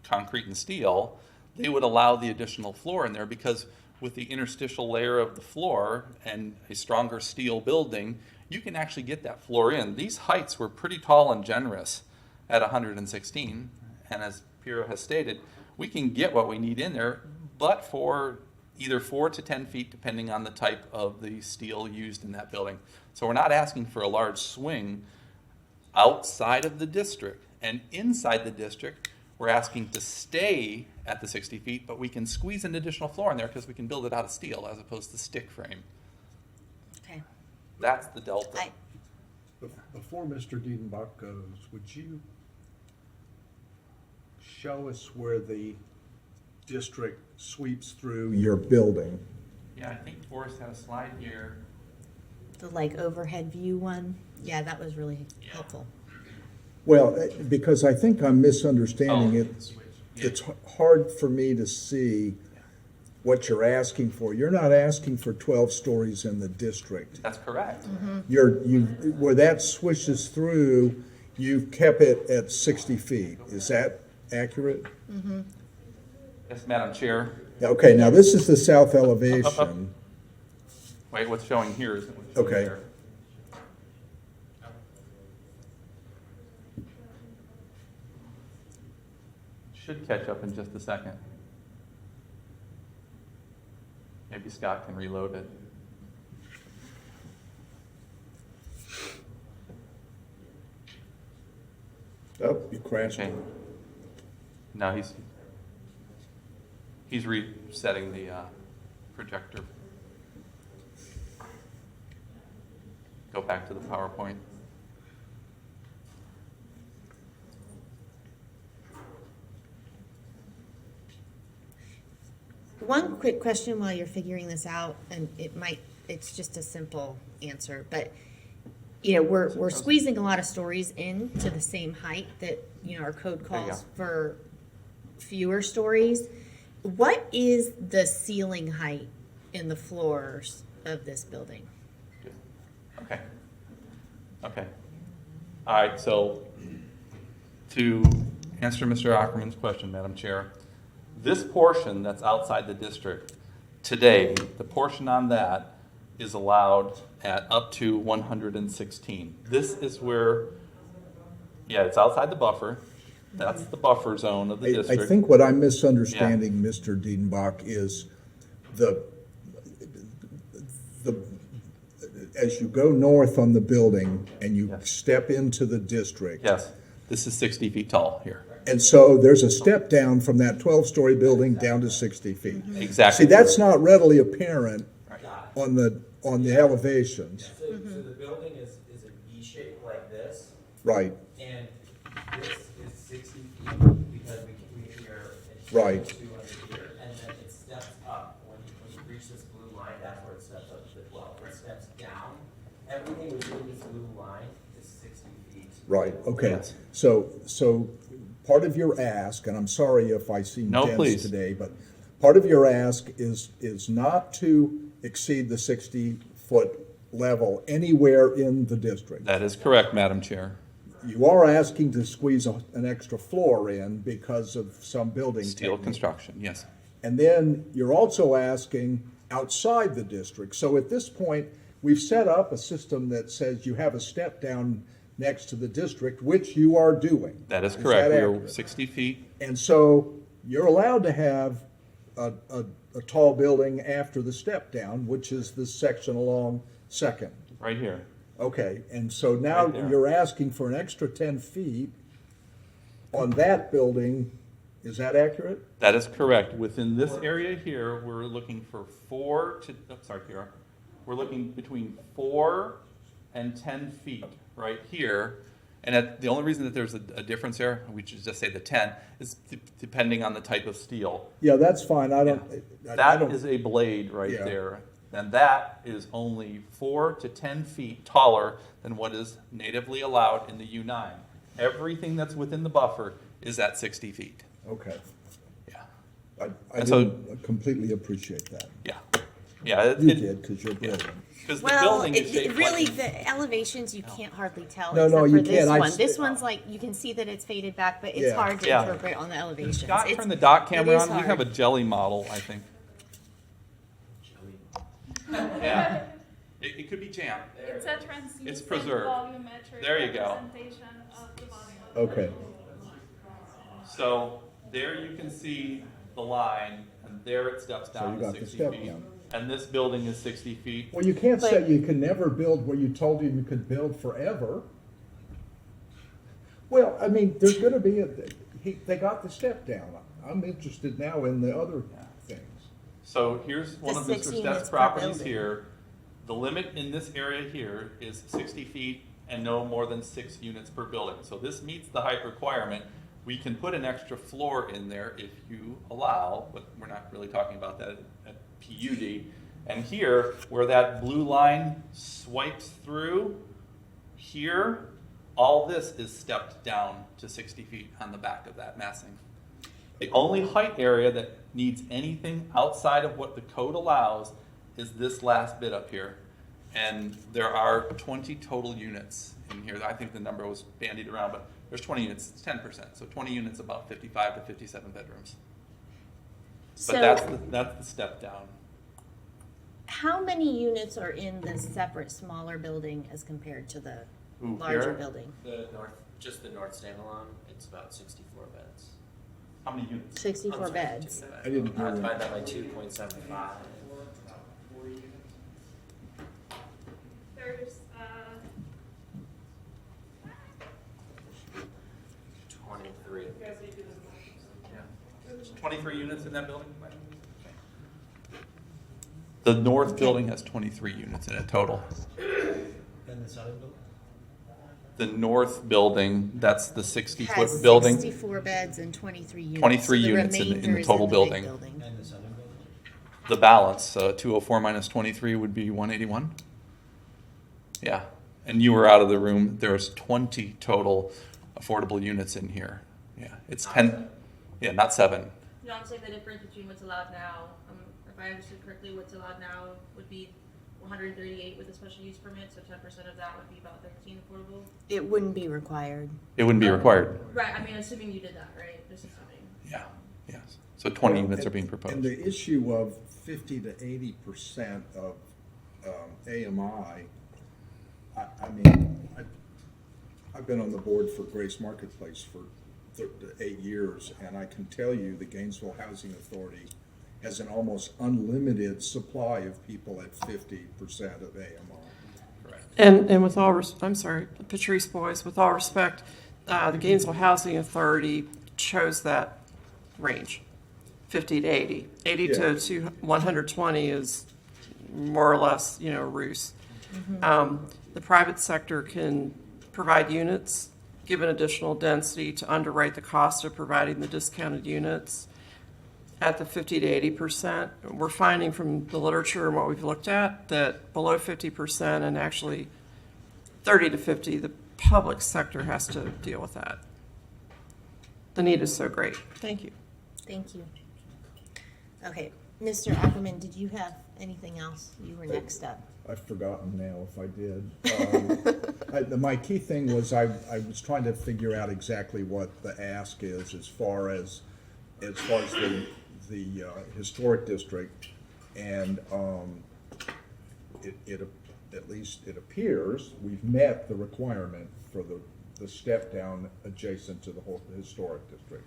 S17: concrete and steel, they would allow the additional floor in there, because with the interstitial layer of the floor and a stronger steel building, you can actually get that floor in. These heights were pretty tall and generous at 116, and as Piero has stated, we can get what we need in there, but for either 4 to 10 feet, depending on the type of the steel used in that building. So we're not asking for a large swing outside of the district. And inside the district, we're asking to stay at the 60 feet, but we can squeeze an additional floor in there because we can build it out of steel as opposed to stick frame.
S1: Okay.
S17: That's the delta.
S2: Before Mr. Diedenbach goes, would you show us where the district sweeps through your building?
S17: Yeah, I think Forrest had a slide here.
S1: The like overhead view one, yeah, that was really helpful.
S2: Well, because I think I'm misunderstanding it. It's hard for me to see what you're asking for. You're not asking for 12 stories in the district.
S17: That's correct.
S2: Where that swishes through, you've kept it at 60 feet. Is that accurate?
S17: Yes, Madam Chair.
S2: Okay, now this is the south elevation.
S17: Wait, what's showing here isn't what's showing
S2: Okay.
S17: there. Should catch up in just a second. Maybe Scott can reload it.
S2: Oh, you crashed.
S17: Okay. No, he's resetting the projector. Go back to the PowerPoint.
S1: One quick question while you're figuring this out, and it's just a simple answer, but we're squeezing a lot of stories into the same height that our code calls for fewer stories. What is the ceiling height in the floors of this building?
S17: Okay. Okay. All right, so to answer Mr. Ackerman's question, Madam Chair, this portion that's outside the district today, the portion on that is allowed at up to 116. This is where, it's outside the buffer. That's the buffer zone of the district.
S2: I think what I'm misunderstanding, Mr. Diedenbach, is as you go north on the building and you step into the district.
S17: Yes, this is 60 feet tall here.
S2: And so there's a step down from that 12-story building down to 60 feet.
S17: Exactly.
S2: See, that's not readily apparent on the elevations.
S8: So the building is a V shape like this.
S2: Right.
S8: And this is 60 feet because we are
S2: Right.
S8: 200 here, and then it steps up. When you reach this blue line, that's where it steps up to the 12. It steps down. Everything within this blue line is 60 feet.
S2: Right, okay. So part of your ask, and I'm sorry if I seem dense today, but part of your ask is not to exceed the 60-foot level anywhere in the district.
S17: That is correct, Madam Chair.
S2: You are asking to squeeze an extra floor in because of some building
S17: Steel
S2: technique.
S17: construction, yes.
S2: And then you're also asking outside the district. So at this point, we've set up a system that says you have a step down next to the district, which you are doing.
S17: That is correct.
S2: that
S17: We are
S2: accurate?
S17: 60 feet.
S2: And so you're allowed to have a tall building after the step down, which is this section along Second.
S17: Right here.
S2: Okay, and so now
S17: Right there.
S2: you're asking for an extra 10 feet on that building Is that accurate?
S17: That is correct. Within this area here, we're looking for Kira. We're looking between 4 and 10 feet right here. And the only reason that there's a difference there, we should just say the 10, is depending on the type of steel.
S2: Yeah, that's fine.
S17: That is a blade right
S2: Yeah.
S17: there. And that is only 4 to 10 feet taller than what is natively allowed in the U9. Everything that's within the buffer is at 60 feet.
S2: Okay.
S17: Yeah.
S2: I
S17: And so-
S2: didn't completely appreciate that.
S17: Yeah. Yeah.
S2: You did, because you're brilliant.
S17: Because the
S1: Well,
S17: building is shaped
S1: really,
S17: like...
S1: the elevations you can't hardly tell.
S2: No,
S1: except
S2: you
S1: for this
S2: can't.
S1: one. This one's like you can see that it's faded back, but it's
S2: Yeah.
S1: hard to
S17: Yeah.
S1: interpret on the elevations.
S17: Scott,
S1: It's-
S17: turn the dot
S1: it
S17: camera
S1: is
S17: on. We
S1: hard.
S17: have a jelly model, I think. Yeah. It could be jam.
S21: It's a translucent
S17: It's preserved.
S21: volumetric
S17: There you go.
S21: representation of the body of the
S2: Okay.
S17: So there you can see the line, and there it steps
S2: So
S17: down
S2: you
S17: to
S2: got the
S17: 60
S2: step
S17: feet.
S2: down.
S17: And this building is 60 feet.
S2: Well, you can't say you can never build where you told him you could build forever. Well, I mean, there's gonna be they got the step down. I'm interested now in the other things.
S17: So here's one of
S1: 6
S17: Mr.
S1: units
S17: Stett's
S1: per
S17: properties
S1: building.
S17: here. The limit in this area here is 60 feet and no more than 6 units per building. So this meets the height requirement. We can put an extra floor in there if you allow, but we're not really talking about that at PUD. And here, where that blue line swipes through, here, all this is stepped down to 60 feet on the back of that massing. The only height area that needs anything outside of what the code allows is this last bit up here. And there are 20 total units in here. I think the number was bandied around, but there's 20 units, it's 10%. So 20 units, about 55 to 57 bedrooms.
S1: So-
S17: But that's the step down.
S1: How many units are in the separate smaller building as compared to the
S17: Ooh,
S1: larger
S17: here?
S1: building?
S20: Just the north standalone, it's about 64 beds.
S17: How many units?
S1: 64 beds.
S2: I didn't hear that.
S20: Divide that by 2.75.
S21: There's
S20: 23.
S17: Yeah. There's 23 units in that building? The north building has 23 units in it total.
S15: And the southern building?
S17: The north building, that's the 60-foot
S1: Has
S17: building.
S1: 64 beds and 23 units.
S17: 23
S1: So the
S17: units in the
S1: remainder is
S17: total
S1: in the big
S17: building.
S15: And the southern building?
S17: The balance, 204 minus 23 would be 181. Yeah, and you were out of the room. There's 20 total affordable units in here. Yeah, it's 10, yeah, not 7.
S14: You know, I'm saying the difference between what's allowed now, if I understood correctly, what's allowed now would be 138 with a special use permit, so 10% of that would be about 13 affordable.
S1: It wouldn't be required.
S17: It wouldn't be required.
S14: Right, I mean, assuming you did that, right? Just assuming.
S17: Yeah, yes. So 20 units are being
S2: And
S17: proposed.
S2: the issue of 50 to 80% of AMI, I mean, I've been on the board for Grace Marketplace for 8 years, and I can tell you the Gainesville Housing Authority has an almost unlimited supply of people at 50% of AMI.
S17: Correct.
S18: And with all, I'm sorry, Patrice Boyce, with all respect, the Gainesville Housing Authority chose that range, 50 to 80. 80 to 120 is more or less, roost. The private sector can provide units, given additional density to underwrite the cost of providing the discounted units at the 50 to 80%. We're finding from the literature and what we've looked at that below 50% and actually 30 to 50, the public sector has to deal with that. The need is so great. Thank you.
S1: Thank you. Okay, Mr. Ackerman, did you have anything else? You were next up.
S2: I've forgotten now if I did. My key thing was I was trying to figure out exactly what the ask is as far as the historic district, and at least it appears we've met the requirement for the step down adjacent to the whole historic district.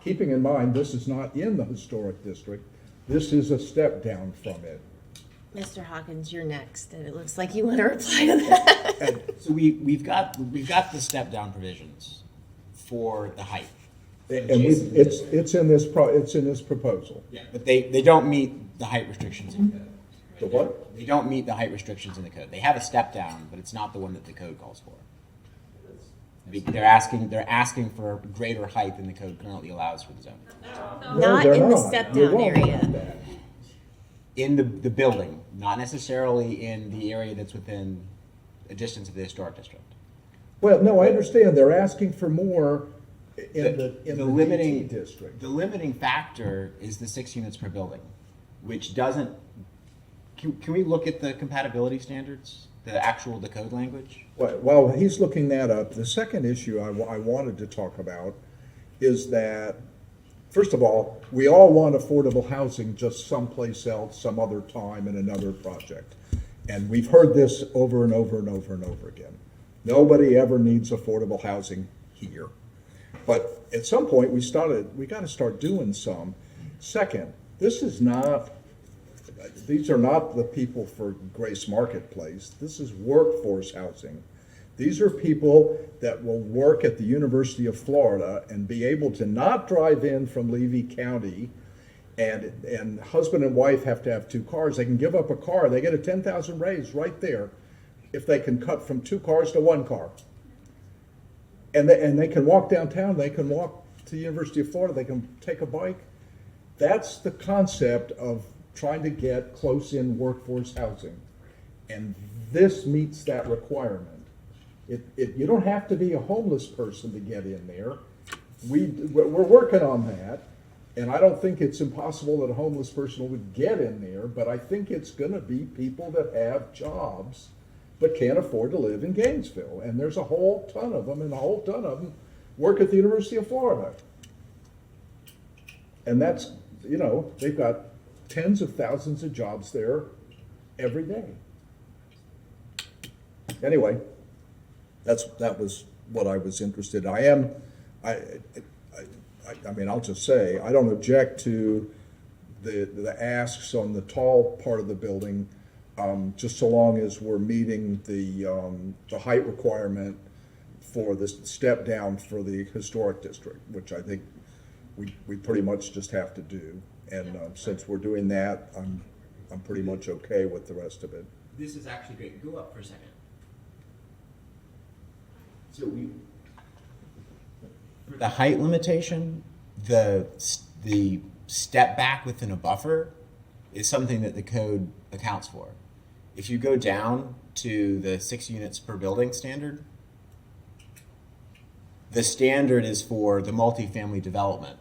S2: Keeping in mind, this is not in the historic district. This is a step down from it.
S1: Mr. Hawkins, you're next, and it looks like you want to reply to that.
S13: So we've got the step down provisions for the height.
S2: it's in this proposal.
S13: Yeah, but they don't meet the height restrictions in the code.
S2: The what?
S13: They don't meet the height restrictions in the code. They have a step down, but it's not the one that the code calls for. They're asking for greater height than the code currently allows for the zone.
S1: Not
S2: they're
S1: in the
S2: not.
S1: step
S2: You're
S1: down
S2: wrong
S1: area.
S2: about that.
S13: In the building, not necessarily in the area that's within a distance of the historic district.
S2: Well, no, I understand. They're asking for more in the
S13: limiting
S2: DT district.
S13: The limiting factor is the 6 units per building, which doesn't. Can we look at the compatibility standards, the code language?
S2: Well, while he's looking that up, the second issue I wanted to talk about is that, first of all, we all want affordable housing just someplace else, some other time in another project. And we've heard this over and over and over and over again. Nobody ever needs affordable housing here. But at some point, we got to start doing some. Second, these are not the people for Grace Marketplace. This is workforce housing. These are people that will work at the University of Florida and be able to not drive in from Levy County, and husband and wife have to have 2 cars. They can give up a car. They get a 10,000 raise right there if they can cut from 2 cars to 1 car. And they can walk downtown. They can walk to the University of Florida. They can take a bike. That's the concept of trying to get close-in workforce housing. And this meets that requirement. You don't have to be a homeless person to get in there. We're working on that, and I don't think it's impossible that a homeless person would get in there, but I think it's going to be people that have jobs but can't afford to live in Gainesville. And there's a whole ton of them, and a whole ton of them work at the University of Florida. And that's, they've got tens of thousands of jobs there every day. Anyway, that was what I was interested in. I mean, I'll just say, I don't object to the asks on the tall part of the building, just so long as we're meeting the height requirement for the step down for the historic district, which I think we pretty much just have to do. And since we're doing that, I'm pretty much okay with the rest of it.
S13: This is actually great. Go up for a second. So the height limitation, the step back within a buffer is something that the code accounts for. If you go down to the 6 units per building standard, the standard is for the multifamily development.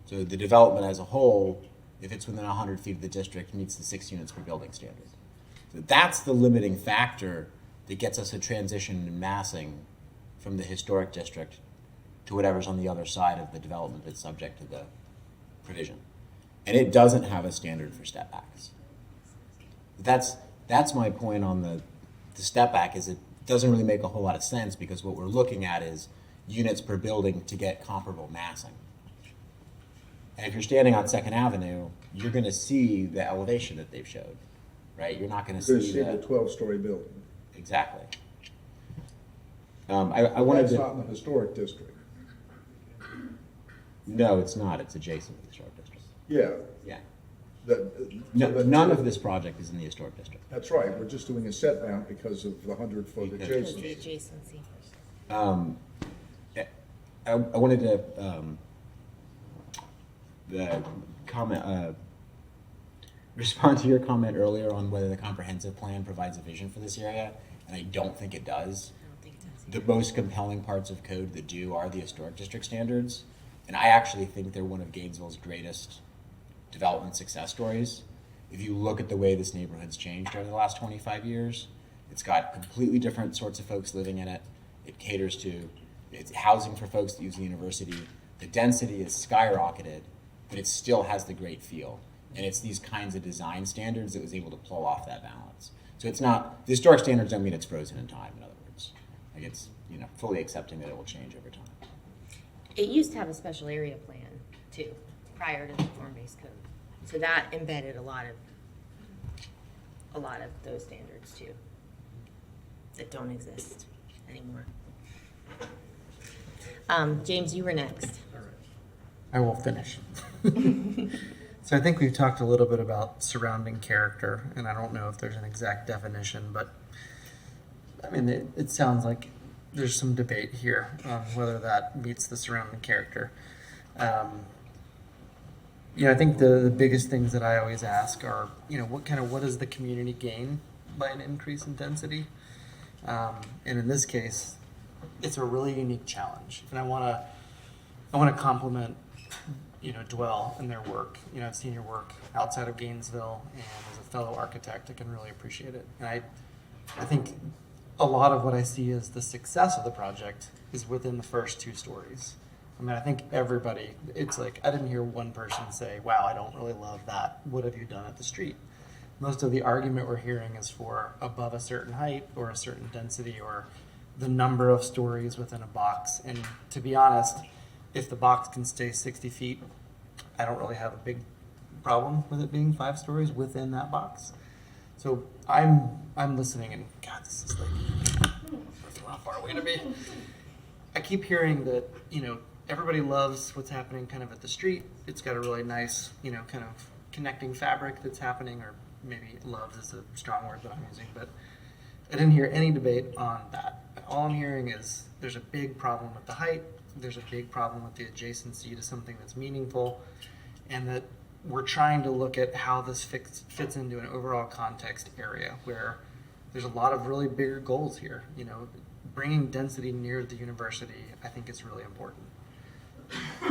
S13: So the development as a whole, if it's within 100 feet of the district, meets the 6 units per building standard. So that's the limiting factor that gets us a transition in massing from the historic district to whatever's on the other side of the development that's subject to the provision. And it doesn't have a standard for step backs. That's my point on the step back, is it doesn't really make a whole lot of sense, because what we're looking at is units per building to get comparable massing. And if you're standing on 2nd Avenue, you're going to see the elevation that they've showed, right? You're not going to see
S2: the 12-story building.
S13: Exactly. I wanted
S2: That's
S13: to.
S2: not in the historic district.
S13: No, it's not. It's adjacent to the historic district.
S2: Yeah.
S13: Yeah.
S2: None
S13: of this project is in the historic district.
S2: That's right. We're just doing a setback because of the 100-foot adjacency.
S13: I wanted to respond to your comment earlier on whether the comprehensive plan provides a vision for this area, and I don't think it does. The most compelling parts of code that do are the historic district standards, and I actually think they're one of Gainesville's greatest development success stories. If you look at the way this neighborhood's changed over the last 25 years, it's got completely different sorts of folks living in it. It caters to, it's housing for folks that use the university. The density is skyrocketed, but it still has the great feel. And it's these kinds of design standards that was able to pull off that balance. So it's not, the historic standards don't mean it's frozen in time, in other words. Like it's, fully accepting that it will change over time.
S1: It used to have a special area plan too, prior to the form-based code. So that embedded a lot of those standards too, that don't exist anymore. James, you were next.
S19: I will finish. So I think we've talked a little bit about surrounding character, and I don't know if there's an exact definition, but I mean, it sounds like there's some debate here on whether that meets the surrounding character. I think the biggest things that I always ask are, what does the community gain by an increase in density? And in this case, it's a really unique challenge, and I want to compliment Dwell and their work. I've seen your work outside of Gainesville, and as a fellow architect, I can really appreciate it. And I think a lot of what I see as the success of the project is within the first 2 stories. I mean, I think everybody, it's like, I didn't hear one person say, wow, I don't really love that. What have you done at the street? Most of the argument we're hearing is for above a certain height or a certain density or the number of stories within a box. And to be honest, if the box can stay 60 feet, I don't really have a big problem with it being 5 stories within that box. So I'm listening, and God, this is like how far away to be. I keep hearing that everybody loves what's happening kind of at the street. It's got a really nice kind of connecting fabric that's happening, or maybe loves is a strong word that I'm using, but I didn't hear any debate on that. All I'm hearing is there's a big problem with the height. There's a big problem with the adjacency to something that's meaningful, and that we're trying to look at how this fits into an overall context area where there's a lot of really bigger goals here. Bringing density near the university, I think, is really important.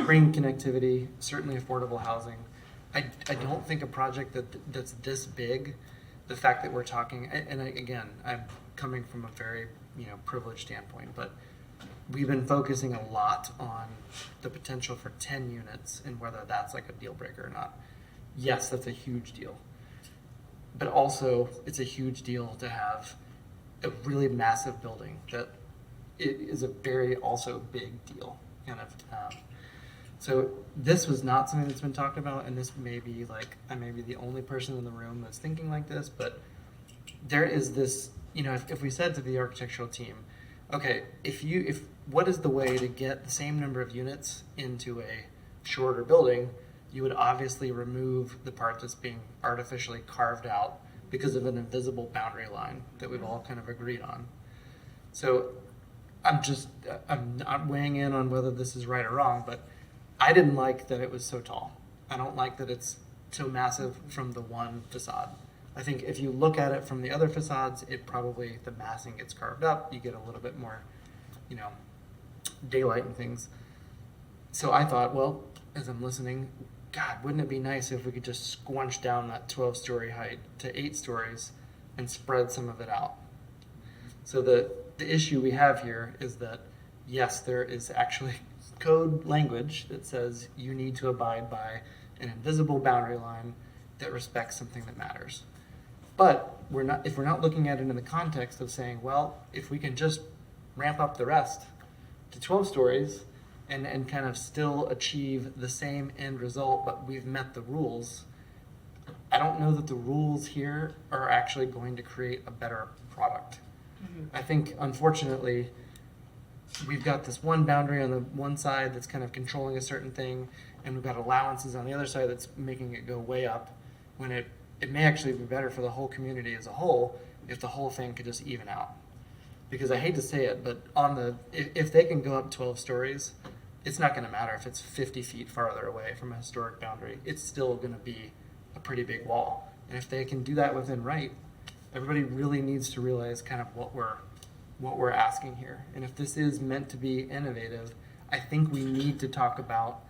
S19: Bringing connectivity, certainly affordable housing. I don't think a project that's this big, the fact that we're talking, and again, I'm coming from a very privileged standpoint, but we've been focusing a lot on the potential for 10 units and whether that's like a deal breaker or not. Yes, that's a huge deal. But also, it's a huge deal to have a really massive building that it is a very also big deal. So this was not something that's been talked about, and this may be like, I may be the only person in the room that's thinking like this, but there is this, if we said to the architectural team, okay, what is the way to get the same number of units into a shorter building, you would obviously remove the part that's being artificially carved out because of an invisible boundary line that we've all kind of agreed on. So I'm not weighing in on whether this is right or wrong, but I didn't like that it was so tall. I don't like that it's so massive from the one facade. I think if you look at it from the other facades, the massing gets carved up. You get a little bit more, daylight and things. So I thought, well, as I'm listening, God, wouldn't it be nice if we could just squunch down that 12-story height to 8 stories and spread some of it out? So the issue we have here is that, yes, there is actually code language that says you need to abide by an invisible boundary line that respects something that matters. But if we're not looking at it in the context of saying, well, if we can just ramp up the rest to 12 stories and kind of still achieve the same end result, but we've met the rules, I don't know that the rules here are actually going to create a better product. I think, unfortunately, we've got this one boundary on the one side that's kind of controlling a certain thing, and we've got allowances on the other side that's making it go way up, when it may actually be better for the whole community as a whole if the whole thing could just even out. Because I hate to say it, but if they can go up 12 stories, it's not going to matter if it's 50 feet farther away from a historic boundary. It's still going to be a pretty big wall. And if they can do that within right, everybody really needs to realize kind of what we're asking here. And if this is meant to be innovative, I think we need to talk about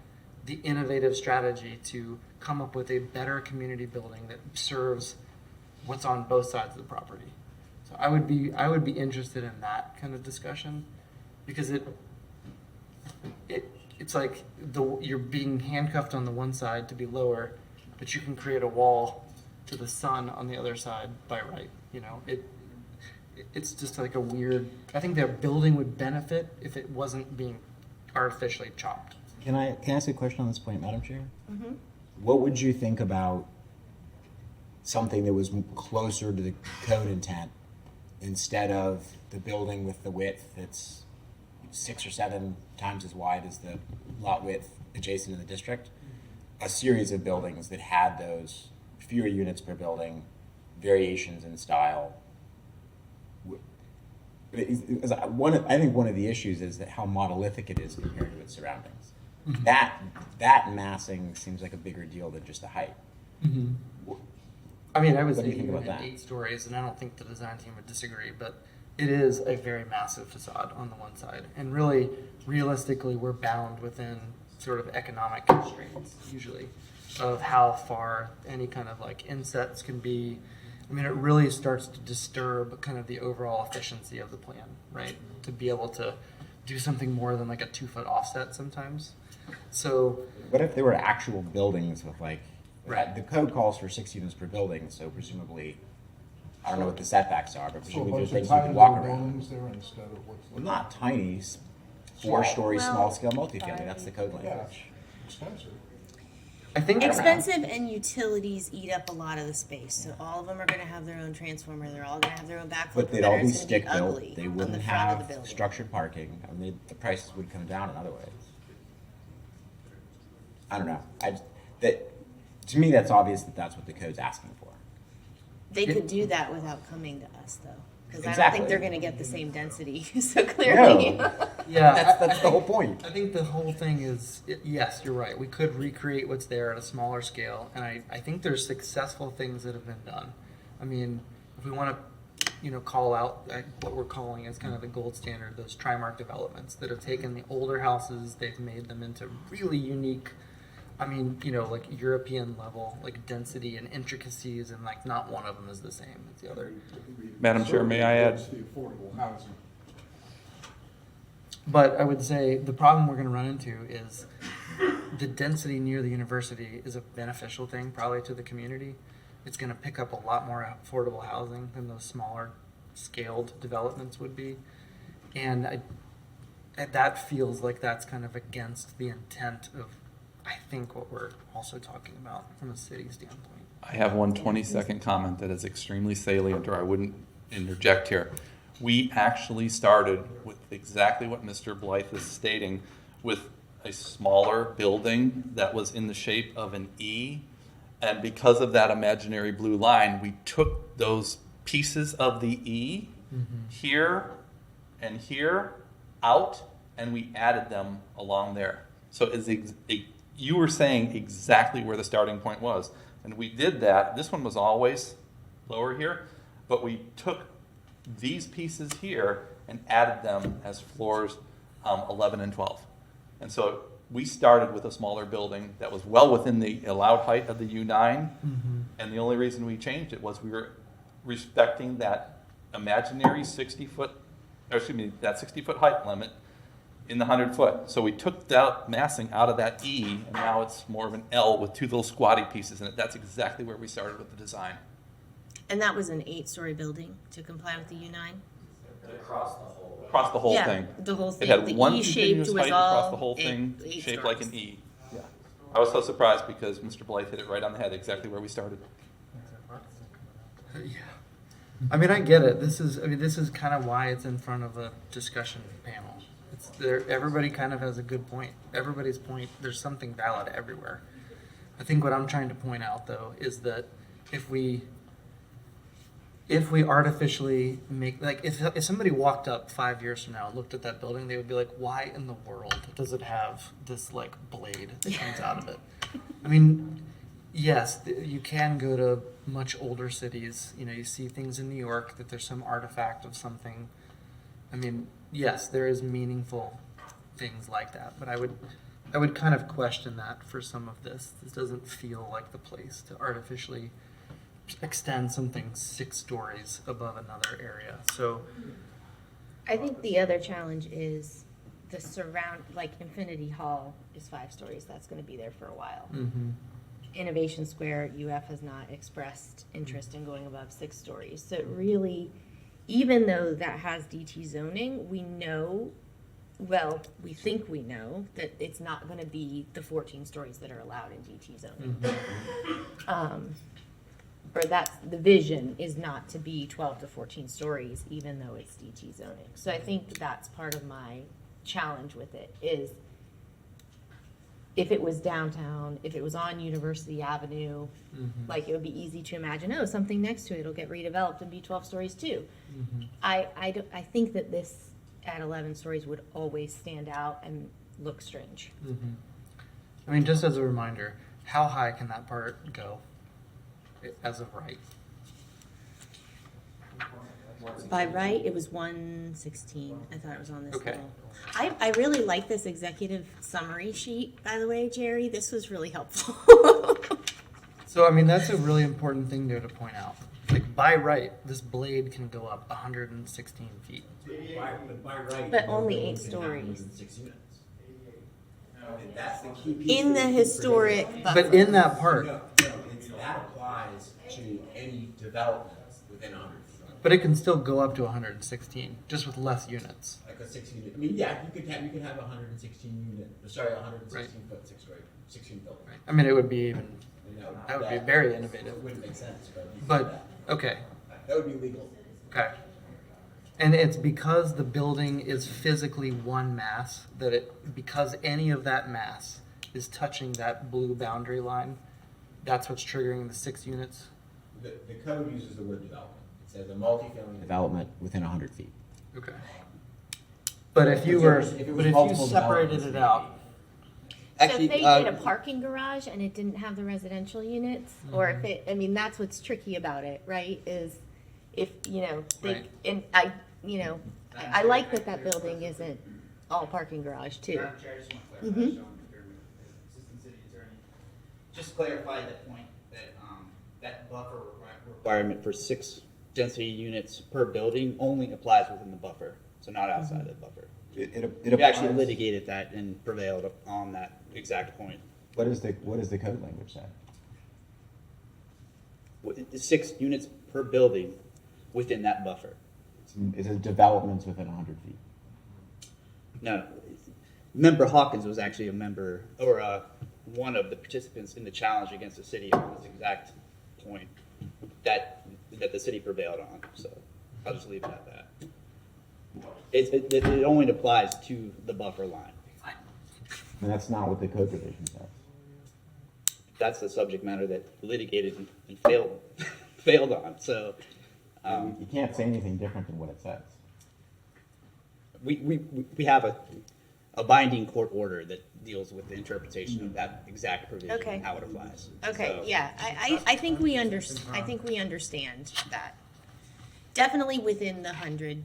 S19: the innovative strategy to come up with a better community building that serves what's on both sides of the property. So I would be interested in that kind of discussion, because it's like you're being handcuffed on the one side to be lower, but you can create a wall to the sun on the other side by right. It's just like a weird. I think their building would benefit if it wasn't being artificially chopped.
S13: Can I ask a question on this point, Madam Chair?
S1: Mm-hmm.
S13: What would you think about something that was closer to the code intent instead of the building with the width that's 6 or 7 times as wide as the lot width adjacent to the district, a series of buildings that had those fewer units per building, variations in style. I think one of the issues is that how monolithic it is compared to its surroundings.
S19: Mhm.
S13: That massing seems like a bigger deal than just the height.
S19: I mean, I would
S13: What do
S19: say
S13: you think
S19: even
S13: about
S19: at
S13: that?
S19: 8 stories, and I don't think the design team would disagree, but it is a very massive facade on the one side. And really, realistically, we're bound within sort of economic constraints, usually, of how far any kind of like insets can be. I mean, it really starts to disturb kind of the overall efficiency of the plan, right? To be able to do something more than like a 2-foot offset sometimes. So,
S13: What if there were actual buildings with like, the code calls for 6 units per building, so presumably, I don't know what the setbacks are, but
S2: So a
S13: presumably
S2: bunch
S13: there's
S2: of
S13: things you
S2: tiny
S13: can walk
S2: little
S13: around.
S2: buildings there instead of what's.
S13: Well, not tiny, 4-story,
S1: Well,
S13: small-scale multifamily, that's the code
S2: Yeah,
S13: language.
S2: expensive.
S19: I think
S1: Expensive and utilities eat up a lot of the space, so all of them are gonna have their own transformer, they're all gonna have their own backflow
S13: But they'd all
S1: preventer,
S13: be
S1: it's gonna be
S13: stick-built,
S1: ugly
S13: they
S1: on the
S13: wouldn't
S1: front of the
S13: have
S1: building.
S13: structured parking, I mean, the prices would come down in other ways. I don't know, to me, that's obvious that that's what the code's asking for.
S1: They could do that without coming to us though, cause I don't
S13: Exactly.
S1: think they're gonna get the same density, so clearly.
S13: No.
S19: yeah,
S13: That's the whole point.
S19: I think the whole thing is, yes, you're right. We could recreate what's there at a smaller scale, and I think there's successful things that have been done. I mean, if we want to, call out what we're calling as kind of the gold standard, those Trimark developments that have taken the older houses, they've made them into really unique. I mean, like European level, like density and intricacies, and like not one of them is the same as the other.
S17: Madam Chair, may I add?
S2: It's the affordable housing.
S19: But I would say the problem we're going to run into is the density near the university is a beneficial thing probably to the community. It's going to pick up a lot more affordable housing than those smaller scaled developments would be. And that feels like that's kind of against the intent of, I think, what we're also talking about from a city standpoint.
S17: I have one 20-second comment that is extremely salient, or I wouldn't interject here. We actually started with exactly what Mr. Blythe is stating, with a smaller building that was in the shape of an E. And because of that imaginary blue line, we took those pieces of the E here and here out, and we added them along there. So you were saying exactly where the starting point was. And we did that. This one was always lower here, but we took these pieces here and added them as floors 11 and 12. And so we started with a smaller building that was well within the allowed height of the U9. And the only reason we changed it was we were respecting that imaginary 60-foot height limit in the 100-foot. So we took that massing out of that E, and now it's more of an L with 2 little squatty pieces in it. That's exactly where we started with the design.
S1: And that was an 8-story building to comply with the U9?
S20: Across the whole.
S17: Across the whole
S1: Yeah,
S17: thing.
S1: the whole thing.
S17: It had
S1: The
S17: one
S1: E-shaped
S17: continuous
S1: was
S17: height across
S1: all
S17: the whole
S1: eight-
S17: thing,
S1: eight
S17: shaped like an
S1: stories.
S17: E. Yeah. I was so surprised because Mr. Blythe hit it right on the head, exactly where we started.
S19: Yeah. I mean, I get it. This is kind of why it's in front of a discussion panel. It's there. Everybody kind of has a good point. Everybody's point. There's something valid everywhere. I think what I'm trying to point out, though, is that if we artificially make, like, if somebody walked up 5 years from now and looked at that building, they would be like, why in the world does it have this like blade that comes out of it? I mean, yes, you can go to much older cities. You see things in New York that there's some artifact of something. I mean, yes, there is meaningful things like that, but I would kind of question that for some of this. This doesn't feel like the place to artificially extend something 6 stories above another area. So
S1: I think the other challenge is the like Infinity Hall is 5 stories. That's going to be there for a while. Innovation Square, UF has not expressed interest in going above 6 stories. So it really, even though that has DT zoning, we think we know that it's not going to be the 14 stories that are allowed in DT zoning. Or that's the vision is not to be 12 to 14 stories, even though it's DT zoning. So I think that's part of my challenge with it is if it was downtown, if it was on University Avenue, like it would be easy to imagine, oh, something next to it will get redeveloped and be 12 stories too. I think that this at 11 stories would always stand out and look strange.
S19: I mean, just as a reminder, how high can that part go as of right?
S1: By right, it was 116. I thought it was on this
S19: Okay.
S1: little. I really like this executive summary sheet, by the way, Jerry. This was really helpful.
S19: So, I mean, that's a really important thing to point out. Like, by right, this blade can go up 116 feet.
S1: But only 8 stories.
S13: 106 units. That's the key piece.
S1: In the historic buffer.
S19: But in that part.
S13: That applies to any development within 100 feet.
S19: But it can still go up to 116, just with less units.
S13: Like a 16 unit. I mean, yeah, you could have a 116 unit. Sorry, 116 foot 16 building.
S19: Right. I mean, it would be even.
S13: You know,
S19: That would be very innovative.
S13: It wouldn't make sense,
S19: But okay.
S13: That would be legal.
S19: Okay. And it's because the building is physically one mass that because any of that mass is touching that blue boundary line, that's what's triggering the 6 units.
S13: The code uses the word development. It says a multifamily development within 100 feet.
S19: Okay. But if you
S13: multiple
S19: separated it out.
S1: So if they did a parking garage and it didn't have the residential units, or if it, I mean, that's what's tricky about it, right? Is if, you know, they, and I, you know, I like that building isn't all parking garage too.
S15: Madam Chair, I just want to clarify, Sean McDermott, Assistant City Attorney. Just clarify that point, that, that buffer requirement for 6 density units per building only applies within the buffer, so not outside of the buffer. We actually litigated that and prevailed on that exact point.
S13: What is the code language say?
S15: 6 units per building within that buffer.
S13: Is it developments within 100 feet?
S15: No. Member Hawkins was actually a member, or one of the participants in the challenge against the city on this exact point that the city prevailed on. So I'll just leave it at that. It only applies to the buffer line.
S13: And that's not what the code provision says.
S15: That's the subject matter that litigated and failed on. So
S13: you can't say anything different than what it says.
S15: we have a binding court order that deals with the interpretation of that exact provision
S1: Okay.
S15: and how it applies.
S1: Okay,
S15: So-
S1: yeah, I think we I think we understand that. Definitely within the 100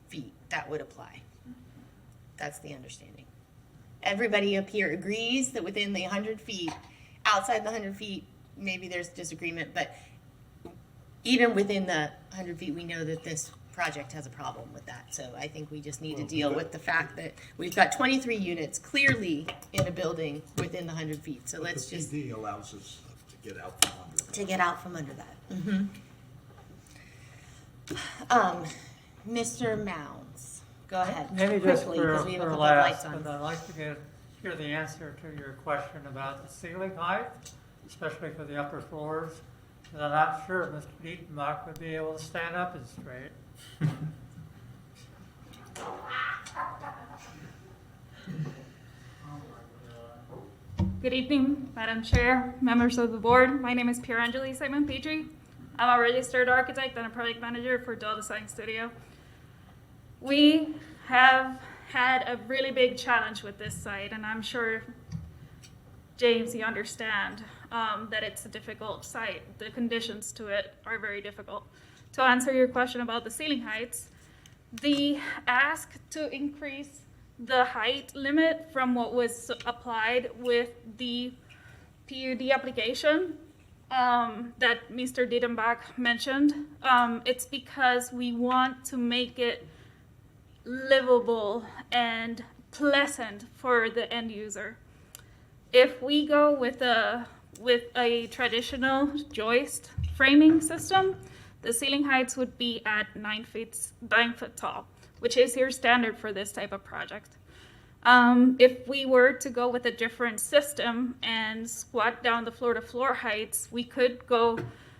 S1: feet, that would apply. That's the understanding. Everybody up here agrees that within the 100 feet, outside the 100 feet, maybe there's disagreement, but even within the 100 feet, we know that this project has a problem with that. So I think we just need to deal with the fact that we've got 23 units clearly in a building within the 100 feet. So let's just.
S2: The PD allows us to get out from under that.
S1: To get out from under that. Mr. Mounds, go ahead.
S6: Maybe just
S1: quickly, because we have a
S6: for
S1: couple of lights
S6: last,
S1: on.
S6: but I'd like to hear the answer to your question about the ceiling height, especially for the upper floors. And I'm not sure if Mr. Dietenbach would be able to stand up as straight.
S21: Good evening, Madam Chair, members of the board. My name is Pierangeli Simon Petrie. I'm a registered architect and a project manager for Dell Design Studio. We have had a really big challenge with this site, and I'm sure, James, you understand that it's a difficult site. The conditions to it are very difficult. To answer your question about the ceiling heights, the ask to increase the height limit from what was applied with the PUD application that Mr. Dietenbach mentioned, it's because we want to make it livable and pleasant for the end user. If we go with a traditional joist framing system, the ceiling heights would be at 9 foot tall, which is your standard for this type of project. If we were to go with a different system and squat down the floor-to-floor heights, we could go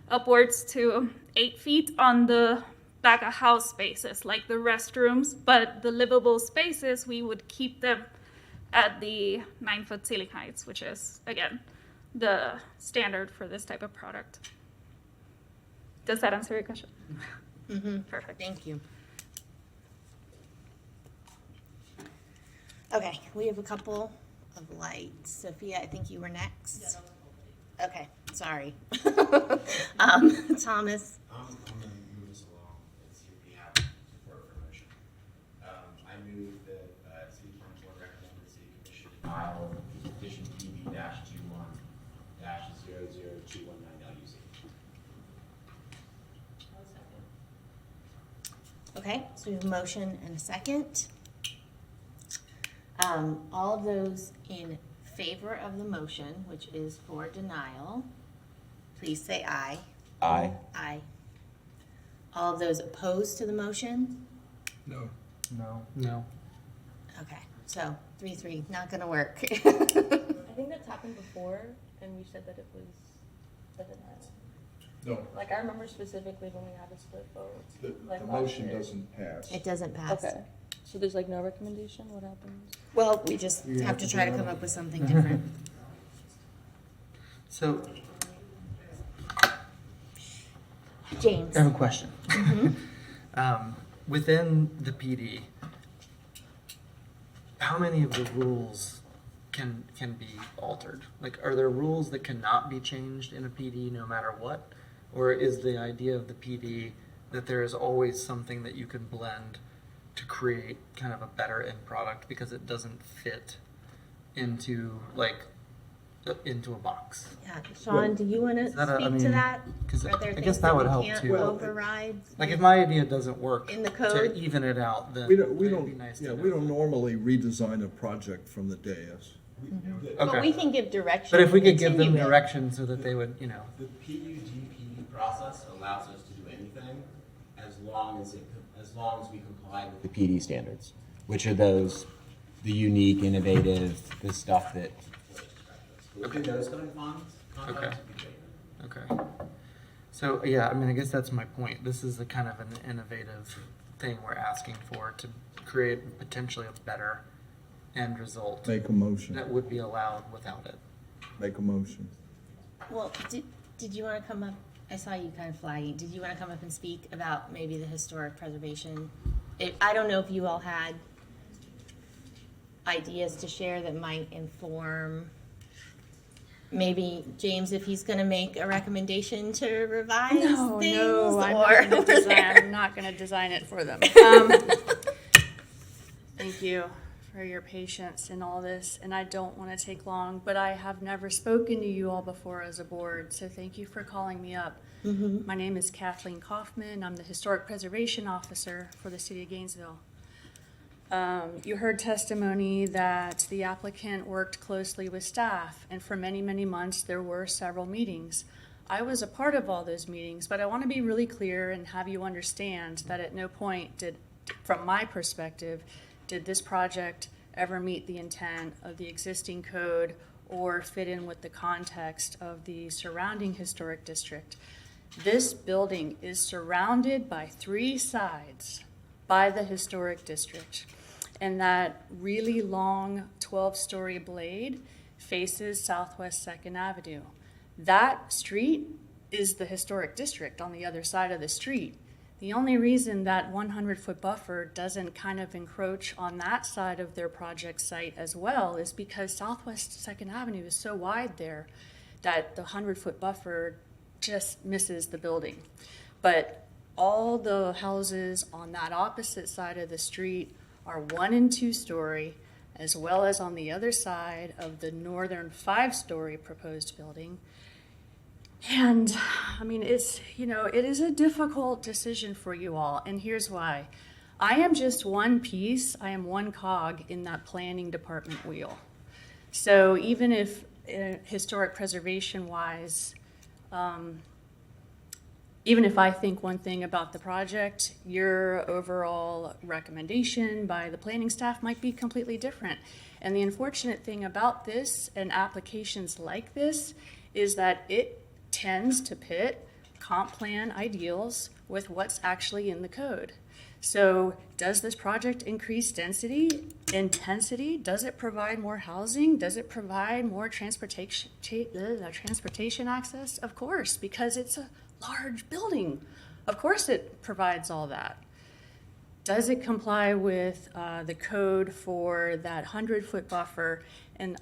S21: upwards to 8 feet on the back of house spaces, like the restrooms, but the livable spaces, we would keep them at the 9-foot ceiling heights, which is, again, the standard for this type of product. Does that answer your question?
S1: Mm-hmm.
S21: Perfect.
S1: Thank you. Okay, we have a couple of lights. Sophia, I think you were next. Okay, sorry. Thomas.
S13: I'm gonna move us along and see if we have support for motion. I move that City Council Board recommend the City Commission file petition PB-21-00219LUC.
S1: Okay, so we have a motion and a second. All of those in favor of the motion, which is for denial, please say aye.
S13: Aye.
S1: Aye. All of those opposed to the motion?
S7: No.
S19: No.
S1: Okay, so 3-3, not gonna work.
S14: I think that's happened before, and we said that it was a denial.
S2: No,
S14: Like, I remember specifically when we had a split vote.
S2: the
S14: like last
S2: motion
S14: year.
S2: doesn't pass.
S1: It doesn't pass.
S14: Okay. So there's like no recommendation? What happens?
S1: Well, we just
S19: You
S1: have to try to come up with something different.
S19: So
S1: James.
S19: I have a question. Within the PD, how many of the rules can be altered? Like, are there rules that cannot be changed in a PD no matter what? Or is the idea of the PD that there is always something that you can blend to create kind of a better end product because it doesn't fit into into a box?
S1: Yeah, Sean, do you want to
S19: Is that a- I
S1: speak to
S19: mean,
S1: that?
S19: 'cause
S1: Are there
S19: I
S1: things
S19: guess that would
S1: we
S19: help
S1: can't
S19: too.
S1: override?
S19: Like if my idea doesn't work
S1: In the
S19: to
S1: code?
S19: even it out, then
S2: We
S19: it'd be
S2: don't,
S19: nice
S2: yeah,
S19: to
S2: we
S19: know.
S2: don't normally redesign a project from the dais.
S1: But we can give direction.
S19: But if we
S1: and
S19: could give them
S1: continue it.
S19: direction so that they would,
S13: The PUGP process allows us to do anything as long as we comply with the PD standards, which are the unique, innovative, the stuff that. Within those contracts would be great.
S19: Okay. So yeah, I mean, I guess that's my point. This is a kind of an innovative thing we're asking for to create potentially a better end result
S2: Make a motion.
S19: that would be allowed without it.
S2: Make a motion.
S1: Well, did you want to come up? I saw you kind of flagging. Did you want to come up and speak about maybe the historic preservation? I don't know if you all had ideas to share that might inform maybe James if he's going to make a recommendation to revise things.
S9: I'm not going to design it for them. Thank you for your patience in all this, and I don't want to take long, but I have never spoken to you all before as a board, so thank you for calling me up.
S1: Mm-hmm.
S9: My name is Kathleen Kaufman. I'm the Historic Preservation Officer for the City of Gainesville. You heard testimony that the applicant worked closely with staff, and for many, many months there were several meetings. I was a part of all those meetings, but I want to be really clear and have you understand that at no point from my perspective, did this project ever meet the intent of the existing code or fit in with the context of the surrounding historic district. This building is surrounded by 3 sides by the historic district, and that really long 12-story blade faces Southwest 2nd Avenue. That street is the historic district on the other side of the street. The only reason that 100-foot buffer doesn't kind of encroach on that side of their project site as well is because Southwest 2nd Avenue is so wide there that the 100-foot buffer just misses the building. But all the houses on that opposite side of the street are 1- and 2-story, as well as on the other side of the northern 5-story proposed building. And I mean, it is a difficult decision for you all, and here's why. I am just one piece, I am one cog in that planning department wheel. So even if historic preservation wise, even if I think one thing about the project, your overall recommendation by the planning staff might be completely different. And the unfortunate thing about this and applications like this is that it tends to pit comp plan ideals with what's actually in the code. So does this project increase density, intensity? Does it provide more housing? Does it provide more transportation access? Of course, because it's a large building. Of course it provides all that. Does it comply with the code for that 100-foot buffer? And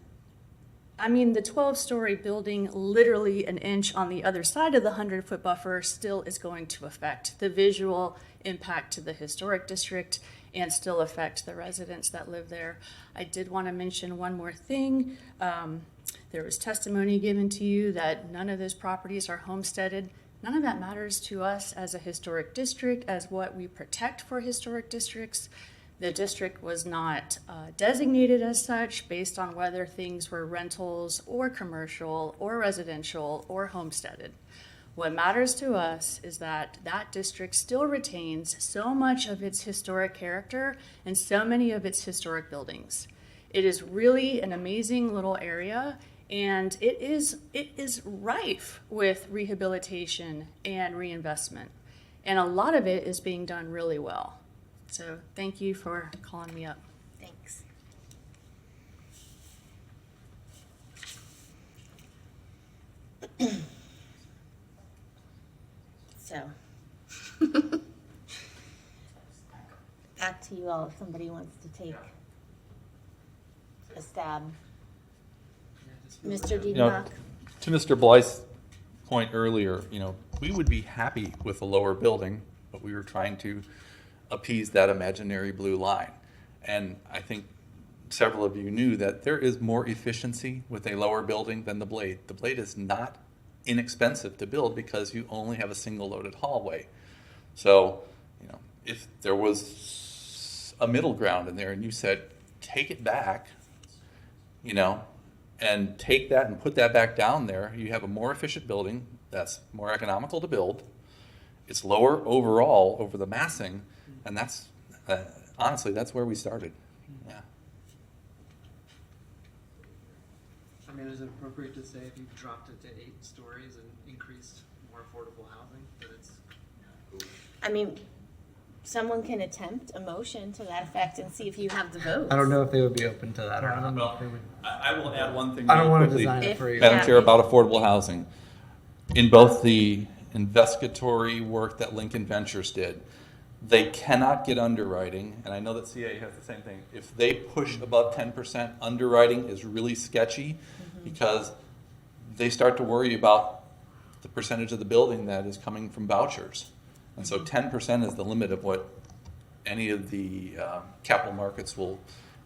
S9: I mean, the 12-story building, literally an inch on the other side of the 100-foot buffer, still is going to affect the visual impact to the historic district and still affect the residents that live there. I did want to mention one more thing. There was testimony given to you that none of those properties are homesteaded. None of that matters to us as a historic district, as what we protect for historic districts. The district was not designated as such based on whether things were rentals or commercial or residential or homesteaded. What matters to us is that that district still retains so much of its historic character and so many of its historic buildings. It is really an amazing little area, and it is rife with rehabilitation and reinvestment. And a lot of it is being done really well. So thank you for calling me up.
S1: Thanks. So, back to you all if somebody wants to take a stab. Mr. Diedenbach?
S17: To Mr. Blythe's point earlier, we would be happy with a lower building, but we were trying to appease that imaginary blue line. And I think several of you knew that there is more efficiency with a lower building than the Blade. The Blade is not inexpensive to build because you only have a single loaded hallway. So, if there was a middle ground in there and you said, take it back, and take that and put that back down there, you have a more efficient building that's more economical to build. It's lower overall over the massing, and that's, honestly, that's where we started. Yeah.
S3: I mean, is it appropriate to say if you dropped it to 8 stories and increased more affordable housing, that it's...
S1: I mean, someone can attempt a motion to that effect and see if you have the votes.
S3: I don't know if they would be open to that or
S17: I
S3: not.
S17: don't know. I will add one thing
S3: I don't
S17: really
S3: want to
S17: quickly,
S3: design it for you.
S17: Madam Chair, about affordable housing. In both the investigatory work that Lincoln Ventures did, they cannot get underwriting, and I know that CA has the same thing. If they push above 10%, underwriting is really sketchy because they start to worry about the percentage of the building that is coming from vouchers. And so 10% is the limit of what any of the capital markets will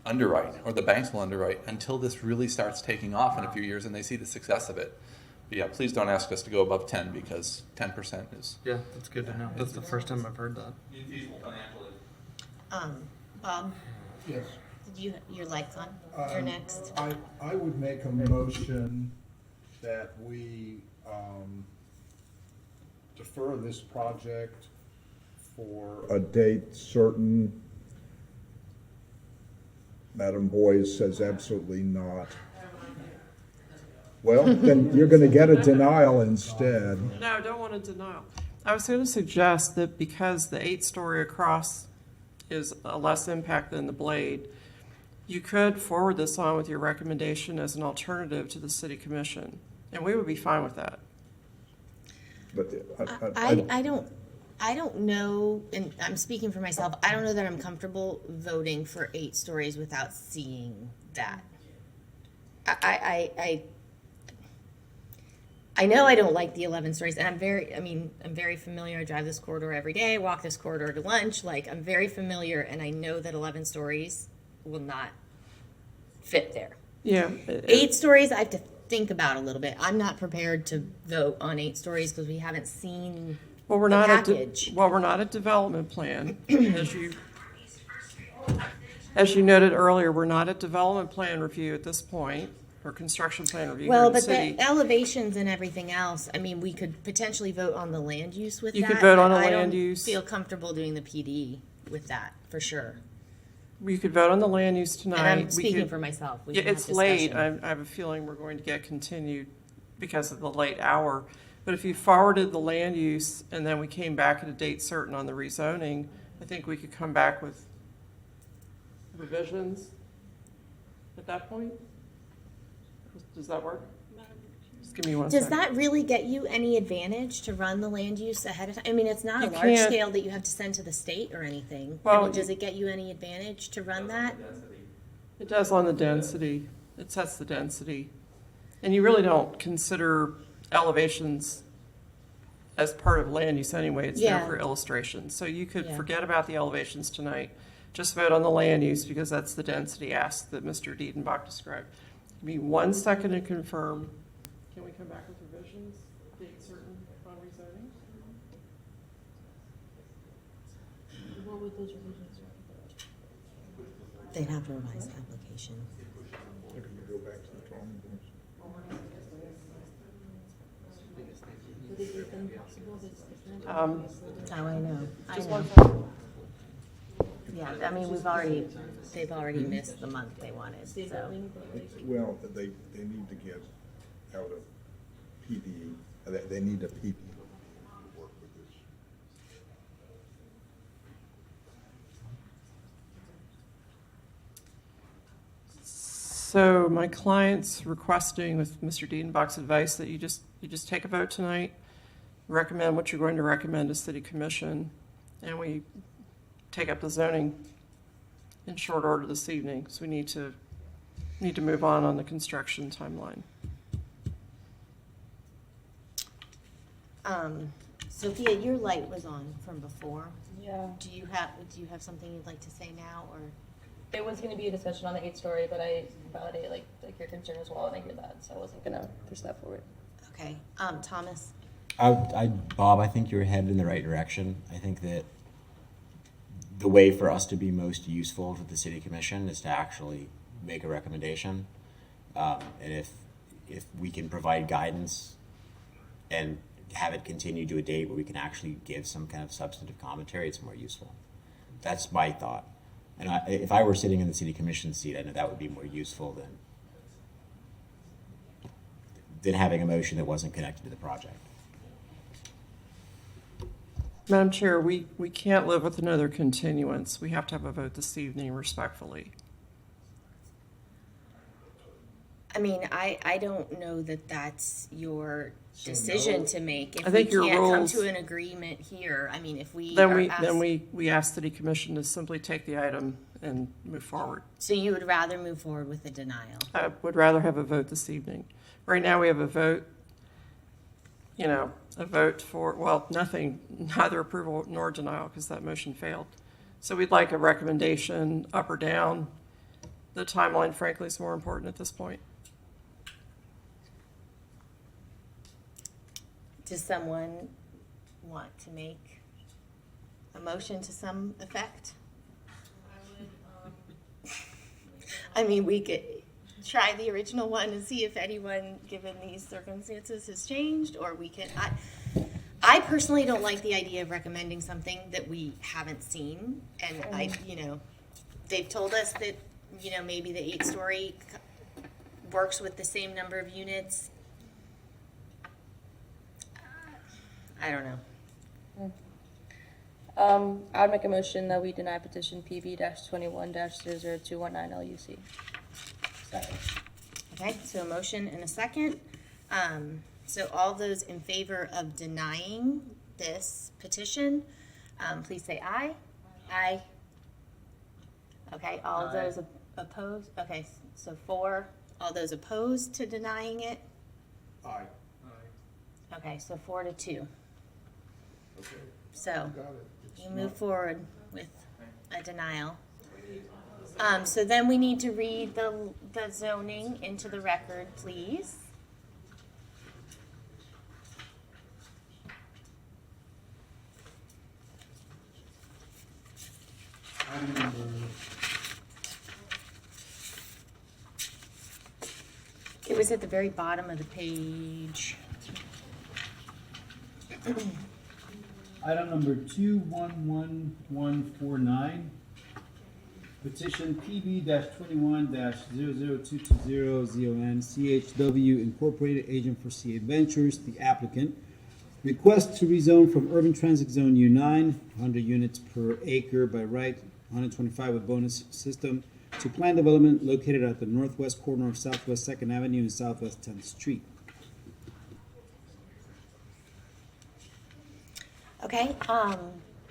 S17: underwrite, or the banks will underwrite, until this really starts taking off in a few years and they see the success of it. But yeah, please don't ask us to go above 10 because 10% is...
S3: Yeah, that's good to know. That's the first time I've heard that.
S17: Infeasible financially.
S1: Bob?
S2: Yes.
S1: Did your light's on? You're next.
S2: I would make a motion that we defer this project for a date certain. Madam Boyes says absolutely not. Well, then you're going to get a denial instead.
S18: No, I don't want a denial. I was going to suggest that because the 8-story across is a less impact than the Blade, you could forward this on with your recommendation as an alternative to the City Commission, and we would be fine with that.
S2: But
S1: I don't know, and I'm speaking for myself, I don't know that I'm comfortable voting for 8 stories without seeing that. I know I don't like the 11 stories, and I'm very familiar. I drive this corridor every day, walk this corridor to lunch. Like, I'm very familiar, and I know that 11 stories will not fit there.
S18: Yeah.
S1: 8 stories, I have to think about a little bit. I'm not prepared to vote on 8 stories because we haven't seen
S18: Well, we're
S1: the
S18: not
S1: package.
S18: we're not at development plan, as you noted earlier. We're not at development plan review at this point, or construction plan review.
S1: Well,
S18: here in
S1: but
S18: city.
S1: the elevations and everything else, I mean, we could potentially vote on the land use with that.
S18: You could vote on
S1: but
S18: the
S1: I
S18: land
S1: don't
S18: use.
S1: feel comfortable doing the PD with that, for sure.
S18: You could vote on the land use tonight.
S1: And I'm
S18: We
S1: speaking
S18: could-
S1: for myself. We
S18: Yeah,
S1: can have
S18: it's late.
S1: discussion.
S18: I have a feeling we're going to get continued because of the late hour. But if you forwarded the land use and then we came back at a date certain on the rezoning, I think we could come back with revisions at that point. Does that work? Just give me one
S1: Does
S18: second.
S1: that really get you any advantage to run the land use ahead of time? I mean, it's not
S18: You
S1: a large
S18: can't-
S1: scale that you have to send to the state or anything. I
S18: Well,
S1: mean, does it get you any advantage to run that?
S18: It does on the density. It sets the density. And you really don't consider elevations as part of land use anyway. It's there
S1: Yeah.
S18: for illustration. So you could
S1: Yeah.
S18: forget about the elevations tonight. Just vote on the land use because that's the density ask that Mr. Diedenbach described. Give me 1 second to confirm. Can we come back with revisions? Date certain on rezoning?
S5: What would those revisions
S1: They'd have to revise the application.
S2: Go back to the drawing board.
S1: That's how I know.
S18: Just
S1: I know.
S18: one second.
S1: Yeah, I mean, they've already missed the month they wanted, so.
S2: Well, they need to get out of PD, they need a PD to work with this.
S18: So my client's requesting, with Mr. Diedenbach's advice, that you just take a vote tonight, recommend what you're going to recommend to City Commission, and we take up the zoning in short order this evening. So we need to move on the construction timeline.
S1: Sophia, your light was on from before.
S14: Yeah.
S1: Do you have something you'd like to say now, or?
S14: It was going to be a discussion on the 8-story, but I validate like your concern as well, and I hear that, so I wasn't going to push that forward.
S1: Okay, Thomas?
S13: Bob, I think you're headed in the right direction. I think that the way for us to be most useful to the city commission is to actually make a recommendation. And if we can provide guidance and have it continue to a date where we can actually give some kind of substantive commentary, it's more useful. That's my thought. And if I were sitting in the city commission seat, I know that would be more useful than having a motion that wasn't connected to the project.
S18: Madam Chair, we can't live with another continuance. We have to have a vote this evening respectfully.
S1: I mean, I don't know that that's your decision to make. If
S18: I think
S1: we
S18: your
S1: can't
S18: rules-
S1: come to an agreement here, I mean, if we
S18: Then
S1: are asked-
S18: we ask City Commission to simply take the item and move forward.
S1: So you would rather move forward with the denial?
S18: I would rather have a vote this evening. Right now, we have a vote, a vote for, well, nothing, neither approval nor denial, because that motion failed. So we'd like a recommendation up or down. The timeline, frankly, is more important at this point.
S1: Does someone want to make a motion to some effect? I mean, we could try the original one and see if anyone, given these circumstances, has changed, or we can, I personally don't like the idea of recommending something that we haven't seen, and they've told us that, maybe the 8-story works with the same number of units. I don't know.
S14: I would make a motion that we deny petition PB-21-00219 LUC.
S1: Second. Okay, so a motion and a second. So all those in favor of denying this petition, please say aye. Aye. Okay, all of those opposed? Okay, so 4. All those opposed to denying it?
S2: Aye.
S1: Okay, so 4-2.
S2: Okay.
S1: So
S2: Got it. It's
S1: you move
S2: not-
S1: forward with a denial. So then we need to read the zoning into the record, please. It was at the very bottom of the page.
S12: Item number 211149, petition PB-21-00220 ZON CHW Incorporated, agent for Sea Adventures, the applicant, Request to rezone from urban transit zone U9, 100 units per acre by right, 125 with bonus system, to plan development located at the northwest corner of Southwest 2nd Avenue and Southwest 10th Street.
S1: Okay,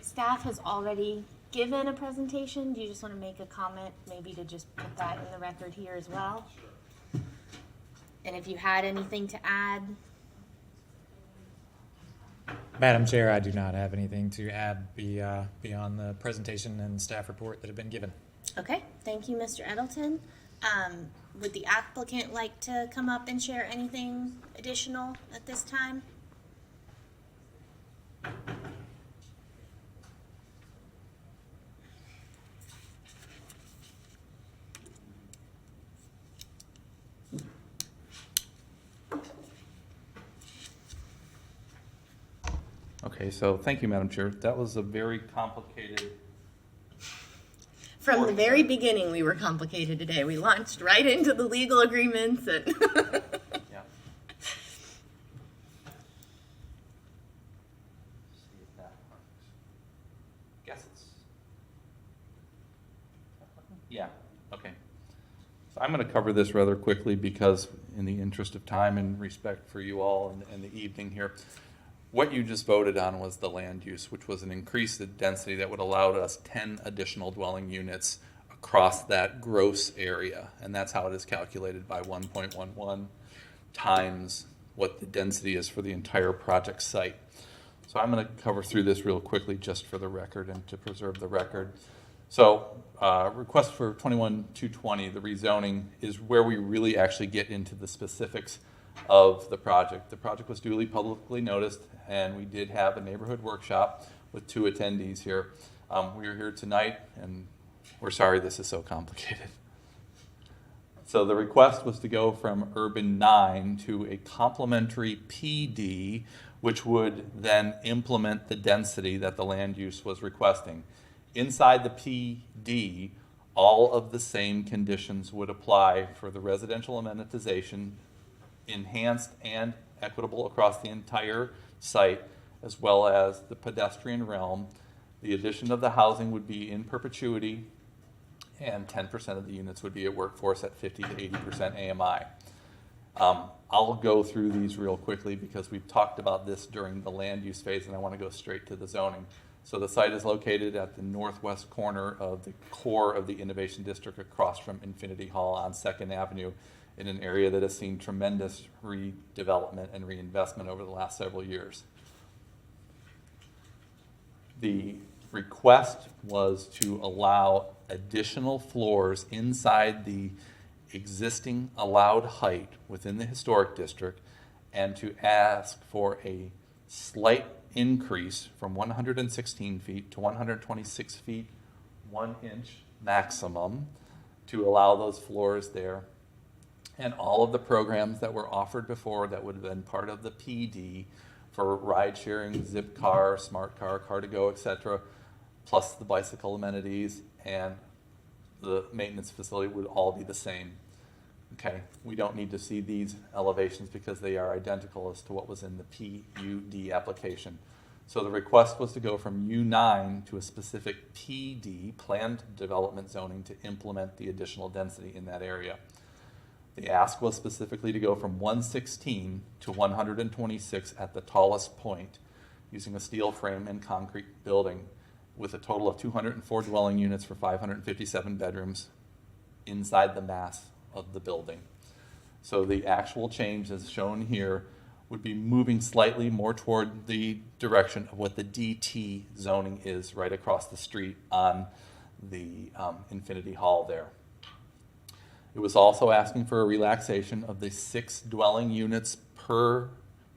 S1: staff has already given a presentation. Do you just want to make a comment, maybe to just put that in the record here as well? And if you had anything to add?
S11: Madam Chair, I do not have anything to add beyond the presentation and staff report that have been given.
S1: Okay, thank you, Mr. Edelton. Would the applicant like to come up and share anything additional at this time?
S17: Okay, so thank you, Madam Chair. That was a very complicated.
S1: From the very beginning, we were complicated today. We launched right into the legal agreements and.
S17: Yeah. See if that works. Guess it's. Yeah. Okay. So I'm going to cover this rather quickly because, in the interest of time and respect for you all and the evening here. What you just voted on was the land use, which was an increased density that would allow us 10 additional dwelling units across that gross area. And that's how it is calculated by 1.11 times what the density is for the entire project site. So I'm going to cover through this real quickly just for the record and to preserve the record. So request for 21-220, the rezoning, is where we really actually get into the specifics of the project. The project was duly publicly noticed, and we did have a neighborhood workshop with 2 attendees here. We are here tonight, and we're sorry this is so complicated. So the request was to go from urban 9 to a complementary PD, which would then implement the density that the land use was requesting. Inside the PD, all of the same conditions would apply for the residential amenitization, enhanced and equitable across the entire site, as well as the pedestrian realm. The addition of the housing would be in perpetuity, and 10% of the units would be at workforce at 50 to 80% AMI. I'll go through these real quickly because we've talked about this during the land use phase, and I want to go straight to the zoning. So the site is located at the northwest corner of the core of the Innovation District across from Infinity Hall on 2nd Avenue, in an area that has seen tremendous redevelopment and reinvestment over the last several years. The request was to allow additional floors inside the existing allowed height within the historic district and to ask for a slight increase from 116 feet to 126 feet, 1 inch maximum, to allow those floors there. And all of the programs that were offered before that would have been part of the PD for ride sharing, zip car, smart car, car to go, etc., plus the bicycle amenities and the maintenance facility would all be the same. Okay, we don't need to see these elevations because they are identical as to what was in the PUD application. So the request was to go from U9 to a specific PD, planned development zoning, to implement the additional density in that area. The ask was specifically to go from 116 to 126 at the tallest point, using a steel frame and concrete building with a total of 204 dwelling units for 557 bedrooms inside the mass of the building. So the actual change as shown here would be moving slightly more toward the direction of what the DT zoning is right across the street on the Infinity Hall there. It was also asking for a relaxation of the 6 dwelling units per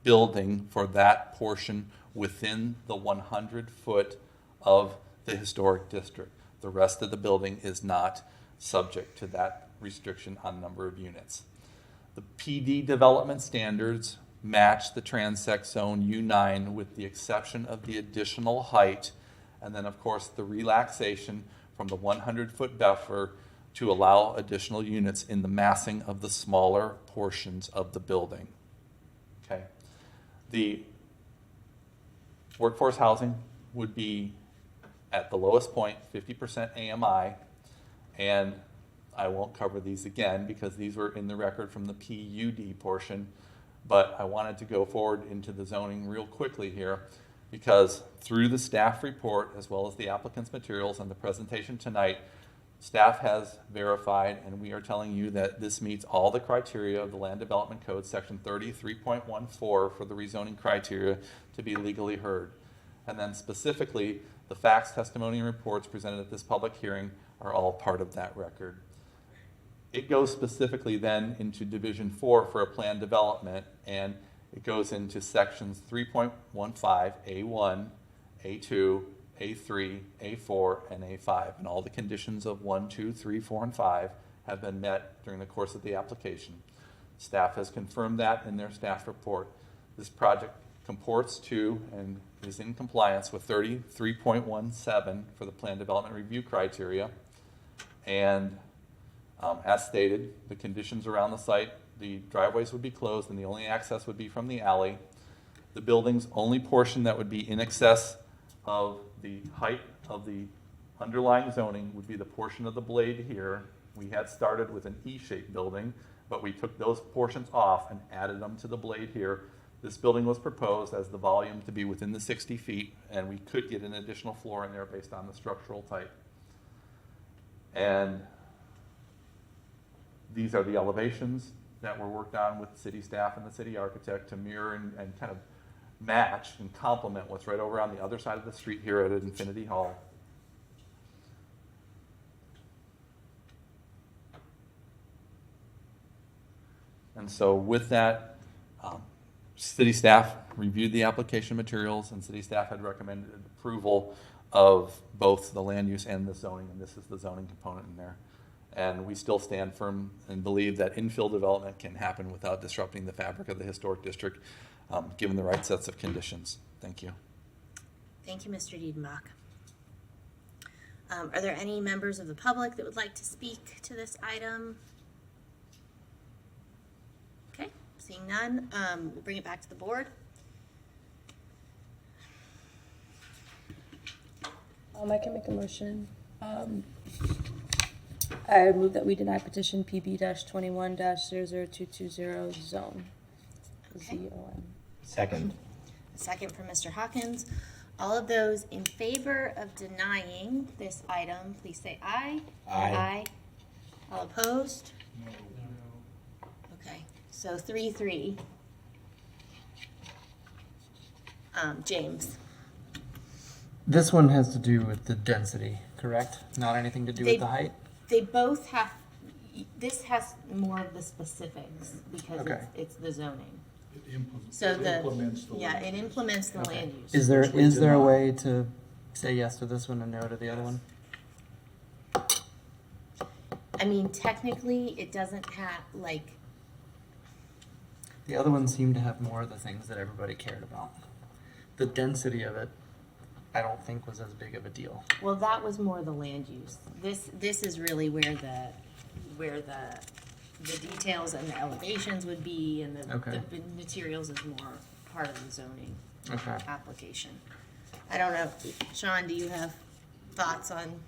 S17: building for that portion within the 100-foot of the historic district. The rest of the building is not subject to that restriction on number of units. The PD development standards match the transect zone U9 with the exception of the additional height, and then of course the relaxation from the 100-foot buffer to allow additional units in the massing of the smaller portions of the building. Okay. The Workforce housing would be at the lowest point, 50% AMI, and I won't cover these again because these were in the record from the PUD portion, but I wanted to go forward into the zoning real quickly here because through the staff report as well as the applicant's materials and the presentation tonight, staff has verified, and we are telling you that this meets all the criteria of the Land Development Code, section 33.14 for the rezoning criteria to be legally heard. And then specifically, the facts, testimony, and reports presented at this public hearing are all part of that record. It goes specifically then into Division 4 for a planned development, and it goes into sections 3.15, A1, A2, A3, A4, and A5. And all the conditions of 1, 2, 3, 4, and 5 have been met during the course of the application. Staff has confirmed that in their staff report. This project comports to and is in compliance with 33.17 for the plan development review criteria. And as stated, the conditions around the site, the driveways would be closed and the only access would be from the alley. The building's only portion that would be in excess of the height of the underlying zoning would be the portion of the blade here. We had started with an E-shaped building, but we took those portions off and added them to the blade here. This building was proposed as the volume to be within the 60 feet, and we could get an additional floor in there based on the structural type. And these are the elevations that were worked on with the city staff and the city architect to mirror and kind of match and complement what's right over on the other side of the street here at Infinity Hall. And so with that, city staff reviewed the application materials and city staff had recommended approval of both the land use and the zoning, and this is the zoning component in there. And we still stand firm and believe that infill development can happen without disrupting the fabric of the historic district, given the right sets of conditions. Thank you.
S1: Thank you, Mr. Diedenbach. Are there any members of the public that would like to speak to this item? Okay, seeing none, we'll bring it back to the board.
S14: I can make a motion. I move that we deny petition PB-21-00220 zone.
S1: Okay.
S14: ZON.
S15: Second.
S1: A second from Mr. Hawkins. All of those in favor of denying this item, please say aye.
S15: Aye.
S1: All opposed? Okay, so 3-3. James.
S19: This one has to do with the density, correct? Not anything to do with the height?
S1: They both have, this has more of the specifics because
S19: Okay.
S1: it's the zoning.
S2: It implements,
S1: So
S2: it
S1: the,
S2: implements the
S1: yeah,
S2: land
S1: it
S2: use.
S1: implements the
S19: Okay.
S1: land use.
S19: Is there
S2: Which we
S19: a
S2: deny.
S19: way to say yes to this one and no to the other one?
S1: I mean, technically, it doesn't have, like,
S19: The other one seemed to have more of the things that everybody cared about. The density of it, I don't think was as big of a deal.
S1: well, that was more the land use. This is really where the details and the elevations would be, and
S19: Okay.
S1: the materials is more part of the zoning
S19: Okay.
S1: application. I don't know, Sean, do you have thoughts on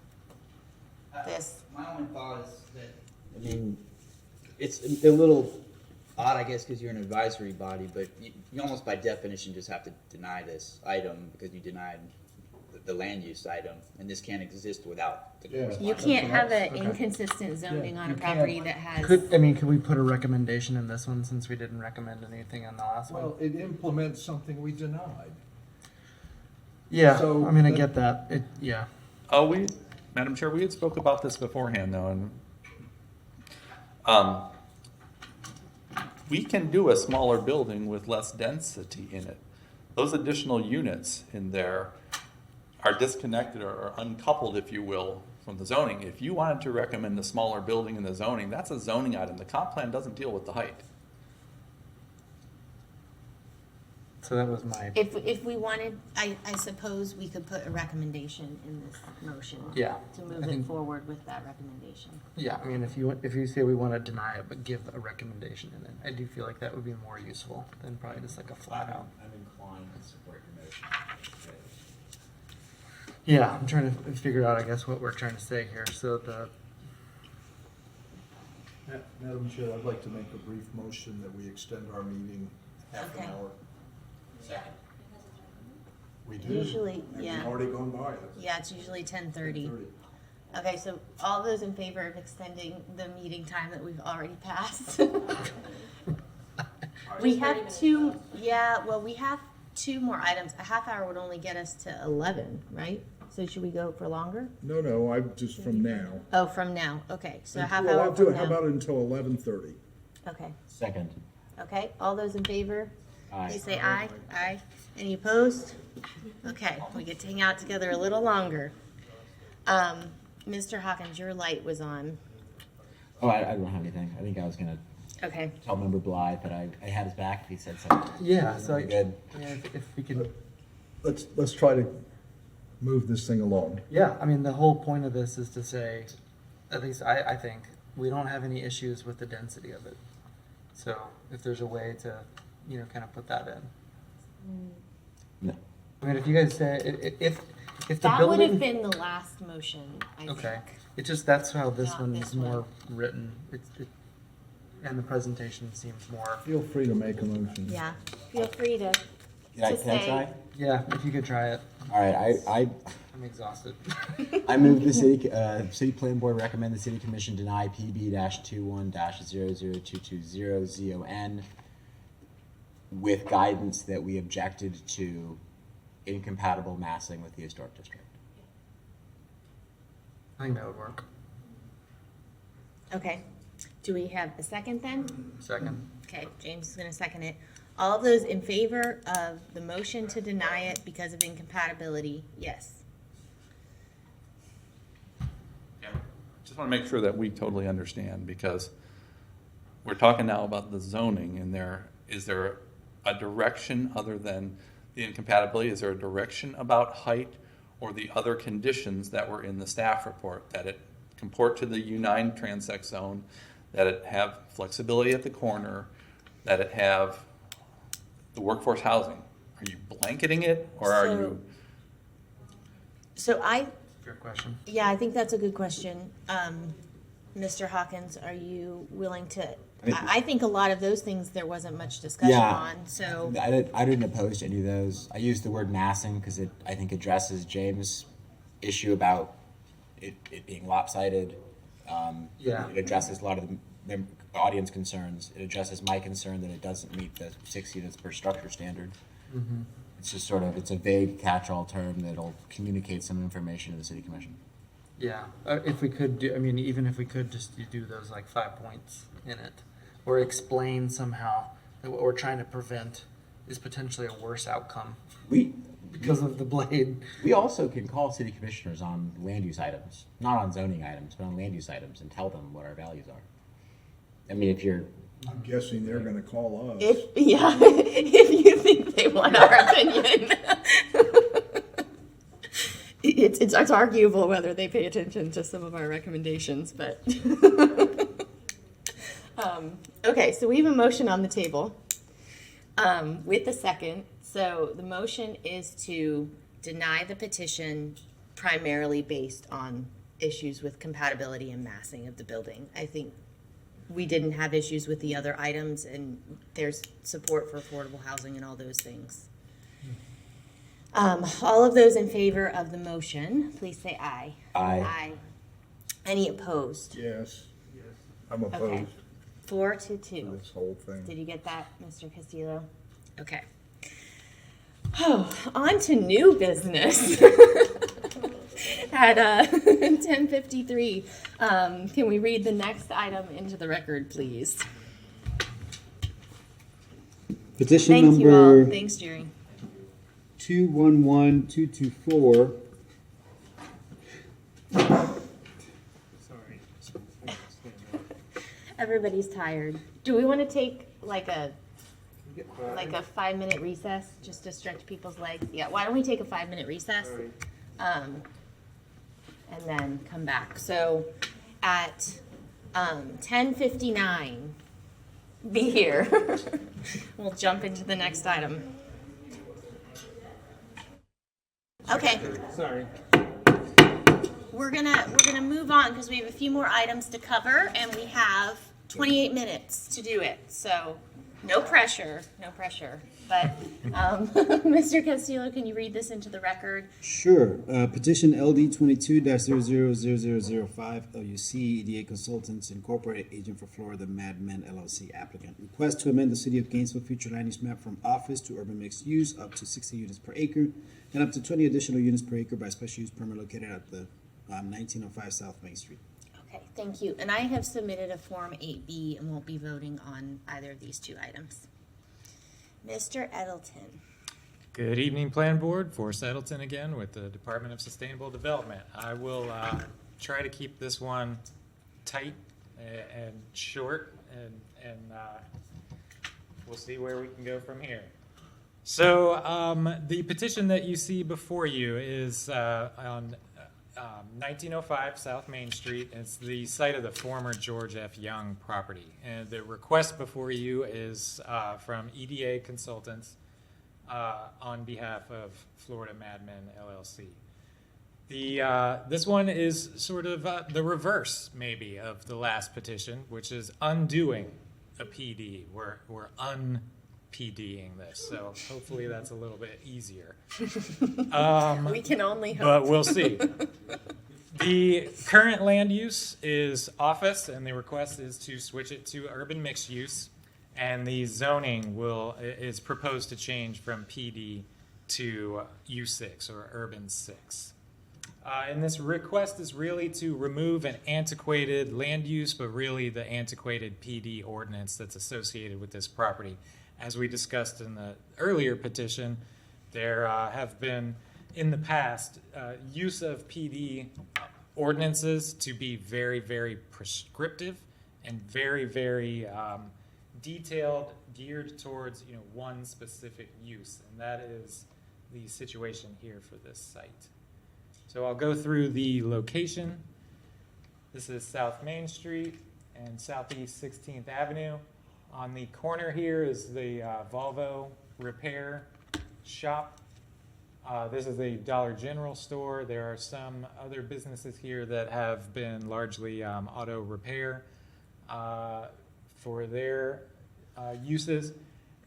S1: this?
S15: My only thought is that, I mean, it's a little odd, I guess, because you're an advisory body, but you almost by definition just have to deny this item because you denied the land use item, and this can't exist without the corresponding.
S1: You can't have an
S19: Okay.
S1: inconsistent zoning on a
S19: You can't-
S1: property that has.
S19: Could we put a recommendation in this one since we didn't recommend anything on the last one?
S2: Well, it implements something we denied.
S19: Yeah,
S2: so
S19: I mean, I
S2: that-
S19: get that. Yeah.
S17: Oh, Madam Chair, we had spoke about this beforehand though, and we can do a smaller building with less density in it. Those additional units in there are disconnected or uncoupled, if you will, from the zoning. If you wanted to recommend a smaller building in the zoning, that's a zoning item. The comp plan doesn't deal with the height.
S19: So that was my.
S1: If we wanted, I suppose we could put a recommendation in this motion.
S19: Yeah,
S1: To move
S19: I
S1: it
S19: think-
S1: forward with that recommendation.
S19: Yeah, I mean, if you say we want to deny it, but give a recommendation in it, I do feel like that would be more useful than probably just like a flat out.
S13: I'm inclined to support your motion.
S19: Yeah, I'm trying to figure out, I guess, what we're trying to say here. So the,
S2: Madam Chair, I'd like to make a brief motion that we extend our meeting half an
S1: Okay.
S2: hour.
S20: Second.
S2: We do.
S1: Usually,
S2: And
S1: yeah.
S2: we've already gone by it.
S1: Yeah, it's usually 10:30.
S2: 10:30.
S1: Okay, so all those in favor of extending the meeting time that we've already passed? We have two, yeah, well, we have two more items. A half hour would only get us to 11, right? So should we go for longer?
S2: No, I'm just from now.
S1: Oh, from now, okay, so a half
S2: Well,
S1: hour
S2: I'll do
S1: from
S2: it, how
S1: now.
S2: about until 11:30?
S1: Okay,
S13: Second.
S1: okay, all those in favor?
S13: Aye.
S1: Please say aye. Aye. Any opposed? Okay, we get to hang out together a little longer. Mr. Hawkins, your light was on.
S13: Oh, I don't have anything. I think I was gonna
S1: Okay.
S13: tell Member Blythe that I had his back if he said something.
S19: yeah, so I,
S13: Good.
S19: yeah, if we can,
S2: Let's try to move this thing along.
S19: yeah, I mean, the whole point of this is to say, at least I think, we don't have any issues with the density of it. So if there's a way to, kind of put that in.
S13: No.
S19: I mean, if you guys say, if the
S1: That
S19: building.
S1: would have been the last motion, I think.
S19: Okay, it's just, that's how this
S1: Not
S19: one
S1: this
S19: is more written. And the presentation seems more.
S2: Feel free to make a motion.
S1: Yeah, feel free to
S13: Can I
S1: say.
S13: try?
S19: Yeah, if you could try it.
S13: All right,
S19: I'm exhausted.
S13: I move the city plan board recommend the city commission deny PB-21-00220 ZON with guidance that we objected to incompatible massing with the historic district.
S19: I think that would work.
S1: Okay, do we have a second then?
S19: Second.
S1: Okay, James is gonna second it. All of those in favor of the motion to deny it because of incompatibility, yes.
S17: Yeah, just want to make sure that we totally understand, because we're talking now about the zoning, and is there a direction other than the incompatibility? Is there a direction about height or the other conditions that were in the staff report, that it comport to the U9 transect zone, that it have flexibility at the corner, that it have the workforce housing? Are you blanketing it, or are you?
S1: So
S19: Fair question.
S1: yeah, I think that's a good question. Mr. Hawkins, are you willing to, I think a lot of those things there wasn't much discussion on, so.
S13: I didn't oppose to any of those. I used the word massing because it, I think, addresses James' issue about it being lopsided.
S19: Yeah.
S13: It addresses a lot of the audience concerns. It addresses my concern that it doesn't meet the 6 units per structure standard.
S19: Mm-hmm.
S13: It's just sort of, it's a vague catch-all term that'll communicate some information to the city commission.
S19: Yeah, if we could do, I mean, even if we could just do those like 5 points in it, or explain somehow that what we're trying to prevent is potentially a worse outcome. Because of the blade.
S13: We also can call city commissioners on land use items, not on zoning items, but on land use items, and tell them what our values are. I mean, if you're...
S2: I'm guessing they're gonna call us.
S1: If you think they want our opinion. It's arguable whether they pay attention to some of our recommendations, but. Okay, so we have a motion on the table with a second. So the motion is to deny the petition primarily based on issues with compatibility and massing of the building. I think we didn't have issues with the other items, and there's support for affordable housing and all those things. All of those in favor of the motion, please say aye.
S13: Aye.
S1: Aye. Any opposed?
S2: Yes. I'm
S1: Okay.
S2: opposed
S1: 4-2.
S2: to this whole thing.
S1: Did you get that, Mr. Castillo? Okay. Oh, on to new business. At 10:53, can we read the next item into the record, please?
S12: Petition
S1: Thank you all.
S12: number
S1: Thanks, Jerry.
S12: 211224.
S1: Everybody's tired. Do we want to take like a 5-minute recess just to stretch people's legs? Yeah, why don't we take a 5-minute recess? And then come back. So at 10:59, be here. We'll jump into the next item. Okay.
S6: Sorry.
S1: we're gonna move on because we have a few more items to cover, and we have 28 minutes to do it. So, no pressure, no pressure. But, Mr. Castillo, can you read this into the record?
S12: Sure. Petition LD 22-000005 LUC EDA Consultants Incorporated, agent for Florida Mad Men LLC applicant. Request to amend the City of Gainesville future land use map from office to urban mixed use up to 60 units per acre and up to 20 additional units per acre by special use permit located at the 1905 South Main Street.
S1: Okay, thank you. And I have submitted a Form 8B and won't be voting on either of these two items. Mr. Edelton.
S11: Good evening, Plan Board. Forrest Edelton again with the Department of Sustainable Development. I will try to keep this one tight and short, and we'll see where we can go from here. So the petition that you see before you is on 1905 South Main Street. It's the site of the former George F. Young property. And the request before you is from EDA Consultants on behalf of Florida Mad Men LLC. This one is sort of the reverse, maybe, of the last petition, which is undoing a PD. We're un-PDing this, so hopefully that's a little bit easier.
S1: We can only hope.
S11: But we'll see. The current land use is office, and the request is to switch it to urban mixed use. And the zoning is proposed to change from PD to U6 or urban 6. And this request is really to remove an antiquated land use, but really the antiquated PD ordinance that's associated with this property. As we discussed in the earlier petition, there have been, in the past, use of PD ordinances to be very, very prescriptive and very, very detailed, geared towards one specific use, and that is the situation here for this site. So I'll go through the location. This is South Main Street and Southeast 16th Avenue. On the corner here is the Volvo repair shop. This is a Dollar General store. There are some other businesses here that have been largely auto repair for their uses.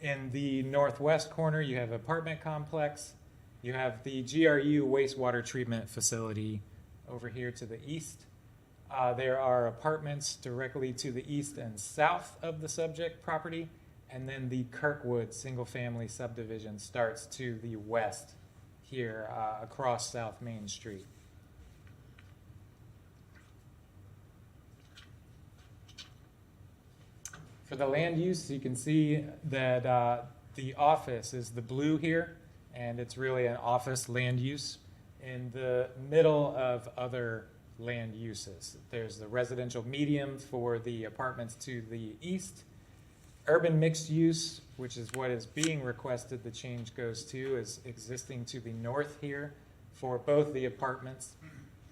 S11: In the northwest corner, you have apartment complex. You have the GRU wastewater treatment facility over here to the east. There are apartments directly to the east and south of the subject property, and then the Kirkwood single-family subdivision starts to the west here across South Main Street. For the land use, you can see that the office is the blue here, and it's really an office land use. In the middle of other land uses, there's the residential medium for the apartments to the east. Urban mixed use, which is what is being requested, the change goes to, is existing to the north here for both the apartments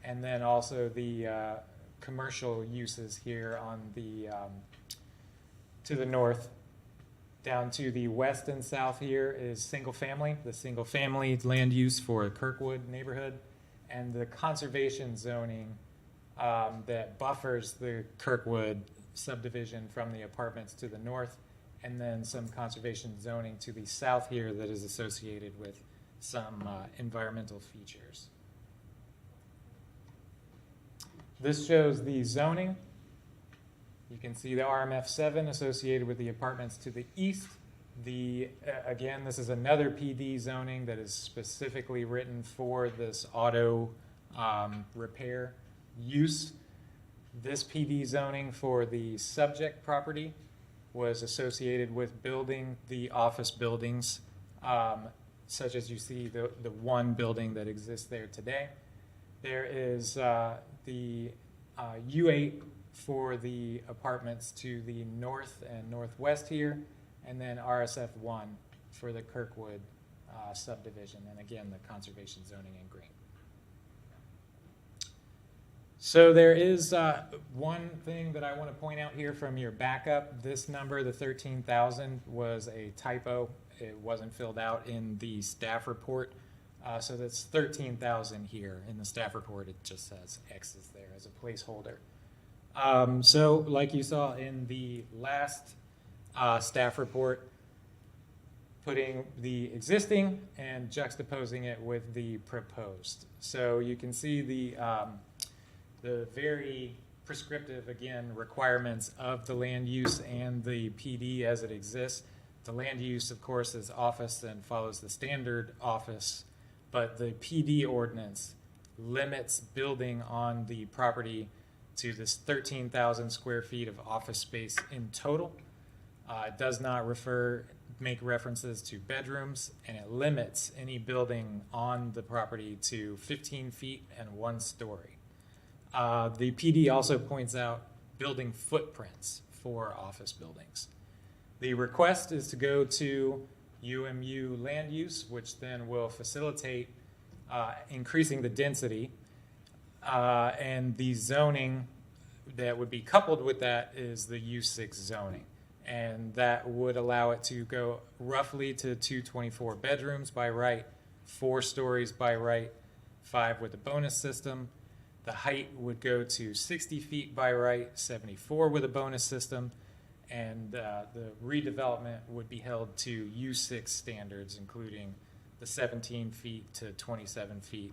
S11: and then also the commercial uses here on the to the north. Down to the west and south here is single family, the single family land use for Kirkwood neighborhood, and the conservation zoning that buffers the Kirkwood subdivision from the apartments to the north, and then some conservation zoning to the south here that is associated with some environmental features. This shows the zoning. You can see the RMF7 associated with the apartments to the east. Again, this is another PD zoning that is specifically written for this auto repair use. This PD zoning for the subject property was associated with building the office buildings, such as you see the one building that exists there today. There is the U8 for the apartments to the north and northwest here, and then RSF1 for the Kirkwood subdivision, and again, the conservation zoning in green. So there is one thing that I want to point out here from your backup. This number, the 13,000, was a typo. It wasn't filled out in the staff report.
S16: So that's 13,000 here. In the staff report, it just says X is there as a placeholder. So like you saw in the last staff report, putting the existing and juxtaposing it with the proposed. So you can see the very prescriptive, again, requirements of the land use and the PD as it exists. The land use, of course, is office and follows the standard office, but the PD ordinance limits building on the property to this 13,000 square feet of office space in total. It does not make references to bedrooms, and it limits any building on the property to 15 feet and 1 story. The PD also points out building footprints for office buildings. The request is to go to UMU land use, which then will facilitate increasing the density, and the zoning that would be coupled with that is the U6 zoning. And that would allow it to go roughly to 224 bedrooms by right, 4 stories by right, 5 with a bonus system. The height would go to 60 feet by right, 74 with a bonus system, and the redevelopment would be held to U6 standards, including the 17 feet to 27 feet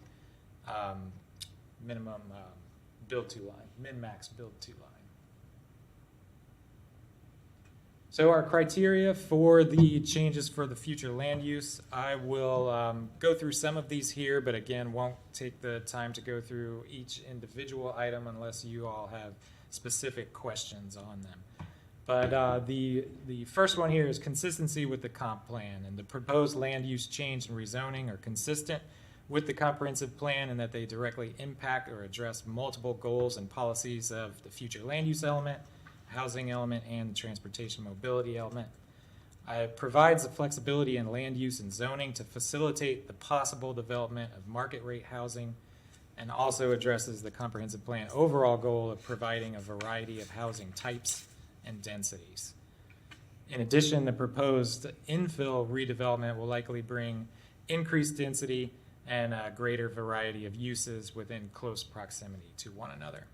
S16: minimum build-to line, min-max build-to line. So our criteria for the changes for the future land use, I will go through some of these here, but again, won't take the time to go through each individual item unless you all have specific questions on them. But the first one here is consistency with the comp plan, and the proposed land use change and rezoning are consistent with the comprehensive plan and that they directly impact or address multiple goals and policies of the future land use element, housing element, and transportation mobility element. It provides the flexibility in land use and zoning to facilitate the possible development of market rate housing, and also addresses the comprehensive plan overall goal of providing a variety of housing types and densities. In addition, the proposed infill redevelopment will likely bring increased density and a greater variety of uses within close proximity to one another.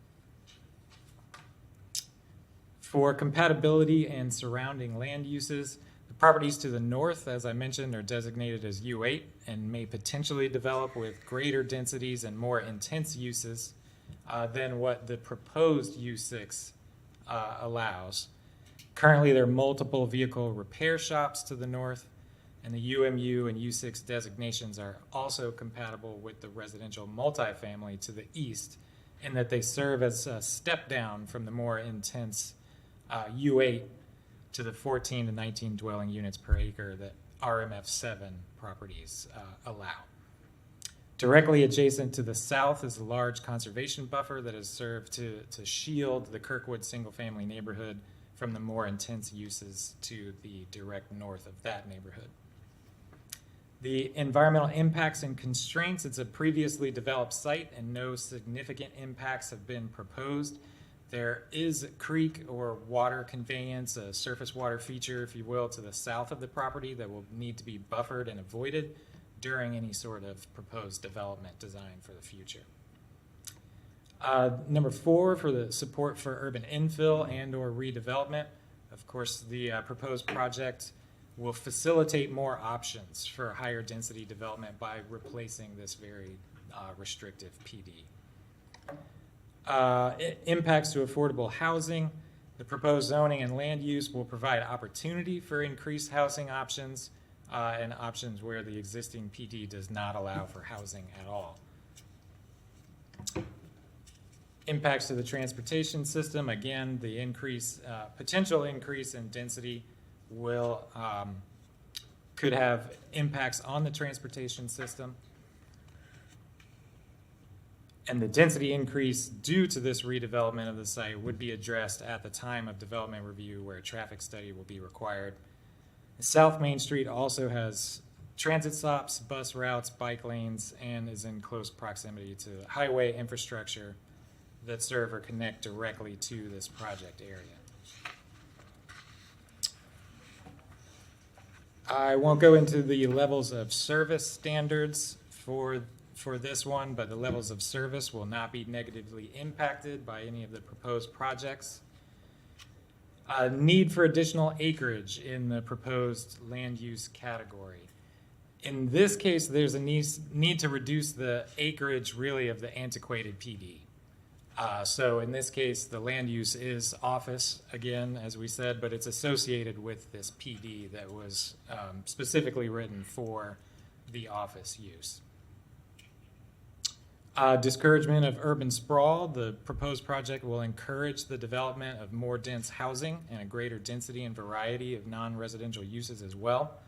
S16: For compatibility and surrounding land uses, the properties to the north, as I mentioned, are designated as U8 and may potentially develop with greater densities and more intense uses than what the proposed U6 allows. Currently, there are multiple vehicle repair shops to the north, and the UMU and U6 designations are also compatible with the residential multifamily to the east in that they serve as a step down from the more intense U8 to the 14 to 19 dwelling units per acre that RMF7 properties allow. Directly adjacent to the south is a large conservation buffer that is served to shield the Kirkwood single-family neighborhood from the more intense uses to the direct north of that neighborhood. The environmental impacts and constraints, it's a previously developed site and no significant impacts have been proposed. There is creek or water conveyance, a surface water feature, if you will, to the south of the property that will need to be buffered and avoided during any sort of proposed development design for the future. Number 4, for the support for urban infill and or redevelopment. Of course, the proposed project will facilitate more options for higher density development by replacing this very restrictive PD. Impacts to affordable housing. The proposed zoning and land use will provide opportunity for increased housing options and options where the existing PD does not allow for housing at all. Impacts to the transportation system. Again, the potential increase in density could have impacts on the transportation system. And the density increase due to this redevelopment of the site would be addressed at the time of development review where a traffic study will be required. South Main Street also has transit stops, bus routes, bike lanes, and is in close proximity to highway infrastructure that serve or connect directly to this project area. I won't go into the levels of service standards
S11: for this one, but the levels of service will not be negatively impacted by any of the proposed projects. Need for additional acreage in the proposed land use category. In this case, there's a need to reduce the acreage really of the antiquated PD. So in this case, the land use is office, again, as we said, but it's associated with this PD that was specifically written for the office use. Discouragement of urban sprawl. The proposed project will encourage the development of more dense housing and a greater density and variety of non-residential uses as well.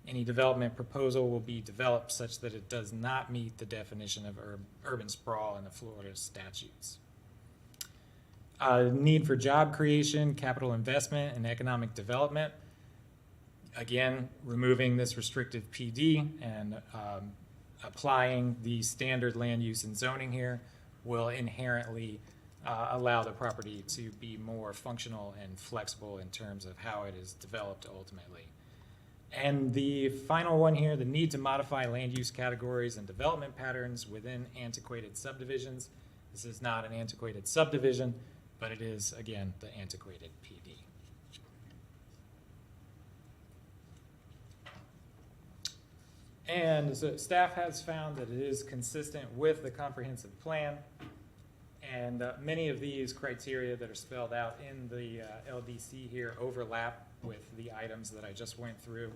S11: Any development proposal will be developed such that it does not meet the definition of urban sprawl in the Florida statutes. Need for job creation, capital investment, and economic development. Again, removing this restrictive PD and applying the standard land use and zoning here will inherently allow the property to be more functional and flexible in terms of how it is developed ultimately. And the final one here, the need to modify land use categories and development patterns within antiquated subdivisions. This is not an antiquated subdivision, but it is, again, the antiquated PD. And so staff has found that it is consistent with the comprehensive plan, and many of these criteria that are spelled out in the LDC here overlap with the items that I just went through.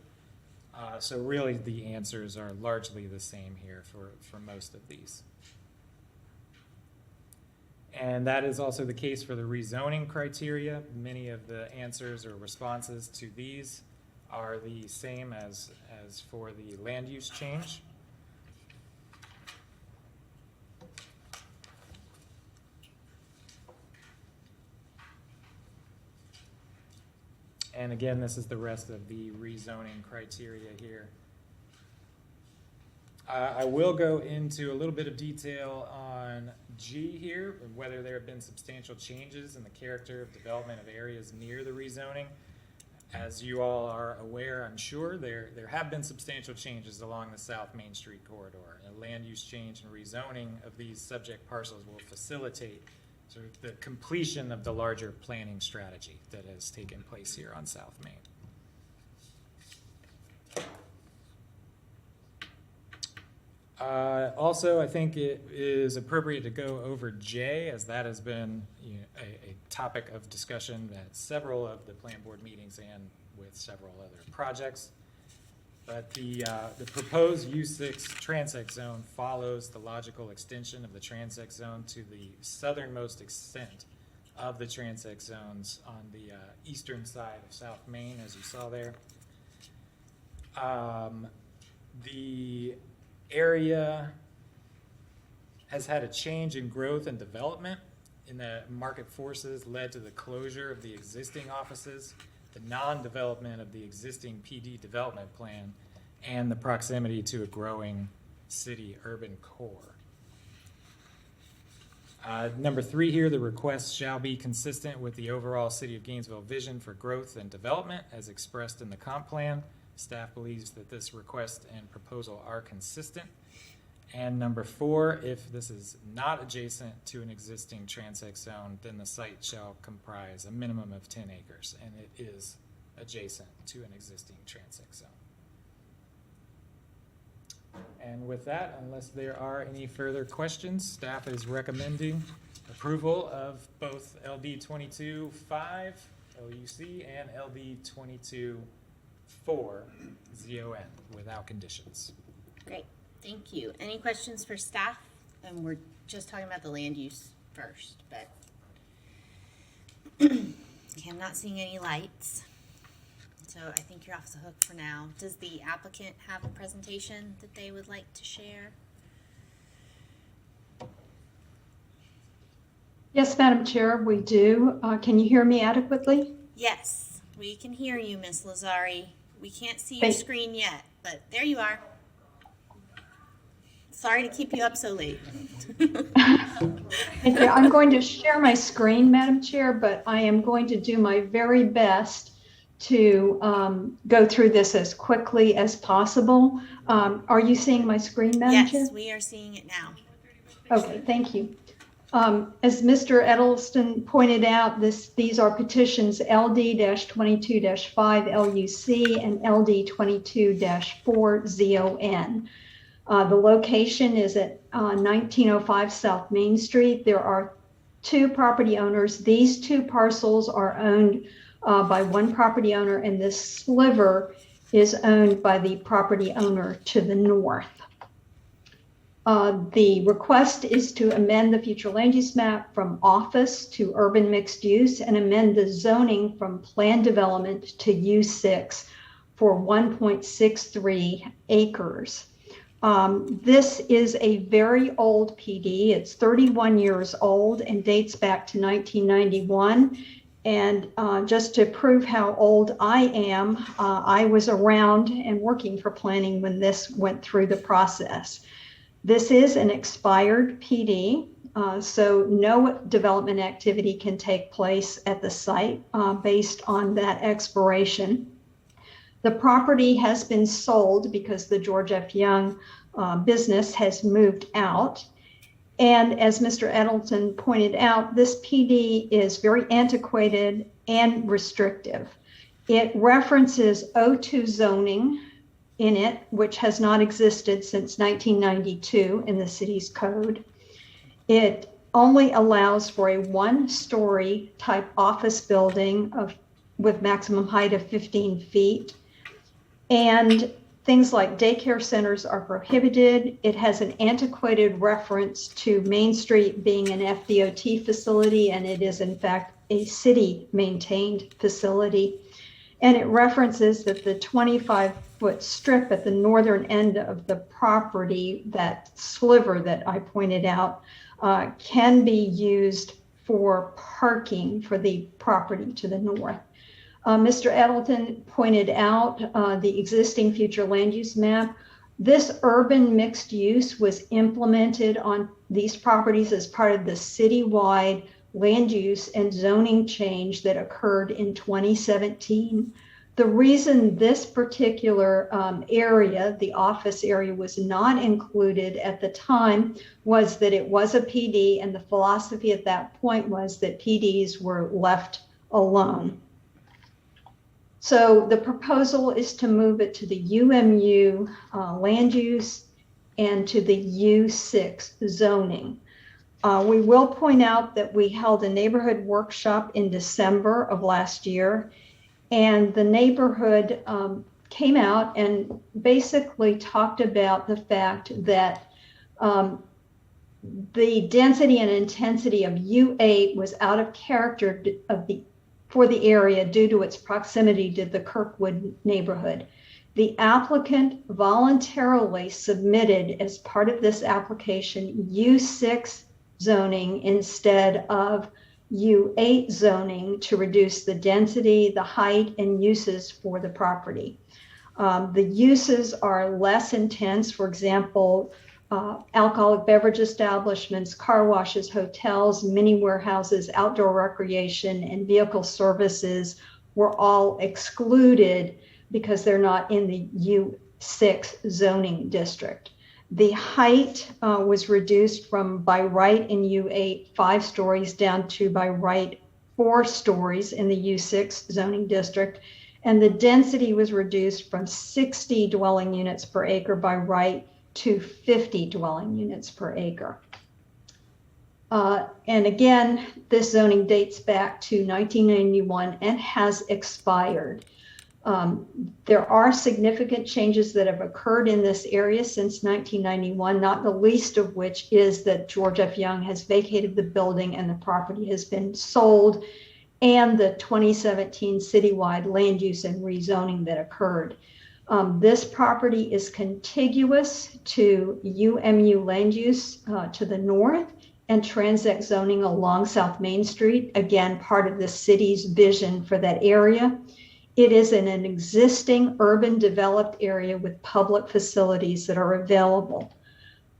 S11: So really the answers are largely the same here for most of these. And that is also the case for the rezoning criteria. Many of the answers or responses to these are the same as for the land use change. And again, this is the rest of the rezoning criteria here. I will go into a little bit of detail on G here, whether there have been substantial changes in the character of development of areas near the rezoning. As you all are aware, I'm sure, there have been substantial changes along the South Main Street corridor. A land use change and rezoning of these subject parcels will facilitate sort of the completion of the larger planning strategy that has taken place here on South Main. Also, I think it is appropriate to go over J, as that has been a topic of discussion at several of the plan board meetings and with several other projects. But the proposed U6 transect zone follows the logical extension of the transect zone to the southernmost extent of the transect zones on the eastern side of South Main, as you saw there. The area has had a change in growth and development in the market forces led to the closure of the existing offices, the non-development of the existing PD development plan, and the proximity to a growing city urban core. Number 3 here, the request shall be consistent with the overall City of Gainesville vision for growth and development as expressed in the comp plan. Staff believes that this request and proposal are consistent. And number 4, if this is not adjacent to an existing transect zone, then the site shall comprise a minimum of 10 acres, and it is adjacent to an existing transect zone. And with that, unless there are any further questions, staff is recommending approval of both LD 22-5, LUC, and LD 22-4, ZON, without conditions.
S1: Great, thank you. Any questions for staff? And we're just talking about the land use first, but okay, I'm not seeing any lights. So I think you're off the hook for now. Does the applicant have a presentation that they would like to share?
S4: Yes, Madam Chair, we do. Can you hear me adequately?
S1: Yes, we can hear you, Ms. Lazari. We can't see your screen yet, but there you are. Sorry to keep you up so late.
S4: Thank you. I'm going to share my screen, Madam Chair, but I am going to do my very best to go through this as quickly as possible. Are you seeing my screen, Madam Chair?
S1: Yes, we are seeing it now.
S4: Okay, thank you. As Mr. Edelston pointed out, these are petitions LD-22-5 LUC and LD-22-4 ZON. The location is at 1905 South Main Street. There are two property owners. These two parcels are owned by one property owner, and this sliver is owned by the property owner to the north. The request is to amend the future land use map from office to urban mixed use and amend the zoning from planned development to U6 for 1.63 acres. This is a very old PD. It's 31 years old and dates back to 1991. And just to prove how old I am, I was around and working for planning when this went through the process. This is an expired PD, so no development activity can take place at the site based on that expiration. The property has been sold because the George F. Young business has moved out. And as Mr. Edelston pointed out, this PD is very antiquated and restrictive. It references O2 zoning in it, which has not existed since 1992 in the city's code. It only allows for a one-story type office building with maximum height of 15 feet. And things like daycare centers are prohibited. It has an antiquated reference to Main Street being an FDOT facility, and it is in fact a city-maintained facility. And it references that the 25-foot strip at the northern end of the property, that sliver that I pointed out, can be used for parking for the property to the north. Mr. Edelston pointed out the existing future land use map. This urban mixed use was implemented on these properties as part of the citywide land use and zoning change that occurred in 2017. The reason this particular area, the office area, was not included at the time was that it was a PD, and the philosophy at that point was that PDs were left alone. So the proposal is to move it to the UMU land use and to the U6 zoning. We will point out that we held a neighborhood workshop in December of last year, and the neighborhood came out and basically talked about the fact that the density and intensity of U8 was out of character for the area due to its proximity to the Kirkwood neighborhood. The applicant voluntarily submitted as part of this application U6 zoning instead of U8 zoning to reduce the density, the height, and uses for the property. The uses are less intense. For example, alcoholic beverage establishments, car washes, hotels, mini warehouses, outdoor recreation, and vehicle services were all excluded because they're not in the U6 zoning district. The height was reduced from by right in U8 5 stories down to by right 4 stories in the U6 zoning district, and the density was reduced from 60 dwelling units per acre by right to 50 dwelling units per acre. And again, this zoning dates back to 1991 and has expired. There are significant changes that have occurred in this area since 1991, not the least of which is that George F. Young has vacated the building and the property has been sold, and the 2017 citywide land use and rezoning that occurred. This property is contiguous to UMU land use to the north and Transect zoning along South Main Street, again, part of the city's vision for that area. It is in an existing urban developed area with public facilities that are available.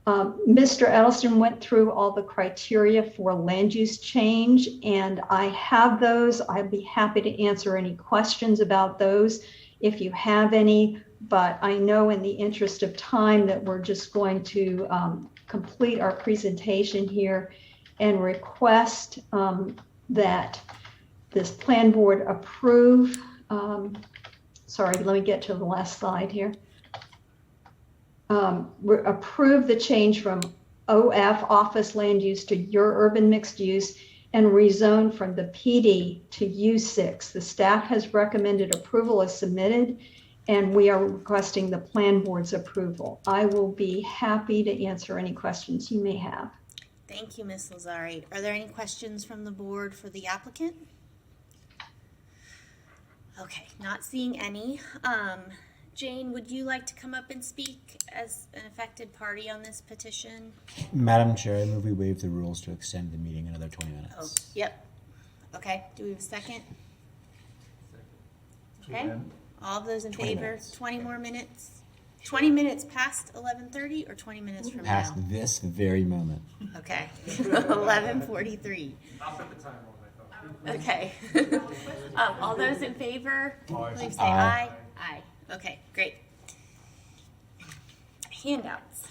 S4: Mr. Edelson went through all the criteria for land use change, and I have those. I'd be happy to answer any questions about those if you have any, but I know in the interest of time that we're just going to complete our presentation here and request that this plan board approve. Sorry, let me get to the last slide here. Approve the change from OF office land use to your urban mixed use and rezone from the PD to U6. The staff has recommended approval as submitted, and we are requesting the plan board's approval. I will be happy to answer any questions you may have.
S1: Thank you, Ms. Lazari. Are there any questions from the board for the applicant? Okay, not seeing any. Jane, would you like to come up and speak as an affected party on this petition?
S13: Madam Chair, I move we waive the rules to extend the meeting another 20 minutes.
S1: Oh, yep. Okay, do we have a second? Okay, all of those in
S13: 20
S1: favor,
S13: minutes.
S1: 20 more minutes? 20 minutes past 11:30 or 20 minutes from
S13: Past
S1: now?
S13: this very moment.
S1: Okay, 11:43.
S3: I'll put the timer on my phone.
S1: Okay. All those in favor, please say
S13: Aye.
S1: aye. Aye. Okay, great. Handouts.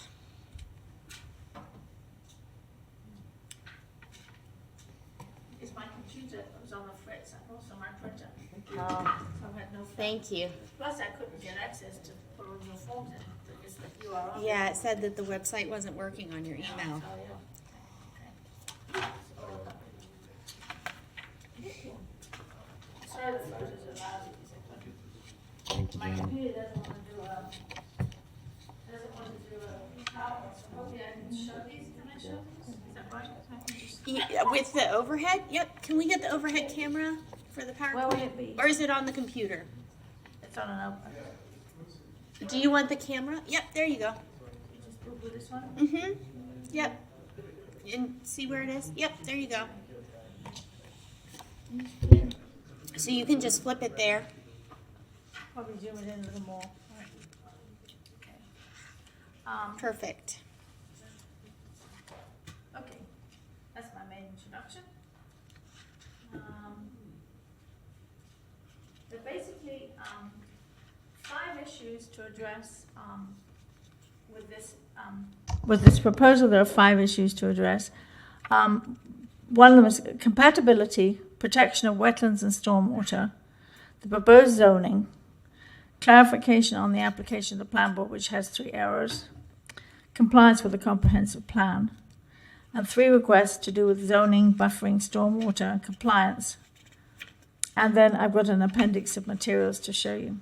S10: It's my computer, I was on the fritz, and also my printer. So I had no.
S1: Thank you.
S10: Plus, I couldn't get access to put all your forms in, because the URL.
S1: Yeah, it said that the website wasn't working on your email.
S10: Oh, yeah. Sorry, the photos are lousy.
S13: Thank you,
S10: My
S13: Jane.
S10: computer doesn't want to do a PowerPoint, so hopefully I can show these. Can I show these? Is that right? I can just-
S1: Yeah, with the overhead? Yep. Can we get the overhead camera for the PowerPoint?
S10: Where would it be?
S1: Or is it on the computer?
S10: It's on an open.
S1: Do you want the camera? Yep, there you go.
S10: You just Google this one?
S1: Mm-hmm. Yep. And see where it is? Yep, there you go. So you can just flip it there.
S10: Probably zoom it in a little more. Okay.
S1: Perfect.
S10: Okay, that's my main introduction. There are basically 5 issues to address with this. With this proposal, there are 5 issues to address. One of them is compatibility, protection of wetlands and stormwater, the proposed zoning, clarification on the application of the plan board, which has 3 errors, compliance with the comprehensive plan, and 3 requests to do with zoning, buffering, stormwater, and compliance. And then I've got an appendix of materials to show you.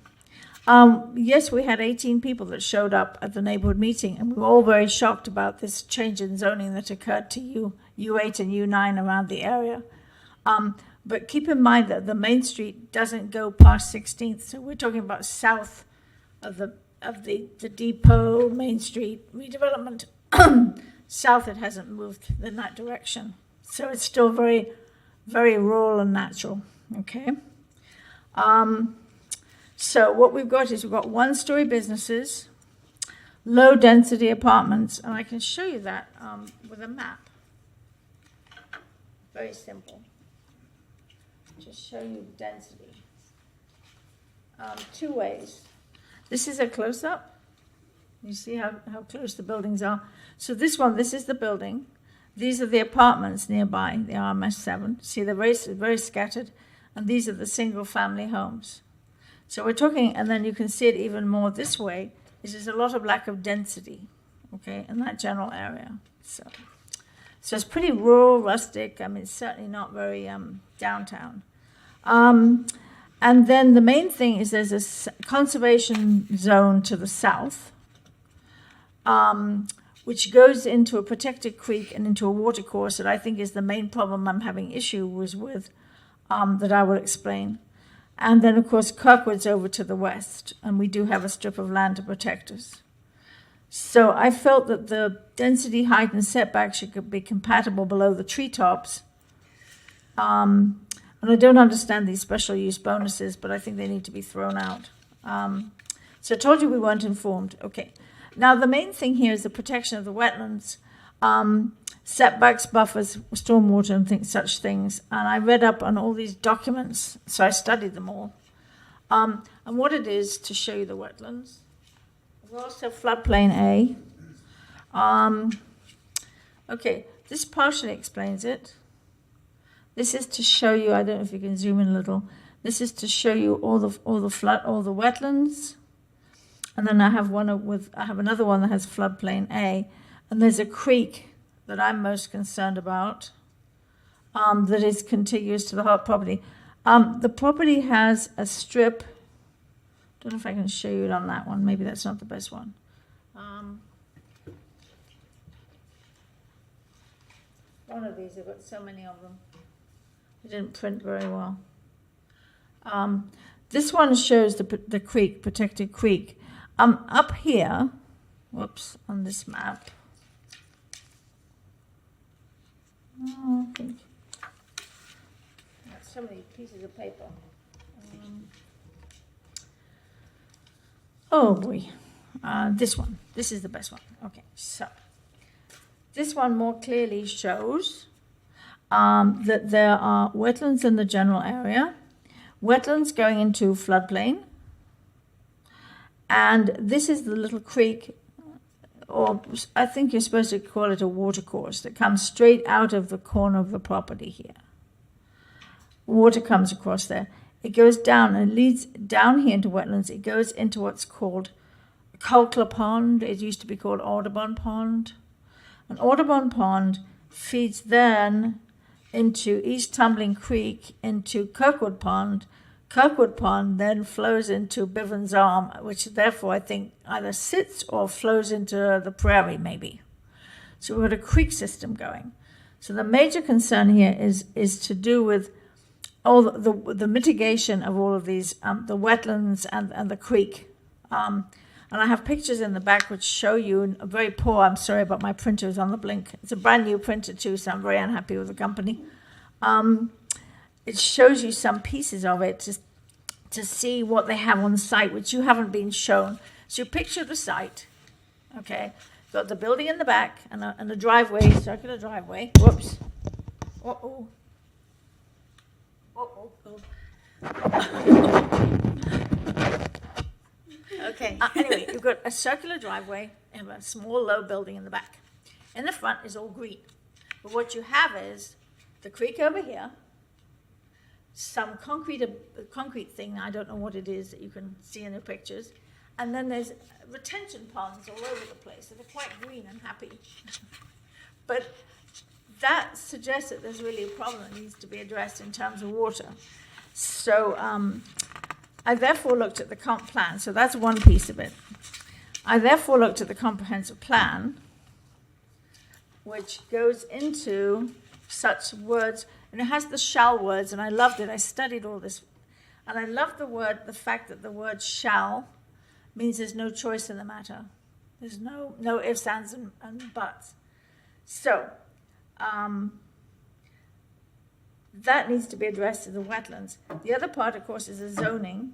S10: Yes, we had 18 people that showed up at the neighborhood meeting, and we were all very shocked about this change in zoning that occurred to U8 and U9 around the area. But keep in mind that the main street doesn't go past 16th, so we're talking about south of the depot, Main Street redevelopment. South, it hasn't moved in that direction, so it's still very, very rural and natural. Okay. So what we've got is we've got 1-story businesses, low-density apartments, and I can show you that with a map. Very simple. Just show you density. 2 ways. This is a close-up. You see how close the buildings are. So this is the building. These are the apartments nearby, the RMS 7. See, they're very, very scattered. And these are the single-family homes. So we're talking, and then you can see it even more this way, is there's a lot of lack of density, okay, in that general area. So it's pretty rural, rustic. I mean, it's certainly not very downtown. And then the main thing is there's a conservation zone to the south, which goes into a protected creek and into a watercourse that I think is the main problem I'm having issues with, that I will explain. And then, of course, Kirkwood's over to the west, and we do have a strip of land to protect us. So I felt that the density, height, and setback should be compatible below the treetops. And I don't understand these special use bonuses, but I think they need to be thrown out. So I told you we weren't informed. Okay. Now, the main thing here is the protection of the wetlands, setbacks, buffers, stormwater, and such things. And I read up on all these documents, so I studied them all. And what it is to show you the wetlands. We also have floodplain A. Okay, this partially explains it. This is to show you, I don't know if you can zoom in a little. This is to show you all the wetlands. And then I have another one that has floodplain A. And there's a creek that I'm most concerned about that is contiguous to the whole property. The property has a strip. Don't know if I can show you it on that one. Maybe that's not the best one. One of these, I've got so many of them. It didn't print very well. This one shows the creek, protected creek. Up here, whoops, on this map. Oh, I think. So many pieces of paper. Oh boy, this one. This is the best one. Okay, so this one more clearly shows that there are wetlands in the general area, wetlands going into floodplain, and this is the little creek, or I think you're supposed to call it a watercourse, that comes straight out of the corner of the property here. Water comes across there. It goes down and leads down here into wetlands. It goes into what's called Culkler Pond. It used to be called Audubon Pond. And Audubon Pond feeds then into East Tumbling Creek, into Kirkwood Pond. Kirkwood Pond then flows into Bivens Arm, which therefore I think either sits or flows into the prairie maybe. So we've got a creek system going. So the major concern here is to do with all the mitigation of all of these, the wetlands and the creek. And I have pictures in the back which show you, very poor, I'm sorry, but my printer is on the blink. It's a brand new printer too, so I'm very unhappy with the company. It shows you some pieces of it to see what they have on the site, which you haven't been shown. So you picture the site, okay? Got the building in the back and a driveway, circular driveway. Whoops. Uh-oh. Okay, anyway, you've got a circular driveway and a small low building in the back. In the front is all green. But what you have is the creek over here, some concrete thing, I don't know what it is that you can see in the pictures, and then there's retention ponds all over the place that are quite green and happy. But that suggests that there's really a problem that needs to be addressed in terms of water. So I therefore looked at the comp plan. So that's one piece of it. I therefore looked at the comprehensive plan, which goes into such words, and it has the shall words, and I loved it. I studied all this, and I love the fact that the word shall means there's no choice in the matter. There's no ifs, ands, and buts. So that needs to be addressed to the wetlands. The other part, of course, is the zoning,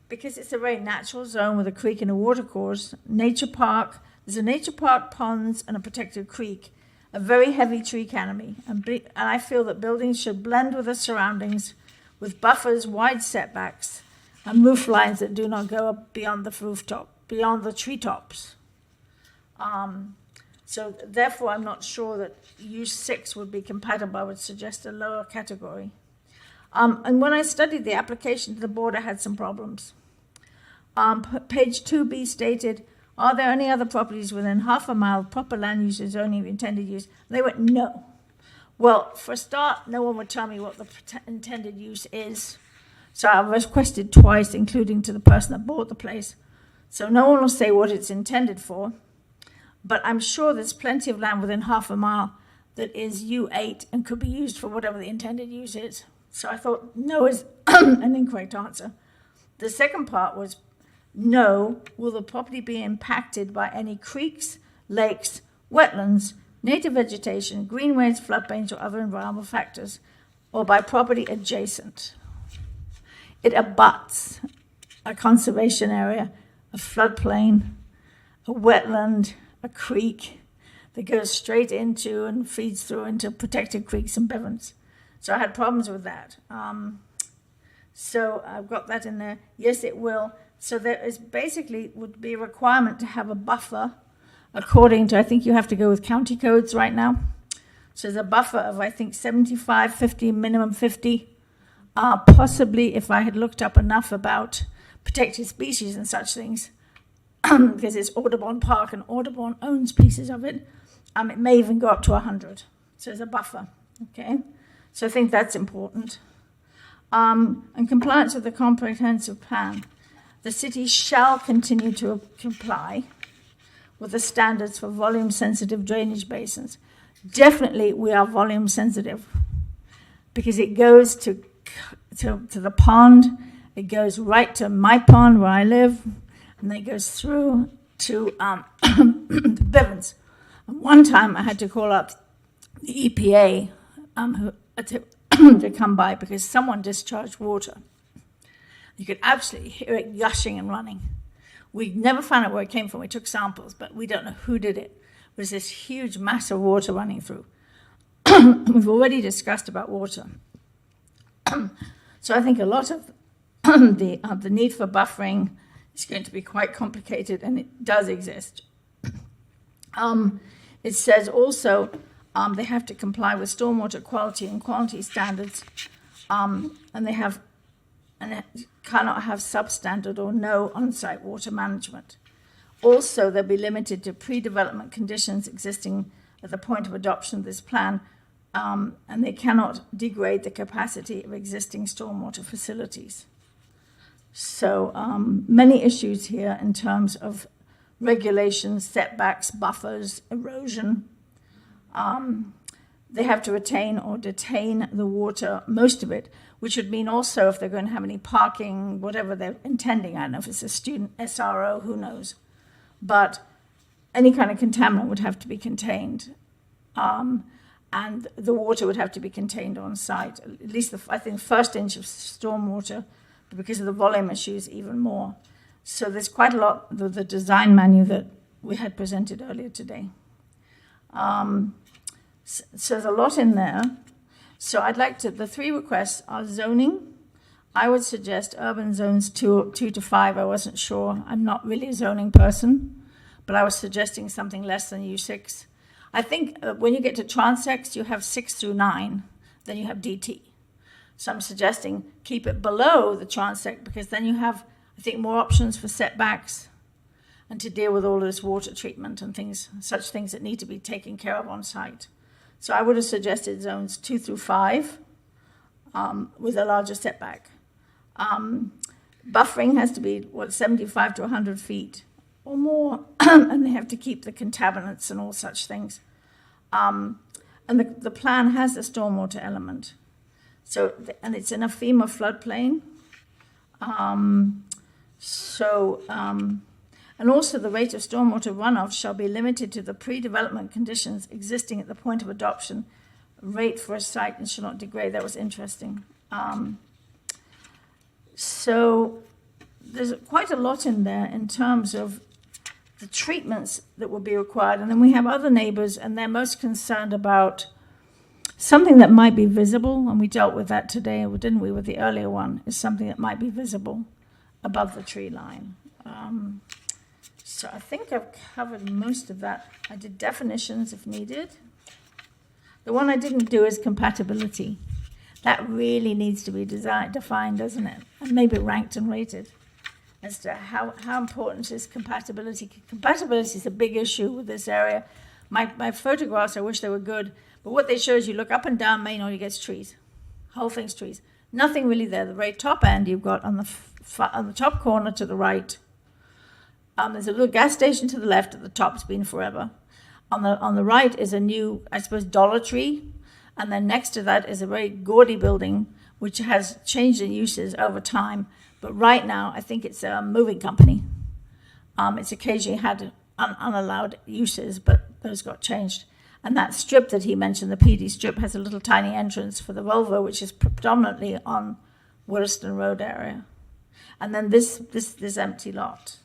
S10: because it's a very natural zone with a creek and a watercourse. Nature park, there's a nature park, ponds, and a protected creek, a very heavy tree canopy. And I feel that buildings should blend with the surroundings with buffers, wide setbacks, and roof lines that do not go up beyond the rooftop, beyond the treetops. So therefore, I'm not sure that use 6 would be compatible. I would suggest a lower category. And when I studied the application to the board, I had some problems. Page 2B stated, are there any other properties within half a mile of proper land use or zoning of intended use? And they went, no. Well, for a start, no one would tell me what the intended use is. So I requested twice, including to the person that bought the place. So no one will say what it's intended for. But I'm sure there's plenty of land within half a mile that is U8 and could be used for whatever the intended use is. So I thought no is an incorrect answer. The second part was no, will the property be impacted by any creeks, lakes, wetlands, native vegetation, greenways, floodplains, or other environmental factors, or by property adjacent? It abuts a conservation area, a floodplain, a wetland, a creek that goes straight into and feeds through into protected creeks and bivens. So I had problems with that. So I've got that in there. Yes, it will. So there is basically would be a requirement to have a buffer according to, I think you have to go with county codes right now. So there's a buffer of, I think, 75, 50, minimum 50. Possibly, if I had looked up enough about protected species and such things, because it's Audubon Park and Audubon owns pieces of it, it may even go up to 100. So there's a buffer, okay? So I think that's important. And compliance with the comprehensive plan. The city shall continue to comply with the standards for volume-sensitive drainage basins. Definitely, we are volume-sensitive because it goes to the pond, it goes right to my pond where I live, and then it goes through to the bivens. And one time I had to call up the EPA to come by because someone discharged water. You could absolutely hear it gushing and running. We never found out where it came from. We took samples, but we don't know who did it. It was this huge mass of water running through. We've already discussed about water. So I think a lot of the need for buffering is going to be quite complicated, and it does exist. It says also they have to comply with stormwater quality and quantity standards, and it cannot have substandard or no on-site water management. Also, they'll be limited to pre-development conditions existing at the point of adoption of this plan, and they cannot degrade the capacity of existing stormwater facilities. So many issues here in terms of regulations, setbacks, buffers, erosion. They have to retain or detain the water, most of it, which would mean also if they're going to have any parking, whatever they're intending. I don't know if it's a student SRO, who knows. But any kind of contaminant would have to be contained. And the water would have to be contained on site. At least, I think, the first inch of stormwater, but because of the volume issues, even more. So there's quite a lot, the design manual that we had presented earlier today. So there's a lot in there. So I'd like to, the three requests are zoning. I would suggest urban zones 2 to 5. I wasn't sure. I'm not really a zoning person, but I was suggesting something less than U6. I think when you get to transects, you have 6 through 9, then you have DT. So I'm suggesting keep it below the transect because then you have, I think, more options for setbacks and to deal with all of this water treatment and things, such things that need to be taken care of on site. So I would have suggested zones 2 through 5 with a larger setback. Buffering has to be, 75 to 100 feet or more, and they have to keep the contaminants and all such things. And the plan has a stormwater element. So, and it's in a FEMA floodplain. And also the rate of stormwater runoff shall be limited to the pre-development conditions existing at the point of adoption. Rate for a site and shall not degrade. That was interesting. So there's quite a lot in there in terms of the treatments that will be required. And then we have other neighbors, and they're most concerned about something that might be visible, and we dealt with that today, didn't we, with the earlier one, is something that might be visible above the tree line. So I think I've covered most of that. I did definitions if needed. The one I didn't do is compatibility. That really needs to be defined, doesn't it? And maybe ranked and rated as to how important is compatibility. Compatibility is a big issue with this area. My photographs, I wish they were good, but what they show is you look up and down Main, all you get is trees. Whole thing's trees. Nothing really there. The very top end you've got on the top corner to the right. There's a little gas station to the left at the top. It's been forever. On the right is a new, I suppose, Dollar Tree. And then next to that is a very gaudy building, which has changed in uses over time. But right now, I think it's a moving company. It's occasionally had unallowed uses, but those got changed. And that strip that he mentioned, the PD strip, has a little tiny entrance for the Volvo, which is predominantly on Williston Road area. And then this empty lot.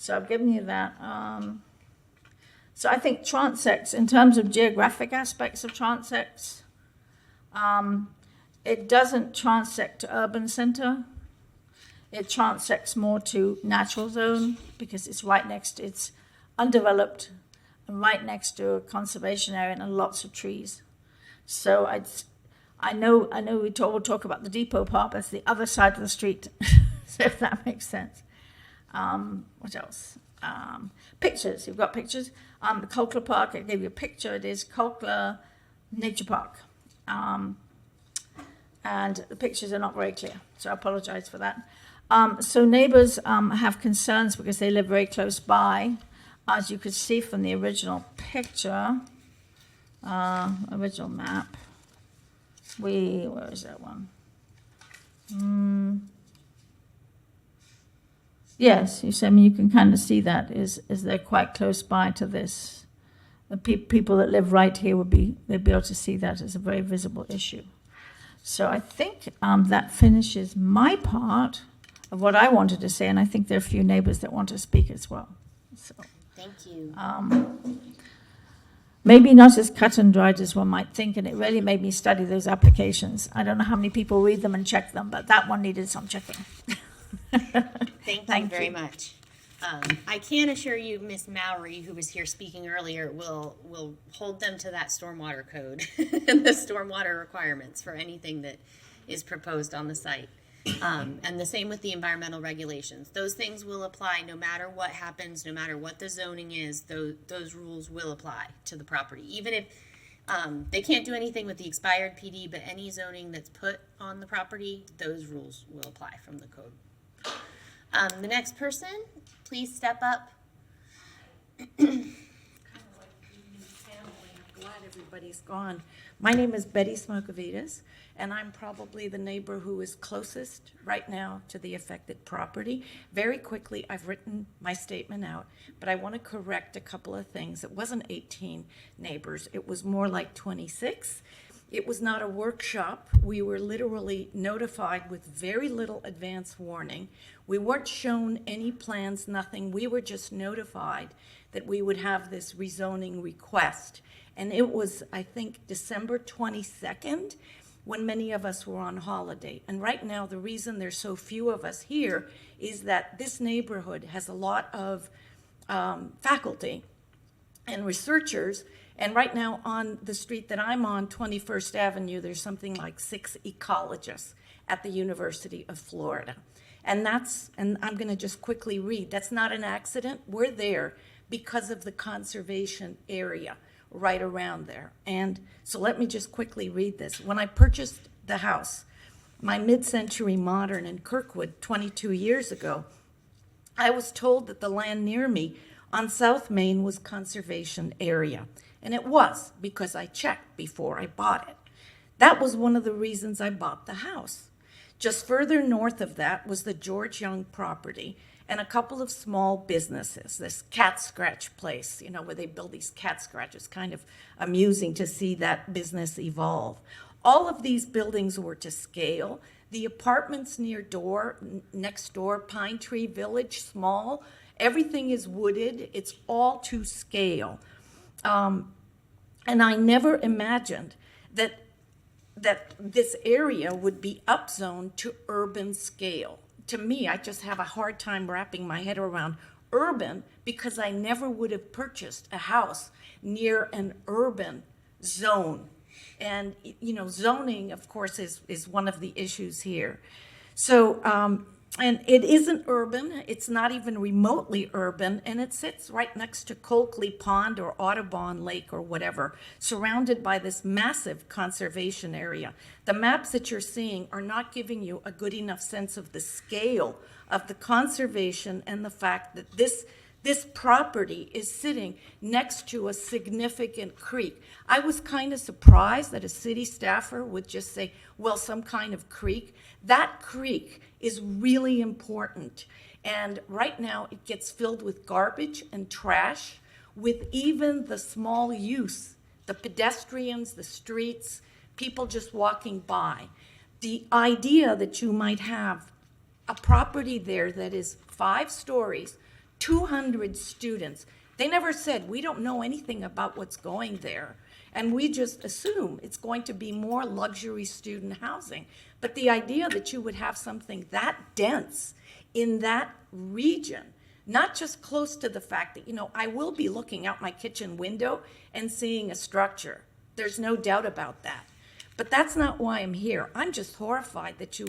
S10: So I've given you that. So I think transects, in terms of geographic aspects of transects, it doesn't transect to urban center. It transects more to natural zone because it's right next, it's undeveloped and right next to a conservation area and lots of trees. So I know we'll talk about the depot park. That's the other side of the street, so if that makes sense. What else? Pictures. You've got pictures. The Colcler Park, I gave you a picture. It is Colcler Nature Park. And the pictures are not very clear, so I apologize for that. So neighbors have concerns because they live very close by. As you could see from the original picture, original map, where is that one? Yes, you said, I mean, you can kind of see that is they're quite close by to this. The people that live right here they'd be able to see that as a very visible issue. So I think that finishes my part of what I wanted to say, and I think there are a few neighbors that want to speak as well. So,
S1: thank you.
S10: Maybe not as cut and dried as one might think, and it really made me study those applications. I don't know how many people read them and check them, but that one needed some checking.
S1: Thank you very much. I can assure you, Miss Mowry, who was here speaking earlier, will hold them to that stormwater code and the stormwater requirements for anything that is proposed on the site. And the same with the environmental regulations. Those things will apply no matter what happens, no matter what the zoning is. Those rules will apply to the property, even if they can't do anything with the expired PD. But any zoning that's put on the property, those rules will apply from the code. The next person, please step up.
S8: Glad everybody's gone. My name is Betty Smokovitas, and I'm probably the neighbor who is closest right now to the affected property. Very quickly, I've written my statement out, but I want to correct a couple of things. It wasn't 18 neighbors. It was more like 26. It was not a workshop. We were literally notified with very little advance warning. We weren't shown any plans, nothing. We were just notified that we would have this rezoning request. And it was, I think, December 22nd when many of us were on holiday. And right now, the reason there's so few of us here is that this neighborhood has a lot of faculty and researchers. And right now on the street that I'm on, 21st Avenue, there's something like 6 ecologists at the University of Florida. And I'm going to just quickly read, that's not an accident. We're there because of the conservation area right around there. And so let me just quickly read this. When I purchased the house, my mid-century modern in Kirkwood 22 years ago, I was told that the land near me on South Main was conservation area. And it was, because I checked before I bought it. That was one of the reasons I bought the house. Just further north of that was the George Young property and a couple of small businesses. This cat scratch place, where they build these cat scratches. Kind of amusing to see that business evolve. All of these buildings were to scale. The apartments next door, Pine Tree Village, small. Everything is wooded. It's all to scale. And I never imagined that this area would be upzoned to urban scale. To me, I just have a hard time wrapping my head around urban because I never would have purchased a house near an urban zone. And, zoning, of course, is one of the issues here. So, and it isn't urban. It's not even remotely urban. And it sits right next to Coakley Pond or Audubon Lake or whatever, surrounded by this massive conservation area. The maps that you're seeing are not giving you a good enough sense of the scale of the conservation and the fact that this property is sitting next to a significant creek. I was kind of surprised that a city staffer would just say, well, some kind of creek. That creek is really important. And right now it gets filled with garbage and trash, with even the small use, the pedestrians, the streets, people just walking by. The idea that you might have a property there that is 5 stories, 200 students. They never said, we don't know anything about what's going there. And we just assume it's going to be more luxury student housing. But the idea that you would have something that dense in that region, not just close to the fact that, I will be looking out my kitchen window and seeing a structure. There's no doubt about that. But that's not why I'm here. I'm just horrified that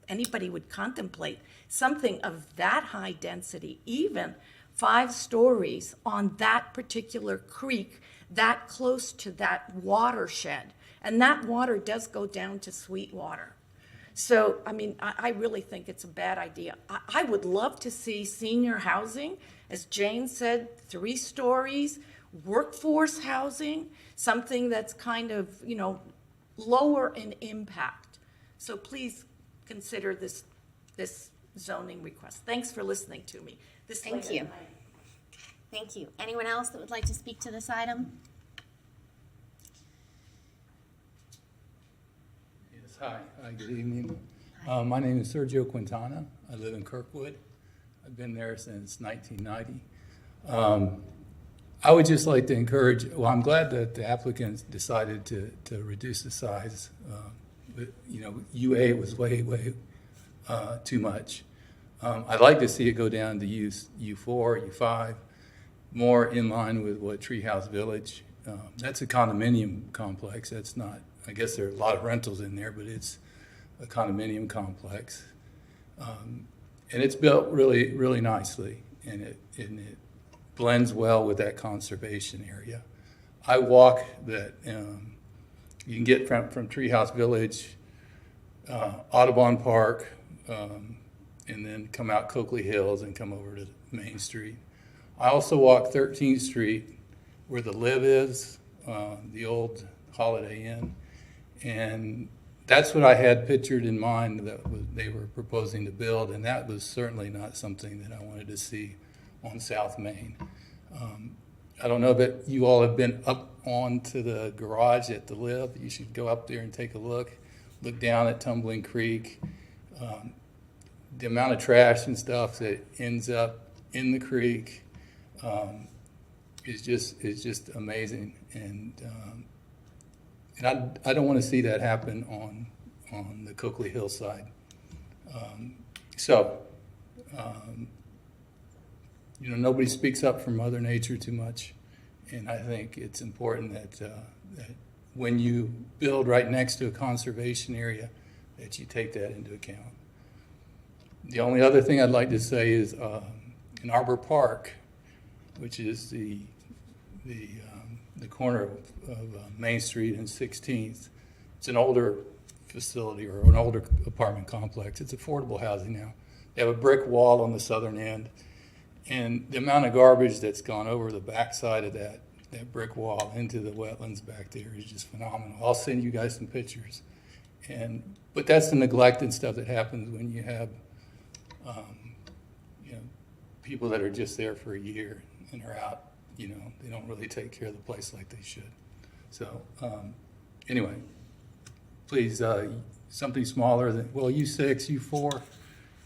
S8: anybody would contemplate something of that high density, even 5 stories on that particular creek, that close to that watershed. And that water does go down to Sweetwater. So, I really think it's a bad idea. I would love to see senior housing, as Jane said, 3 stories, workforce housing, something that's kind of, lower in impact. So please consider this zoning request. Thanks for listening to me.
S1: Thank you. Thank you. Anyone else that would like to speak to this item?
S21: Yes, hi, good evening. My name is Sergio Quintana. I live in Kirkwood. I've been there since 1990. I would just like to encourage, I'm glad that the applicants decided to reduce the size. UA was way too much. I'd like to see it go down to U4, U5, more in line with what Treehouse Village. That's a condominium complex. That's not, I guess there are a lot of rentals in there, but it's a condominium complex. And it's built really nicely, and it blends well with that conservation area. I walk that, you can get from Treehouse Village, Audubon Park, and then come out Coakley Hills and come over to Main Street. I also walk 13th Street where the Live is, the old Holiday Inn, and that's what I had pictured in mind that they were proposing to build, and that was certainly not something that I wanted to see on South Main. I don't know that you all have been up onto the garage at the Live. You should go up there and take a look down at Tumbling Creek. The amount of trash and stuff that ends up in the creek is just amazing, and I don't want to see that happen on the Coakley Hill side. Nobody speaks up for Mother Nature too much, and I think it's important that when you build right next to a conservation area, that you take that into account. The only other thing I'd like to say is in Arbor Park, which is the corner of Main Street and 16th. It's an older facility or an older apartment complex. It's affordable housing now. They have a brick wall on the southern end, and the amount of garbage that's gone over the backside of that brick wall into the wetlands back there is just phenomenal. I'll send you guys some pictures. But that's the neglected stuff that happens when you have people that are just there for a year and are out. They don't really take care of the place like they should. So anyway, please, something smaller than, U6, U4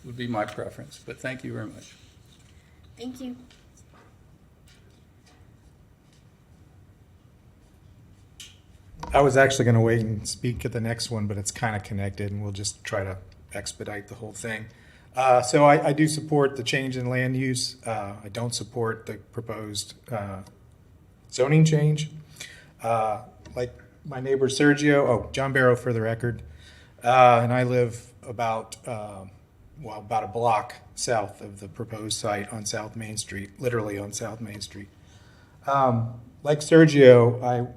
S21: would be my preference. But thank you very much.
S1: Thank you.
S7: I was actually going to wait and speak at the next one, but it's kind of connected, and we'll just try to expedite the whole thing. So I do support the change in land use. I don't support the proposed zoning change. Like my neighbor Sergio, John Barrow for the record, and I live about a block south of the proposed site on South Main Street, literally on South Main Street. Like Sergio, I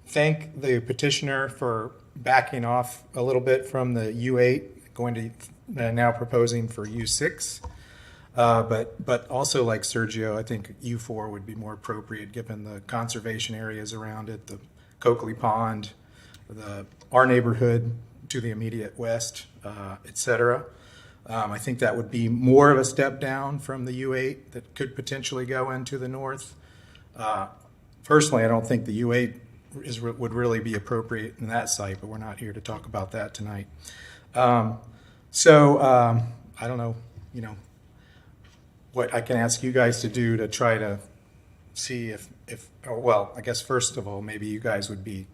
S7: thank the petitioner for backing off a little bit from the U8, going to now proposing for U6. But also like Sergio, I think U4 would be more appropriate given the conservation areas around it, the Coakley Pond, our neighborhood to the immediate west, et cetera. I think that would be more of a step down from the U8 that could potentially go into the north. Personally, I don't think the U8 would really be appropriate in that site, but we're not here to talk about that tonight. I don't know, what I can ask you guys to do to try to see if well, I guess first of all, maybe you guys would be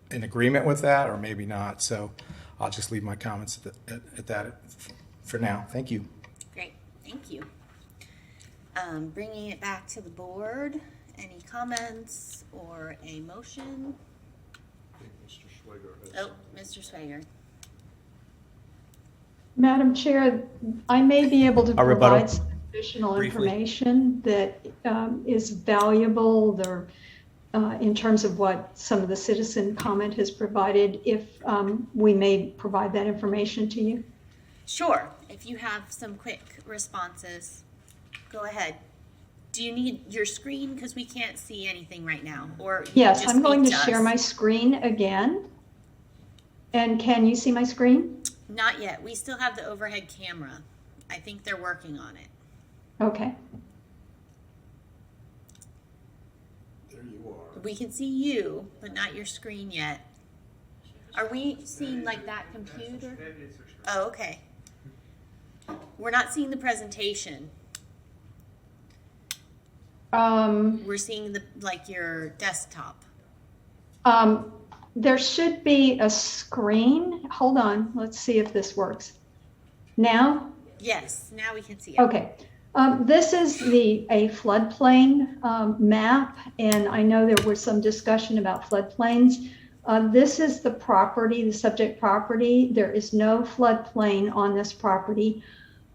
S7: in agreement with that, or maybe not. So I'll just leave my comments at that for now. Thank you.
S1: Great, thank you. Bringing it back to the board, any comments or a motion? Oh, Mr. Swager.
S4: Madam Chair, I may be able to
S7: A rebuttal.
S4: provide some additional
S7: Briefly.
S4: information that is valuable there, in terms of what some of the citizen comment has provided, if we may provide that information to you.
S1: Sure, if you have some quick responses, go ahead. Do you need your screen? Because we can't see anything right now. Or you
S4: Yes,
S1: just
S4: I'm going to
S1: speak
S4: share
S1: us.
S4: my screen again. And can you see my screen?
S1: Not yet. We still have the overhead camera. I think they're working on it.
S4: Okay.
S2: There you are.
S1: We can see you, but not your screen yet. Are we seeing like that computer? Oh, okay. We're not seeing the presentation. We're seeing the like your desktop.
S4: There should be a screen. Hold on. Let's see if this works. Now?
S1: Yes, now we can see it.
S4: Okay. This is a floodplain map, and I know there was some discussion about floodplains. This is the property, the subject property. There is no floodplain on this property.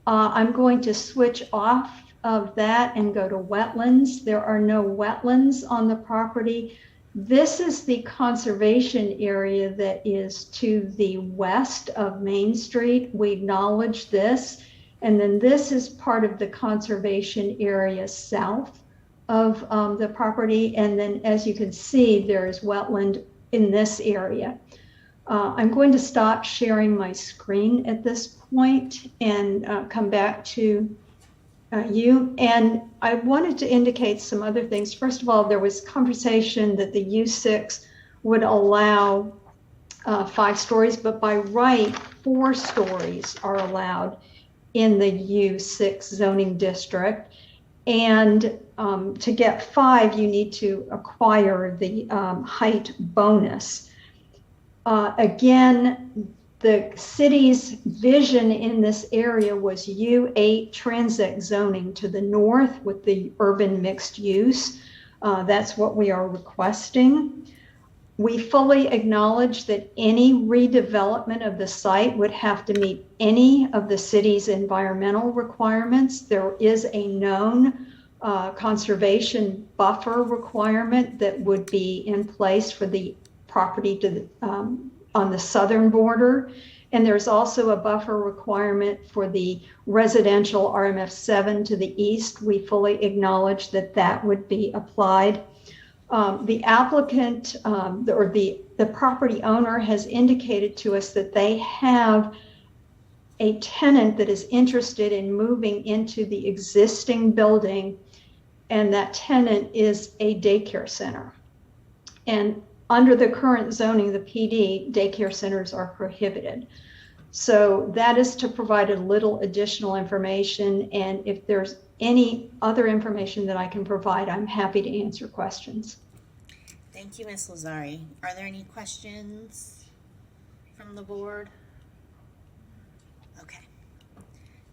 S4: I'm going to switch off of that and go to wetlands. There are no wetlands on the property. This is the conservation area that is to the west of Main Street. We acknowledge this. And then this is part of the conservation area south of the property. And then as you can see, there is wetland in this area. I'm going to stop sharing my screen at this point and come back to you. And I wanted to indicate some other things. First of all, there was conversation that the U6 would allow 5 stories, but by right, 4 stories are allowed in the U6 zoning district. And to get 5, you need to acquire the height bonus. Again, the city's vision in this area was U8 transit zoning to the north with the urban mixed use. That's what we are requesting. We fully acknowledge that any redevelopment of the site would have to meet any of the city's environmental requirements. There is a known conservation buffer requirement that would be in place for the property to the, on the southern border. And there's also a buffer requirement for the residential RMF7 to the east. We fully acknowledge that that would be applied. The applicant or the property owner has indicated to us that they have a tenant that is interested in moving into the existing building, and that tenant is a daycare center. And under the current zoning, the PD, daycare centers are prohibited. So that is to provide a little additional information, and if there's any other information that I can provide, I'm happy to answer questions.
S1: Thank you, Ms. Lazari. Are there any questions from the board? Okay.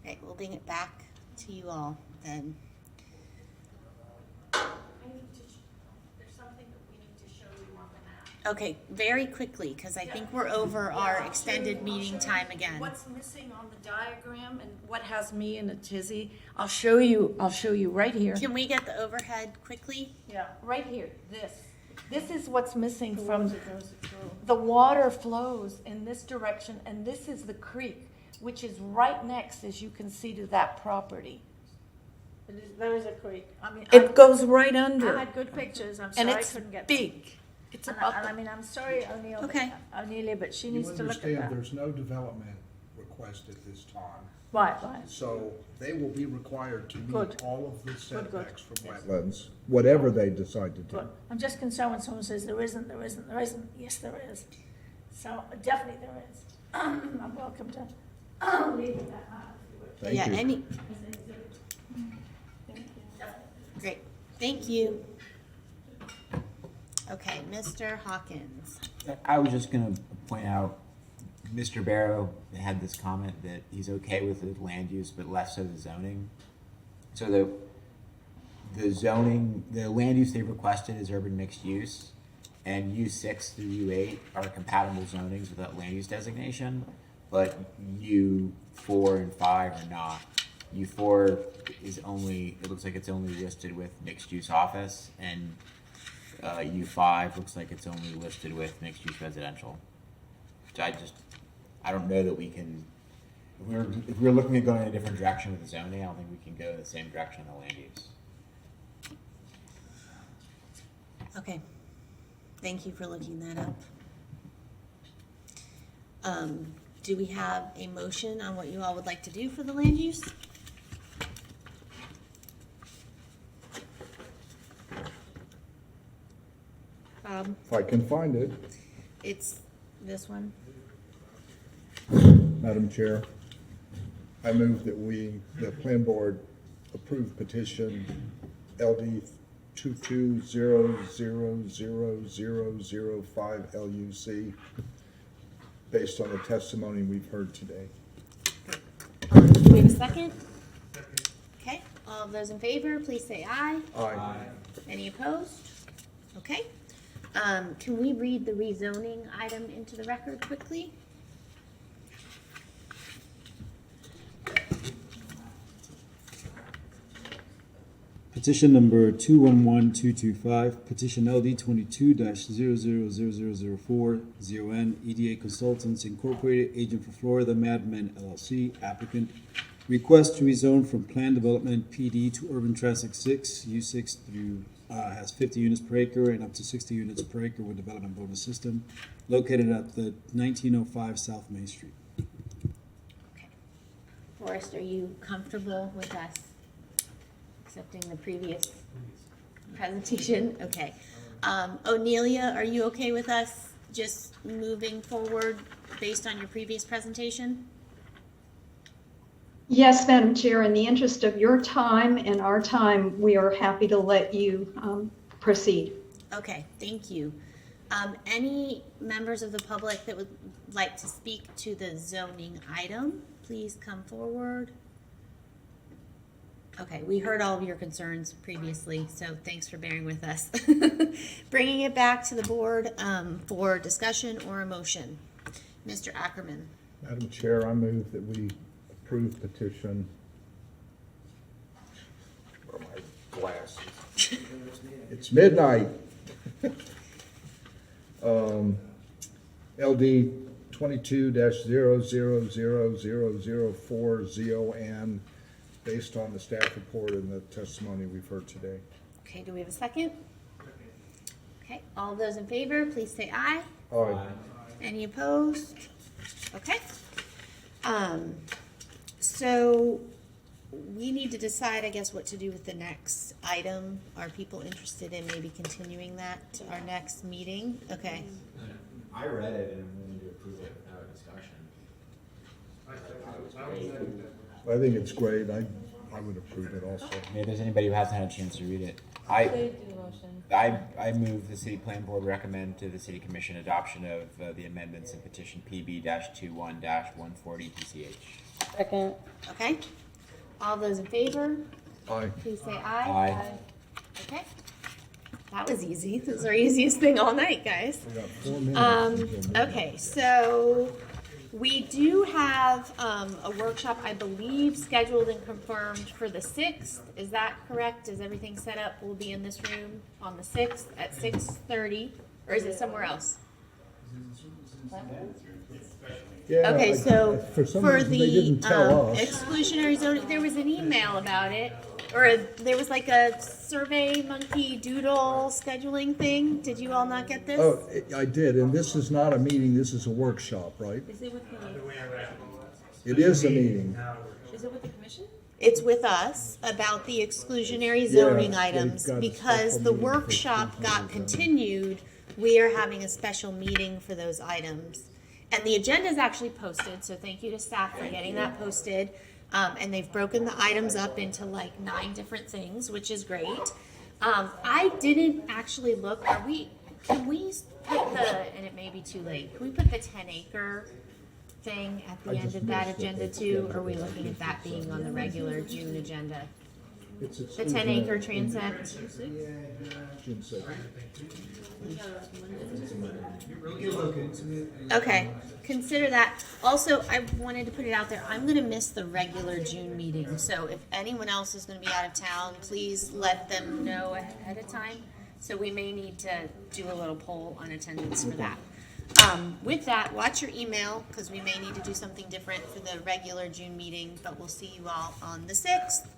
S1: Okay, we'll bring it back to you all then. Okay, very quickly, because I think we're over our extended meeting time again.
S8: What's missing on the diagram and what has me in a tizzy? I'll show you right here.
S1: Can we get the overhead quickly?
S8: Yeah, right here, this is what's missing from, the water flows in this direction, and this is the creek, which is right next, as you can see, to that property.
S10: There is a creek. I mean,
S8: It goes right under.
S10: I had good pictures. I'm
S8: And
S10: sorry I
S8: it's
S10: couldn't get
S8: big. It's
S10: and
S8: about
S10: I mean, I'm sorry, O'Neill.
S1: Okay.
S10: O'Neill, but she
S2: You
S10: needs to look at
S2: understand
S10: that.
S2: there's no development request at this time.
S10: Right.
S2: So they will be required to
S10: Good.
S2: meet all of the
S10: Good.
S2: setbacks from wetlands, whatever they decide to do.
S10: Good. I'm just concerned when someone says there isn't. Yes, there is. So definitely there is. I'm welcome to leave it that.
S2: Thank
S1: Yeah,
S2: you.
S1: Great, thank you. Okay, Mr. Hawkins.
S13: I was just gonna point out, Mr. Barrow had this comment that he's okay with the land use, but less so the zoning. So the zoning, the land use they requested is urban mixed use, and U6 through U8 are compatible zonings without land use designation, but U4 and 5 are not. U4 is only, it looks like it's only listed with mixed use office, and U5 looks like it's only listed with mixed use residential. So I don't know that we can, if we're looking at going in a different direction with the zoning, I don't think we can go in the same direction in the land use.
S1: Okay, thank you for looking that up. Do we have a motion on what you all would like to do for the land use?
S2: If I can find it,
S1: It's this one.
S2: Madam Chair, I move that the plan board approve petition LD 22000005 LUC based on the testimony we've heard today.
S1: Do we have a second? Okay, all of those in favor, please say aye.
S2: Aye.
S1: Any opposed? Okay. Can we read the rezoning item into the record quickly?
S12: Petition number 211225, petition LD 22-000004, ZON, EDA Consultants Incorporated, agent for Florida Madmen LLC, applicant. Request to rezone from planned development PD to urban transit 6, U6 through, has 50 units per acre and up to 60 units per acre with development bonus system, located at the 1905 South Main Street.
S1: Forrest, are you comfortable with us accepting the previous presentation? Okay. Onelia, are you okay with us just moving forward based on your previous presentation?
S4: Yes, Madam Chair, in the interest of your time and our time, we are happy to let you proceed.
S1: Okay, thank you. Any members of the public that would like to speak to the zoning item, please come forward. Okay, we heard all of your concerns previously, so thanks for bearing with us. Bringing it back to the board for discussion or a motion. Mr. Ackerman.
S2: Madam Chair, I move that we approve petition. Where are my glasses? It's midnight. LD 22-000004 ZON, based on the staff report and the testimony we've heard today.
S1: Okay, do we have a second? Okay, all of those in favor, please say aye.
S2: Aye.
S1: Any opposed? Okay. So we need to decide, I guess, what to do with the next item. Are people interested in maybe continuing that to our next meeting? Okay.
S13: I read it and I'm willing to approve it without discussion.
S2: I think it's great. I would approve it also.
S13: If there's anybody who hasn't had a chance to read it, I move the city plan board recommend to the city commission adoption of the amendments in petition PB-21-140 PCH.
S14: Second.
S1: Okay. All those in favor?
S2: Aye.
S1: Please say aye.
S13: Aye.
S1: Okay. That was easy. This is our easiest thing all night, guys.
S2: We got 4 minutes.
S1: Okay, so we do have a workshop, I believe, scheduled and confirmed for the 6th. Is that correct? Is everything set up? We'll be in this room on the 6th at 6:30, or is it somewhere else?
S2: Yeah,
S1: Okay, so
S2: for some
S1: for
S2: reason they
S1: the
S2: didn't tell us.
S1: exclusionary zoning, there was an email about it, or there was like a Survey Monkey Doodle scheduling thing. Did you all not get this?
S2: Oh, I did, and this is not a meeting, this is a workshop, right?
S1: Is it with the?
S2: It is a meeting.
S1: Is it with the commission? It's with us about the exclusionary zoning
S2: Yeah,
S1: items.
S2: they've got a
S1: Because
S2: special
S1: the
S2: meeting for
S1: workshop got
S2: exclusionary zoning.
S1: continued, we are having a special meeting for those items. And the agenda is actually posted, so thank you to staff for getting that posted. And they've broken the items up into like 9 different things, which is great. I didn't actually look, can we put and it may be too late, can we put the 10-acre thing at the end of that agenda too? Or are we looking at that being on the regular June agenda? The 10-acre transect?
S2: June 6th.
S1: Okay, consider that. Also, I wanted to put it out there, I'm gonna miss the regular June meeting, so if anyone else is gonna be out of town, please let them know ahead of time. So we may need to do a little poll on attendance for that. With that, watch your email, because we may need to do something different for the regular June meeting, but we'll see you all on the 6th.